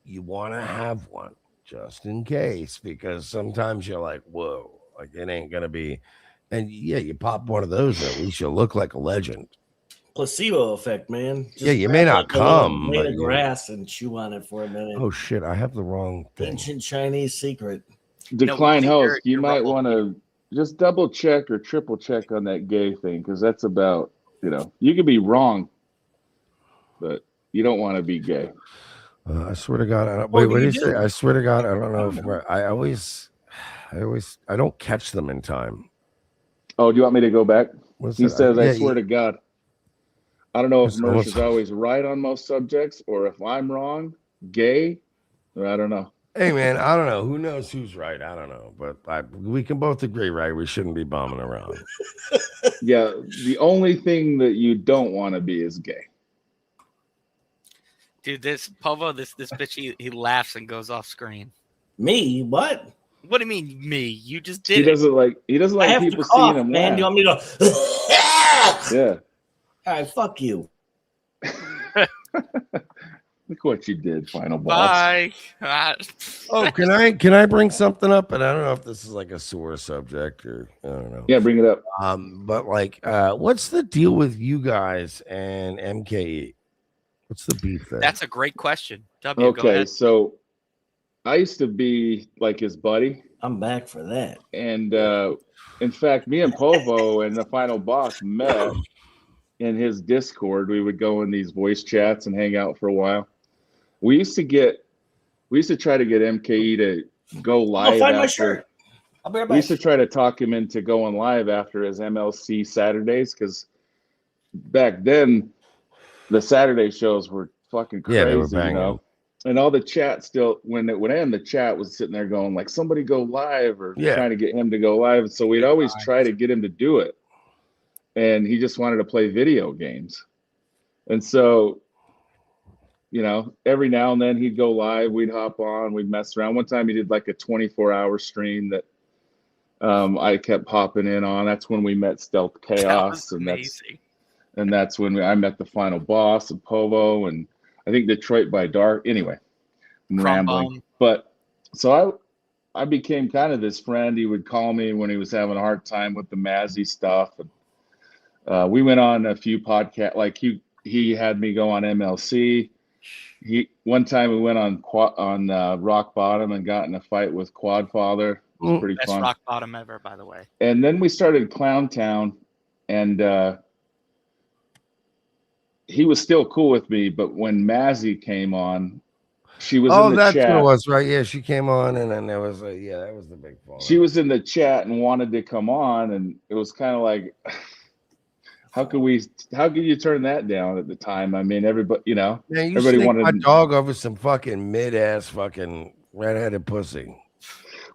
you want to have one just in case, because sometimes you're like, whoa, like it ain't gonna be. And yeah, you pop one of those, at least you look like a legend. Placebo effect, man. Just Yeah, you may not come, blade but of you- grass and chew on it for a minute. Oh shit, I have the wrong thing. Ancient Chinese secret. Decline No, host. You you're might Rumble. want to just double check or triple check on that gay thing, because that's about, you could be wrong, but you don't want to be gay. I swear to God, I don't, What wait, do what you did you do? say? I swear to God, I don't know if I don't catch them in time. Oh, do you want me to go back? What's He that? says, I Yeah, swear to God. I don't know if What's- Mersh what's- is always right on most subjects, or if I'm wrong, gay, or I don't know. Hey man, I don't know. Who knows who's right? I don't know, but we can both agree, right? We shouldn't be bombing around. Yeah, the only thing that you don't want to be is gay. Dude, this Povo, this bitch, he laughs and goes off screen. Me? What? What do you mean, me? You just He did it. doesn't like I have people to cough, seeing him man. laugh. You want me to go? Yeah. All right, fuck you. Look what you did, final boss. Bye. Oh, can I bring something up? And I don't know if this is like a sore subject or I don't know. Yeah, bring it up. But like, what's the deal with you guys and MKE? What's the beef there? That's a great question. W, go Okay, ahead. so I used to be like his buddy. I'm back for that. And in fact, me and Povo and the final boss met in his Discord. We would go in these voice chats and hang out for a while. We used to try to get MKE to go live find my after. shirt. I'll be right We used back. to try to talk him into going live after his MLC Saturdays, because back then the Saturday shows were fucking crazy, Yeah, they were banging. you know. And all the chat still, when it would end, the chat was sitting there going like, somebody go live, or Yeah. trying to get him to go live. So we'd always try to get him to do it. and he just wanted to play video games. And so, you know, every now and then he'd go live, we'd hop on, we'd mess around. One time he did like a 24-hour stream that I kept hopping in on. That's when we met Stealth Chaos, and that's when I met the final boss of Povo, and I think Detroit by Dark. Anyway, I'm rambling. But so I became kind of this friend. He would call me when he was having a hard time with the Mazzy stuff. And we went on a few podcasts. Like he had me go on MLC. One time we went on Rock Bottom and got in a fight with Quadfather. It was pretty Best fun. rock bottom ever, by the way. And then we started Clown Town, and he was still cool with me. But when Mazzy came on, she was in the that's chat. what it was, right? Yeah, she came on, and then there was that was the big fall. She was in the chat and wanted to come on, and it was kind of like, how could you turn that down at the time? I mean, everybody, you know, Man, you everybody snaked wanted my dog over some fucking mid-ass fucking redheaded pussy.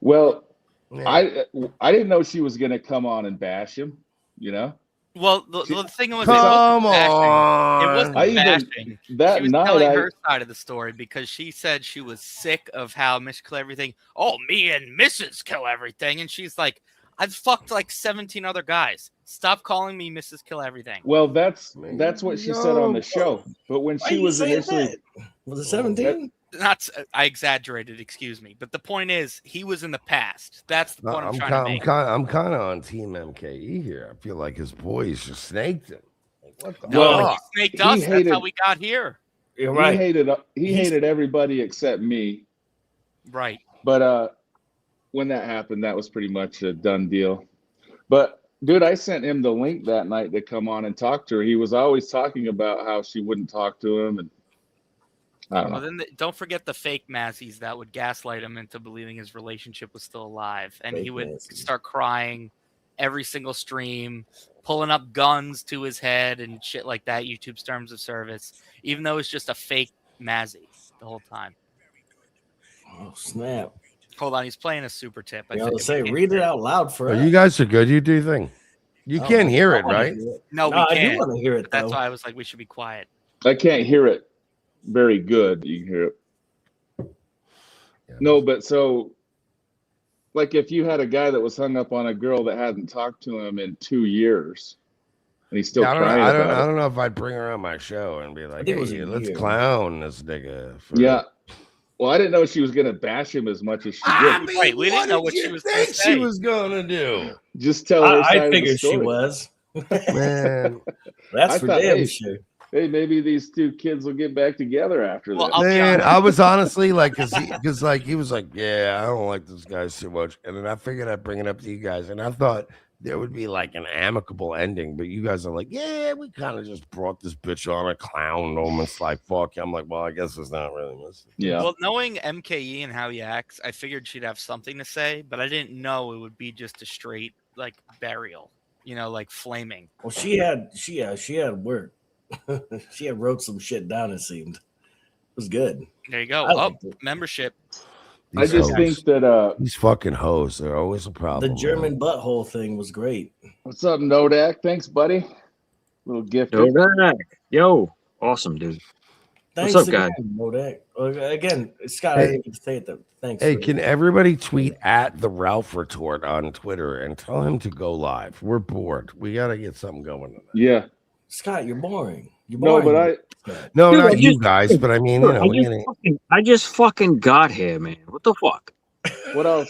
Well, Yeah. I didn't know she was gonna come on and bash him, you know. Well, the thing was, Come it wasn't bashing. That She was night, telling her side of the story because she said she was sick of how Miss Kill Everything. Oh, me and Mrs. Kill Everything, and she's like, I've fucked like 17 other guys. Stop calling me Mrs. Kill Everything. Well, that's what she said on the show. But when she was initially, was it 17? I exaggerated, excuse me. But the point is, he was in the past. That's the point I'm trying to make. I'm kind of on Team MKE here. I feel like his boys just snaked him. Like, what the No, fuck? he snaked us. That's how we got here. You're right. He hated everybody except me. Right. But when that happened, that was pretty much a done deal. But dude, I sent him the link that night to come on and talk to her. He was always talking about how she wouldn't talk to him, and I don't know. Well, then don't forget the fake Mazzies that would gaslight him into believing his relationship was still alive, and he would start crying every single stream, pulling up guns to his head and shit like that. YouTube's terms of service, even though it's just a fake Mazzy the whole time. Oh snap! Hold on, he's playing a super tip. I was say, read it out loud for us. You guys are good. You do your thing. You can't hear it, right? No, we I can't. do want to hear it. That's Though. why I was like, we should be quiet. I can't hear it very good. You can hear it. Yeah. No, but so, like, if you had a guy that was hung up on a girl that hadn't talked to him in 2 years, and he's still crying I about it. don't know if I'd bring her on my show and be like, think it was hey, a let's year. clown this nigga. Yeah. Well, I didn't know she was gonna bash him as much as she did. Right, we didn't know what she was going to say. She was gonna do. Just tell her side I of the figured she story. was. Man, That's I for thought, damn hey, sure. Hey, maybe these two kids will get back together after Well, that. I'll be man, honest. I was honestly like, because like he was like, yeah, I don't like this guy so much, and then I figured I'd bring it up to you guys, and I thought there would be like an amicable ending, but you guys are like, yeah, we kind of just brought this bitch on a clown almost like fuck. I'm like, well, I guess it's not really missing. Yeah. Well, knowing MKE and how he acts, I figured she'd have something to say, but I didn't know it would be just a straight like burial, you know, like flaming. Well, she had work. She had wrote some shit down. It seemed it was good. There you go. I Oh, liked it. membership. I just think that these fucking hoes, they're always a problem. The German butthole thing was great. what's up, Nodak? Thanks, buddy. Little gift. Nodak. Yo, awesome, dude. Thanks What's up, guys? again, Modak. Again, Scott, I didn't even say it though. Thanks. Hey, for- can everybody tweet at the Ralph Retort on Twitter and tell him to go live? We're bored. We gotta get something going tonight. Yeah. Scott, you're boring. You're No, boring. but No, Dude, I not you just- guys, but I mean, you know, I just fucking got here, man. What the fuck? what I'll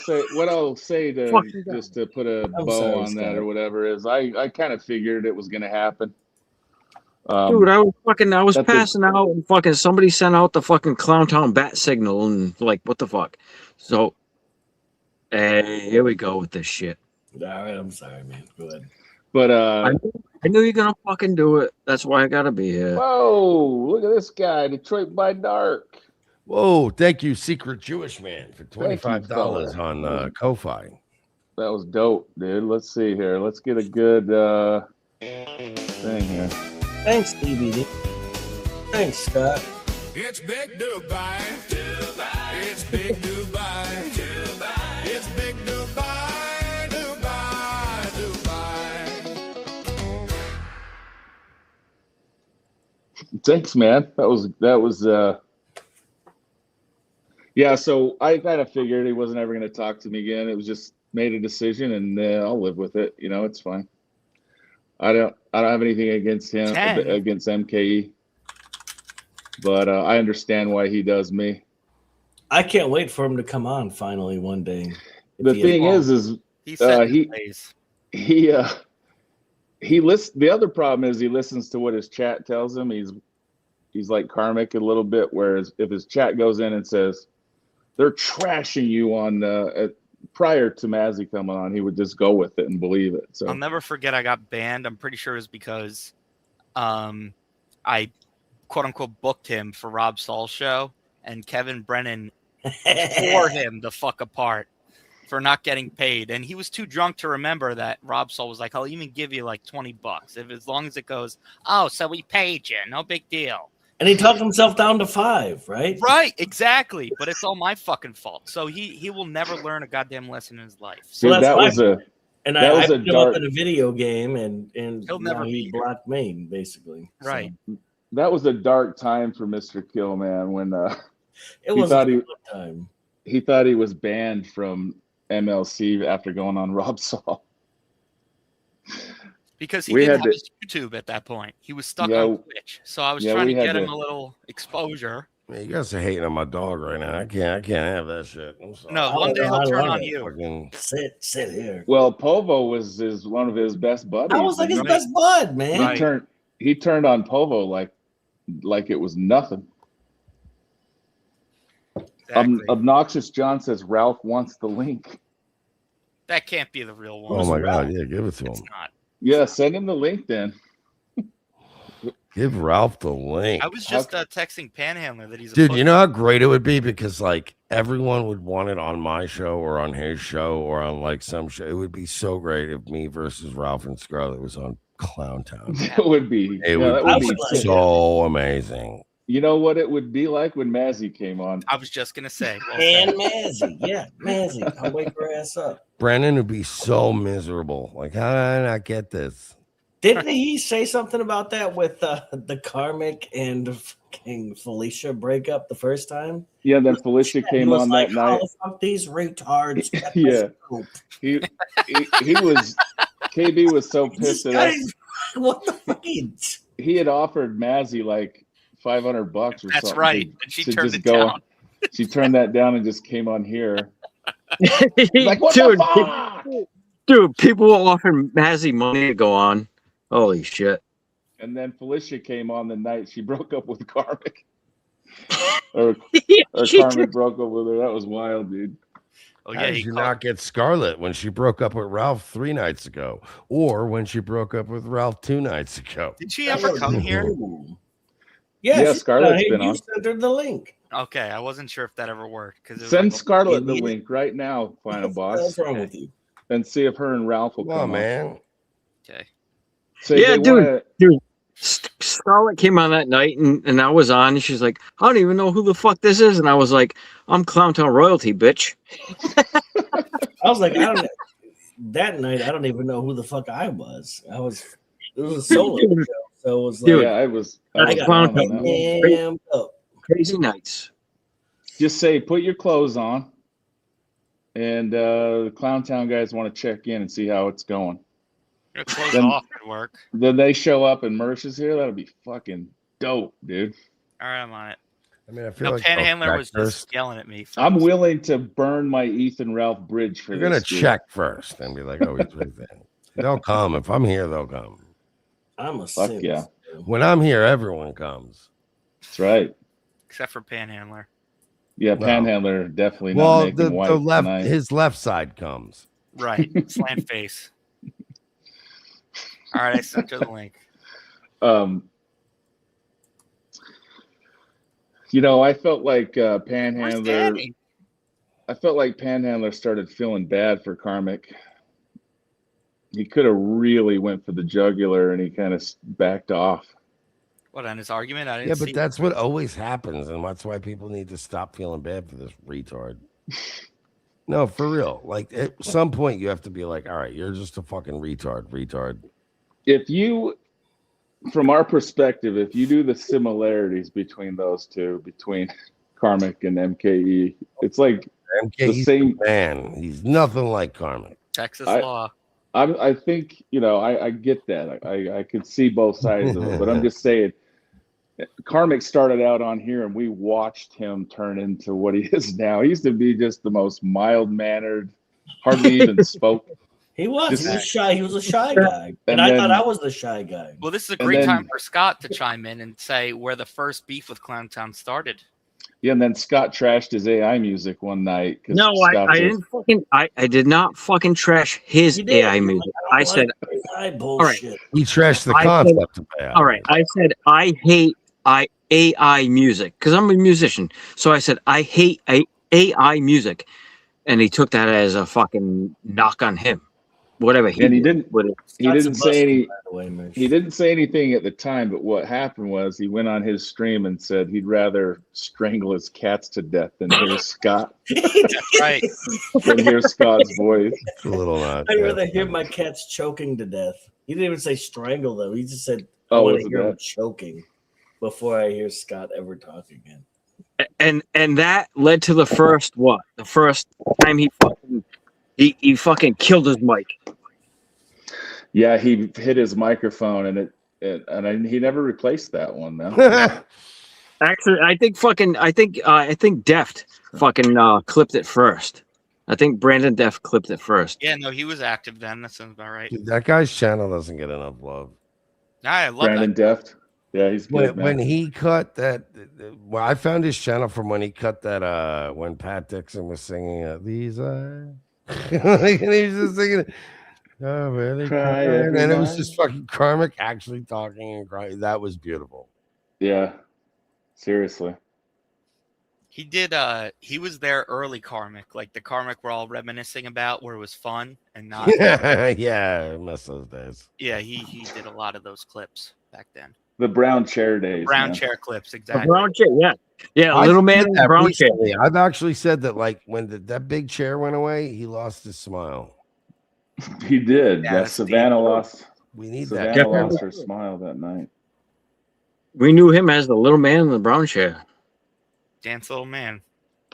say to Fucking just to put a I'm bow sorry, on that Scott. or whatever is I kind of figured it was gonna happen. Dude, I was that's a- passing out and fucking somebody sent out the fucking Clowntown bat signal and like, what the fuck? So, here we go with this shit. All right, I'm sorry, man. Go ahead. But I knew you're gonna fucking do it. That's why I gotta be here. whoa, look at this guy, Detroit by Dark. whoa, thank you, Secret Jewish Man, for Thank you, $25 fella. on Ko-Fi. That was dope, dude. Let's see here. Let's get a good thing here. Thanks, DVD. Thanks, Scott. It's Big Dubai. It's Big Dubai. It's Big Dubai. Dubai. Thanks, man. That was yeah. So I kind of figured he wasn't ever going to talk to me again. It was just made a decision, and I'll live with it. You know, it's fine. I don't have anything against him, against MKE, but I understand why he does me. I can't wait for him to come on finally one day. The thing is he listens. The other problem is he listens to what his chat tells him. He's like Karmic a little bit. Whereas if his chat goes in and says they're trashing you on prior to Mazzy coming on, he would just go with it and believe it. So I'll never forget I got banned. I'm pretty sure it was because I quote unquote booked him for Rob Saul's show, and Kevin Brennan tore him the fuck apart for not getting paid. And he was too drunk to remember that Rob Saul was like, I'll even give you like $20 as long as it goes, oh, so we paid you, no big deal. And he talked himself down to 5, right? Right, exactly. But it's all my fucking fault. So he will never learn a goddamn lesson in his life. So dude, that's that was my a and that I was a put him dark. up in a video game, and He'll never he be blocked me basically. Right. So, That was a dark time for Mr. Kill, man. When it was a good time. he thought he was banned from MLC after going on Rob Saul. Because he We didn't had have to- his YouTube at that point. He was stuck Yeah, on Twitch. So I was yeah, trying to we had get him to- a little exposure. Man, you guys are hating on my dog right now. I can't have that shit. I'm sorry. No, one day he'll turn on you. Fucking- Sit here. Well, Povo was one of his best buddies. I was like his Right. best bud, man. He turned on Povo like it was nothing. Exactly. Obnoxious John says Ralph wants the link. That can't be the real one. Oh my god, yeah, give it to him. Not. Yeah, send him the link then. Give Ralph the link. I was just texting Panhandler that he's a Dude, pussy. you know how great it would be? Because like everyone would want it on my show or on his show or on like some show. It would be so great if me versus Ralph and Scarlet was on Clown Town. It would be. It that would be sick. so amazing. You know what it would be like when Mazzy came on? I was just gonna say. And Mazzy, yeah, Mazzy, I'll wake her ass up. Brandon would be so miserable. Like, how did I not get this? Didn't he say something about that with the Karmic and fucking Felicia breaKB the first time? Yeah, then Felicia He came was on like, that night. "Oh, fuck these retards." Yeah. He was KB was so pissed at us. What the fuck? He had offered Mazzy like $500 or something. That's right. And she turned it go. down. She turned that down and just came on here. Like, what dude, the fuck? Dude, people will offer Mazzy money to go on. Holy shit. And then Felicia came on the night she broke up with Karmic. or Karmic broke up with her. That was wild, dude. Oh, How did you not get Scarlet when she broke up with Ralph 3 nights ago? Or when she broke up with Ralph 2 nights ago? Did she ever come here? Yeah, Scarlet's been you on. sent her the link. Okay, I wasn't sure if that ever worked. Send Scarlet the link right now, Final Boss. What's wrong with you? And see if her and Ralph will Come on, come man. Okay. So yeah, they dude. Scarlet came on that night and I was on and she's like, I don't even know who the fuck this is. And I was like, I'm Clowntown royalty, bitch. I was like, that night, I don't even know who the fuck I was. It was a solo show. So it was like, Dude, yeah, I was that's down on Clowntown. that one. damn up. Crazy nights. Just say, put your clothes on. And the Clowntown guys want to check in and see how it's going. Your clothes Then- off could work. Then they show up and Mersh is here. That'll be fucking dope, dude. All right, I'm on it. I mean, I feel No, like Panhandler was first. just yelling at me. I'm willing to burn my Ethan Ralph bridge for You're gonna this. dude. check first and be like, "Oh, he's right there." They'll come if I'm here. They'll come. I'm a Fuck simp. yeah. When I'm here, everyone comes. That's right. Except for Panhandler. Yeah, No. Panhandler definitely not Well, making white the left, tonight. his left side comes. Right. Slant face. All right, I sent you the link. You know, I felt like Where's Panhandler. Danny? I felt like Panhandler started feeling bad for Karmic. He could have really went for the jugular, and he kind of backed off. What, on his argument? I didn't Yeah, see. but that's what always happens, and that's why people need to stop feeling bad for this retard. No, for real. Like at some point, you have to be like, "All right, you're just a fucking retard." If you from our perspective, if you do the similarities between those two, between Karmic and MKE, it's like the MKE's same man. He's nothing like Karmic. Texas law. I think, you know, I get that. I could see both sides of it, but I'm just saying, Karmic started out on here and we watched him turn into what he is now. He used to be just the most mild-mannered, hardly even spoke. He was Just- shy. He was a shy guy, and I thought I was the shy guy. Well, this is a great time for Scott to chime in and say where the first beef with Clowntown started. Yeah, and then Scott trashed his AI music one night. No, I didn't fucking. I did not fucking trash his AI music. I said, all right. He trashed the I said- concept of AI. All right, I said I hate AI music because I'm a musician. So I said I hate AI music, and he took that as a fucking knock on him. Whatever he And he did didn't. with it. He didn't say any. He didn't say anything at the time. But what happened was he went on his stream and said he'd rather strangle his cats to death than hear Scott. That's right. Than hear Scott's voice. It's a little not. I'd rather hear my cats choking to death. He didn't even say strangle them. He just said, I Oh, want was to it hear him that? choking before I hear Scott ever talk again. And that led to the first what? The first time he fucking killed his mic. Yeah, he hit his microphone and he never replaced that one though. Actually, I think Deft fucking clipped it first. I think Brandon Deft clipped it first. Yeah, no, he was active then. That sounds about right. Dude, that guy's channel doesn't get enough love. I love Brandon that. Deft. Yeah, he's good. When man. he cut that, well, I found his channel from when he cut that. When Pat Dixon was singing "These Are," and he was just singing. Oh, really? Cry And every it was night. just fucking Karmic actually talking and crying. That was beautiful. Yeah, seriously. He did. He was there early Karmic, like the Karmic we're all reminiscing about, where it was fun and not. Yeah, I miss those days. Yeah, he did a lot of those clips back then. The brown chair days. Brown man. chair clips, The exactly. brown chair, yeah, I little man said in that the brown chair. recently. I've actually said that, like when that big chair went away, he lost his smile. He did. Yeah, Yeah, that's Savannah deep. lost. We need that. Savannah lost her smile that night. We knew him as the little man in the brown chair. Dance little man.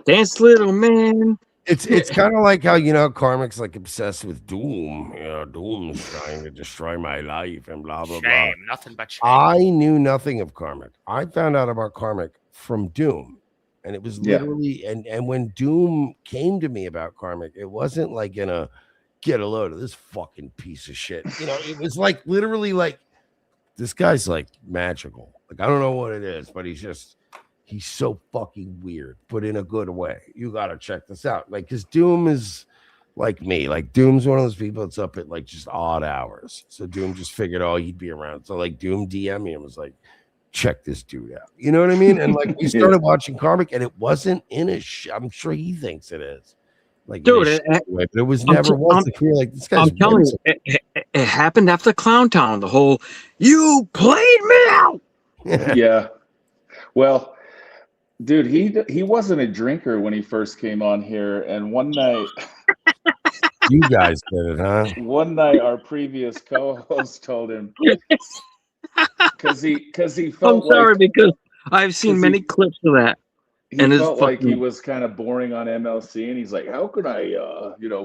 Dance, little man. It's kind of like how Karmic's like obsessed with Doom. Doom's trying to destroy my life and blah blah blah. Shame, nothing but shame. I knew nothing of Karmic. I found out about Karmic from Doom. And it was Yeah. literally and when Doom came to me about Karmic, it wasn't like in a get a load of this fucking piece of shit. It was like literally like this guy's like magical. Like I don't know what it is, but he's so fucking weird, but in a good way. You gotta check this out. Like, cause Doom is like me. Like Doom's one of those people that's up at like just odd hours. So Doom just figured, oh, he'd be around. So like Doom DM me and was like, check this dude out. You know what I mean? And like we started watching Karmic, and it wasn't in a I'm sure he thinks it is. Like, Dude, but it was never once. Like, like this guy's. I'm telling you, it happened after Clowntown. The whole "you played me out." Yeah. Well, dude, he wasn't a drinker when he first came on here, and one night. You guys did it, huh? One night, our previous co-host told him because he felt. I'm sorry like, because I've seen many clips of that. He And it's felt like he fucking- was kind of boring on MLC, and he's like, "How could I,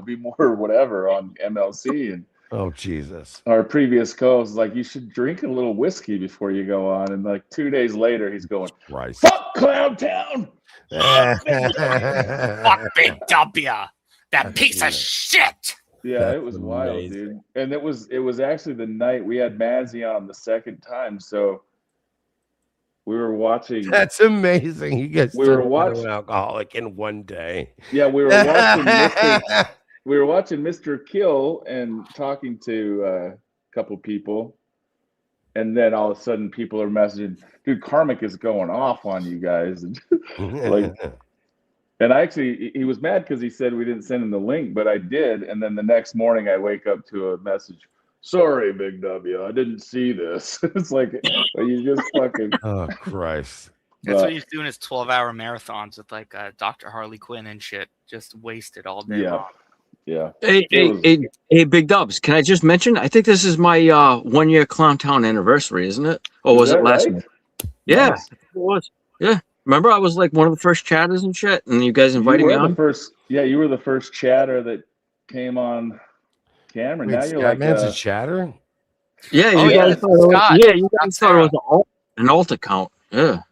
be more whatever on MLC?" And Oh Jesus! our previous co-host was like, "You should drink a little whiskey before you go on." And like 2 days later, he's going, Christ. "Fuck Clowntown!" Fuck Big W, that piece of shit. Yeah, That's it was wild, amazing. dude. And it was actually the night we had Mazzy on the second time, so we were watching. That's amazing. You guys We were turned into watching- an alcoholic in one day. Yeah, we were watching. We were watching Mr. Kill and talking to a couple people, and then all of a sudden, people are messaging, "Dude, Karmic is going off on you guys." And like, and he was mad because he said we didn't send him the link, but I did. And then the next morning, I wake up to a message. Sorry, Big W, I didn't see this. It's like, well, you just fucking. Oh Christ! That's what he's doing his 12-hour marathons with like Dr. Harley Quinn and shit. Just wasted all day Yeah. long. Yeah. Hey, Big Dubs, can I just mention? I think this is my 1 year Clown Town anniversary, isn't it? Or was it last month? Yeah, Nice. it was. Yeah. Remember, I was like one of the first chatters and shit, and you guys invited me on. You were the first chatter that came on camera. Wait, Now you're like Scatman's a chatter? Yeah, you guys thought it was an alt account. Yeah.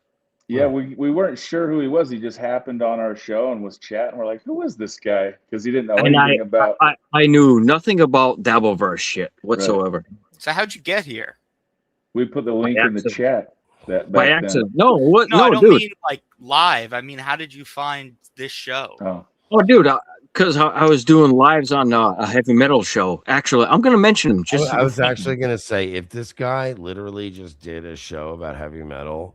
Yeah, we weren't sure who he was. He just happened on our show and was chatting. We're like, who is this guy? Because he didn't know anything about. I knew nothing about Dabverse shit whatsoever. So how'd you get here? We put the link in the chat. By accident. No, what? No, I don't dude. mean like live. I mean, how did you find this show? Oh, dude, because I was doing lives on a heavy metal show. Actually, I'm going to mention him. I was actually going to say, if this guy literally just did a show about heavy metal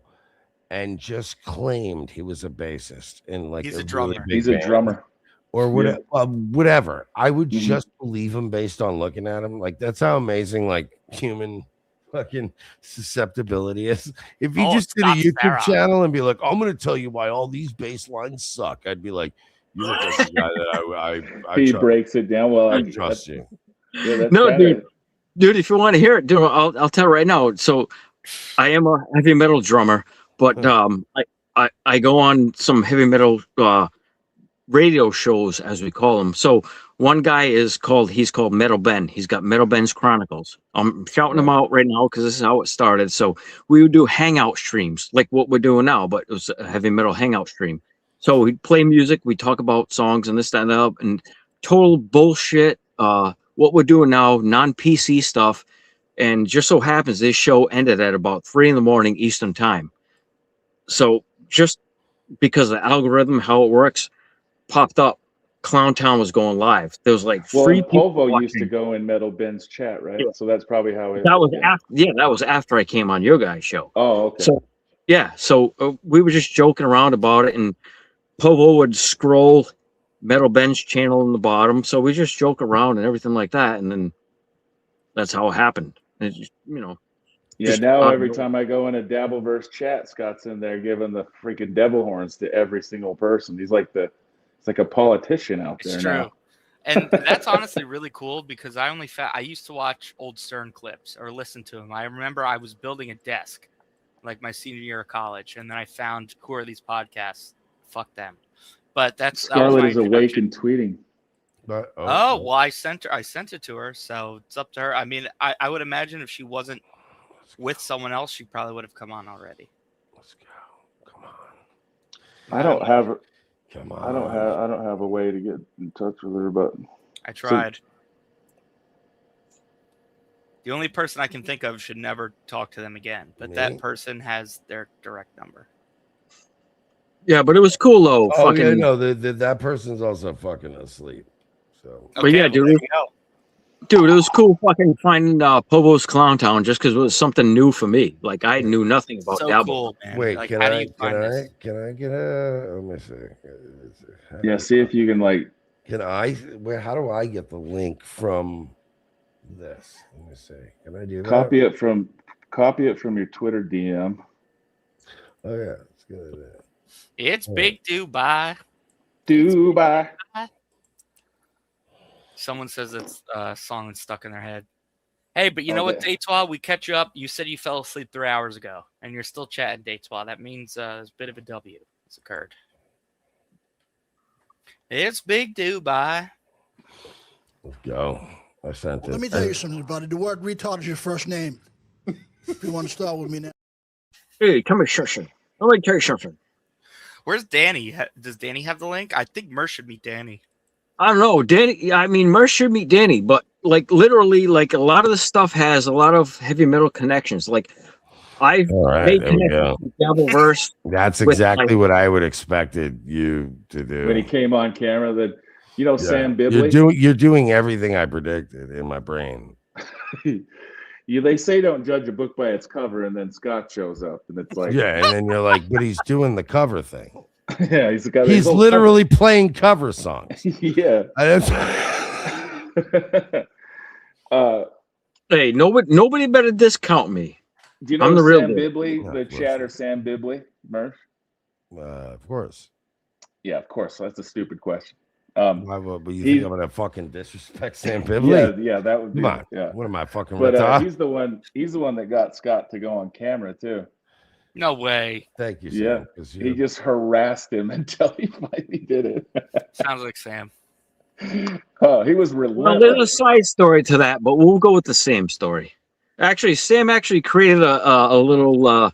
and just claimed he was a bassist and like he's a drummer, really big he's a band, drummer, or whatever, whatever, I would just believe him based on looking at him. Like that's how amazing like human fucking susceptibility is. If you just did a YouTube channel and be like, I'm going to tell you why all these bass lines suck, I'd be like, you look like the guy that I he trust. breaks it down. Well, I trust you. Yeah, no, dude, if you want to hear it, dude, I'll tell right now. So I am a heavy metal drummer, but I go on some heavy metal radio shows, as we call them. So one guy he's called Metal Ben. He's got Metal Ben's Chronicles. I'm shouting him out right now because this is how it started. So we would do hangout streams like what we're doing now, but it was a heavy metal hangout stream. So we'd play music, we talk about songs and this, that, and that, and total bullshit. What we're doing now, non-PC stuff. And just so happens this show ended at about 3 a.m. Eastern time. So just because the algorithm, how it works, popped up, Clown Town was going live. There was like well, three people Povo watching. used to go in Metal Ben's chat, right? Yeah. So that's probably how it. That was after. Yeah, that was after I came on your guys' show. Oh, okay. So yeah, so we were just joking around about it, and Povo would scroll Metal Ben's channel in the bottom. So we just joke around and everything like that, and then that's how it happened. And it just, Yeah, now every time I go in a Dabverse chat, Scott's in there giving the freaking devil horns to every single person. He's like it's like a politician out there. It's true. Now. And that's honestly really cool because I used to watch old Stern clips or listen to them. I remember I was building a desk like my senior year of college, and then I found who are these podcasts? Fuck them. But Scarlet is awake and tweeting. Well, I sent it to her, so it's up to her. I mean, I would imagine if she wasn't with someone else, she probably would have come on already. Let's go. Come on. I don't have a way to get in touch with her, but I tried. The only person I can think of should never talk to them again, but that person has their direct number. Yeah, but it was cool though. Oh, yeah, no, that person's also fucking asleep. So, but yeah, dude, it was cool fucking finding Povo's Clown Town just because it was something new for me. Like I knew nothing about Dabble. Cool, man. Wait, like, can how I do you find this? Can I get a? Let me see. Yeah, see if you can like. How do I get the link from this? Let me see. Can I do that? Copy it from your Twitter DM. Oh yeah, let's go to that. It's Big Dubai. Dubai. Someone says it's a song that's stuck in their head. Hey, but you know what, Daytwa? We catch you up. You said you fell asleep 3 hours ago, and you're still chatting, Daytwa. That means there's a bit of a W that's occurred. It's Big Dubai. Let's go. I sent it. Let me tell you something about it. The word retard is your first name. If you want to start with me now. Hey, come here, Shushin. Let me tell you something. Where's Danny? Does Danny have the link? I think Mersh should meet Danny. I don't know, Danny. I mean, Mersh should meet Danny, but like literally, like a lot of the stuff has a lot of heavy metal connections. Like I've made connections with Dabverse. That's exactly what I would expected you to do when he came on camera. That Sam Bibley. You're doing everything I predicted in my brain. They say don't judge a book by its cover, and then Scott shows up, and it's like, yeah, and then you're like, but he's doing the cover thing. Yeah, he's literally playing cover songs. Yeah. Hey, nobody better discount me. Do you know I'm the real Sam dude. Bibley, the chatter Sam Bibley, Mersh? Of course. Yeah, of course. So that's a stupid question. Why would you think I'm gonna fucking disrespect Sam Pivley? Yeah, that would be. Come on. Yeah. What am I fucking But retarded? he's the one that got Scott to go on camera too. No way. Thank you, Yeah, Sam. 'cause he just harassed him until he finally did it. Sounds like Sam. Oh, he was Well, relentless. there's a side story to that, but we'll go with the Sam story. Actually, Sam actually created a little.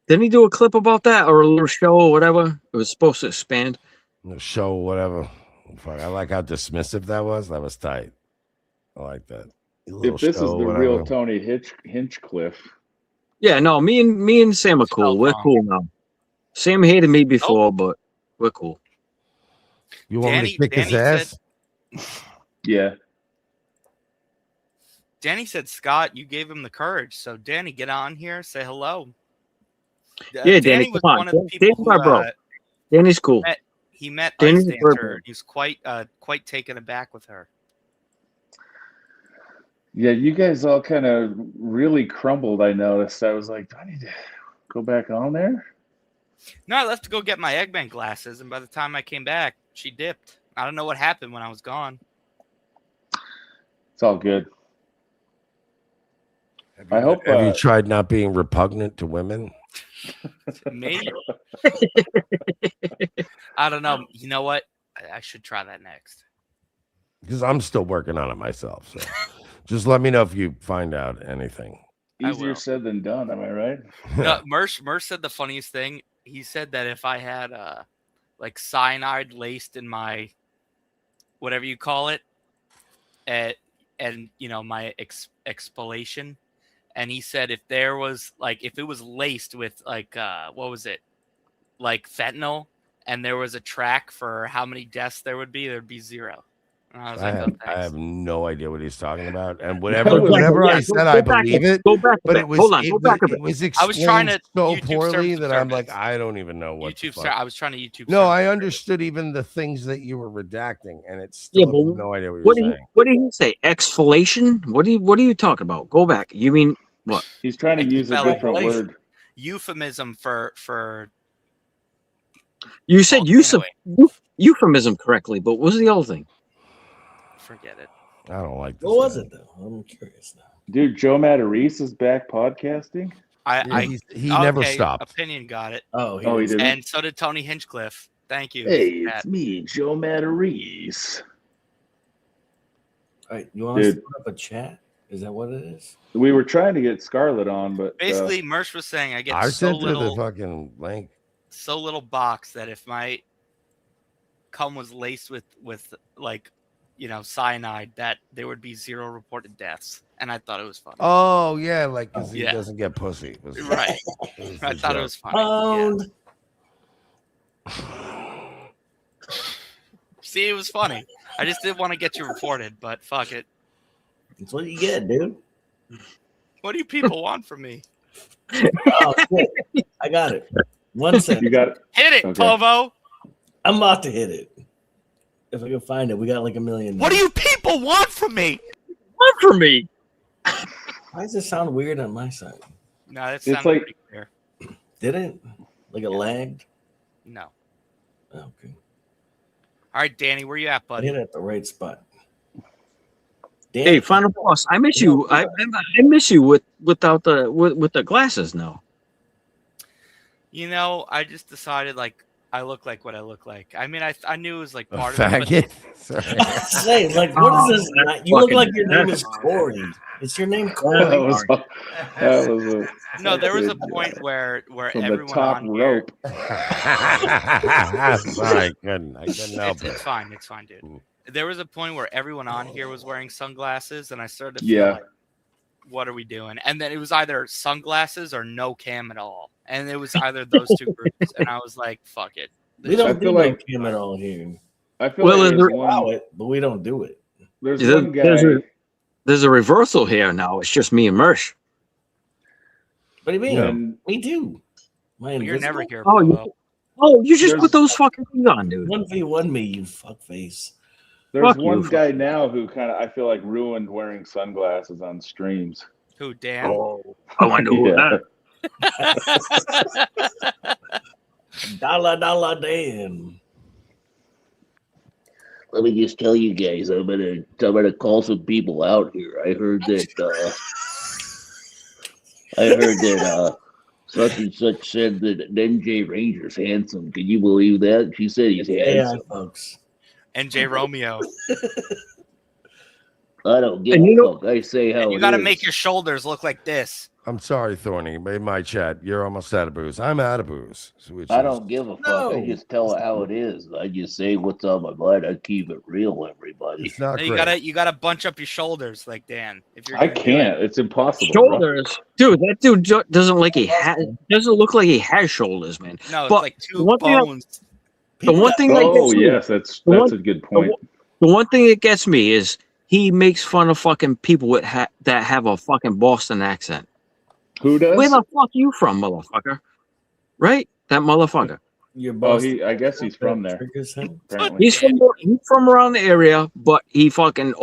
Didn't he do a clip about that or a little show or whatever? It was supposed to expand. The show, whatever. Fuck, I like how dismissive that was. That was tight. I like that. If this is the real Tony Hinchcliffe. Yeah, no, me and Sam are cool. We're cool now. Sam hated me before, but we're cool. You want me to kick his ass? Yeah. Danny said, Scott, you gave him the courage. So, Danny, get on here. Say hello. Yeah, Danny, was come on. one of the people Danny's my bro. Danny's cool. He met Danny's Ice a bro. Dancer. He was quite taken aback with her. Yeah, you guys all kind of really crumbled, I noticed. I was like, do I need to go back on there? No, I left to go get my Eggman glasses, and by the time I came back, she dipped. I don't know what happened when I was gone. It's all good. Have you tried not being repugnant to women? Me? I don't know. You know what? I should try that next. Because I'm still working on it myself. So just let me know if you find out anything. Easier said than done, am I right? No, Mersh said the funniest thing. He said that if I had like cyanide laced in my whatever you call it, and you know my exfoliation, and he said if there was like if it was laced with like what was it, like fentanyl, and there was a track for how many deaths there'd be 0. And I was like, I have no idea what he's talking about, and whatever I said, I believe it. But it was it was explained I was trying to so YouTube poorly search that the I'm like, I don't even know what. YouTube. I was trying to YouTube. No, search. I understood even the things that you were redacting, and it's still but no idea what you're saying. What did he say? Exfoliation? What are you talking about? Go back. You mean what? He's trying to use a different word. Euphemism for. You said euphemism correctly, but what was the other thing? Forget it. I don't like this. What was it though? I'm curious now. Dude, Joe Matarese is back podcasting. He never stopped. Opinion got it. Oh, he didn't. And so did Tony Hinchcliffe. Thank you. Hey, it's me, Joe Matarese. All right, you want us to put up a chat? Is that what it is? We were trying to get Scarlet on, but Basically, Mersh was saying I get I so sent her the little, fucking link. so little box that if my cum was laced with like, you know, cyanide, that there would be 0 reported deaths, and I thought it was funny. Oh yeah, like 'cause he Yeah. doesn't get pussy. It was- Right. it was I the thought it joke. was funny. Yeah. See, it was funny. I just didn't want to get you reported, but fuck it. That's what you get, dude. What do you people want from me? Oh, shit. I got it. 1 second. You got it. Hit it, Okay. Povo. I'm about to hit it. If I can find it, we got like 1 million. What do you people want from me? What for me? Why does it sound weird on my side? No, that It's sounded like- pretty clear. Did it? Like it lagged? No. Okay. All right, Danny, where you at, I buddy? hit it at the right spot. Hey, Final Boss, I miss you. I miss you without the glasses now. You know, I just decided like I look like what I look like. I mean, I knew it was like part faggot. of it. Say, like, what is this? You look like your name is Corey. Is your name Corey? That was a No, there was a point where from the everyone top on here. rope. Sorry, I couldn't help It's it. fine. It's fine, dude. There was a point where everyone on here was wearing sunglasses, and I started to Yeah. feel like, what are we doing? And then it was either sunglasses or no cam at all. And it was either those two groups. And I was like, fuck it. We don't I do feel no like- cam at all here. I feel Well, like is there's there- Allow one, it, but we don't do it. there's There- one guy. there's a reversal here now. It's just me and Mersh. What do you mean? And We do. You're never here. Oh, Povo. you just There's- put those fucking things on, dude. 1v1 me, you fuckface. there's Fuck one you. guy now who kind of I feel like ruined wearing sunglasses on streams. Who, Dan? Oh, I wonder who Yeah. that. Dollar Dan. Let me just tell you guys, I'm gonna call some people out here. I heard that such and such said that NJ Ranger's handsome. Can you believe that? She said he's handsome. Folks. NJ Romeo. I don't give a fuck. I say how You it got to is. make your shoulders look like this. I'm sorry, Thorny. In my chat, you're almost out of booze. I'm out of booze. I don't give a fuck. I just tell it how it is. I just say what's on my mind. I keep it real, everybody. It's not No, you gotta bunch up your shoulders like Dan. If you're I gonna do can't. it. It's impossible. Shoulders, dude. That dude doesn't doesn't look like he has shoulders, man. No, it's But like the two one thing bones. The one thing that Oh gets me, yes, that's a good point. The one thing that gets me is he makes fun of fucking people with that have a fucking Boston accent. Who does? Where the fuck you from, motherfucker? Right? That motherfucker. I guess he's from there. Apparently. He's from around the area, but he fucking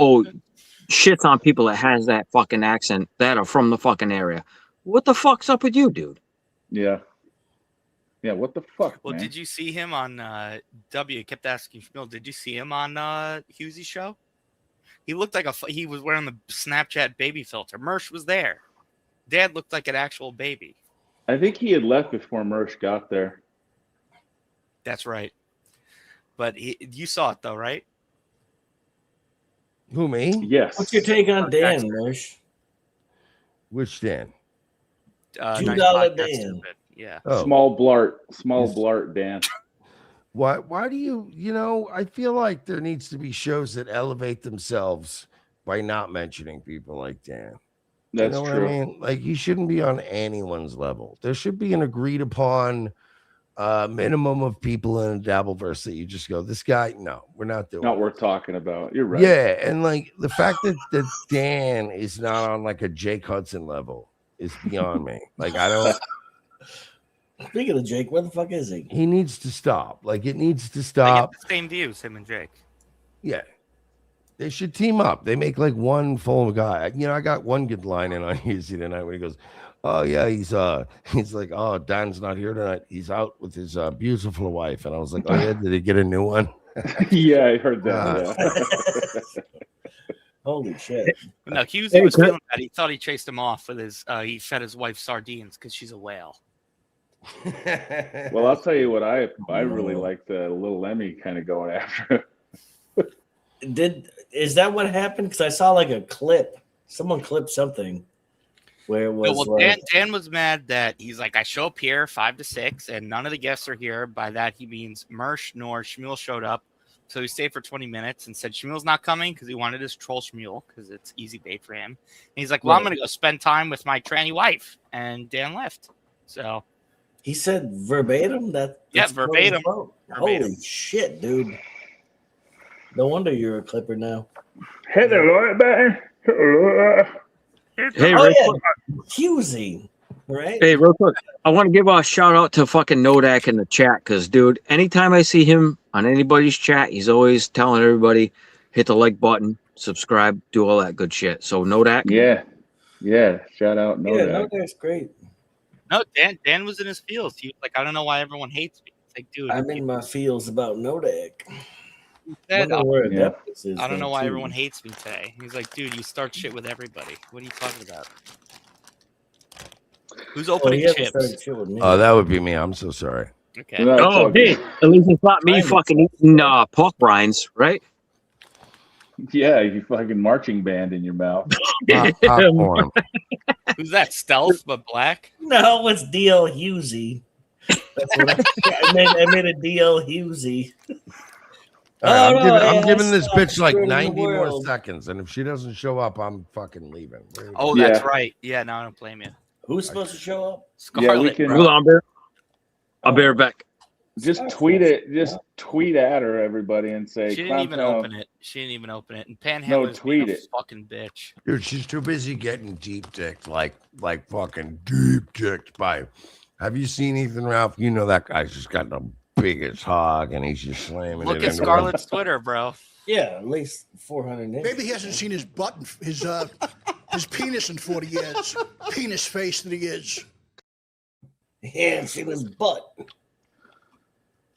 shits on people that has that fucking accent that are from the fucking area. What the fuck's up with you, dude? Yeah. Yeah, what the fuck, Well, man? did you see him on W? Kept asking Schmuel, did you see him on Hughesy's show? He looked like he was wearing the Snapchat baby filter. Mersh was there. Dad looked like an actual baby. I think he had left before Mersh got there. That's right. But you saw it though, right? Who, me? Yes. What's your take on Dan, Mersh? Which Dan? $2 Dan. Yeah. Oh. Small blart Dan. Why do you I feel like there needs to be shows that elevate themselves by not mentioning people like Dan. That's what true. I mean? Like, you shouldn't be on anyone's level. There should be an agreed upon minimum of people in a Dabverse that you just go, this guy, no, we're not doing Not it. worth talking about. You're right. Yeah, and like the fact that Dan is not on like a Jake Hudson level is beyond me. Like, I don't. Speaking of Jake, where the fuck is he? He needs to stop. Like, it needs to They stop. get the same views, him and Jake. Yeah. They should team up. They make like one full guy. I got one good line in on Hughes tonight when he goes, oh yeah, he's like, oh, Dan's not here tonight. He's out with his beautiful wife. And I was like, oh yeah, did he get a new one? Yeah, I heard that. Yeah. Holy shit. No, Hughes was feeling bad. He thought he chased him off with his he fed his wife sardines because she's a whale. Well, I'll tell you what I really like the little Lemmy kind of going after. Is that what happened? Because I saw like a clip. Someone clipped something where it was. Dan was mad that he's like, I show up here 5 to 6, and none of the guests are here. By that he means Mersh nor Schmuel showed up. So he stayed for 20 minutes and said Schmuel's not coming because he wanted to troll Schmuel because it's easy bait for him. And he's like, well, I'm gonna go spend time with my tranny wife, and Dan left. So he said verbatim that. Yeah, verbatim. Holy shit, dude. No wonder you're a clipper now. Hit the right button. Hey, oh, real yeah. quick. Husey, right? Hey, real quick. I want to give a shout out to fucking Nodak in the chat because, dude, anytime I see him on anybody's chat, he's always telling everybody hit the like button, subscribe, do all that good shit. So Nodak. Yeah. Shout out Nodak. Yeah, Nodak's great. No, Dan was in his feels. He was like, I don't know why everyone hates me. It's like, dude, I'm in my feels about Nodak. he said, Wonder where Yeah. Dabverse is I don't know then, why too. everyone hates me today. He's like, dude, you start shit with everybody. What are you talking about? Who's opening he hasn't chips? started shit with me. Oh, that would be me. I'm so sorry. Okay. No, it's all Oh, hey, good. at least it's not me fucking eating pork rinds, right? Yeah, you fucking marching band in your mouth. Popcorn. Who's that? Stealth but black? No, it's DL Husey. That's what I made a DL Husey. All right, Oh, I'm giving this stop bitch like screwing the 90 more world. seconds, and if she doesn't show up, I'm fucking leaving. Oh, that's right. Yeah, no, I don't blame you. Who's supposed to show up? Scarlet. Yeah, we can Hold on, Bear. I'll bear it back. just tweet it. Just tweet at her, everybody, and say. She didn't even "Clown open Town." it. She didn't even open it. And Panhandler's tweet being a it. fucking bitch. Dude, she's too busy getting deep dicked, like fucking deep dicked by. Have you seen Ethan Ralph? You know that guy's just got the biggest hog, and he's just slamming Look it. at into her. Scarlet's Twitter, bro. Yeah, at least 400 names. Maybe he hasn't seen his butt, his penis in 40 years. Penis face that he is. He hasn't seen his butt.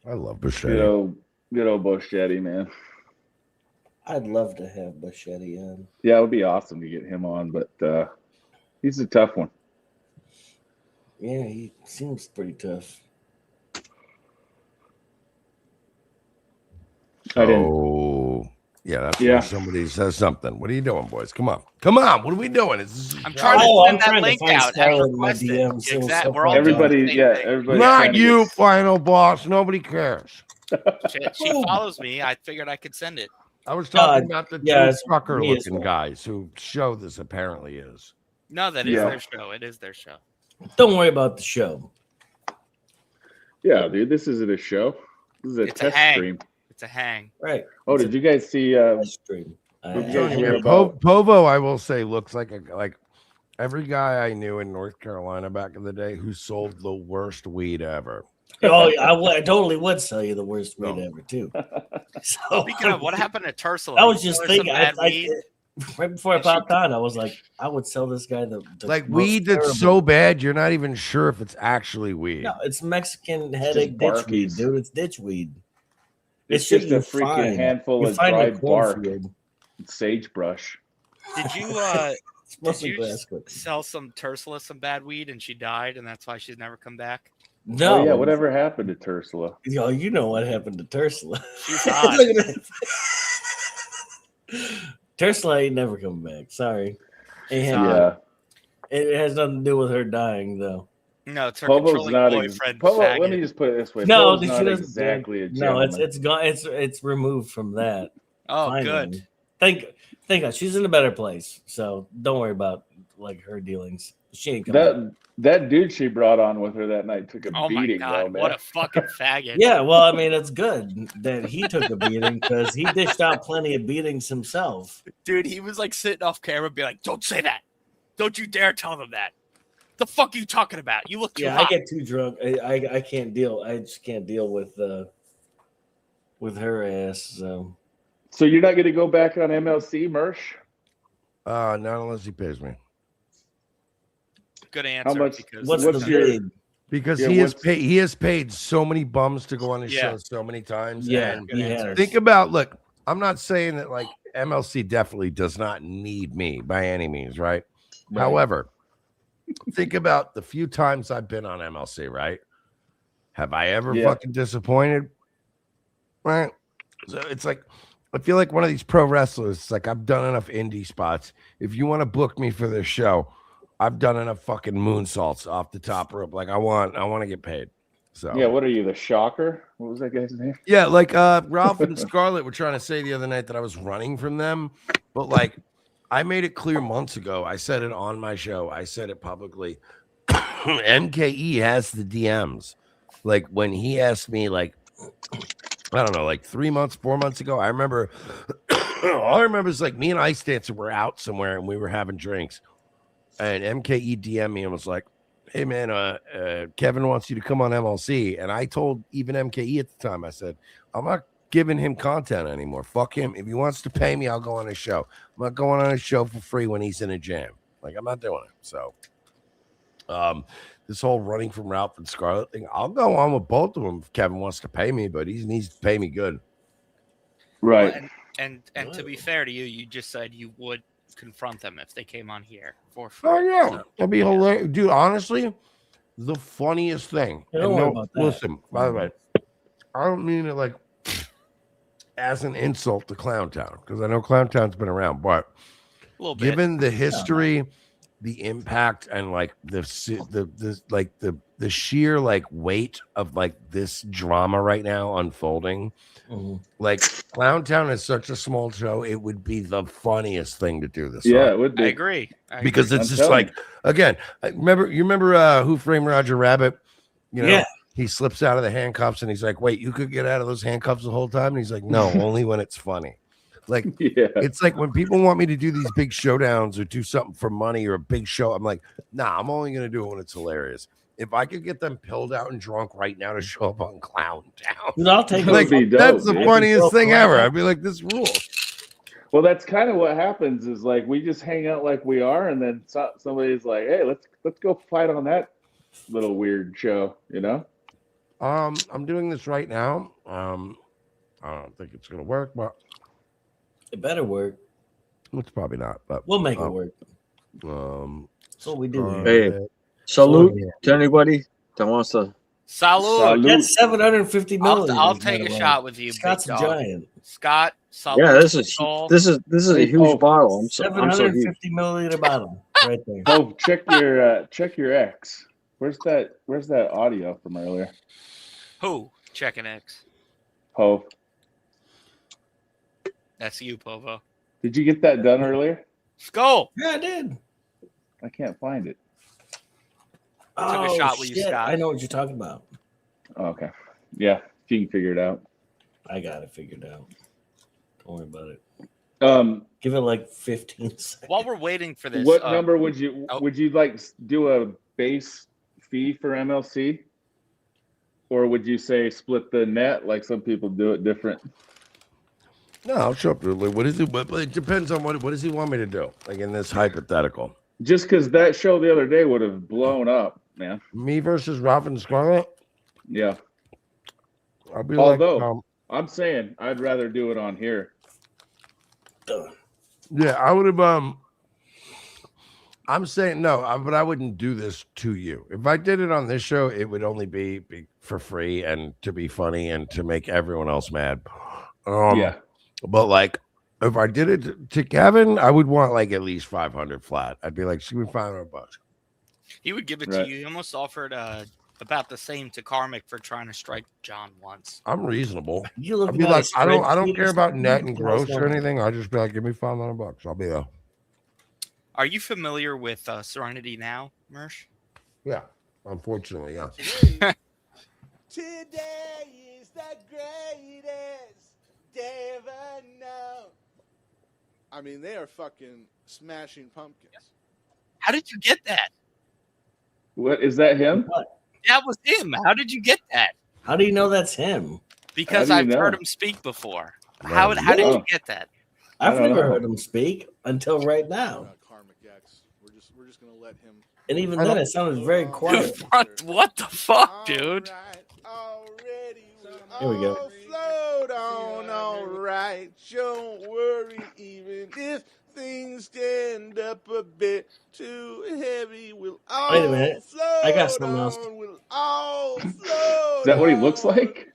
I love Good Buscemi. old Bush Jetty, man. I'd love to have Machete on. Yeah, it would be awesome to get him on, but he's a tough one. Yeah, he seems pretty tough. Oh, yeah, that's where somebody says something. What are you doing, boys? Come on. Come on. What are we doing? I'm trying to send that link find out. Scarlet As in my requested. DMs. It was Exactly. so We're all funny. doing Everybody, the same yeah, thing. everybody. Not you, final boss. Nobody cares. She follows me. I figured I could send it. I was talking about the yeah, two it's trucker me as looking well. guys who show this apparently is. No, that is their show. It is their show. Don't worry about the show. Yeah, dude, this isn't a show. This is a It's a test hang. stream. It's a hang. Right. Oh, did you guys see? Stream. Did you guys hear Yeah, about? Povo, I will say, looks like every guy I knew in North Carolina back in the day who sold the worst weed ever. Oh, I totally would sell you the worst weed ever too. So, Speaking of, what happened to Tursula? I was just thinking, weed? right before I popped on, I was like, I would sell this guy the Like most weed that's terrible- so bad you're not even sure if it's actually weed. No, it's Mexican headache ditch weed, dude. It's ditch weed. It's shit just a you freaking find. handful You of find dry a bark, cornfield. and sagebrush. Did you It's mostly did you grass clippings. sell some Tursula some bad weed and she died and that's why she's never come back? No, Oh, yeah, whatever happened to Tursula? Yo, you know what happened to Tursula. She's hot. Look at that. Tursula ain't never coming back. Sorry. Yeah. It has nothing to do with her dying, though. No, it's her Povo's controlling not boyfriend. Povo, let faggot. me just put it this way. No, Povo's she not doesn't. exactly a No, gentleman. it's gone. It's removed from that. Oh, Finally. good. Thank God, she's in a better place. So don't worry about like her dealings. She ain't coming. That dude she brought on with her that night took a Oh my beating. god, though, man. what a fucking faggot. Yeah, well, I mean, it's good that he took a beating because he dished out plenty of beatings himself. Dude, he was like sitting off camera be like, don't say that. Don't you dare tell them that. The fuck are you talking about? You look too Yeah, hot. I get too drunk. I can't deal. I just can't deal with her ass. So you're not going to go back on MLC, Mersh? Not unless he pays me. Good answer. How much? Because What's What's the your? bid? Because Yeah, he has what's- paid. He has paid so many bums to go on his Yeah. show so many times. Yeah, and he has. think about. Look, I'm not saying that like MLC definitely does not need me by any means, right? Right. However, think about the few times I've been on MLC, right? Have I ever Yeah. fucking disappointed? Right. So it's like I feel like one of these pro wrestlers. It's like I've done enough indie spots. If you want to book me for this show, I've done enough fucking moonsaults off the top rope. Like I want to get paid. So Yeah, what are you, the Shocker? What was that guy's name? yeah, like Ralph and Scarlet were trying to say the other night that I was running from them, but like I made it clear months ago. I said it on my show. I said it publicly. MKE has the DMs. Like when he asked me, like I don't know, like 3 months, 4 months ago. I remember. All I remember is like me and Ice Dancer were out somewhere and we were having drinks, and MKE DM'd me and was like, "Hey man, Kevin wants you to come on MLC." And I told even MKE at the time, I said, "I'm not giving him content anymore. Fuck him. If he wants to pay me, I'll go on his show. I'm not going on his show for free when he's in a jam. Like I'm not doing it." So, this whole running from Ralph and Scarlet thing, I'll go on with both of them if Kevin wants to pay me, but he needs to pay me good. Right. Well, and to be fair to you, you just said you would confront them if they came on here for free. Oh yeah, So, that'd be hilarious, dude. Honestly, the funniest thing. Yeah, don't and worry no, about that. listen, by the way, I don't mean it like as an insult to Clowntown because I know Clowntown's been around, but a little bit. given the history, the impact, and like the sheer like weight of like this drama right now unfolding. Like Clowntown is such a small show, it would be the funniest thing to do this. Yeah, on. it would be. I agree. Because it's just like again, you remember Who Framed Roger Rabbit? You know, Yeah. he slips out of the handcuffs and he's like, "Wait, you could get out of those handcuffs the whole time?" And he's like, "No, only when it's funny." Like Yeah. it's like when people want me to do these big showdowns or do something for money or a big show, I'm like, "Nah, I'm only gonna do it when it's hilarious." If I could get them pilled out and drunk right now to show up on Clowntown, Dude, I'll take like, That'd be that's dope, the dude. funniest thing ever. I'd be like, "This rules." Well, that's kind of what happens is like we just hang out like we are, and then somebody's like, "Hey, let's go fight on that little weird show," you know? I'm doing this right now. I don't think it's gonna work, but It better work. It's probably not, but We'll make it work. That's what we do. Hey, salute to anybody that wants to. Salud. That's 750 milliliters. I'll by take the a way. shot with you, Scott's big a dog. giant. Scott, salud. Yeah, this is Soul. this is a huge bottle. I'm so huge. 750 milliliter bottle right there. Oh, check your X. Where's that audio from earlier? Who? Checking X. Ho. That's you, Povo. Did you get that done earlier? Skull. Yeah, I did. I can't find it. Took a shot with you, shit. Scott. I know what you're talking about. Oh, okay. Yeah, if you can figure it out. I got it figured out. Don't worry about it. Give it like 15 seconds. While we're waiting for this, What number would you like do a base fee for MLC, or would you say split the net like some people do it different? No, I'll show up to it. What is it? But it depends on what does he want me to do? Like in this hypothetical. Just because that show the other day would have blown up, man. Me versus Ralph and Scarlet. Yeah. I'll be Although I'm saying I'd rather do it on here. Yeah, I would have. I'm saying no, but I wouldn't do this to you. If I did it on this show, it would only be for free and to be funny and to make everyone else mad. Yeah. But like, if I did it to Kevin, I would want like at least 500 flat. I'd be like, "Give me $500." he would give it Right. to you. He almost offered about the same to Karmic for trying to strike John once. I'm reasonable. You look I'd be like, nice, I don't Fred. care about net and gross or Nice. anything. I'll just be like, "Give me $500." I'll be there. Are you familiar with Serenity Now, Mersh? Yeah, unfortunately, yeah. Today is the greatest day ever known. I mean, they are fucking smashing pumpkins. How did you get that? What is that him? That was him. How did you get that? How do you know that's him? Because How do I've you know? heard him speak before. How did you get that? I've I don't never know. heard him speak until right now. Karmic X. We're just gonna let him. And even then, it sounded very quiet. What the fuck, dude? Here we go. Float on, all right. Don't worry, even if things stand up a bit too heavy. We'll all Wait a minute. float I got something else. on. We'll all float. Is that what he looks like?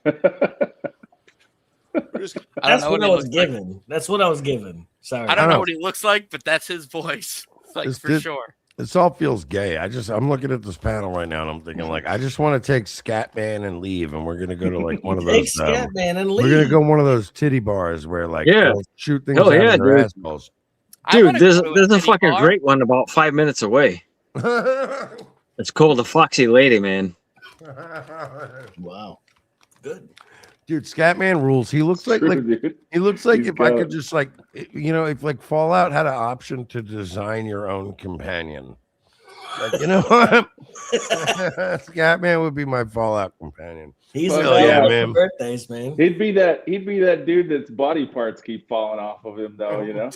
That's what I was given. That's what I was given. Sorry. I don't know what he looks like, but that's his voice. Like for sure. This all feels gay. I'm looking at this panel right now and I'm thinking like, I just want to take Scatman and leave, and we're gonna go to like one of Take those. Scatman and We're gonna leave. go one of those titty bars where like Yeah. they'll shoot things Oh, out yeah, of their dude. assholes. Dude, there's a fucking great one about 5 minutes away. It's called the Foxy Lady, man. Wow. Good. Dude, Scatman rules. He looks like he looks like He's if I got- could just like if like Fallout had an option to design your own companion. Like, Scatman would be my Fallout companion. He's Oh, a yeah, man. Birthdays, man. He'd be that dude that's body parts keep falling off of him though, you know.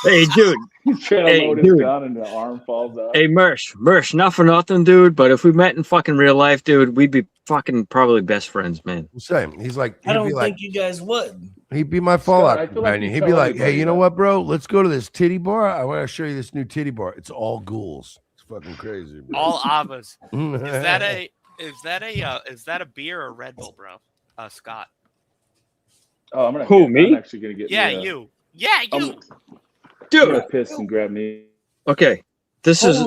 Hey, dude. He's trying to Hey, load his dude. gun and the arm falls out. Hey, Mersh, not for nothing, dude, but if we met in fucking real life, dude, we'd be fucking probably best friends, man. Same. He's like, I he'd don't be like, think you guys would. he'd be my Fallout I feel like companion. you He'd be tell like, hey, everybody you know that. what, bro? Let's go to this titty bar. I want to show you this new titty bar. It's all ghouls. It's fucking crazy. bro. All Avas. Is that a beer or Red Bull, bro? Scott. Oh, I'm actually gonna get. Yeah, me a- you. Yeah, you. I'm Dude. gonna piss and grab me. Okay. This is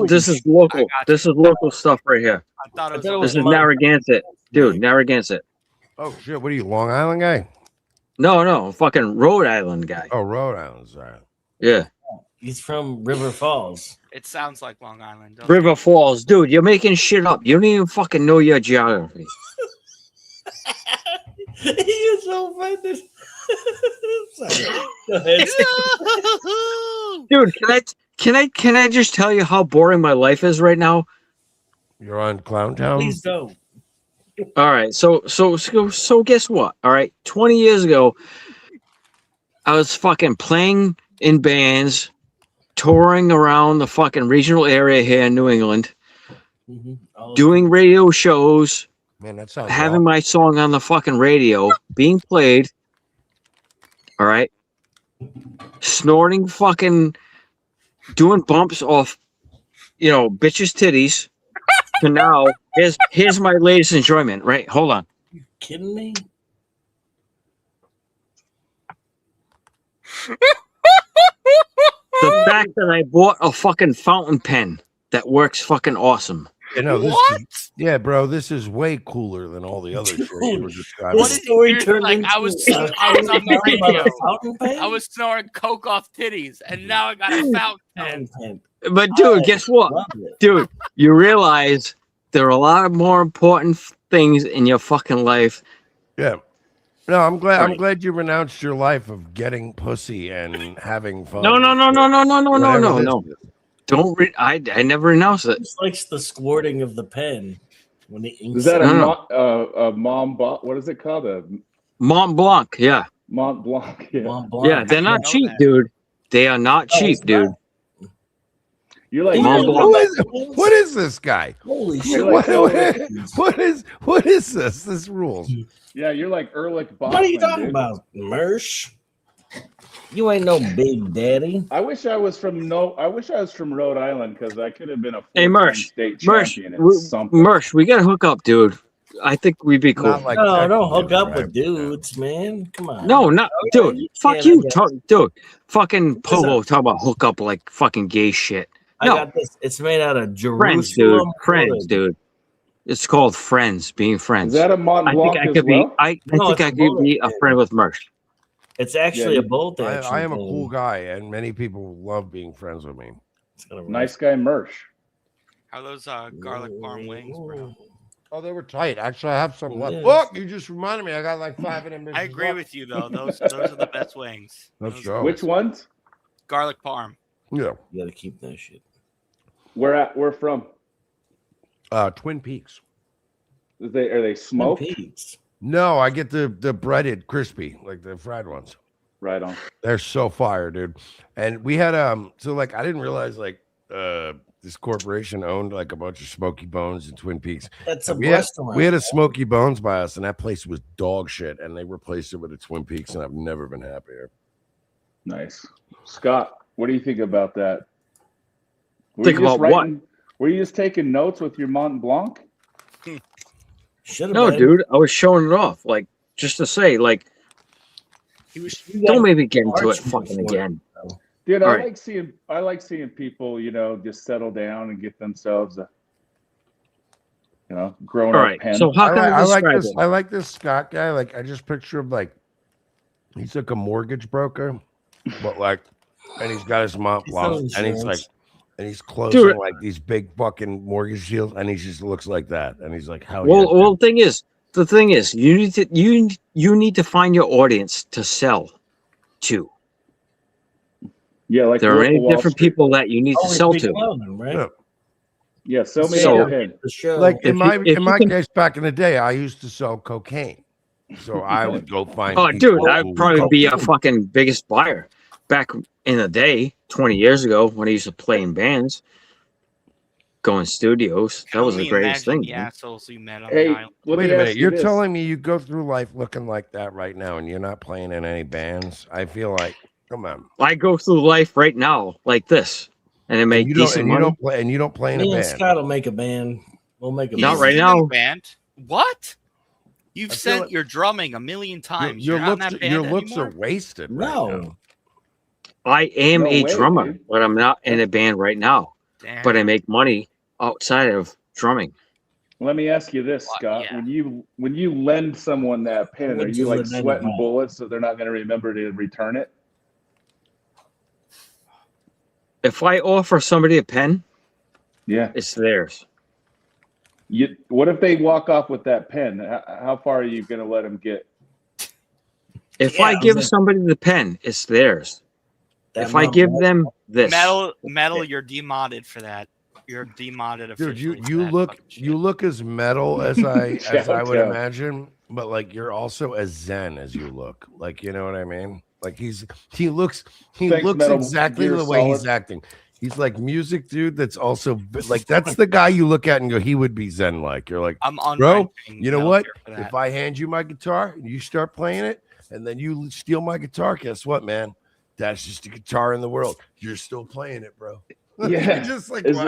local. This is local stuff right here. I thought it This was is Narragansett. Dude, Narragansett. Oh shit! What are you, Long Island guy? No, fucking Rhode Island guy. Oh, Rhode Island. Sorry. Yeah. He's from River Falls. It sounds like Long Island. doesn't River Falls. Dude, you're making shit up. You don't even fucking know your geography. He is so offended. Sorry. Go ahead. Dude, can I just tell you how boring my life is right now? You're on Clown Town. Please don't. All right, so guess what? All right, 20 years ago, I was fucking playing in bands, touring around the fucking regional area here in New England, doing radio shows, Man, that sounds having my song on the fucking radio, being played. All right, snorting, fucking doing bumps off, bitches' titties. So now here's my latest enjoyment. Right, hold on. You kidding me? The fact that I bought a fucking fountain pen that works fucking awesome. Yeah, bro, this is way cooler than all the other shit you were describing. What story turned Like into I was on the radio. I was snorting coke off titties, and now I got a fountain pen. But dude, guess what? Dude, you realize there are a lot of more important things in your fucking life. Yeah. No, I'm glad you renounced your life of getting pussy and having fun. No. Don't I never renounced it. He likes the squirting of the pen when the ink. Is that a Mont Blanc? What is it called? A Mont Blanc, yeah. Mont Blanc. Yeah. Mont Blanc. Yeah, they're not cheap, dude. They are not cheap, dude. You're like, what is this guy? Holy shit! What is this? This rules. Yeah, you're like Ehrlich Bachman. What are you talking about, Mersh? You ain't no big daddy. I wish I was from Rhode Island because I could have been a Hey, Mersh, state champion at something. Mersh, we gotta hook up, dude. I think we'd be cool. No, don't hook up with dudes, man. Come on. No, not dude. Fuck can't you, have dude. Fucking Povo talk about hook up like fucking gay shit. I No, got this. It's made out of Jerusalem. friends, dude. Friends, dude. It's called friends. Being friends. Is that a Mont Blanc I think I as could well? be. I No, think it's I could be a bullet. friend with Mersh. It's actually Yeah, a bolt action. I am a thing. cool guy, and many people love being friends with me. Nice guy, Mersh. How are those garlic parm wings, bro? Oh, they were tight. Actually, I have some left. Yes. Look, you just reminded me. I got like 5 of them. I agree with you though. Those are the best wings. Let's Those- go. Which ones? Garlic parm. Yeah. You gotta keep that shit. Where from? Twin Peaks. Are they smoked? Peaks. No, I get the breaded crispy, like the fried ones. Right on. They're so fire, dude. And we had so like I didn't realize like this corporation owned like a bunch of Smoky Bones in Twin Peaks. That's a we had restaurant. a Smoky Bones by us, and that place was dog shit. And they replaced it with a Twin Peaks, and I've never been happier. Nice. Scott, what do you think about that? Think about what? Were you just taking notes with your Mont Blanc? No, dude. I was showing it off, like just to say, like, don't maybe get into it fucking again. Dude, All I right. like seeing people, just settle down and get themselves a grown All up right. pen. So how can I like describe this. it? I like this Scott guy. Like I just picture him like he's like a mortgage broker, but like, and he's got his Mont Blanc, and he's like, and he's closing Dude. like these big fucking mortgage deals, and he just looks like that, and he's like, "Hell Well, yeah!" well, the thing is, you need to find your audience to sell to. Yeah, like There are Wolf of many Wall different Street. people that you need to sell to. Right? Yeah, so many So- pen. Like in my if you can- case, back in the day, I used to sell cocaine, so I would go find. Oh, people dude, who I'd would probably be a cocaine. fucking biggest buyer back in the day, 20 years ago, when I used to play in bands, go in studios. That was the Only greatest imagine thing. the assholes you met on Hey, the island. let Wait me a ask minute, you you're this. telling me you go through life looking like that right now, and you're not playing in any bands? I feel like, come on. I go through life right now like this, and I make You don't, decent and you money. don't play, and you don't play in a Me and band. Scott will make a band. We'll make a Not band. right He's in now. a band. What? You've I feel sent like- your drumming a million times. Your You're not in looks, that band your looks anymore? are wasted. right No. now. I am No a way, drummer, dude. but I'm not in a band right now. Damn. But I make money outside of drumming. Let me ask you this, Scott. yeah. When you lend someone that pen, Would are you you like lend sweating it? bullets so they're not going to remember to return it? If I offer somebody a pen, Yeah. it's theirs. What if they walk off with that pen? How far are you going to let them get? If Yeah, I give but- somebody the pen, it's theirs. That If I mom- give them this, Metal, you're demodded for that. You're demodded officially. Dude, for you that look fucking shit. you look as metal as I would Yeah. imagine, but like you're also as zen as you look. Like, you know what I mean? Like he looks Thanks, Metal exactly Gear the way he's Solid. acting. He's like music dude that's also like that's the guy you look at and go, he would be zen like. You're like, I'm on bro, renting you know Metal what? Gear for that. If I hand you my guitar and you start playing it and then you steal my guitar, guess what, man? That's just a guitar in the world. You're still playing it, bro. Yeah, Just like as what?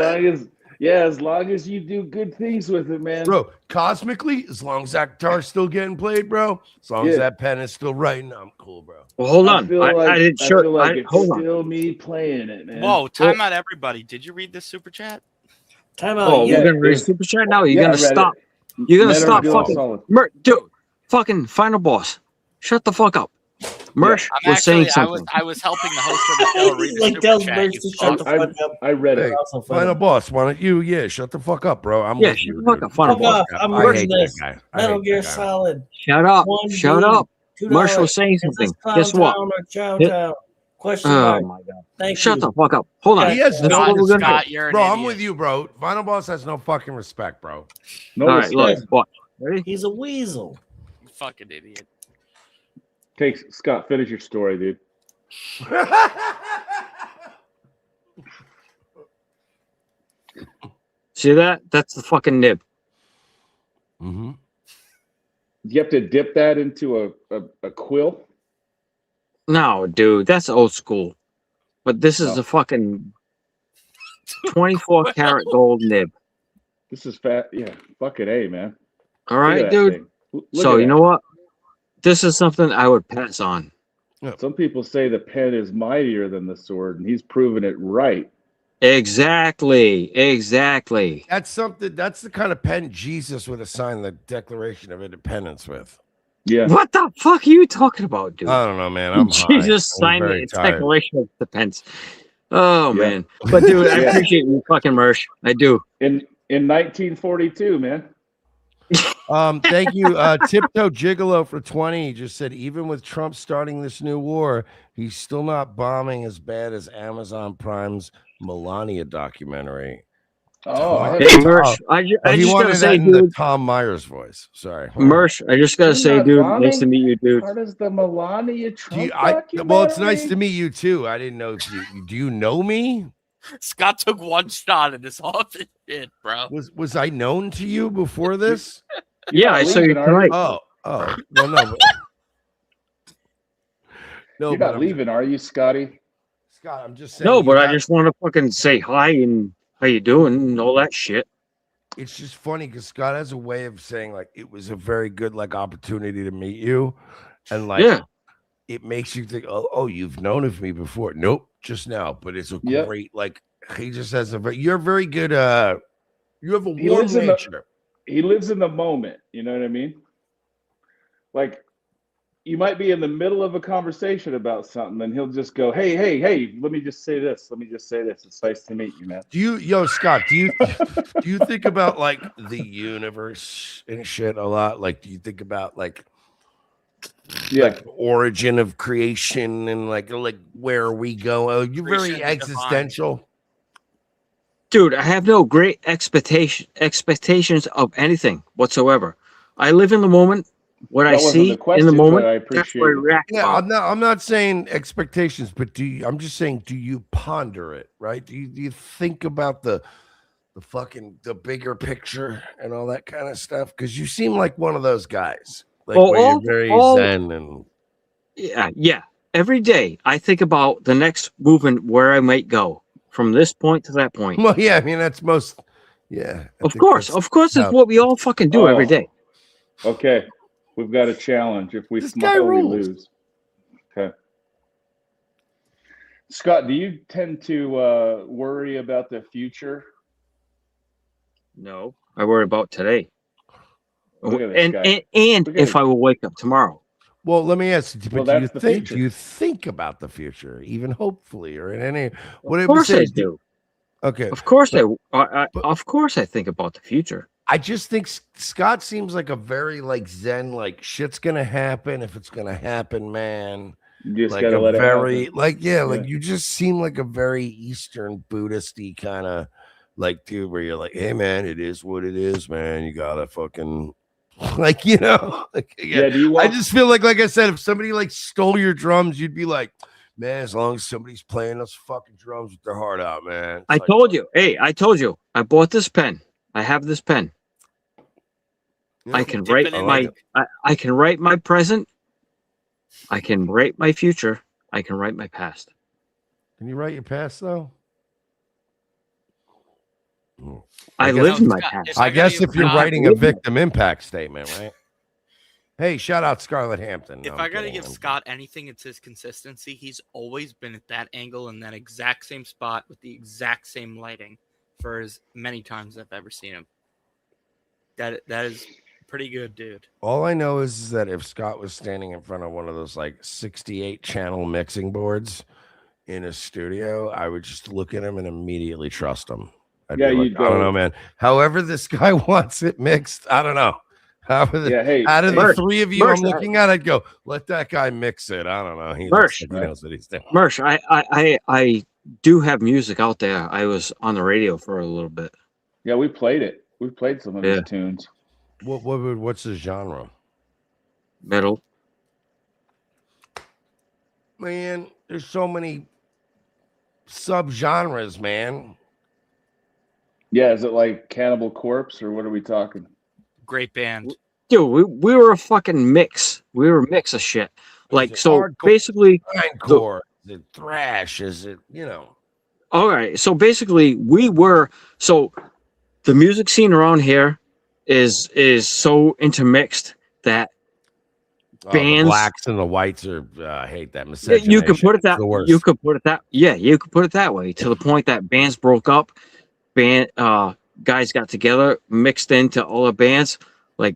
long as you do good things with it, man. Bro, cosmically, as long as that guitar's still getting played, bro, as long as that pen is still writing, I'm cool, bro. Well, hold on. I feel like it's hold on. still me playing it, man. Whoa, time out, everybody. Did you read this super chat? Time out. Oh, we're gonna read super chat now. You're gonna stop. You're gonna stop fucking. Dude, fucking final boss. Shut the fuck up. Mersh was saying something. I was helping the host of the show read the super chat. You fuck. I read it. Final boss, why don't you? Yeah, shut the fuck up, bro. I'm with you. Fuck up, final boss. I'm I hate merging that this. guy. Metal Gear Solid. Shut up. 1 Shut D, up. $2. Mersh was saying Is this something. Clown Guess what? Town or Chow Hit- Town? Question Oh mark. my god. Thank Shut you. the fuck up. Hold on. He has That's no what we're gonna respect. do. You're an Bro, I'm idiot. with you, bro. Final boss has no fucking respect, bro. No All right, respect. look. What? Ready? He's a weasel. You fucking idiot. Okay, Scott, finish your story, dude. See that? That's the fucking nib. Mm-hmm. You have to dip that into a quill. No, dude, that's old school. But this is a fucking 24 karat gold nib. This is fat. Yeah, fucking A, man. All Look at right, that dude. thing. Look So at you that. know what? This is something I would pass on. Some people say the pen is mightier than the sword, and he's proven it right. Exactly. Exactly. That's something. That's the kind of pen Jesus would have signed the Declaration of Independence with. Yeah. What the fuck are you talking about, dude? I don't know, man. I'm high. Jesus I'm signed very the tired. Declaration of Defense. Oh man. But dude, I Yeah. appreciate you fucking Mersh. I do. In 1942, man. Thank you, Tiptoe Gigolo for 20. He just said, even with Trump starting this new war, he's still not bombing as bad as Amazon Prime's Melania documentary. Oh, I Hey, Mersh, I he just wanted gotta that say, in the dude. Tom Myers voice. Sorry, Mersh, I just gotta You're say, not dude, bombing? nice to meet you, dude. Part of the Melania Trump well, it's nice to meet you too. I didn't know if you do you know me? Scott took one shot and it's off his shit, bro. Was I known to you before this? Yeah, I saw you tonight. Oh, well, no. But, no, You're but not leaving, are you, Scotty? Scott, I'm just saying. No, but you I got- just want to fucking say hi and how you doing and all that shit. It's just funny because Scott has a way of saying like it was a very good like opportunity to meet you, and like it makes you think, oh, you've known of me before. Nope, just now. But it's a great like he just has a very you're very good. You have a He warm lives in nature. He lives in the moment. You know what I mean? Like, you might be in the middle of a conversation about something, and he'll just go, "Hey, let me just say this. Let me just say this. It's nice to meet you, man." Scott, do you think about like the universe and shit a lot? Like, do you think about like the origin of creation and like where we go? Oh, you're very Creation existential. Dude, I have no great expectations of anything whatsoever. I live in the moment. What That I wasn't see the question, in the but moment, I that's appreciate what I it. react Yeah, on. I'm not saying expectations, but I'm just saying, do you ponder it, right? Do you think about the bigger picture and all that kind of stuff? Because you seem like one of those guys, like Well, where all- you're very all- zen and Yeah. Every day I think about the next movement where I might go from this point to that point. well, yeah. I mean, that's most, yeah. I Of think course, that's it's how- what we all fucking do every day. Okay, we've got a challenge. If we This guy smile, we rules. lose. Okay. Scott, do you tend to worry about the future? No, I worry about today. Look at this And guy. and Look at if him. I will wake up tomorrow. Well, let me ask you, Well, but that's the do future. you think about the future, even hopefully, or in any? Of Whatever course I says, do. Okay. Of course of course I think about the future. I just think Scott seems like a very like zen, like shit's gonna happen if it's gonna happen, man. You just like gotta a let it very happen. like like you just seem like a very Eastern Buddhist-y kind of like dude where you're like, hey man, it is what it is, man. You gotta fucking like like, Yeah, do you I want- just feel like I said, if somebody like stole your drums, you'd be like, man, as long as somebody's playing those fucking drums with their heart out, man. It's I like, told you. Hey, I told you. I bought this pen. I have this pen. I can Dip write it in my ink. I can write my present. I can write my future. I can write my past. Can you write your past though? I guess- live in my past. I guess if you're Scott, writing a live- victim impact statement, right? Hey, shout out Scarlet Hampton. No, If I'm I got to kidding. give Scott anything, it's his consistency. He's always been at that angle in that exact same spot with the exact same lighting for as many times I've ever seen him. That is pretty good, dude. All I know is that if Scott was standing in front of one of those like 68 channel mixing boards in a studio, I would just look at him and immediately trust him. I'd Yeah, be like, you'd I don't go- know, man. However this guy wants it mixed, I don't know. Yeah, hey, out of the Mersh, three of you Mersh, I'm looking at, I'd go, let that guy mix it. I don't know. He Mersh, looks like he knows what he's doing. Mersh, I do have music out there. I was on the radio for a little bit. Yeah, we played it. We played some of his tunes. What's the genre? Metal. Man, there's so many subgenres, man. Yeah, is it like Cannibal Corpse or what are we talking? Great band. Dude, we were a fucking mix. We were a mix of shit. Like, so hardcore, basically, grindcore, is it thrash? Is it, you know? all right. So basically, so the music scene around here is so intermixed that The bands. blacks and the whites are, I hate that Yeah, misogynist. you could put it that. The worst. You could put it that. Yeah, you could put it that way. To the point that bands broke up, guys got together, mixed into all the bands. Like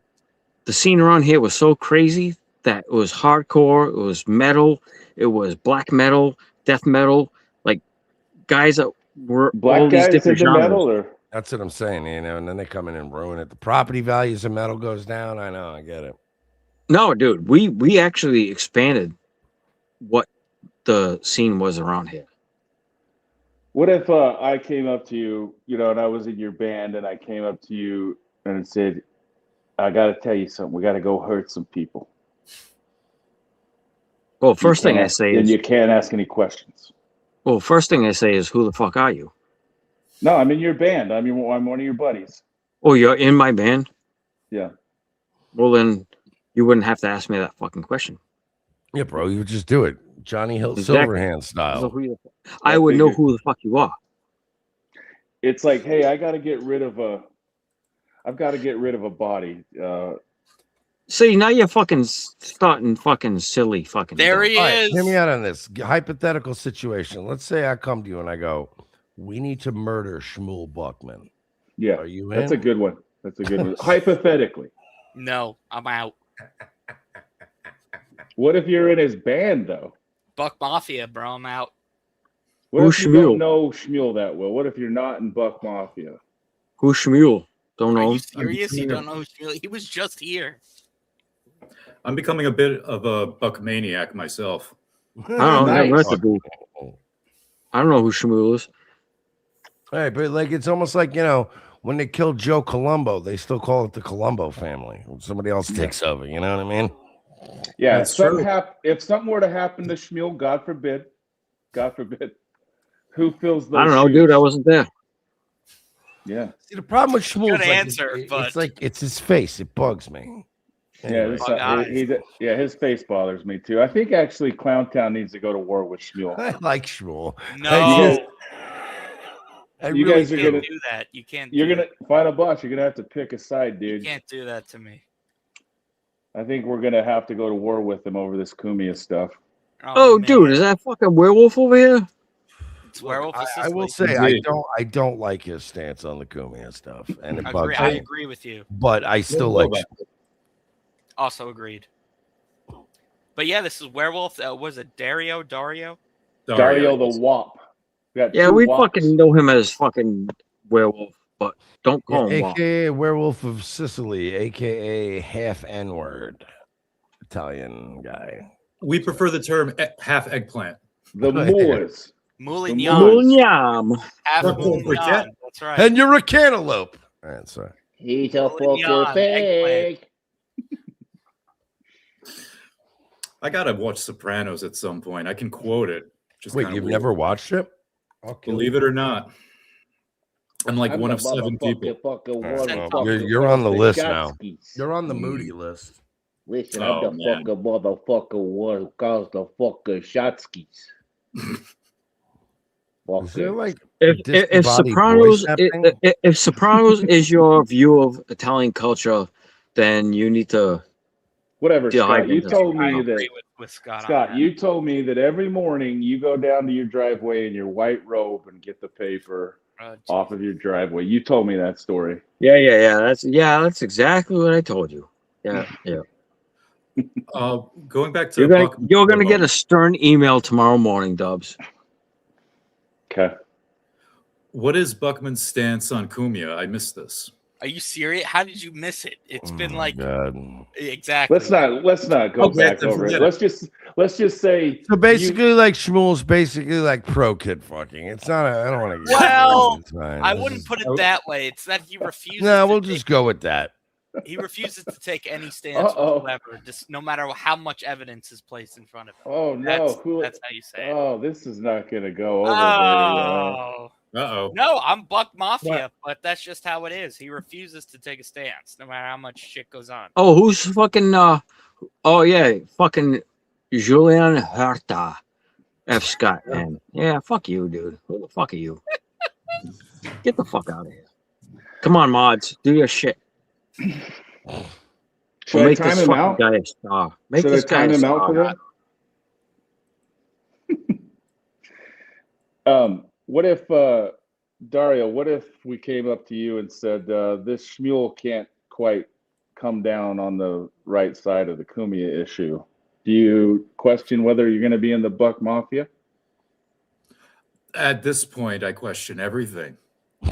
the scene around here was so crazy that it was hardcore, it was metal, it was black metal, death metal. Like guys that were all Black these guys different into genres. metal or That's what I'm saying, you know, and then they come in and ruin it. The property values of metal goes down. I know, I get it. No, dude, we actually expanded what the scene was around here. what if I came up to you, you know, and I was in your band and I came up to you and said, I gotta tell you something, we gotta go hurt some people. Well, first thing I can't- say and is, you can't ask any questions. well, first thing I say is, who the fuck are you? No, I'm in your band. I'm one of your buddies. Oh, you're in my band? Yeah. Well, then you wouldn't have to ask me that fucking question. Yeah, bro, you just do it. Johnny Hill Exactly. Silverhand So style. who you- I would know who the fuck you are. It's like, hey, I've got to get rid of a body. See, now you're fucking starting fucking silly fucking. There he All right, is. hear me out on this hypothetical situation. Let's say I come to you and I go, we need to murder Schmuel Buckman. Yeah, Are you that's in? a good one. That's a good one. Hypothetically, No, I'm out. what if you're in his band though? Buck Mafia, bro. I'm out. What Who's if you Schmuel? don't know Schmuel that well? What if you're not in Buck Mafia? Who's Schmuel? Don't Are know. you serious? You don't know who Schmuel? He was just here. I'm becoming a bit of a buck maniac myself. I don't know. Nice. Never heard the dude. I don't know who Schmuel is. Hey, but like it's almost like, you know, when they killed Joe Colombo, they still call it the Colombo family. Somebody else takes over, you know what I mean? Yeah, That's if something were to happen to Schmuel, God forbid, who fills those I don't know, shoes? dude. I wasn't there. Yeah. See, the problem with Schmuel Good is answer, it's but- like it's his face. It bugs me. Anyway. His face bothers me too. I think actually Clowntown needs to go to war with Schmuel. I like Schmuel. No, You guys are can't gonna do that. You can't. You're do gonna final boss. You're gonna have to pick a side, You dude. can't do that to me. I think we're gonna have to go to war with them over this Kumia stuff. Oh, man. dude, is that fucking werewolf over here? It's Werewolf of I will Sicily. say I don't like his stance on the Kumia stuff, and it bugs I me. agree with you. But I still like. Also agreed. But yeah, this is Werewolf. Was it Dario? Dario the Wop. got Yeah, two we wops. fucking know him as fucking werewolf, but don't call him Wop. AKA Werewolf of Sicily, AKA half N-word Italian guy. We prefer the term half eggplant. The Moors. Mulignan. Half Don't Moulignan. forget. That's right. And you're a cantaloupe. All right, sorry. He's a Moulignan, poker pig. I gotta watch Sopranos at some point. I can quote it. Just Wait, kinda you've weird. never watched it? Okay. Believe it or not. I'm like I'm one the of 7 people. motherfucking All right, fucking well, you're on the list now. Gotskis. You're on the moody list. Listen, I'm the fucking motherfucker one who calls the fucking shotskis. Is there like if Sopranos if Sopranos is your view of Italian culture, then you need to Whatever, dive Scott. You into told Sopranos. me that with Scott. on Scott, that. you told me that every morning you go down to your driveway in your white robe and get the paper off of your driveway. You told me that story. Yeah. That's exactly what I told you. Yeah. Going back to You're gonna get a stern email tomorrow morning, Dubs. Okay. What is Buckman's stance on Cumia? I missed this. Are you serious? How did you miss it? It's been like God. exactly. Let's not go Okay, back over it. Let's just say So basically, like Schmuel's basically like pro kid fucking. It's not. I don't want to. Well, it's fine. I This wouldn't is- put it that way. It's that he refuses. No, to we'll take- just go with that. He refuses to take any stance whatsoever, just no matter how much evidence is placed in front of him. Oh no! That's how you say it. Oh, this is not gonna go over very well. Uh-oh. No, I'm Buck Mafia, but that's just how it is. He refuses to take a stance, no matter how much shit goes on. Oh, who's fucking oh yeah, fucking Julian Herta. F Scott, man. Yeah, fuck you, dude. Who the fuck are you? Get the fuck out of here. Come on, mods. Do your shit. Should I time him out? Guy a star. Make Should this I guy time a him out for star. that? What if Dario? What if we came up to you and said this Schmuel can't quite come down on the right side of the Cumia issue? Do you question whether you're going to be in the Buck Mafia? At this point, I question everything.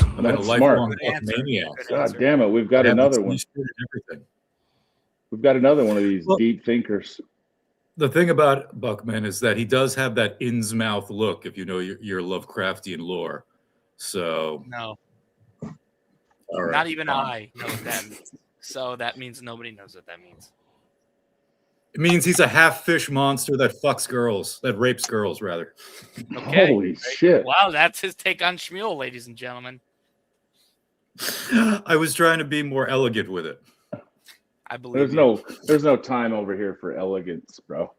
I'm a That's lifelong smart. maniac. God damn it, we've got another one. Everything. We've got another one of these deep thinkers. The thing about Buckman is that he does have that Innsmouth look, if you know your Lovecraftian lore. So No, all right. not even I know what that means. So that means nobody knows what that means. It means he's a half fish monster that fucks girls, that rapes girls, rather. Okay. Holy shit! Wow, that's his take on Schmuel, ladies and gentlemen. I was trying to be more elegant with it. I believe There's no time over here for elegance, bro.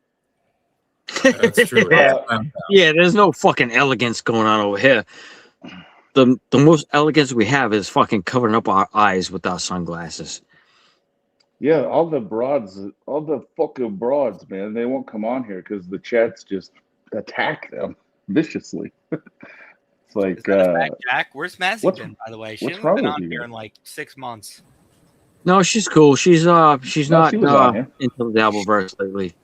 That's true. Yeah, there's no fucking elegance going on over here. The most elegance we have is fucking covering up our eyes with our sunglasses. Yeah, all the fucking broads, man, they won't come on here because the chats just attack them viciously. It's like, Jack, where's Mazzy been, by the way? She hasn't been on here in like 6 months. No, she's cool. She's not she was on here. into the Dabverse lately,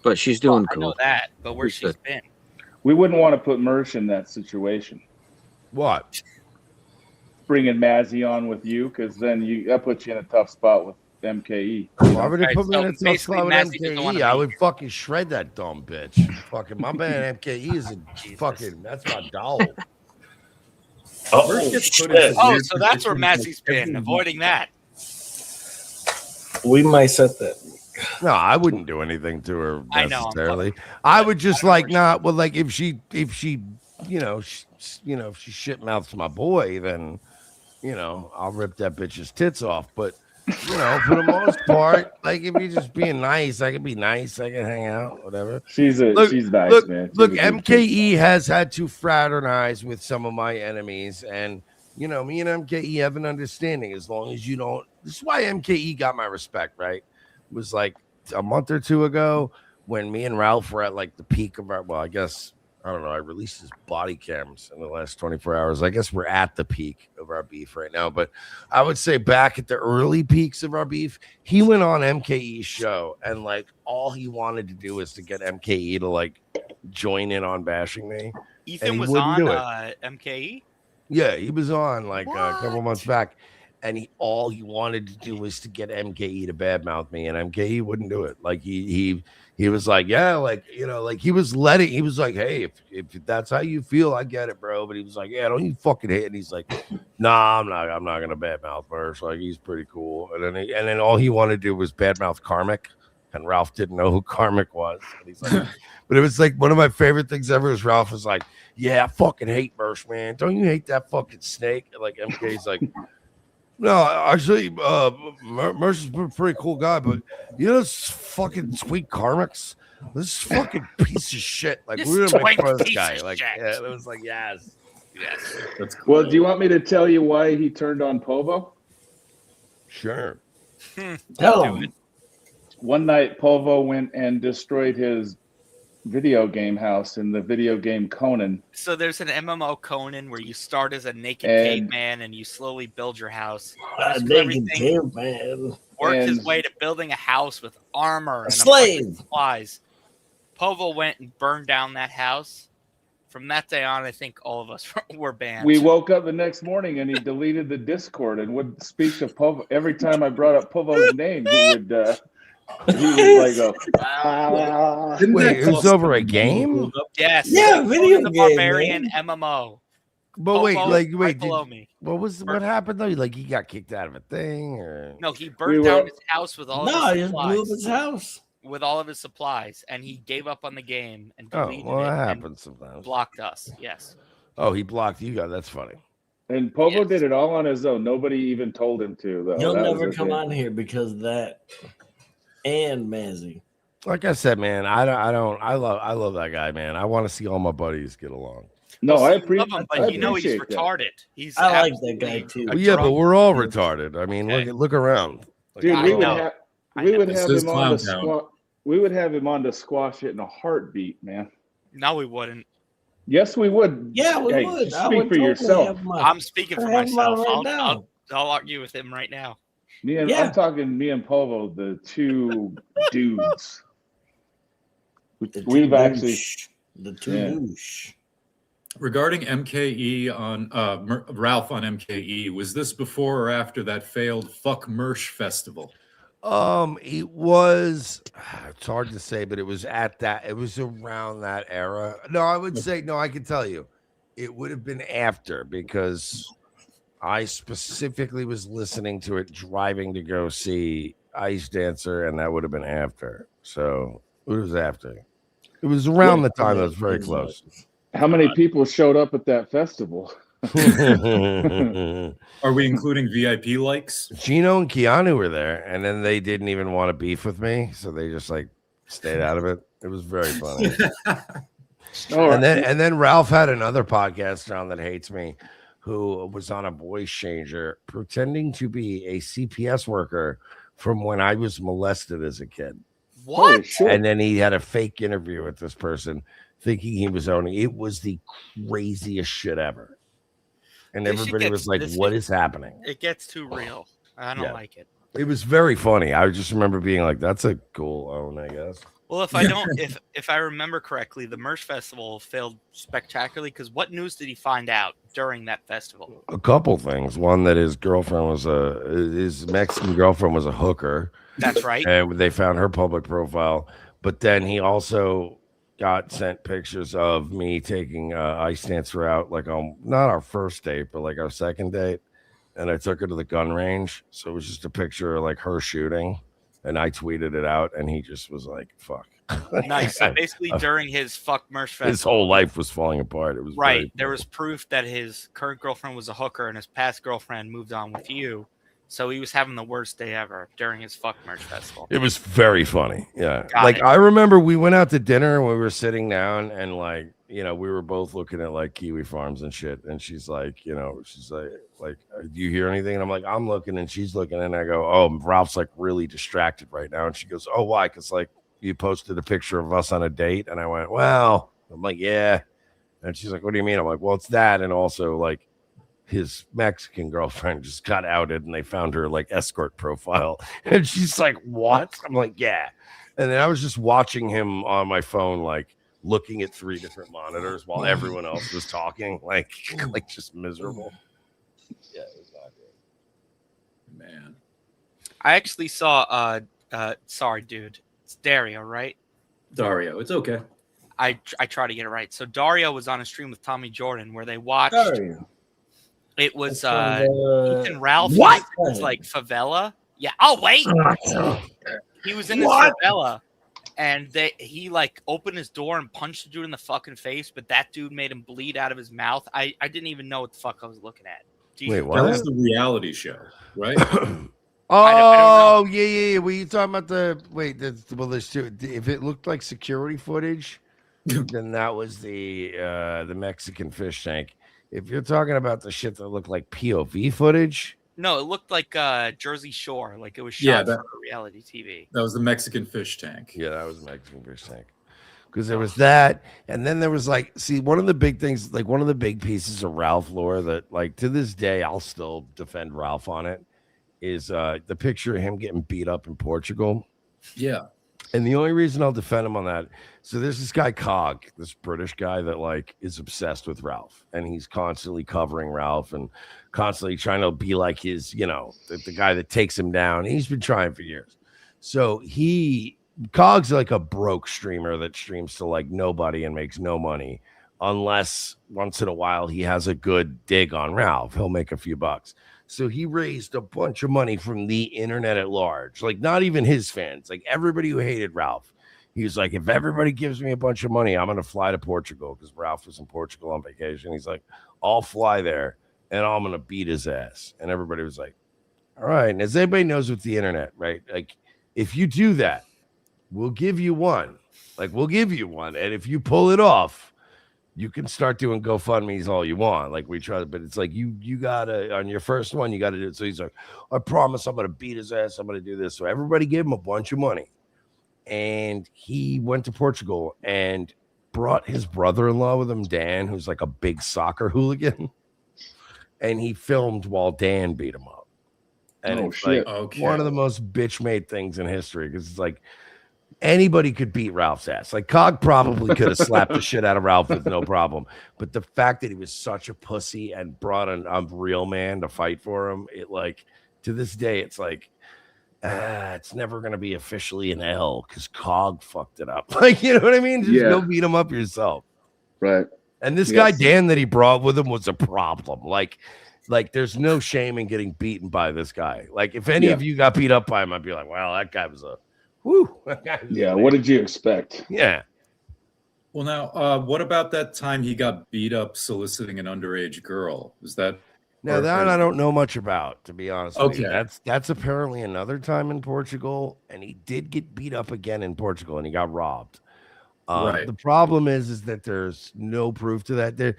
but she's doing I cool. know that, but where She's she's good. been. We wouldn't want to put Mersh in that situation. What? Bringing Mazzy on with you, because then that puts you in a tough spot with MKE. Why would they Right, put me so in a tough basically spot with Mazzy doesn't wanna MKE? I be- would fucking shred that dumb bitch. Fucking my man MKE is a fucking. That's my doll. Mersh gets put into Oh, weird so that's where positions Mazzy's been, avoiding that. We might set that. No, I wouldn't do anything to her I know, I'm necessarily. I would just like not. Well, like if she, if she shit mouths my boy, then I'll rip that bitch's tits off. But for the most part, like if you're just being nice, I can be nice. I can hang out, whatever. She's nice, man. She's Look, a good MKE has had to fraternize with some of my enemies, and me and MKE have an understanding. As long as you don't, this is why MKE got my respect. Right? It was like a month or two ago when me and Ralph were at like the peak of our. Well, I guess I don't know. I released his body cams in the last 24 hours. I guess we're at the peak of our beef right now. But I would say back at the early peaks of our beef, he went on MKE's show and like all he wanted to do was to get MKE to like join in on bashing me. Ethan was on MKE? Yeah, he was on like a couple months back. And all he wanted to do was to get MKE to badmouth me, and MKE wouldn't do it. Like he was like, yeah, like like he was like, hey, if that's how you feel, I get it, bro. But he was like, yeah, don't you fucking hate. And he's like, nah, I'm not gonna badmouth Mersh. Like he's pretty cool. And then all he wanted to do was badmouth Karmic, and Ralph didn't know who Karmic was. And he's like, but it was like one of my favorite things ever. Is Ralph was like, yeah, I fucking hate Mersh, man. Don't you hate that fucking snake? And like MK's like. No, actually, Mersh is a pretty cool guy, but you know this fucking sweet karmics. This fucking piece of shit. Like we were gonna make fun of this guy. Like yeah, it was like yes. Yes. Well, do you want me to tell you why he turned on Povo? Sure. Tell him. One night, Povo went and destroyed his video game house in the video game Conan. So there's an MMO Conan where you start as a naked And- caveman and you slowly build your house. A naked caveman. Worked his And- way to building a house with armor and slave. a bunch of supplies. Povo went and burned down that house. From that day on, I think all of us were banned. We woke up the next morning and he deleted the Discord and would speak to Povo. Every time I brought up Povo's name, he would like go. Wait, it was over a game? Yes. Yeah, video the game, Barbarian man. MMO. But wait, Povo, like right wait, below me. what happened though? Like he got kicked out of a thing, or No, he burned down his house with all No, of he his just supplies. blew up his house. With all of his supplies, and he gave up on the game and Oh, deleted well, it that and happens sometimes. blocked us. Yes. Oh, he blocked you guys. That's funny. And Povo did it all on his own. Nobody even told him to. Though. You'll That was never the come thing. on here because of that. And Mazzy. Like I said, man, I love that guy, man. I want to see all my buddies get along. No, Well, I see, appreciate. love him, but you know he's retarded. He's I like that guy absolutely too. a Yeah, but drunk. we're all retarded. I mean, look around. Like, Dude, we would know. have I we know. would This have is him on to Clown Town. squash. We would have him on to squash it in a heartbeat, man. No, we wouldn't. Yes, we would. Yeah, we Hey, would. I Speak would for totally yourself. have him on. I'm speaking for Have him on myself. right now. I'll argue with him right now. Yeah. I'm talking me and Povo, the two dudes. We've actually the two Yeah. douche. Regarding MKE on Ralph on MKE, was this before or after that failed Fuck Mersh festival? It was. It's hard to say, but it was at that. It was around that era. No, I would say no. I can tell you, it would have been after because I specifically was listening to it driving to go see Ice Dancer, and that would have been after. So it was after. It was around the time that was very close. How many people showed up at that festival? Are we including VIP likes? Gino and Keanu were there, and then they didn't even want to beef with me, so they just like stayed out of it. It was very funny. And then Ralph had another podcast, John, that hates me, who was on a voice changer pretending to be a CPS worker from when I was molested as a kid. What? And then he had a fake interview with this person thinking he was owning it. Was the craziest shit ever. And This shit everybody gets- was like, this what shit- is happening? It gets too real. I don't Yeah. like it. It was very funny. I just remember being like, that's a cool own, I guess. Well, if I don't, if I remember correctly, the Mersh Festival failed spectacularly because what news did he find out during that festival? A couple things. One, that his Mexican girlfriend was a hooker. That's right. And they found her public profile. But then he also got sent pictures of me taking Ice Dancer out, like on not our first date, but like our second date. And I took her to the gun range. So it was just a picture of like her shooting. And I tweeted it out, and he just was like, fuck. Nice. So basically, during his Fuck Mersh Festival, His whole life was falling apart. It was right. very There was proof that his current girlfriend was a hooker and his past girlfriend moved on with you. So he was having the worst day ever during his Fuck Mersh Festival. It was very funny. Yeah. Got like it. I remember we went out to dinner and we were sitting down and like, you know, we were both looking at like Kiwi farms and shit. And she's like, you know, she's like, do you hear anything? And I'm like, I'm looking, and she's looking, and I go, oh, Ralph's like really distracted right now. And she goes, oh, why? Because like you posted a picture of us on a date. And I went, well, I'm like, yeah. And she's like, what do you mean? I'm like, well, it's that. And also like his Mexican girlfriend just got outed and they found her like escort profile. And she's like, what? I'm like, yeah. And then I was just watching him on my phone, like looking at 3 different monitors while everyone else was talking, like just miserable. Yeah, it was not good. Man. I actually saw, sorry, dude. It's Dario, right? Dario, it's okay. I try to get it right. So Dario was on a stream with Tommy Jordan where they watched. Dario. It was That's from the- Ethan Ralph. What? It's like favela. Yeah. Oh wait. He was in this What? favela, and he like opened his door and punched the dude in the fucking face, but that dude made him bleed out of his mouth. I didn't even know what the fuck I was looking at. Wait, That was the reality show. right? Oh, yeah. Were you talking about there's two. If it looked like security footage, then that was the Mexican fish tank. If you're talking about the shit that looked like POV footage, No, it looked like Jersey Shore, like it was Yeah, shot that- for reality TV. That was the Mexican fish tank. yeah, that was Mexican fish tank. Because there was that, and then there was one of the big things, like one of the big pieces of Ralph lore that, like, to this day, I'll still defend Ralph on it, is the picture of him getting beat up in Portugal. Yeah. And the only reason I'll defend him on that, so there's this guy Cog, this British guy that like is obsessed with Ralph, and he's constantly covering Ralph and constantly trying to be like his, the guy that takes him down. He's been trying for years. So Cog's like a broke streamer that streams to like nobody and makes no money unless once in a while he has a good dig on Ralph. He'll make a few bucks. So he raised a bunch of money from the internet at large, like not even his fans, like everybody who hated Ralph. He was like, if everybody gives me a bunch of money, I'm going to fly to Portugal, because Ralph was in Portugal on vacation. He's like, I'll fly there and I'm going to beat his ass. And everybody was like, all right. And as everybody knows with the internet, right? Like if you do that, we'll give you one. Like we'll give you one. And if you pull it off, you can start doing GoFundMe's all you want. Like we try, but it's like you gotta, on your first one, you gotta do it. So he's like, I promise I'm gonna beat his ass. I'm gonna do this. So everybody gave him a bunch of money. And he went to Portugal and brought his brother-in-law with him, Dan, who's like a big soccer hooligan. And he filmed while Dan beat him up. And it's like one of the most bitch-made things in history, because it's like anybody could beat Ralph's ass. Like Cog probably could have slapped the shit out of Ralph with no problem. But the fact that he was such a pussy and brought a real man to fight for him, it like to this day, it's like it's never gonna be officially an L because Cog fucked it up. Like, you know what I mean? Just go beat him up yourself. Right. And this guy Dan that he brought with him was a problem. Like there's no shame in getting beaten by this guy. Like if any of you got beat up by him, I'd be like, well, that guy was a yeah, what did you expect? Yeah. Well, now, what about that time he got beat up soliciting an underage girl? Is that? Now that I don't know much about, to be honest. Okay, that's apparently another time in Portugal, and he did get beat up again in Portugal, and he got robbed. Right. The problem is that there's no proof to that. The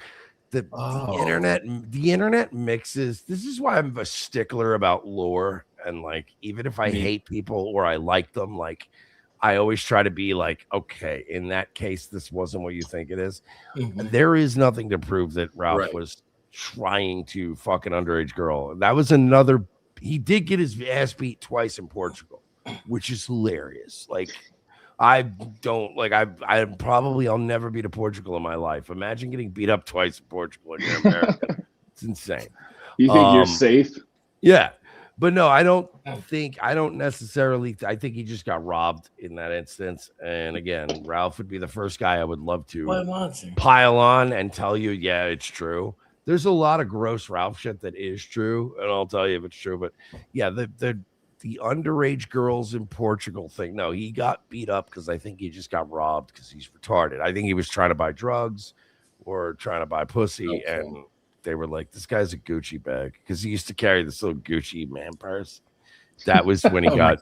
internet mixes. This is why I'm a stickler about lore. And like, even if I hate people or I like them, like I always try to be like, okay, in that case, this wasn't what you think it is. And there is nothing to prove that Ralph was trying to fuck an underage girl. That was another. He did get his ass beat twice in Portugal, which is hilarious. Like, I don't like. I'll never be to Portugal in my life. Imagine getting beat up twice in Portugal and you're American. It's insane. You think you're safe? Yeah. But no, I don't necessarily. I think he just got robbed in that instance. And again, Ralph would be the first guy I would love to pile on and tell you, yeah, it's true. There's a lot of gross Ralph shit that is true, and I'll tell you if it's true. But yeah, the underage girls in Portugal thing. No, he got beat up because I think he just got robbed because he's retarded. I think he was trying to buy drugs or trying to buy pussy, and they were like, this guy's a Gucci bag, because he used to carry this little Gucci man purse. That was when he got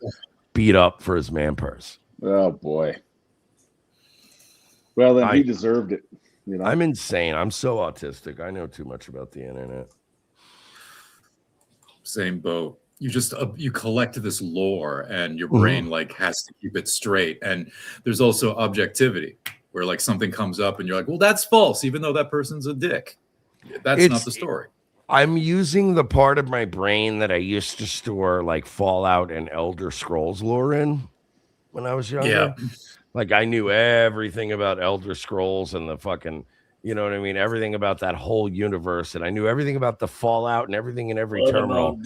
beat up for his man purse. Oh boy. Well, then he deserved it. You know? I'm insane. I'm so autistic. I know too much about the internet. Same boat. You just you collect this lore, and your brain like has to keep it straight. And there's also objectivity, where like something comes up, and you're like, well, that's false, even though that person's a dick. That's not the story. I'm using the part of my brain that I used to store like Fallout and Elder Scrolls lore in when I was younger. Yeah. Like I knew everything about Elder Scrolls and the fucking, you know what I mean? Everything about that whole universe. And I knew everything about the Fallout and everything in every terminal.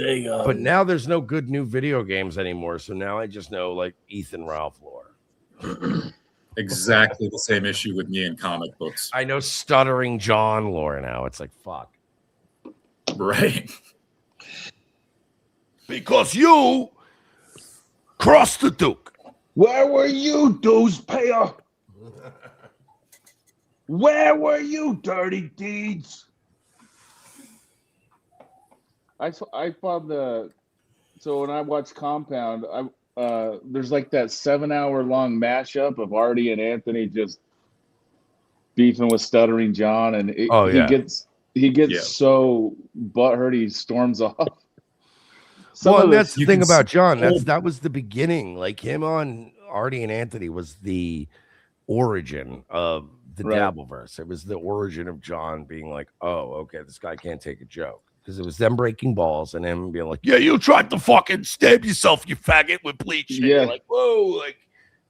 But now there's no good new video games anymore. So now I just know like Ethan Ralph lore. Exactly the same issue with me in comic books. I know Stuttering John lore now. It's like, fuck. Right. Because you crossed the Duke. Where were you, dues payer? Where were you, dirty deeds? I found the So when I watch Compound, there's like that 7-hour long mashup of Artie and Anthony just beefing with Stuttering John, and he gets so butthurt he storms off. Well, and that's the thing about John. That was the beginning. Like him on Artie and Anthony was the origin of the Dabbleverse. It was the origin of John being like, "Oh, okay, this guy can't take a joke." Because it was them breaking balls and him being like, "Yeah, you tried to fucking stab yourself, you faggot, with bleach." And you're like, "Whoa, like,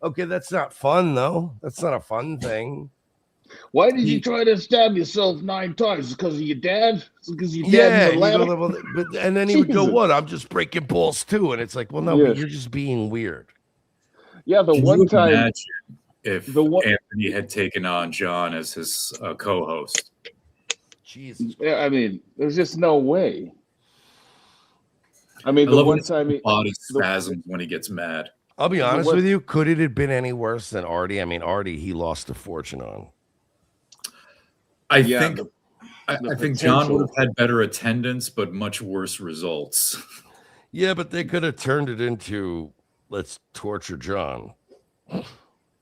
okay, that's not fun though. That's not a fun thing." Why did you try to stab yourself 9 times? Because of your dad? Because your dad in the ladder? And then he would go, "What? I'm just breaking balls too." And it's like, well, no, but you're just being weird. Yeah, the one time. Imagine if Anthony had taken on John as his co-host. Jesus. Yeah, I mean, there's just no way. I mean, the one time body spasms when he gets mad. I'll be honest with you. Could it have been any worse than Artie? I mean, Artie, he lost a fortune on. I think John would have had better attendance, but much worse results. Yeah, but they could have turned it into let's torture John. And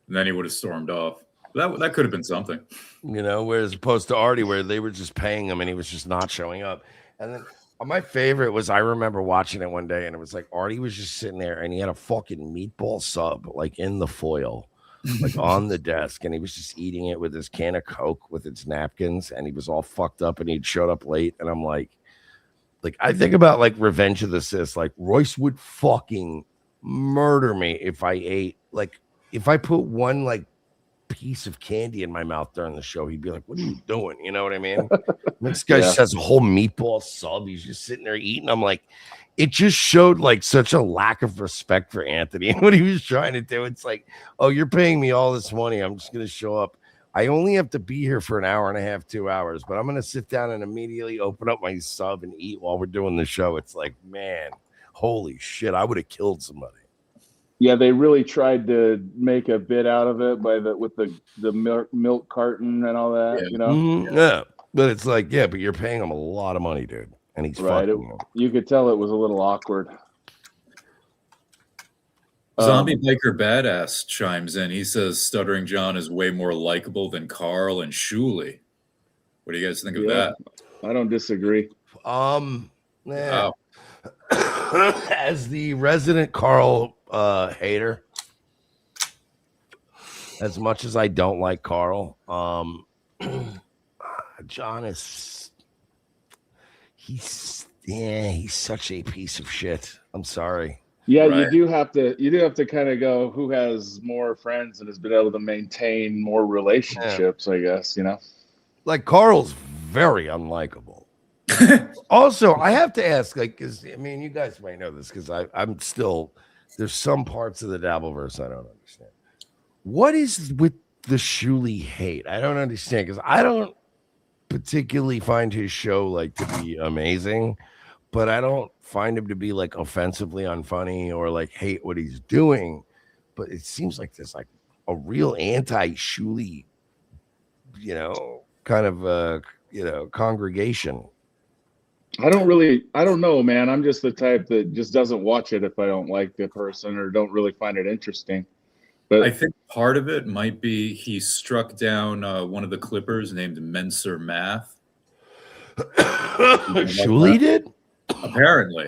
then he would have stormed off. That could have been something. You know, whereas opposed to Artie, where they were just paying him and he was just not showing up. And then my favorite was I remember watching it one day and it was like Artie was just sitting there and he had a fucking meatball sub like in the foil. Like on the desk, and he was just eating it with his can of Coke with its napkins, and he was all fucked up, and he'd showed up late, and I'm like I think about like Revenge of the Sith, like Royce would fucking murder me if I ate, like if I put one like piece of candy in my mouth during the show, he'd be like, "What are you doing?" You know what I mean? This guy just has a whole meatball sub. He's just sitting there eating. I'm like, it just showed like such a lack of respect for Anthony and what he was trying to do. It's like, oh, you're paying me all this money. I'm just going to show up. I only have to be here for an hour and a half, 2 hours, but I'm going to sit down and immediately open up my sub and eat while we're doing the show. It's like, man, holy shit. I would have killed somebody. Yeah, they really tried to make a bit out of it with the milk carton and all that, you know? Mm-hmm. Yeah. But it's like, yeah, but you're paying him a lot of money, dude. And he's fucking you could tell it was a little awkward. Zombie Biker Badass chimes in. He says Stuttering John is way more likable than Carl and Schmuel. What do you guys think of that? I don't disagree. Yeah. As the resident Carl hater, as much as I don't like Carl, John is he's such a piece of shit. I'm sorry. Yeah, you do have to kind of go who has more friends and has been able to maintain more relationships, I guess, you know. Like Carl's very unlikable. Also, I have to ask, like, because I mean, you guys might know this because I'm still there's some parts of the Dabbleverse I don't understand. What is with the Schmuel hate? I don't understand because I don't particularly find his show like to be amazing, but I don't find him to be like offensively unfunny or like hate what he's doing. But it seems like there's like a real anti-Schmuel, you know, kind of congregation. I don't know, man. I'm just the type that just doesn't watch it if I don't like the person or don't really find it interesting. But I think part of it might be he struck down one of the Clippers named Menser Math. Schmuel did? Apparently.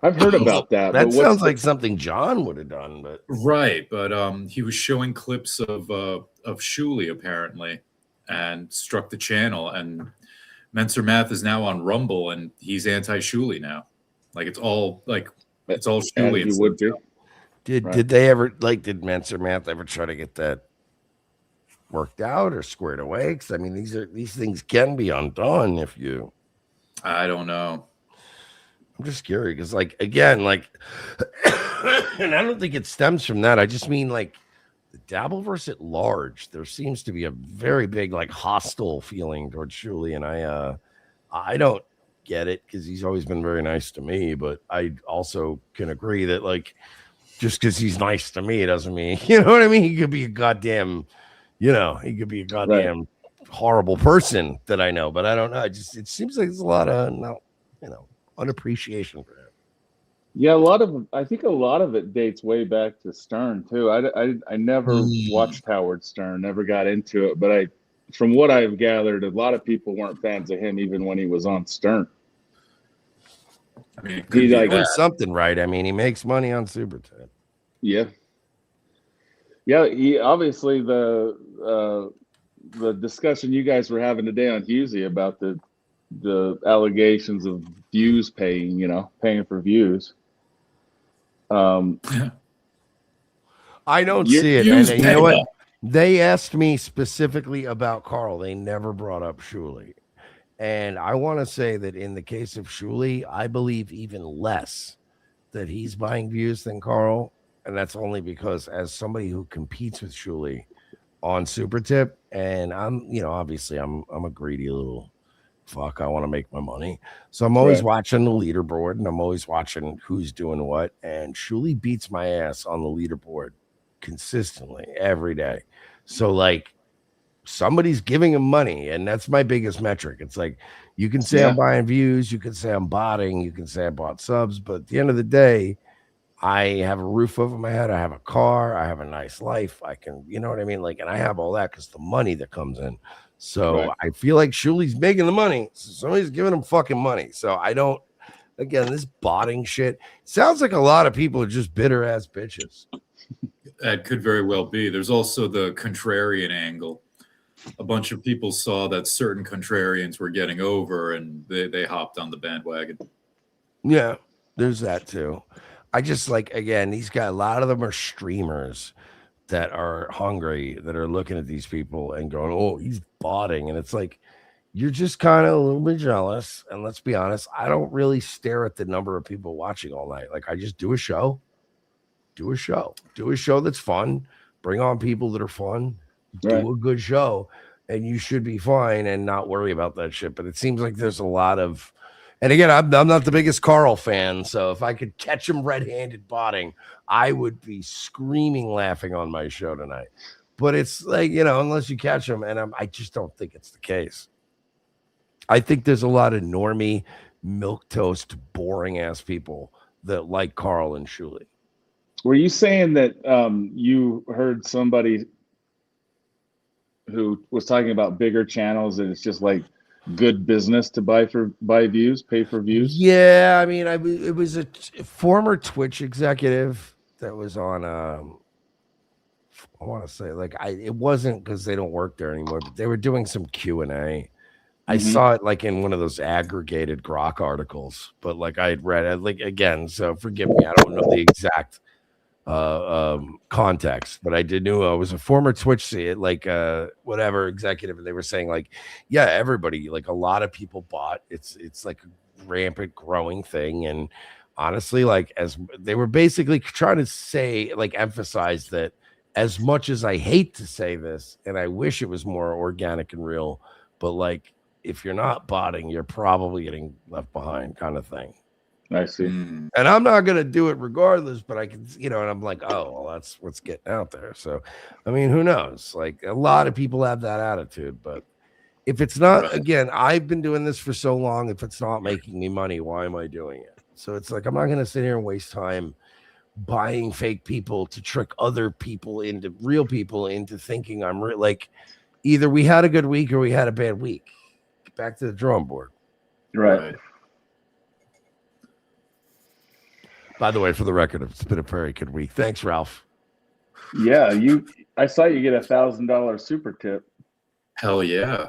I've heard about that. That sounds like something John would have done, but right. But he was showing clips of Schmuel apparently, and struck the channel. And Menser Math is now on Rumble, and he's anti-Schmuel now. Like it's all Schmuel. He would do. Did they ever did Menser Math ever try to get that worked out or squared away? Because I mean, these things can be undone if you. I don't know. I'm just curious because, like, again, like, and I don't think it stems from that. I just mean like the Dabbleverse at large. There seems to be a very big like hostile feeling towards Schmuel, and I don't get it because he's always been very nice to me. But I also can agree that like. Just because he's nice to me doesn't mean, you know what I mean? He could be a goddamn, horrible person that I know, but I don't know. It seems like there's a lot of, unappreciation for him. Yeah, I think a lot of it dates way back to Stern too. I never watched Howard Stern, never got into it, but from what I've gathered, a lot of people weren't fans of him even when he was on Stern. I mean, it He could be like Doing that. something right. I mean, he makes money on Super Tip. Yeah. Yeah, he obviously the discussion you guys were having today on Husey about the allegations of views paying for views. I don't You're- see it. Views And you pay know what? well. They asked me specifically about Carl. They never brought up Schmuel. And I want to say that in the case of Schmuel, I believe even less that he's buying views than Carl. And that's only because as somebody who competes with Schmuel on Super Tip, and I'm, obviously I'm a greedy little fuck. I want to make my money. So I'm always Right. watching the leaderboard and I'm always watching who's doing what. And Schmuel beats my ass on the leaderboard consistently every day. So like somebody's giving him money, and that's my biggest metric. It's like you can say I'm buying views, you can say I'm botting, you can say I bought subs, but at the end of the day, I have a roof over my head, I have a car, I have a nice life, I can, you know what I mean? Like, and I have all that because the money that comes in. So Right. I feel like Shuli's making the money, so somebody's giving him fucking money. So I don't, again, this botting shit sounds like a lot of people are just bitter ass bitches. That could very well be. There's also the contrarian angle. A bunch of people saw that certain contrarians were getting over, and they hopped on the bandwagon. Yeah, there's that too. I just like, again, these guys, a lot of them are streamers that are hungry, that are looking at these people and going, oh, he's botting. And it's like, you're just kind of a little bit jealous. And let's be honest, I don't really stare at the number of people watching all night. Like, I just do a show that's fun, bring on people that are fun, do a good show, and you should be fine and not worry about that shit. But it seems like there's a lot of, and again, I'm not the biggest Carl fan, so if I could catch him red-handed botting, I would be screaming laughing on my show tonight. But it's like, unless you catch him, and I just don't think it's the case. I think there's a lot of normie, milquetoast, boring-ass people that like Carl and Schmuel. Were you saying that you heard somebody who was talking about bigger channels and it's just like good business to pay for views? Yeah, I mean, it was a former Twitch executive that was on. I want to say it wasn't because they don't work there anymore, but they were doing some Q&A. I saw it like in one of those aggregated Grok articles, but like I had read it, like, again, so forgive me, I don't know the exact context, but I did know I was a former Twitch whatever executive, and they were saying like, yeah, everybody, like a lot of people bought. It's like a rampant growing thing, and honestly, like, as they were basically trying to say, like, emphasize that as much as I hate to say this, and I wish it was more organic and real, but like, if you're not botting, you're probably getting left behind, kind of thing. I see. And I'm not going to do it regardless, but I can, and I'm like, oh, well, that's what's getting out there. So, I mean, who knows? Like, a lot of people have that attitude, but if it's not, again, I've been doing this for so long. If it's not making me money, why am I doing it? So it's like, I'm not going to sit here and waste time buying fake people to trick other people into real people into thinking I'm like, either we had a good week or we had a bad week. Get back to the drawing board. Right. By the way, for the record, it's been a very good week. Thanks, Ralph. Yeah, I saw you get $1,000 super tip. Hell yeah.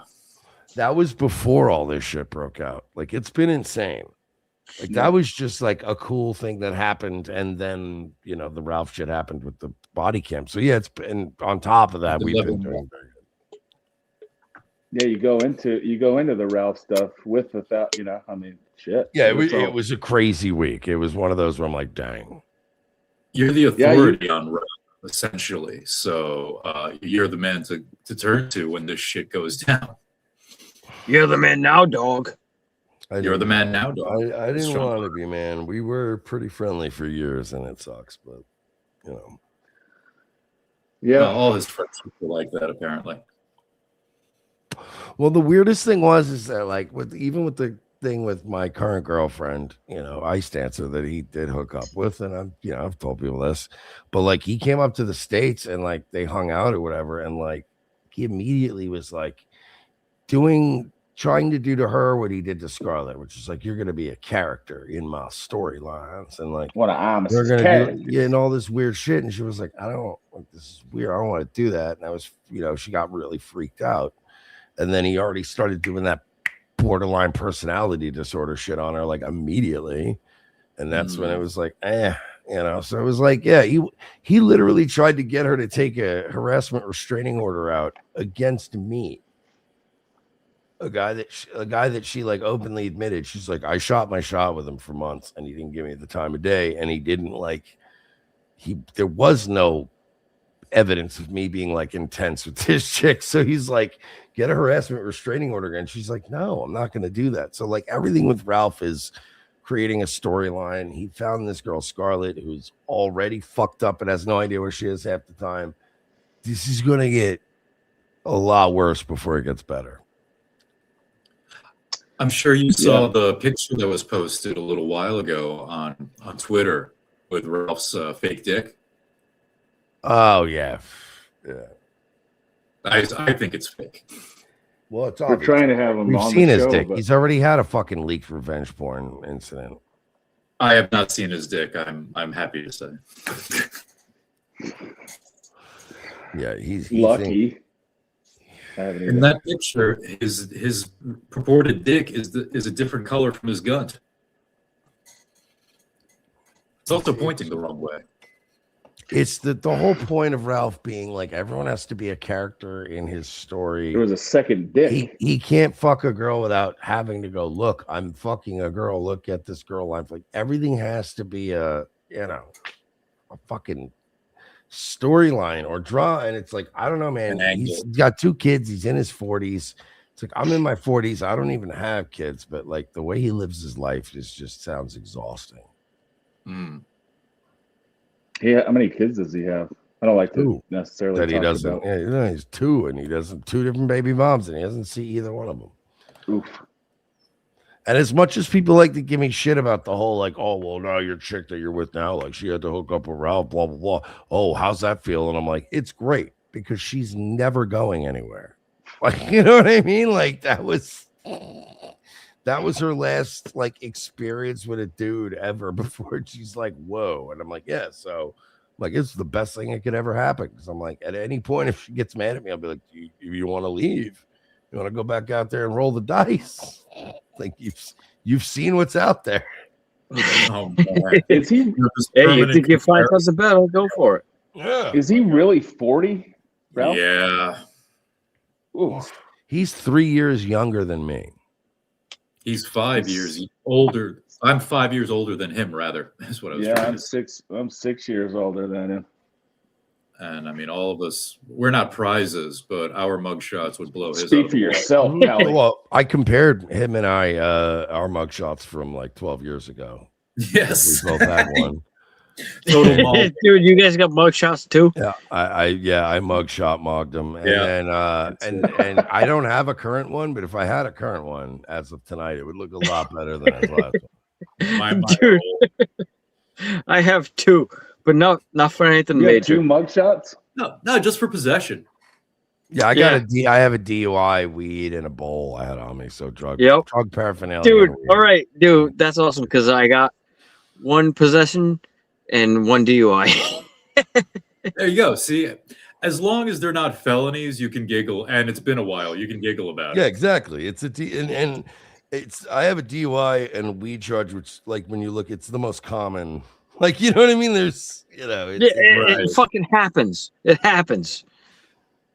That was before all this shit broke out. Like, it's been insane. Like, that was just like a cool thing that happened, and then the Ralph shit happened with the body cam. So yeah, it's been on top of that. We've been doing very good. Yeah, you go into the Ralph stuff with without, I mean, shit. Yeah, it was a crazy week. It was one of those where I'm like, dang. You're the authority on Ralph, essentially. So you're the man to turn to when this shit goes down. You're the man now, dog. You're the man now, dog. I didn't want to be, man. We were pretty friendly for years, and it sucks, but Yeah. All his friends were like that, apparently. Well, the weirdest thing is that, like, with the thing with my current girlfriend, ice dancer that he did hook up with, and I've told people this, but like he came up to the States and like they hung out or whatever, and like he immediately was like trying to do to her what he did to Scarlet, which is like, you're going to be a character in my storylines, and like what I'm we're going to do and all this weird shit. And she was like, this is weird. I don't want to do that. And I was, she got really freaked out. And then he already started doing that borderline personality disorder shit on her like immediately. And that's when it was like, so it was like, yeah, he literally tried to get her to take a harassment restraining order out against me. A guy that she like openly admitted, she's like, I shot my shot with him for months and he didn't give me the time of day, and he didn't there was no evidence of me being like intense with this chick. So he's like, get a harassment restraining order. And she's like, no, I'm not going to do that. So like everything with Ralph is creating a storyline. He found this girl, Scarlet, who's already fucked up and has no idea where she is half the time. This is going to get a lot worse before it gets better. I'm sure you saw the picture that was posted a little while ago on Twitter with Ralph's fake dick. Oh yeah. I think it's fake. Well, it's We're trying to have him. We've on seen the his show, dick. but He's already had a fucking leaked revenge porn incident. I have not seen his dick. I'm happy to say. Yeah, he's lucky. In that picture, his purported dick is a different color from his gut. It's also pointing the wrong way. It's the whole point of Ralph being like, everyone has to be a character in his story. There was a second dick. He can't fuck a girl without having to go, look, I'm fucking a girl. Look at this girl. I'm like, everything has to be a fucking storyline or draw. And it's like, I don't know, man. He's got 2 kids. He's in his 40s. It's like, I'm in my 40s. I don't even have kids, but like the way he lives his life just sounds exhausting. Yeah, how many kids does he have? I don't like to necessarily that he talk doesn't. about. Yeah, he's 2, and he doesn't 2 different baby moms, and he doesn't see either one of them. Oof. And as much as people like to give me shit about the whole like, oh well, now your chick that you're with now, like she had to hook up with Ralph, blah blah blah. Oh, how's that feel? And I'm like, it's great because she's never going anywhere. Like, you know what I mean? Like that was her last like experience with a dude ever before she's like, whoa. And I'm like, yeah, so like it's the best thing that could ever happen. Because I'm like, at any point, if she gets mad at me, I'll be like, you want to leave? You want to go back out there and roll the dice? Like you've seen what's out there. Oh, man. Is he? Hey, you think you find something better? Go for it. Yeah. Is he really 40? Ralph? Yeah. Ooh. He's 3 years younger than me. He's 5 years older. I'm 5 years older than him, rather. Is what I was trying to say. I'm 6 years older than him. And I mean, all of us, we're not prizes, but our mugshots would blow his. Speak for yourself, Kelly. Well, I compared him and our mugshots from like 12 years ago. Yes. We both had one. Dude, you guys got mug shots too? Yeah, I mugshot mogged him, and then and I don't have a current one, but if I had a current one as of tonight, it would look a lot better than his last one. Dude, I have 2, but not for anything You major. have 2 mugshots? No, just for possession. Yeah, I have a DUI, weed, and a bowl I had on me, so drug paraphernalia. Dude, all right, dude, that's awesome because I got 1 possession and 1 DUI. There you go. See, as long as they're not felonies, you can giggle, and it's been a while. You can giggle about it. Yeah, exactly. It's and it's I have a DUI and a weed charge, which like when you look, it's the most common. Like, you know what I mean? There's, it fucking happens. It happens.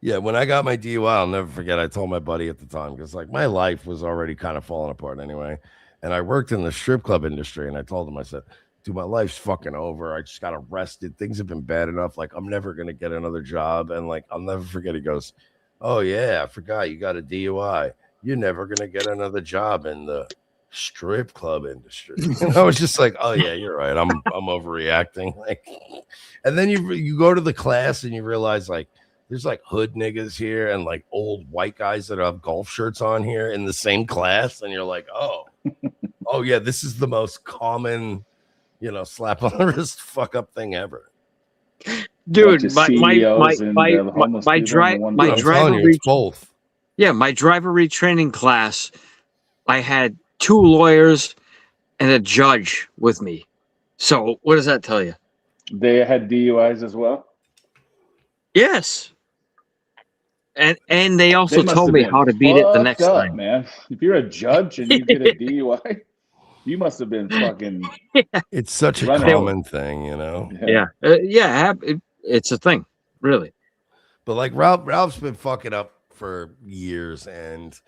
Yeah, when I got my DUI, I'll never forget. I told my buddy at the time because like my life was already kind of falling apart anyway, and I worked in the strip club industry, and I told him, I said, dude, my life's fucking over. I just got arrested. Things have been bad enough. Like, I'm never going to get another job. And, like, I'll never forget. He goes, oh, yeah, I forgot you got a DUI. You're never going to get another job in the strip club industry. And I was just like, oh, yeah, you're right. I'm overreacting. Like, and then you go to the class and you realize, like, there's, like, hood niggas here and, like, old white guys that have golf shirts on here in the same class. And you're like, oh. Oh yeah, this is the most common, slap on the wrist fuck up thing ever. Bunch Dude, of my CEOs and, homeless people in one place. driver it's both. Yeah, my driver retraining class, I had 2 lawyers and a judge with me. So what does that tell you? They had DUIs as well. Yes. And they also must told have me been how to beat it the next fucked up, time. man. If you're a judge and you get a DUI, you must have been fucking. It's such a running. common thing, Yeah. It's a thing, really. But like Ralph's been fucking up for years, and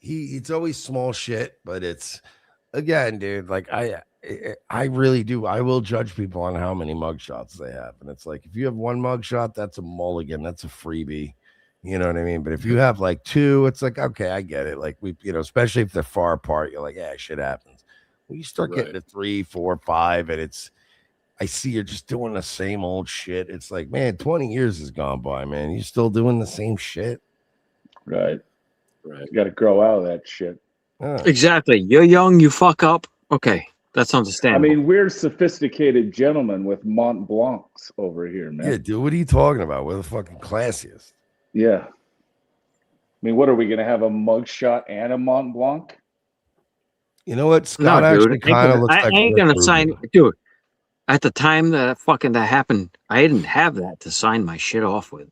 it's always small shit, but it's, again, dude, like I really do. I will judge people on how many mugshots they have, and it's like, if you have 1 mugshot, that's a mulligan, that's a freebie. You know what I mean? But if you have like 2, it's like, okay, I get it. Like especially if they're far apart, you're like, yeah, shit happens. When you start getting to 3, 4, 5, and I see you're just doing the same old shit. It's like, man, 20 years has gone by, man. You're still doing the same shit. Right. You got to grow out of that shit. Exactly. You're young, you fuck up. Okay, that's understandable. I mean, we're sophisticated gentlemen with Mont Blancs over here, man. Yeah, dude, what are you talking about? We're the fucking classiest. Yeah. I mean, what are we going to have, a mugshot and a Mont Blanc? You know what? Scott actually kind of looks like I ain't Rick gonna Rubin. sign, dude. At the time that happened, I didn't have that to sign my shit off with.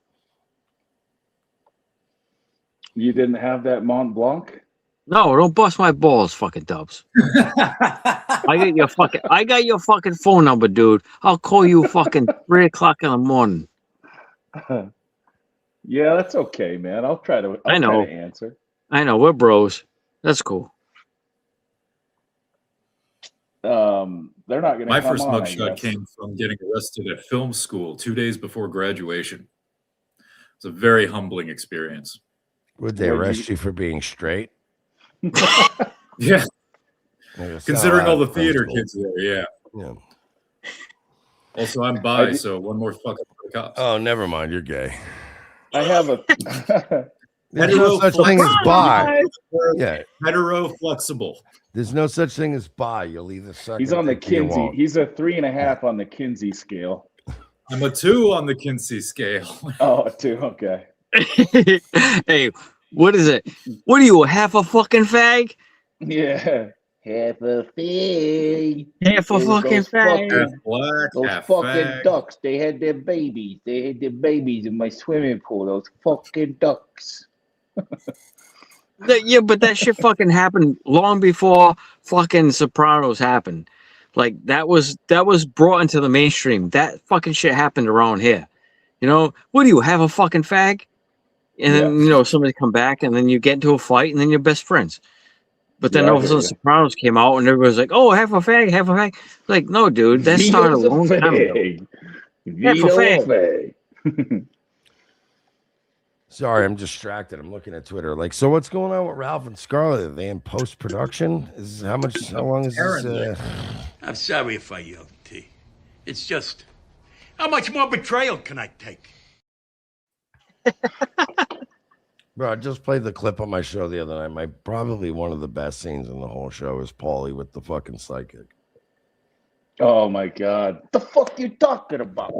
You didn't have that Mont Blanc? No, don't bust my balls, fucking Dubs. I got your fucking phone number, dude. I'll call you fucking 3 o'clock in the morning. Yeah, that's okay, man. I'll try to answer. I know, we're bros. That's cool. They're not going to. My first mugshot came from getting arrested at film school 2 days before graduation. It's a very humbling experience. Would they arrest you for being straight? Yeah. Considering all the theater kids there, yeah. Also, I'm bi, so one more fucking for the cops. Oh, never mind. You're gay. I have a. There's no such thing as bi. Yeah. Hetero flexible. There's no such thing as bi. You'll either suck. He's on the Kinsey. He's a 3.5 on the Kinsey scale. I'm a 2 on the Kinsey scale. Oh, a 2. Okay. Hey, what is it? What are you, half a fucking fag? Yeah. Half a fag. Half a fucking fag. Half black, Those half fucking fag. ducks. They had their babies. They had their babies in my swimming pool. Those fucking ducks. Yeah, but that shit fucking happened long before fucking Sopranos happened. Like that was brought into the mainstream. That fucking shit happened around here. You know, what do you have, a fucking fag? And then somebody come back, and then you get into a fight, and then you're best friends. But then all of a sudden, Sopranos came out, and everybody's like, "Oh, half a fag, half a fag." Like, no, dude, that started a long time ago. Half a fag. Sorry, I'm distracted. I'm looking at Twitter. Like, so what's going on with Ralph and Scarlet? Are they in post production? How long is this? I'm sorry if I yelled, T. It's just, how much more betrayal can I take? Bro, I just played the clip on my show the other night. Probably one of the best scenes in the whole show is Paulie with the fucking psychic. Oh my god. What the fuck you talking about?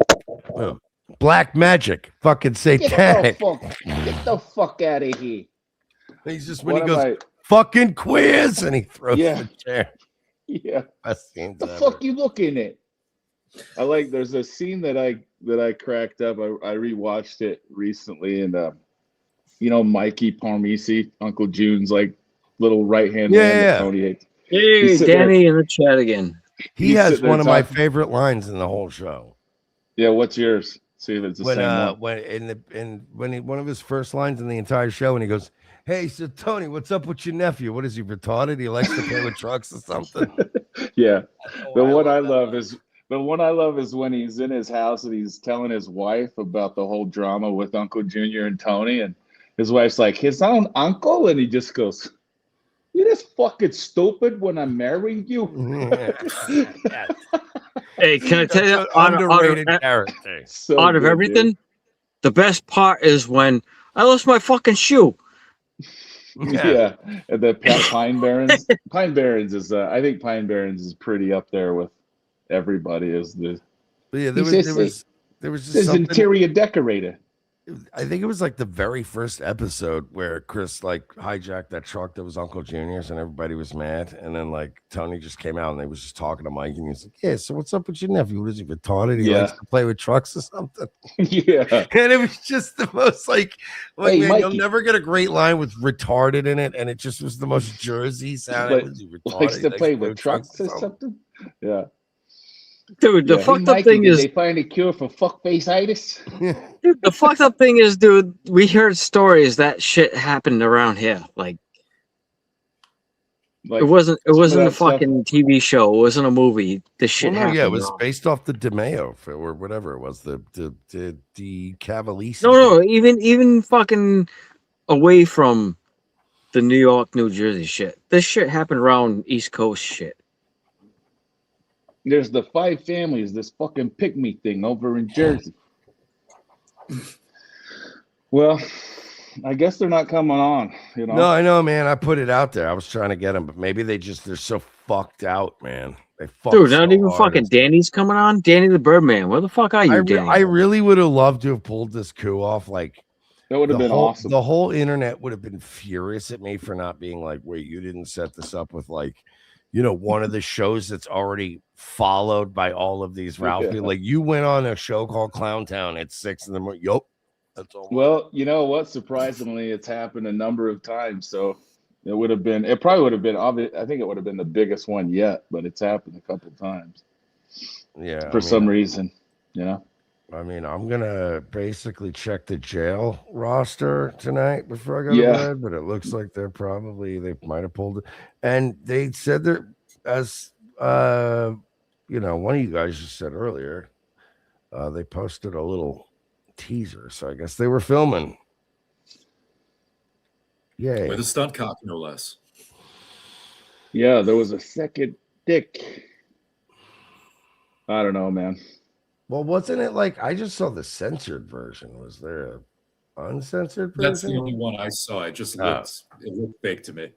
Black magic. Fucking satanic. Get the fuck out of here. He's just, when he goes, fucking queers, and he throws the chair. Yeah. Best scenes the ever. fuck you looking at? There's a scene that I cracked up. I rewatched it recently, and Mikey Parmisi, Uncle June's like little right hand man that Tony hates. Hey, Danny in the chat again. He has one of my favorite lines in the whole show. Yeah, what's yours? See if it's the same one. When one of his first lines in the entire show, and he goes, "Hey, so Tony, what's up with your nephew? What is he, retarded? He likes to play with trucks or something?" Yeah. The one I love is when he's in his house and he's telling his wife about the whole drama with Uncle Junior and Tony, and his wife's like, his own uncle, and he just goes, "You're just fucking stupid when I'm marrying you." Hey, can I tell you, underrated character. So out of everything, the best part is when I lost my fucking shoe. Yeah, and the Pine Barrens. Pine Barrens is, I think Pine Barrens is pretty up there with everybody. Is the Yeah, there was just this something. interior decorator. I think it was like the very first episode where Chris like hijacked that truck that was Uncle Junior's and everybody was mad. And then like Tony just came out and they was just talking to Mike and he was like, yeah, so what's up with your nephew? What is he retarded? He likes to play with trucks or something. Yeah. And it was just the most like Hey, man, you'll Mikey. never get a great line with retarded in it. And it just was the most Jersey sounding. Was he retarded? Likes to He play with trucks or something. Yeah. Dude, the Hey, fucked up Mikey, thing did is, they find a cure for fuckface-itis? dude, the fucked up thing is, dude, we heard stories that shit happened around here. Like Like, it wasn't some of a that stuff- fucking TV show. It wasn't a movie. This shit Well, no, happened. yeah, it was around. based off the DeMeo or whatever it was, the Cavalisi. No, even fucking away from the New York, New Jersey shit. This shit happened around East Coast shit. There's the 5 families, this fucking pick-me thing over in Jersey. Well, I guess they're not coming on, you know. No, I know, man. I put it out there. I was trying to get them, but maybe they're so fucked out, man. They fucked Dude, so not even hard. fucking Danny's coming on. Danny the Birdman. Where the fuck are you, Danny? I really would have loved to have pulled this coup off. Like that would have been awesome. The whole internet would have been furious at me for not being like, wait, you didn't set this up with like, you know, one of the shows that's already followed by all of these Ralph. Yeah. Like you went on a show called Clown Town at 6 in the morning. Yup. That's all. Well, you know what? Surprisingly, it's happened a number of times. So it probably would have been obvious. I think it would have been the biggest one yet, but it's happened a couple times. Yeah. For some reason, you know. I mean, I'm gonna basically check the jail roster tonight before I go to bed, but it looks like they might have pulled it. And they said that as you know, one of you guys just said earlier, they posted a little teaser, so I guess they were filming. Yay. With a stunt cock, no less. Yeah, there was a second dick. I don't know, man. Well, wasn't it like I just saw the censored version? Was there a uncensored version? That's the only one I saw. It looked fake to me.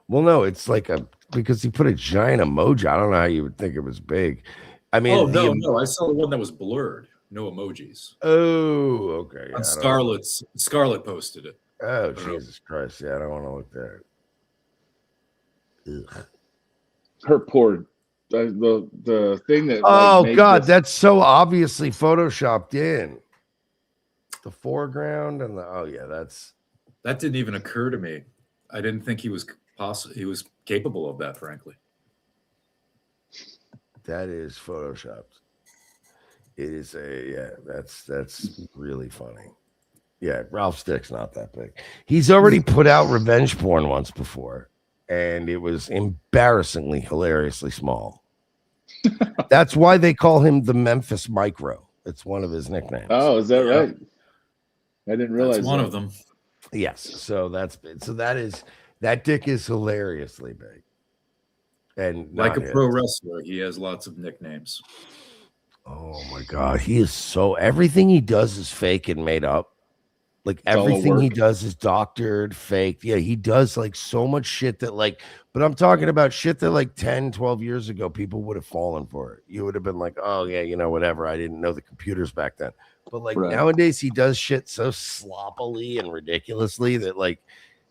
Well, no, it's like because he put a giant emoji. I don't know how you would think it was big. I mean, no, I saw the one that was blurred, no emojis. Oh, okay. On Scarlet posted it. Oh, Jesus Christ! Yeah, I don't want to look there. Ugh. Her poor the thing that. Oh made God, this- that's so obviously photoshopped in. The foreground and that didn't even occur to me. I didn't think he was capable of that, frankly. That is photoshopped. It is that's really funny. Yeah, Ralph's dick's not that big. He's already put out revenge porn once before, and it was embarrassingly hilariously small. That's why they call him the Memphis Micro. It's one of his nicknames. Oh, is that right? I didn't realize That's one that. of them. Yes. So that dick is hilariously big. And Like a not pro his. wrestler, he has lots of nicknames. Oh my God. He is so everything he does is fake and made up. Like all everything he work. does is doctored, faked. Yeah, he does like so much shit that like, but I'm talking about shit that like 10, 12 years ago, people would have fallen for it. You would have been like, oh yeah, you know, whatever. I didn't know the computers back then. But like Right. nowadays he does shit so sloppily and ridiculously that like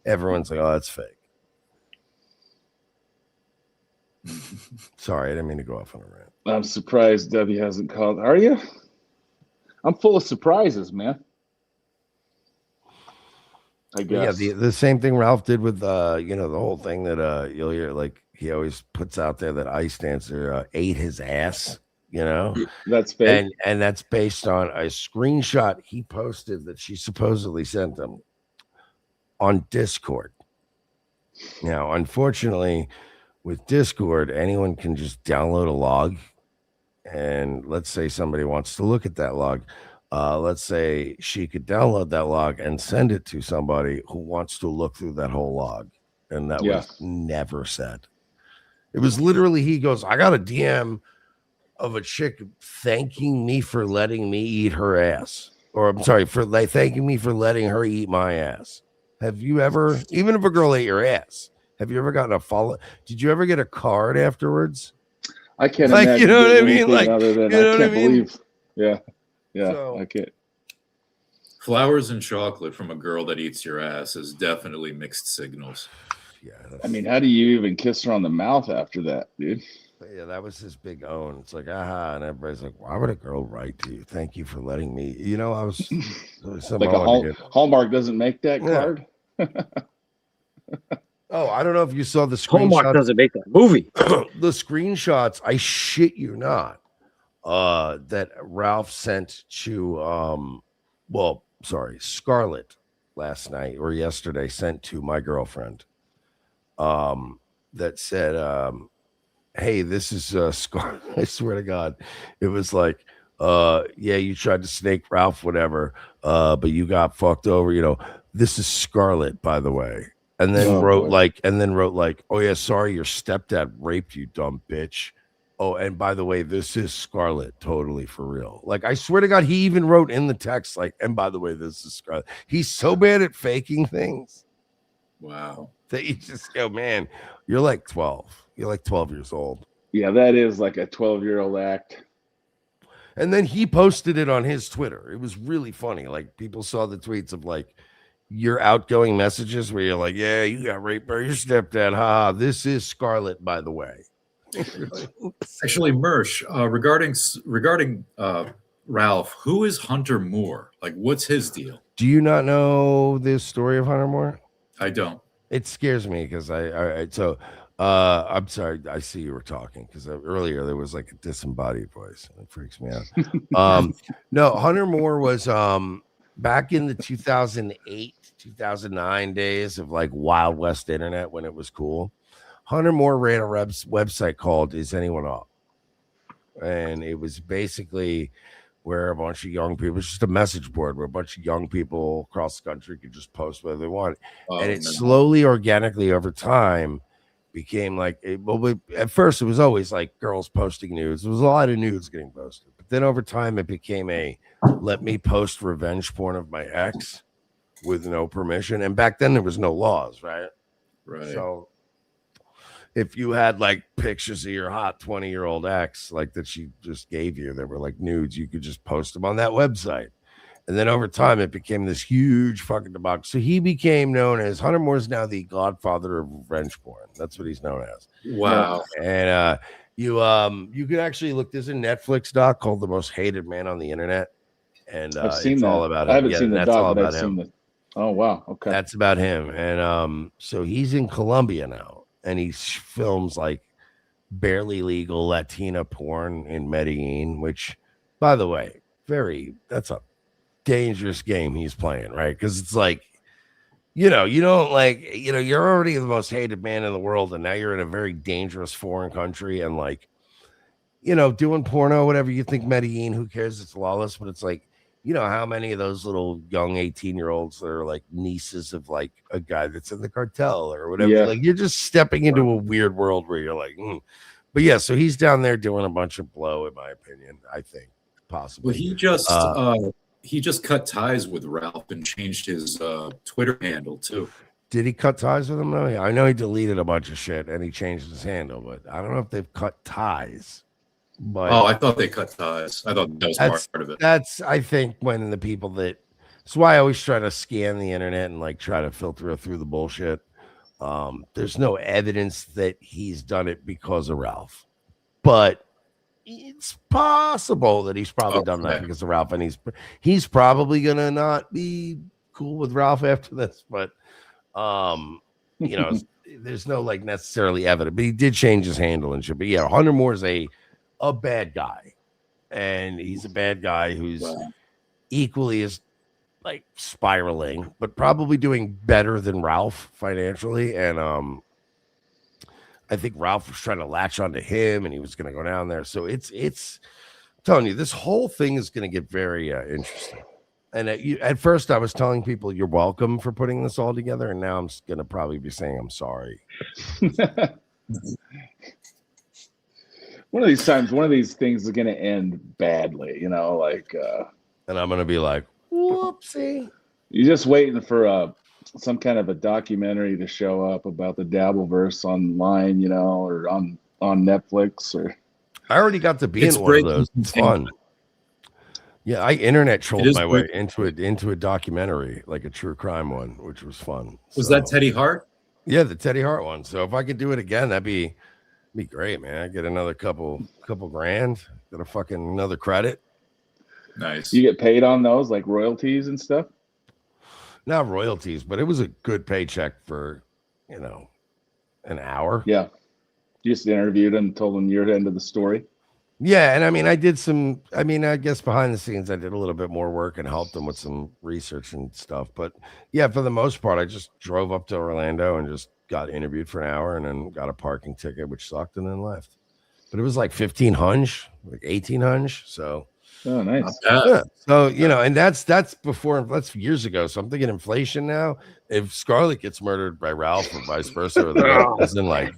everyone's like, oh, that's fake. Sorry, I didn't mean to go off on a rant. I'm surprised Debbie hasn't called. Are you? I'm full of surprises, man. I guess. Yeah, the same thing Ralph did with you know, the whole thing that you'll hear like he always puts out there that Ice Dancer ate his ass, you know. That's fake. And that's based on a screenshot he posted that she supposedly sent him on Discord. Now, unfortunately, with Discord, anyone can just download a log, and let's say somebody wants to look at that log. Let's say she could download that log and send it to somebody who wants to look through that whole log. And that was never said. It was literally, he goes, I got a DM of a chick thanking me for letting me eat her ass. Or I'm sorry, for like thanking me for letting her eat my ass. Have you ever, even if a girl ate your ass, have you ever gotten a follow? Did you ever get a card afterwards? I can't Like, imagine you know what I doing mean? anything Like, other than you know I what I can't mean? believe. Yeah. So- I can't. Flowers and chocolate from a girl that eats your ass is definitely mixed signals. Yeah. I mean, how do you even kiss her on the mouth after that, dude? Yeah, that was his big own. It's like, aha, and everybody's like, why would a girl write to you? Thank you for letting me. You know, I was Like Hallmark doesn't make that card. Oh, I don't know if you saw the screenshots. Hallmark doesn't make that movie. The screenshots, I shit you not, that Ralph sent to, Scarlet last night or yesterday sent to my girlfriend, that said, hey, this is Scarlet. I swear to God, it was like, yeah, you tried to snake Ralph, whatever, but you got fucked over. You know, this is Scarlet, by the way. And then wrote like, oh yeah, sorry, your stepdad raped you, dumb bitch. Oh, and by the way, this is Scarlet, totally for real. Like, I swear to God, he even wrote in the text, like, and by the way, this is Scarlet. He's so bad at faking things. Wow. That you just go, man, you're like 12. You're like 12 years old. Yeah, that is like a 12-year-old act. And then he posted it on his Twitter. It was really funny. Like, people saw the tweets of like your outgoing messages where you're like, yeah, you got raped by your stepdad. Ha, this is Scarlet, by the way. Actually, Mersh, regarding Ralph, who is Hunter Moore? Like, what's his deal? Do you not know this story of Hunter Moore? I don't. It scares me because I'm sorry. I see you were talking because earlier there was like a disembodied voice. It freaks me out. No, Hunter Moore was back in the 2008, 2009 days of like Wild West internet when it was cool. Hunter Moore ran a website called Is Anyone Up? And it was basically where a bunch of young people, it's just a message board where a bunch of young people across the country could just post whatever they want. And it slowly, organically over time became like, at first it was always like girls posting nudes. There was a lot of nudes getting posted. But then over time it became a let me post revenge porn of my ex with no permission. And back then there was no laws, right? Right. So if you had like pictures of your hot 20-year-old ex, like that she just gave you, that were like nudes, you could just post them on that website. And then over time, it became this huge fucking debacle. So he became known as Hunter Moore's now the godfather of revenge porn. That's what he's known as. Wow. And you can actually look. There's a Netflix doc called "The Most Hated Man on the Internet," and I've seen it's that. all about him. I haven't Yeah, seen the that's doc, all but about I've him. seen the. Oh wow. Okay. That's about him. And so he's in Colombia now, and he films like barely legal Latina porn in Medellin, which, by the way, that's a dangerous game he's playing, right? Because it's like, you don't like, you're already the most hated man in the world, and now you're in a very dangerous foreign country, and like, doing porno, whatever. You think Medellin, who cares? It's lawless, but it's like, how many of those little young 18-year-olds that are like nieces of like a guy that's in the cartel or whatever. Yeah. Like, you're just stepping into a weird world where you're like, But yeah, so he's down there doing a bunch of blow, in my opinion. I think possibly. Well, he just cut ties with Ralph and changed his Twitter handle too. Did he cut ties with him though? I know he deleted a bunch of shit and he changed his handle, but I don't know if they've cut ties. But I thought they cut ties. I thought that was part of it. That's, I think, when the people that's why I always try to scan the internet and like try to filter through the bullshit. There's no evidence that he's done it because of Ralph, but it's possible that he's probably done that because of Ralph, and he's probably gonna not be cool with Ralph after this. But there's no like necessarily evidence, but he did change his handle and shit. But yeah, Hunter Moore's a bad guy, and he's a bad guy who's equally as like spiraling, but probably doing better than Ralph financially. And I think Ralph was trying to latch onto him, and he was going to go down there. So it's I'm telling you, this whole thing is going to get very interesting. And at first I was telling people you're welcome for putting this all together, and now I'm going to probably be saying I'm sorry. One of these times, one of these things is going to end badly, and I'm going to be like, whoopsie. You're just waiting for some kind of a documentary to show up about the Dabbleverse online, you know, or on Netflix. Or I already got to be in one of those. It's fun. Yeah, I internet trolled my way into a documentary, like a true crime one, which was fun. Was that Teddy Hart? Yeah, the Teddy Hart one. So if I could do it again, that'd be great, man. I get another couple grand, get a fucking another credit. Nice. You get paid on those, like royalties and stuff? Not royalties, but it was a good paycheck for, you know, an hour. Yeah. You just interviewed them, told them your end of the story. Yeah, and I mean, I guess behind the scenes, I did a little bit more work and helped them with some research and stuff. But yeah, for the most part, I just drove up to Orlando and just got interviewed for an hour and then got a parking ticket, which sucked, and then left. But it was like 15 hunch, like 18 hunch. So, oh, nice. Yeah. So, you know, and that's years ago. So I'm thinking inflation now. If Scarlet gets murdered by Ralph or vice versa, or then like,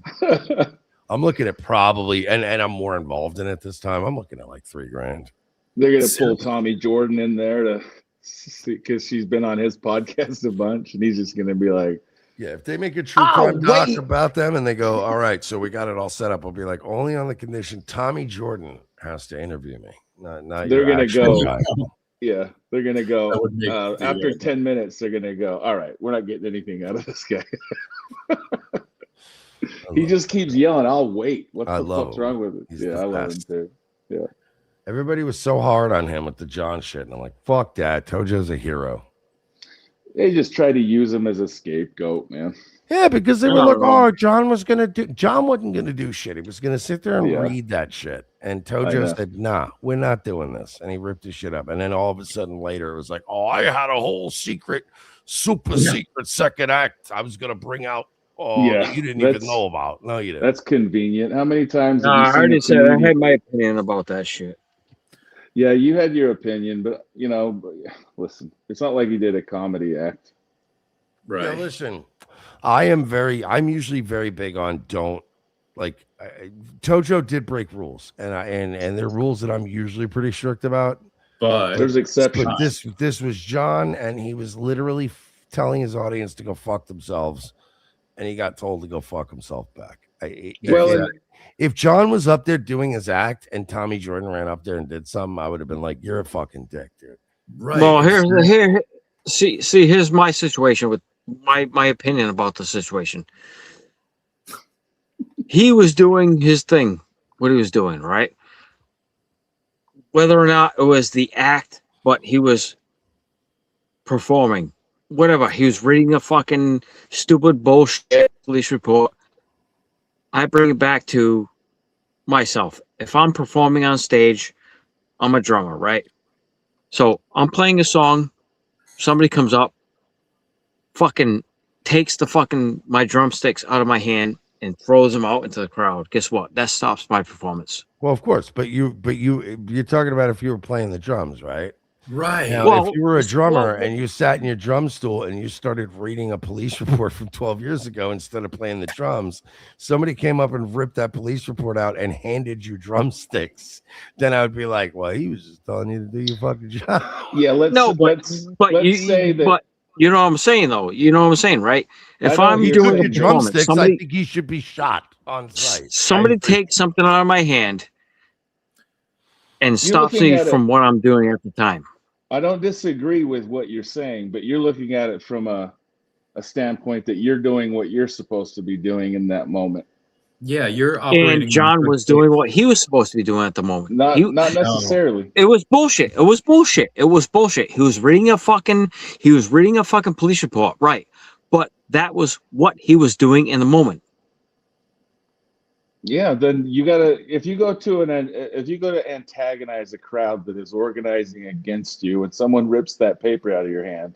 I'm looking at probably, and I'm more involved in it this time. I'm looking at like $3,000. They're gonna pull Tommy Jordan in there to see, because she's been on his podcast a bunch, and he's just gonna be like, yeah, if they make a true crime doc about them and they go, all right, so we got it all set up, I'll be like, only on the condition Tommy Jordan has to interview me. Not they're gonna go. guy. Yeah, they're gonna go after 10 minutes. They're gonna go, all right, we're not getting anything out of this guy. He just keeps yelling, I'll wait. What the fuck's wrong with it? Yeah, I love him too. Yeah. Everybody was so hard on him with the John shit, and I'm like, fuck that. Tojo's a hero. They just try to use him as a scapegoat, man. Yeah, because they were like, oh, John wasn't gonna do shit. He was gonna sit there and read that shit. And Tojo said, nah, we're not doing this. And he ripped his shit up. And then all of a sudden later it was like, oh, I had a whole secret second act I was gonna bring out. Oh, you didn't even know about. No, you didn't. That's convenient. How many times? I already said I had my opinion about that shit. Yeah, you had your opinion, but you know, listen, it's not like he did a comedy act. Right. Yeah, listen, I'm usually very big on Tojo did break rules, and there are rules that I'm usually pretty strict about. But there's exceptions. But this was John, and he was literally telling his audience to go fuck themselves. And he got told to go fuck himself back. If John was up there doing his act and Tommy Jordan ran up there and did something, I would have been like, "You're a fucking dick, dude." Right. Well, here's my situation with my opinion about the situation. He was doing his thing, what he was doing, right? Whether or not it was the act, but he was performing. Whatever, he was reading a fucking stupid bullshit police report. I bring it back to myself. If I'm performing on stage, I'm a drummer, right? So I'm playing a song, somebody comes up, fucking takes my drumsticks out of my hand and throws them out into the crowd. Guess what? That stops my performance. Well, of course, but you're talking about if you were playing the drums, right? Right. Now, if you were a drummer and you sat in your drum stool and you started reading a police report from 12 years ago instead of playing the drums, somebody came up and ripped that police report out and handed you drumsticks, then I would be like, well, he was just telling you to do your fucking job. Yeah, let's say that. But you know what I'm saying, though. You know what I'm saying, right? If I'm doing a drumsticks, I think he should be shot on site. Somebody takes something out of my hand and stops me from what I'm doing at the time. I don't disagree with what you're saying, but you're looking at it from a standpoint that you're doing what you're supposed to be doing in that moment. Yeah, you're operating. And John was doing what he was supposed to be doing at the moment. Not necessarily. It was bullshit. It was bullshit. It was bullshit. He was reading a fucking police report, right? But that was what he was doing in the moment. Yeah, then you gotta if you go to antagonize a crowd that is organizing against you, and someone rips that paper out of your hand.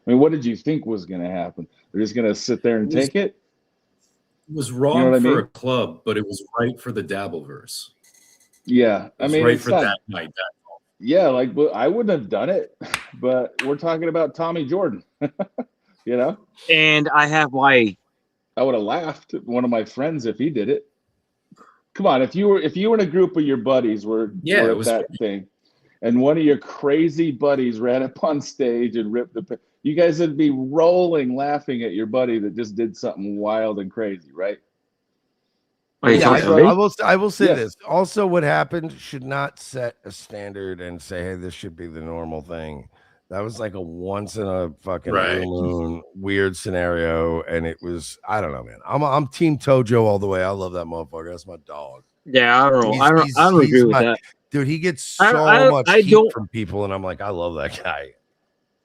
I mean, what did you think was going to happen? They're just going to sit there and take it? It was wrong for a club, but it was right for the Dabbleverse. Yeah, I mean, right for that night. Yeah, like I wouldn't have done it, but we're talking about Tommy Jordan, you know. And I would have laughed at one of my friends if he did it. Come on, if you were in a group of your buddies were at that thing, and one of your crazy buddies ran up on stage and ripped you guys would be rolling laughing at your buddy that just did something wild and crazy, right? Yeah, I will say Yes. this. Also, what happened should not set a standard and say, hey, this should be the normal thing. That was like a once in a fucking blue moon weird scenario. And it was, I don't know, man. I'm Team Tojo all the way. I love that motherfucker. That's my dog. Yeah, I don't know. I don't he's agree with that. Dude, he gets so much heat from people, and I'm like, I love that guy.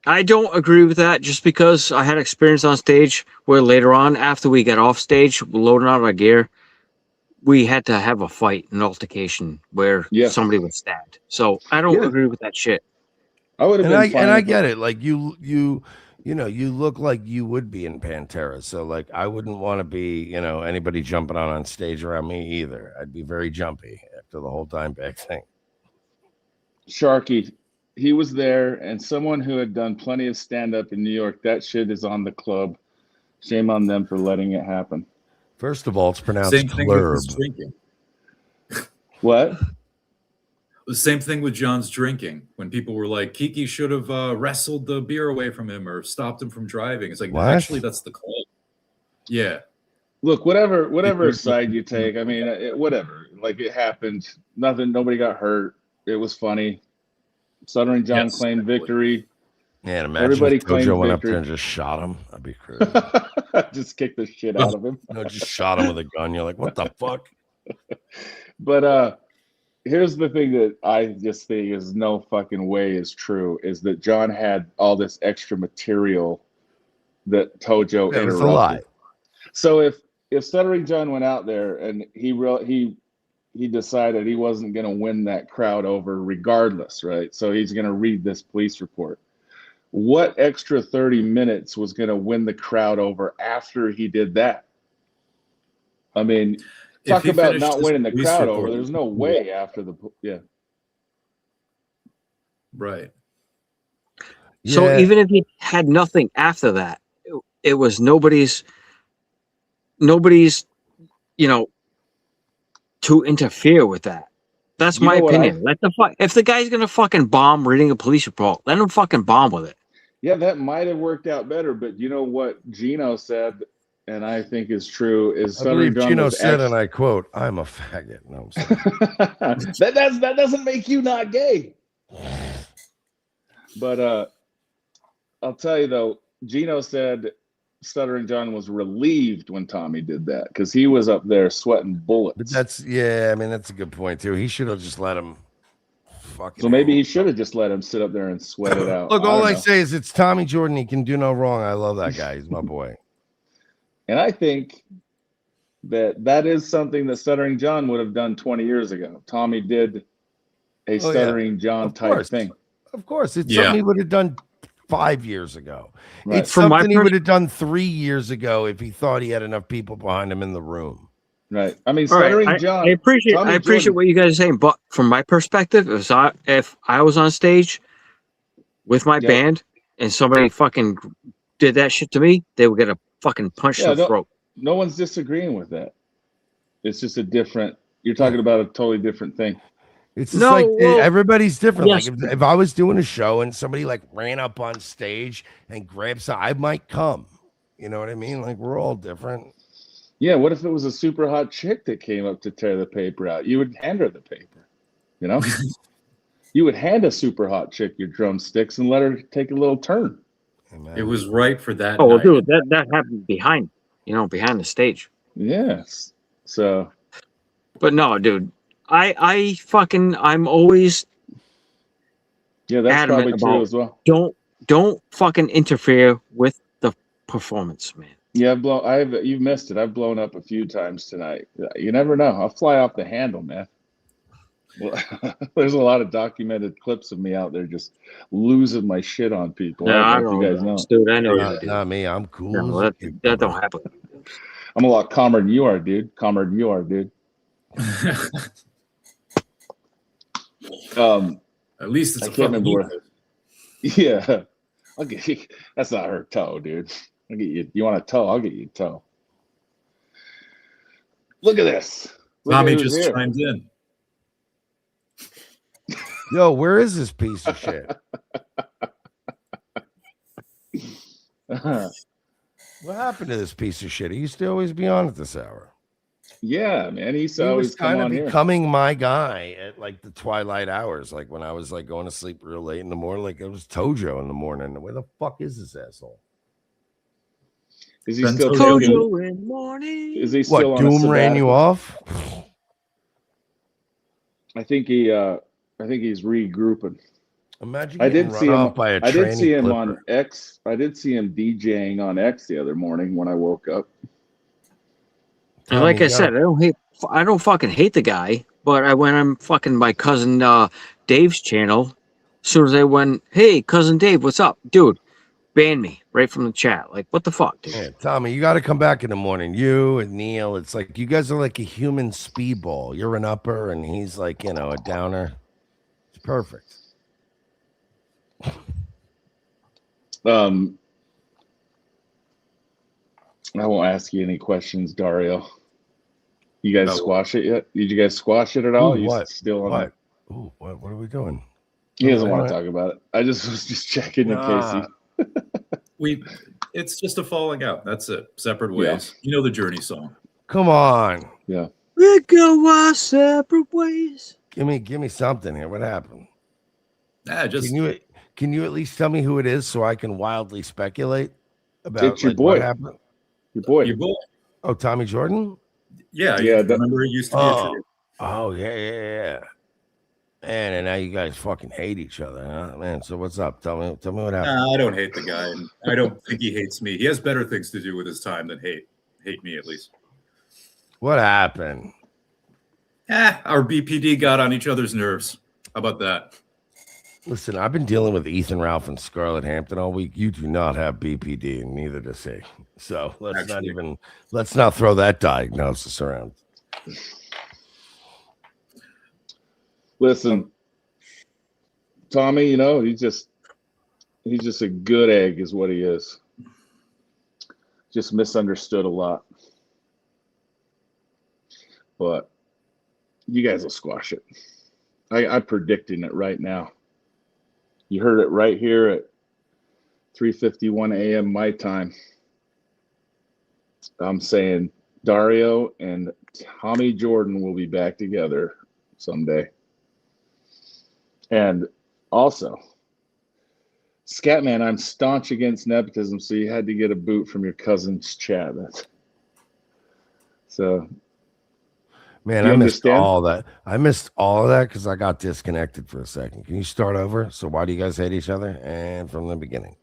I don't agree with that just because I had experience on stage where later on, after we got off stage, loading out our gear, we had to have a fight, an altercation where somebody was stabbed. So I don't agree with that shit. I would have been fine. And I get it. Like you look like you would be in Pantera. So like I wouldn't want to be, anybody jumping on stage around me either. I'd be very jumpy after the whole Dimebag thing. Sharky, he was there, and someone who had done plenty of stand-up in New York, that shit is on the club. Shame on them for letting it happen. First of all, it's pronounced Same thing with his club. drinking. What? The same thing with John's drinking. When people were like, Kiki should have wrestled the beer away from him or stopped him from driving. It's like, What? actually, that's the club. Yeah. Look, whatever side you take, I mean, whatever. Like, it happened. Nobody got hurt. It was funny. Stuttering John claimed victory. Man, imagine Everybody if Tojo went up victory. there and just shot him. That'd be crazy. Just kick the shit out of him. Just shot him with a gun. You're like, what the fuck? But here's the thing that I just think is no fucking way is true, is that John had all this extra material that Tojo Yeah, it was a interrupted. lie. So if Stuttering John went out there and he decided he wasn't going to win that crowd over regardless, right? So he's going to read this police report. What extra 30 minutes was going to win the crowd over after he did that? I mean, talk he about finished not this winning the police crowd report- over. There's no way after the Right. So Yeah. even if he had nothing after that, it was nobody's, to interfere with that. That's You my know what opinion. If the guy's gonna fucking bomb reading a police report, let him fucking bomb with it. Yeah, that might have worked out better, but you know what Gino said, and I think is true, is I believe Stuttering John Gino was said, and I quote, I'm a faggot. No, I'm sorry. that doesn't make you not gay. But I'll tell you though, Gino said Stuttering John was relieved when Tommy did that because he was up there sweating bullets. But that's a good point too. He should have just let him fucking. So maybe he should have just let him sit up there and sweat it out. Look, all don't I know. say is it's Tommy Jordan. He can do no wrong. I love that guy. He's my boy. And I think that is something that Stuttering John would have done 20 years ago. Tommy did a Stuttering John type thing. Of course, it's something he would have done 5 years ago. Right. It's something he would have done 3 years ago if he thought he had enough people behind him in the room. Right. I mean, All right, Stuttering John. I appreciate Tommy Jordan- what you guys are saying, but from my perspective, if I was on stage with my band and somebody fucking did that shit to me, they would get a fucking punch to the throat. No one's disagreeing with that. It's just you're talking about a totally different thing. It's just everybody's different. Like if I was doing a show and somebody like ran up on stage and grabbed some, I might come. You know what I mean? Like we're all different. Yeah, what if it was a super hot chick that came up to tear the paper out? You would hand her the paper, you know? You would hand a super hot chick your drumsticks and let her take a little turn. It was right for that. Oh, night. dude, that happened behind the stage. Yes. So. But no, dude, I'm always that's adamant probably true about as well. Don't fucking interfere with the performance, man. Yeah, you've missed it. I've blown up a few times tonight. You never know. I'll fly off the handle, man. Well, there's a lot of documented clips of me out there just losing my shit on people. No, I I don't know if you guys know. Dude, I know. Not me. I'm cool. No, that don't happen. I'm a lot calmer than you are, dude. Calmer than you are, dude. At least it's I a can't fucking remember where. ego. Yeah, I'll get you. That's not her toe, dude. I'll get you. You want a toe? I'll get you a toe. Look at this. Look Tommy at who's just here. chimed in. Yo, where is this piece of shit? What happened to this piece of shit? He used to always be on at this hour. Yeah, man. He was come kind of on here. becoming my guy at like the twilight hours, like when I was like going to sleep real late in the morning. Like it was Tojo in the morning. Where the fuck is this asshole? Is he still Tojo in morning? Is he still What, on a Doom ran you sabbatical? off? I think he's regrouping. Imagine I getting did run see him. off by a I did see tranny him clipper. on X. I did see him DJing on X the other morning when I woke up. And like I said, I don't fucking hate the guy, but I went on fucking my cousin Dave's channel. As soon as I went, hey, cousin Dave, what's up? Dude, ban me right from the chat. Like, what the fuck, dude? Yeah, Tommy, you got to come back in the morning. You and Neil, it's like you guys are like a human speedball. You're an upper, and he's like, you know, a downer. It's perfect. I won't ask you any questions, Dario. You guys squash it yet? Did you guys squash it at all? Ooh, You what? still on What? it? Ooh, what are we doing? He doesn't Oh, want to what? talk about it. I just was just checking in case he. It's just a falling out. That's it. Separate ways. You know the Journey song. Come on. Yeah. We go our separate ways. Give me something here. What happened? Just can you at least tell me who it is so I can wildly speculate about It's your like, boy. what happened? Your boy. Your boy. Oh, Tommy Jordan? Yeah, Yeah, remember it used to be a trigger. Oh, yeah. Man, and now you guys fucking hate each other, huh? Man, so what's up? Tell me what happened. Nah, I don't hate the guy, and I don't think he hates me. He has better things to do with his time than hate me, at least. What happened? Our BPD got on each other's nerves. How about that? Listen, I've been dealing with Ethan Ralph and Scarlet Hampton all week. You do not have BPD, and neither does he. So let's not throw that diagnosis around. Listen, Tommy, you know, he's just a good egg is what he is. Just misunderstood a lot. But you guys will squash it. I'm predicting it right now. You heard it right here at 3:51 a.m. my time. I'm saying Dario and Tommy Jordan will be back together someday. And also, Scatman, I'm staunch against nepotism, so you had to get a boot from your cousin's chat. So, Man, I missed all that. I missed all of that because I got disconnected for a second. Can you start over? So why do you guys hate each other? And from the beginning.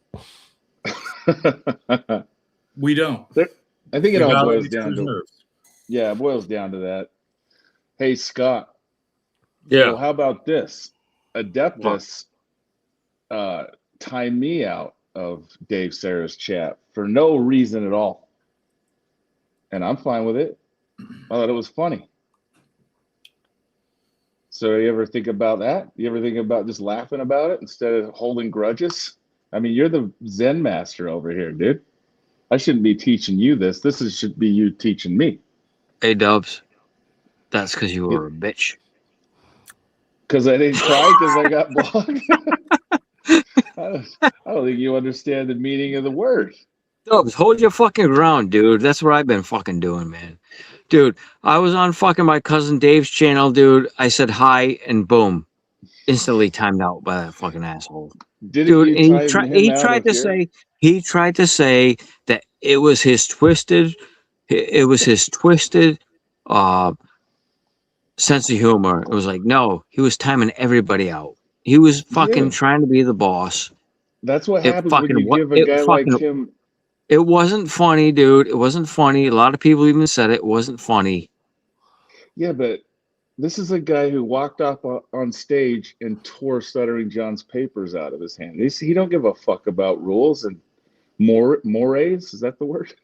We don't. I think it We all validate boils each down other's to nerves. it boils down to that. Hey, Scott. Yeah. Well, how about this? Adeptus timed me out of Dave Sarah's chat for no reason at all. And I'm fine with it. I thought it was funny. So you ever think about that? You ever think about just laughing about it instead of holding grudges? I mean, you're the Zen master over here, dude. I shouldn't be teaching you this. Should be you teaching me. Hey, Dubs. That's because you were a bitch. Because I didn't cry because I got blocked. I don't think you understand the meaning of the word. Dubs, hold your fucking ground, dude. That's what I've been fucking doing, man. Dude, I was on fucking my cousin Dave's channel, dude. I said hi, and boom. Instantly timed out by that fucking asshole. Didn't you and time him he out tried of to here? say that it was his twisted sense of humor. It was like, no, he was timing everybody out. He was fucking trying to be the boss. That's what happens when you give a guy like him. It wasn't funny, dude. It wasn't funny. A lot of people even said it wasn't funny. Yeah, but this is a guy who walked up on stage and tore Stuttering John's papers out of his hand. He don't give a fuck about rules and mores. Is that the word?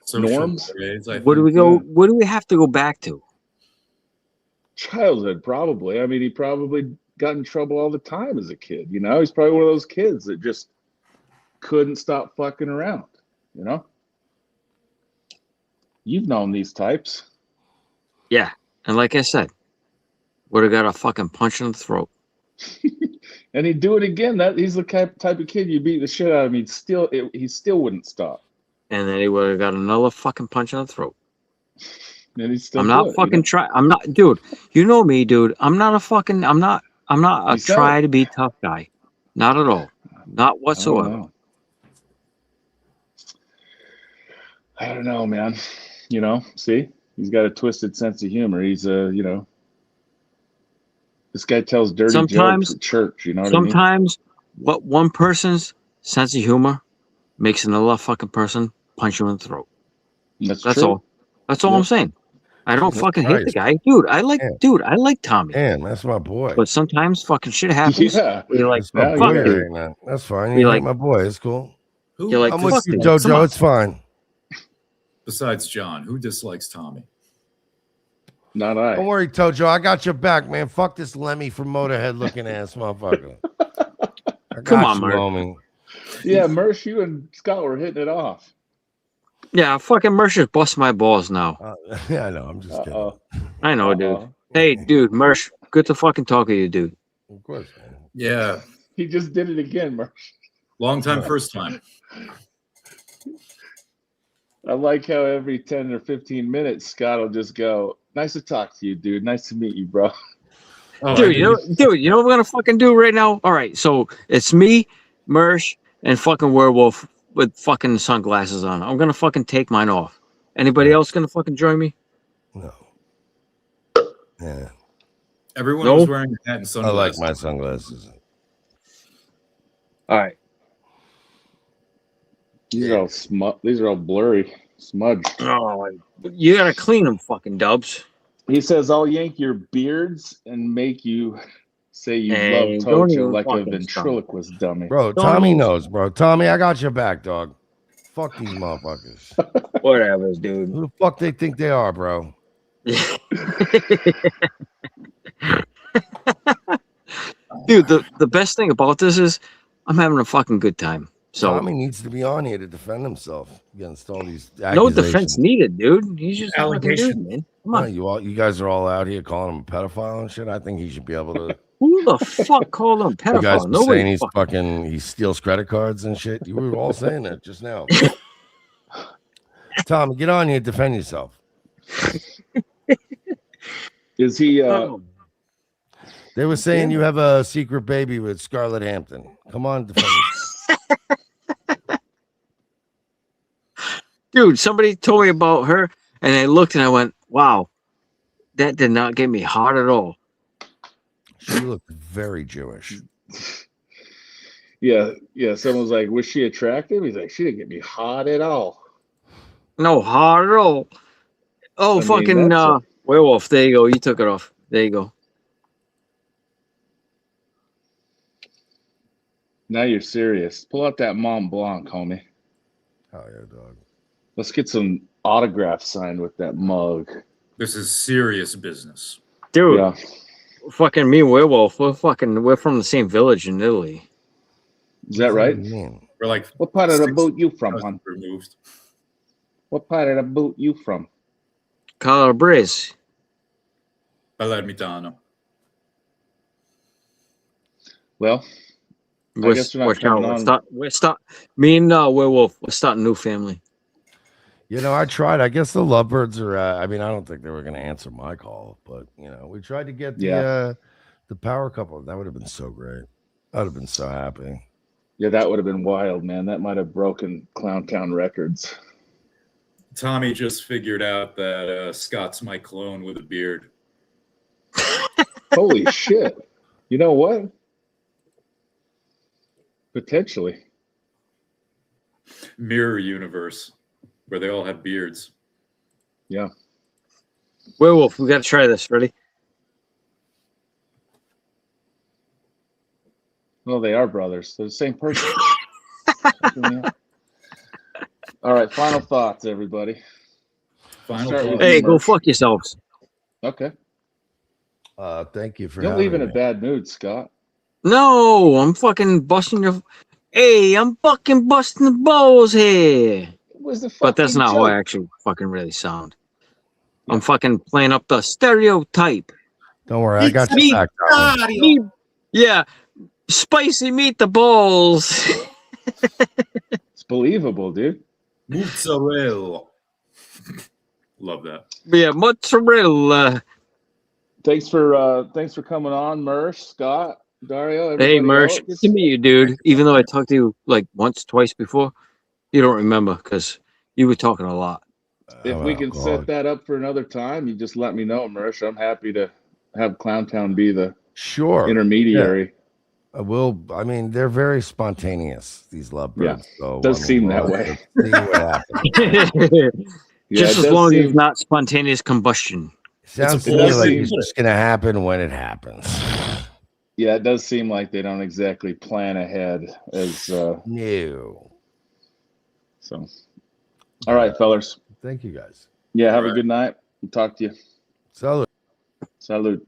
Social norms. mores, I What do we think. go? What do we have to go back to? Childhood, probably. I mean, he probably got in trouble all the time as a kid. You know, he's probably one of those kids that just couldn't stop fucking around. You know, you've known these types. Yeah, and like I said, would have got a fucking punch in the throat. And he'd do it again. He's the type of kid you beat the shit out of him. He still wouldn't stop. And then he would have got another fucking punch in the throat. And he's still I'm not fucking trying. I'm not, dude. You know me, dude. I'm not a try to be tough guy. Not at all. Not whatsoever. I don't know, man. You know, see, he's got a twisted sense of humor. He's you know, this guy tells dirty jokes at church. You know what I mean? Sometimes what one person's sense of humor makes another fucking person punch you in the throat. That's true. all. That's all I'm saying. I don't fucking hate the guy, dude. I like Tommy. Man, that's my boy. But sometimes fucking shit happens. Yeah, you're like, That's my fuck boy. dude. Man. That's fine. You're You're like- like my boy. It's cool. You're like, I'm with fuck you, dude, come JoJo. on. It's fine. Besides John, who dislikes Tommy? Not I. Don't worry, Tojo. I got your back, man. Fuck this Lemmy from Motorhead looking ass motherfucker. I Come got on, you, Mark. homie. Yeah, Mersh, you and Scott were hitting it off. Yeah, fucking Mersh just bust my balls now. Yeah, I know. I'm just kidding. I know, dude. Hey, dude, Mersh, good to fucking talk to you, dude. Of course, man. Yeah, He just did it again, Mersh. long time, first time. I like how every 10 or 15 minutes, Scott will just go, "Nice to talk to you, dude. Nice to meet you, bro." Oh, Dude, you know what we're gonna fucking do right now? All right, so it's me, Mersh, and fucking Werewolf with fucking sunglasses on. I'm gonna fucking take mine off. Anybody else gonna fucking join me? No. Yeah. Everyone No? was wearing a hat and I sunglasses. like my sunglasses. All right. These are all blurry, smudged. Oh, you gotta clean them, fucking dubs. He says, "I'll yank your beards and make you say you Hey, love don't Tojo even like a fucking ventriloquist dummy." Bro, Don't Tommy even- knows, bro. Tommy, I got your back, dog. Fuck these motherfuckers. Whatever, dude. Who the fuck they think they are, bro? Dude, the best thing about this is I'm having a fucking good time. So Tommy needs to be on here to defend himself against all these no accusations. defense needed, dude. He's just a fucking dude, man. Come on. You guys are all out here calling him a pedophile and shit. I think he should be able to. Who the fuck called him You guys pedophile? were Nobody saying fucking... he steals credit cards and shit. You were all saying that just now. Tommy, get on here, defend yourself. Is he? They were saying you have a secret baby with Scarlet Hampton. Come on, defend yourself. Dude, somebody told me about her, and I looked and I went, wow, that did not get me hot at all. She looked very Jewish. Yeah. Someone's like, "Was she attractive?" He's like, "She didn't get me hot at all." No, hot at all. Oh, I mean, fucking that's Werewolf. There you go. You took it off. There you go. Now you're serious. Pull out that Mont Blanc, homie. Oh yeah, dog. Let's get some autographs signed with that mug. This is serious business. Dude, Yeah. fucking me and Werewolf, we're from the same village in Italy. Is that right? We're like, What part of the 6 boot you from, hours hon? removed. What part of the boot you from? Calabrese. Palermitano. Well, I guess we're not coming on. Me and Werewolf, we're starting a new family. You know, I tried. I guess the lovebirds are. I mean, I don't think they were going to answer my call, but you know, we tried to get the power couple. That would have been so great. I'd have been so happy. Yeah, that would have been wild, man. That might have broken Clowntown records. Tommy just figured out that Scott's my clone with a beard. Holy shit. You know what? Potentially. Mirror universe where they all have beards. Yeah. Werewolf, we got to try this. Ready? Well, they are brothers. They're the same person. All right, final thoughts, everybody. Hey, go fuck yourselves. Okay. Thank you for Don't having leave in a me. bad mood, Scott. No, I'm fucking busting your. Hey, I'm fucking busting the balls here. But that's not how I actually fucking really sound. I'm fucking playing up the stereotype. Don't worry, I got me, your back. Tommy. Yeah, spicy meatballs. It's believable, dude. Mozzarella. Love that. Yeah, mozzarella. Thanks for coming on, Mersh, Scott, Dario. Hey, Everybody Mersh, else. good to meet you, dude. Even though I talked to you like once, twice before, you don't remember because you were talking a lot. If we can set that up for another time, you just let me know, Mersh. I'm happy to have Clowntown be the intermediary. I will. I mean, they're very spontaneous, these lovebirds. Yeah, so does I mean, seem we'll that have way. to see what happens. Just as long as it's not spontaneous combustion. Sounds to me like it's just gonna happen when it happens. Yeah, it does seem like they don't exactly plan ahead as no. So, all right, fellers. Thank you, guys. Yeah, have a good night. We'll talk to you. Salud. Salud.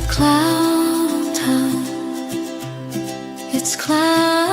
Clown Town, it's clown.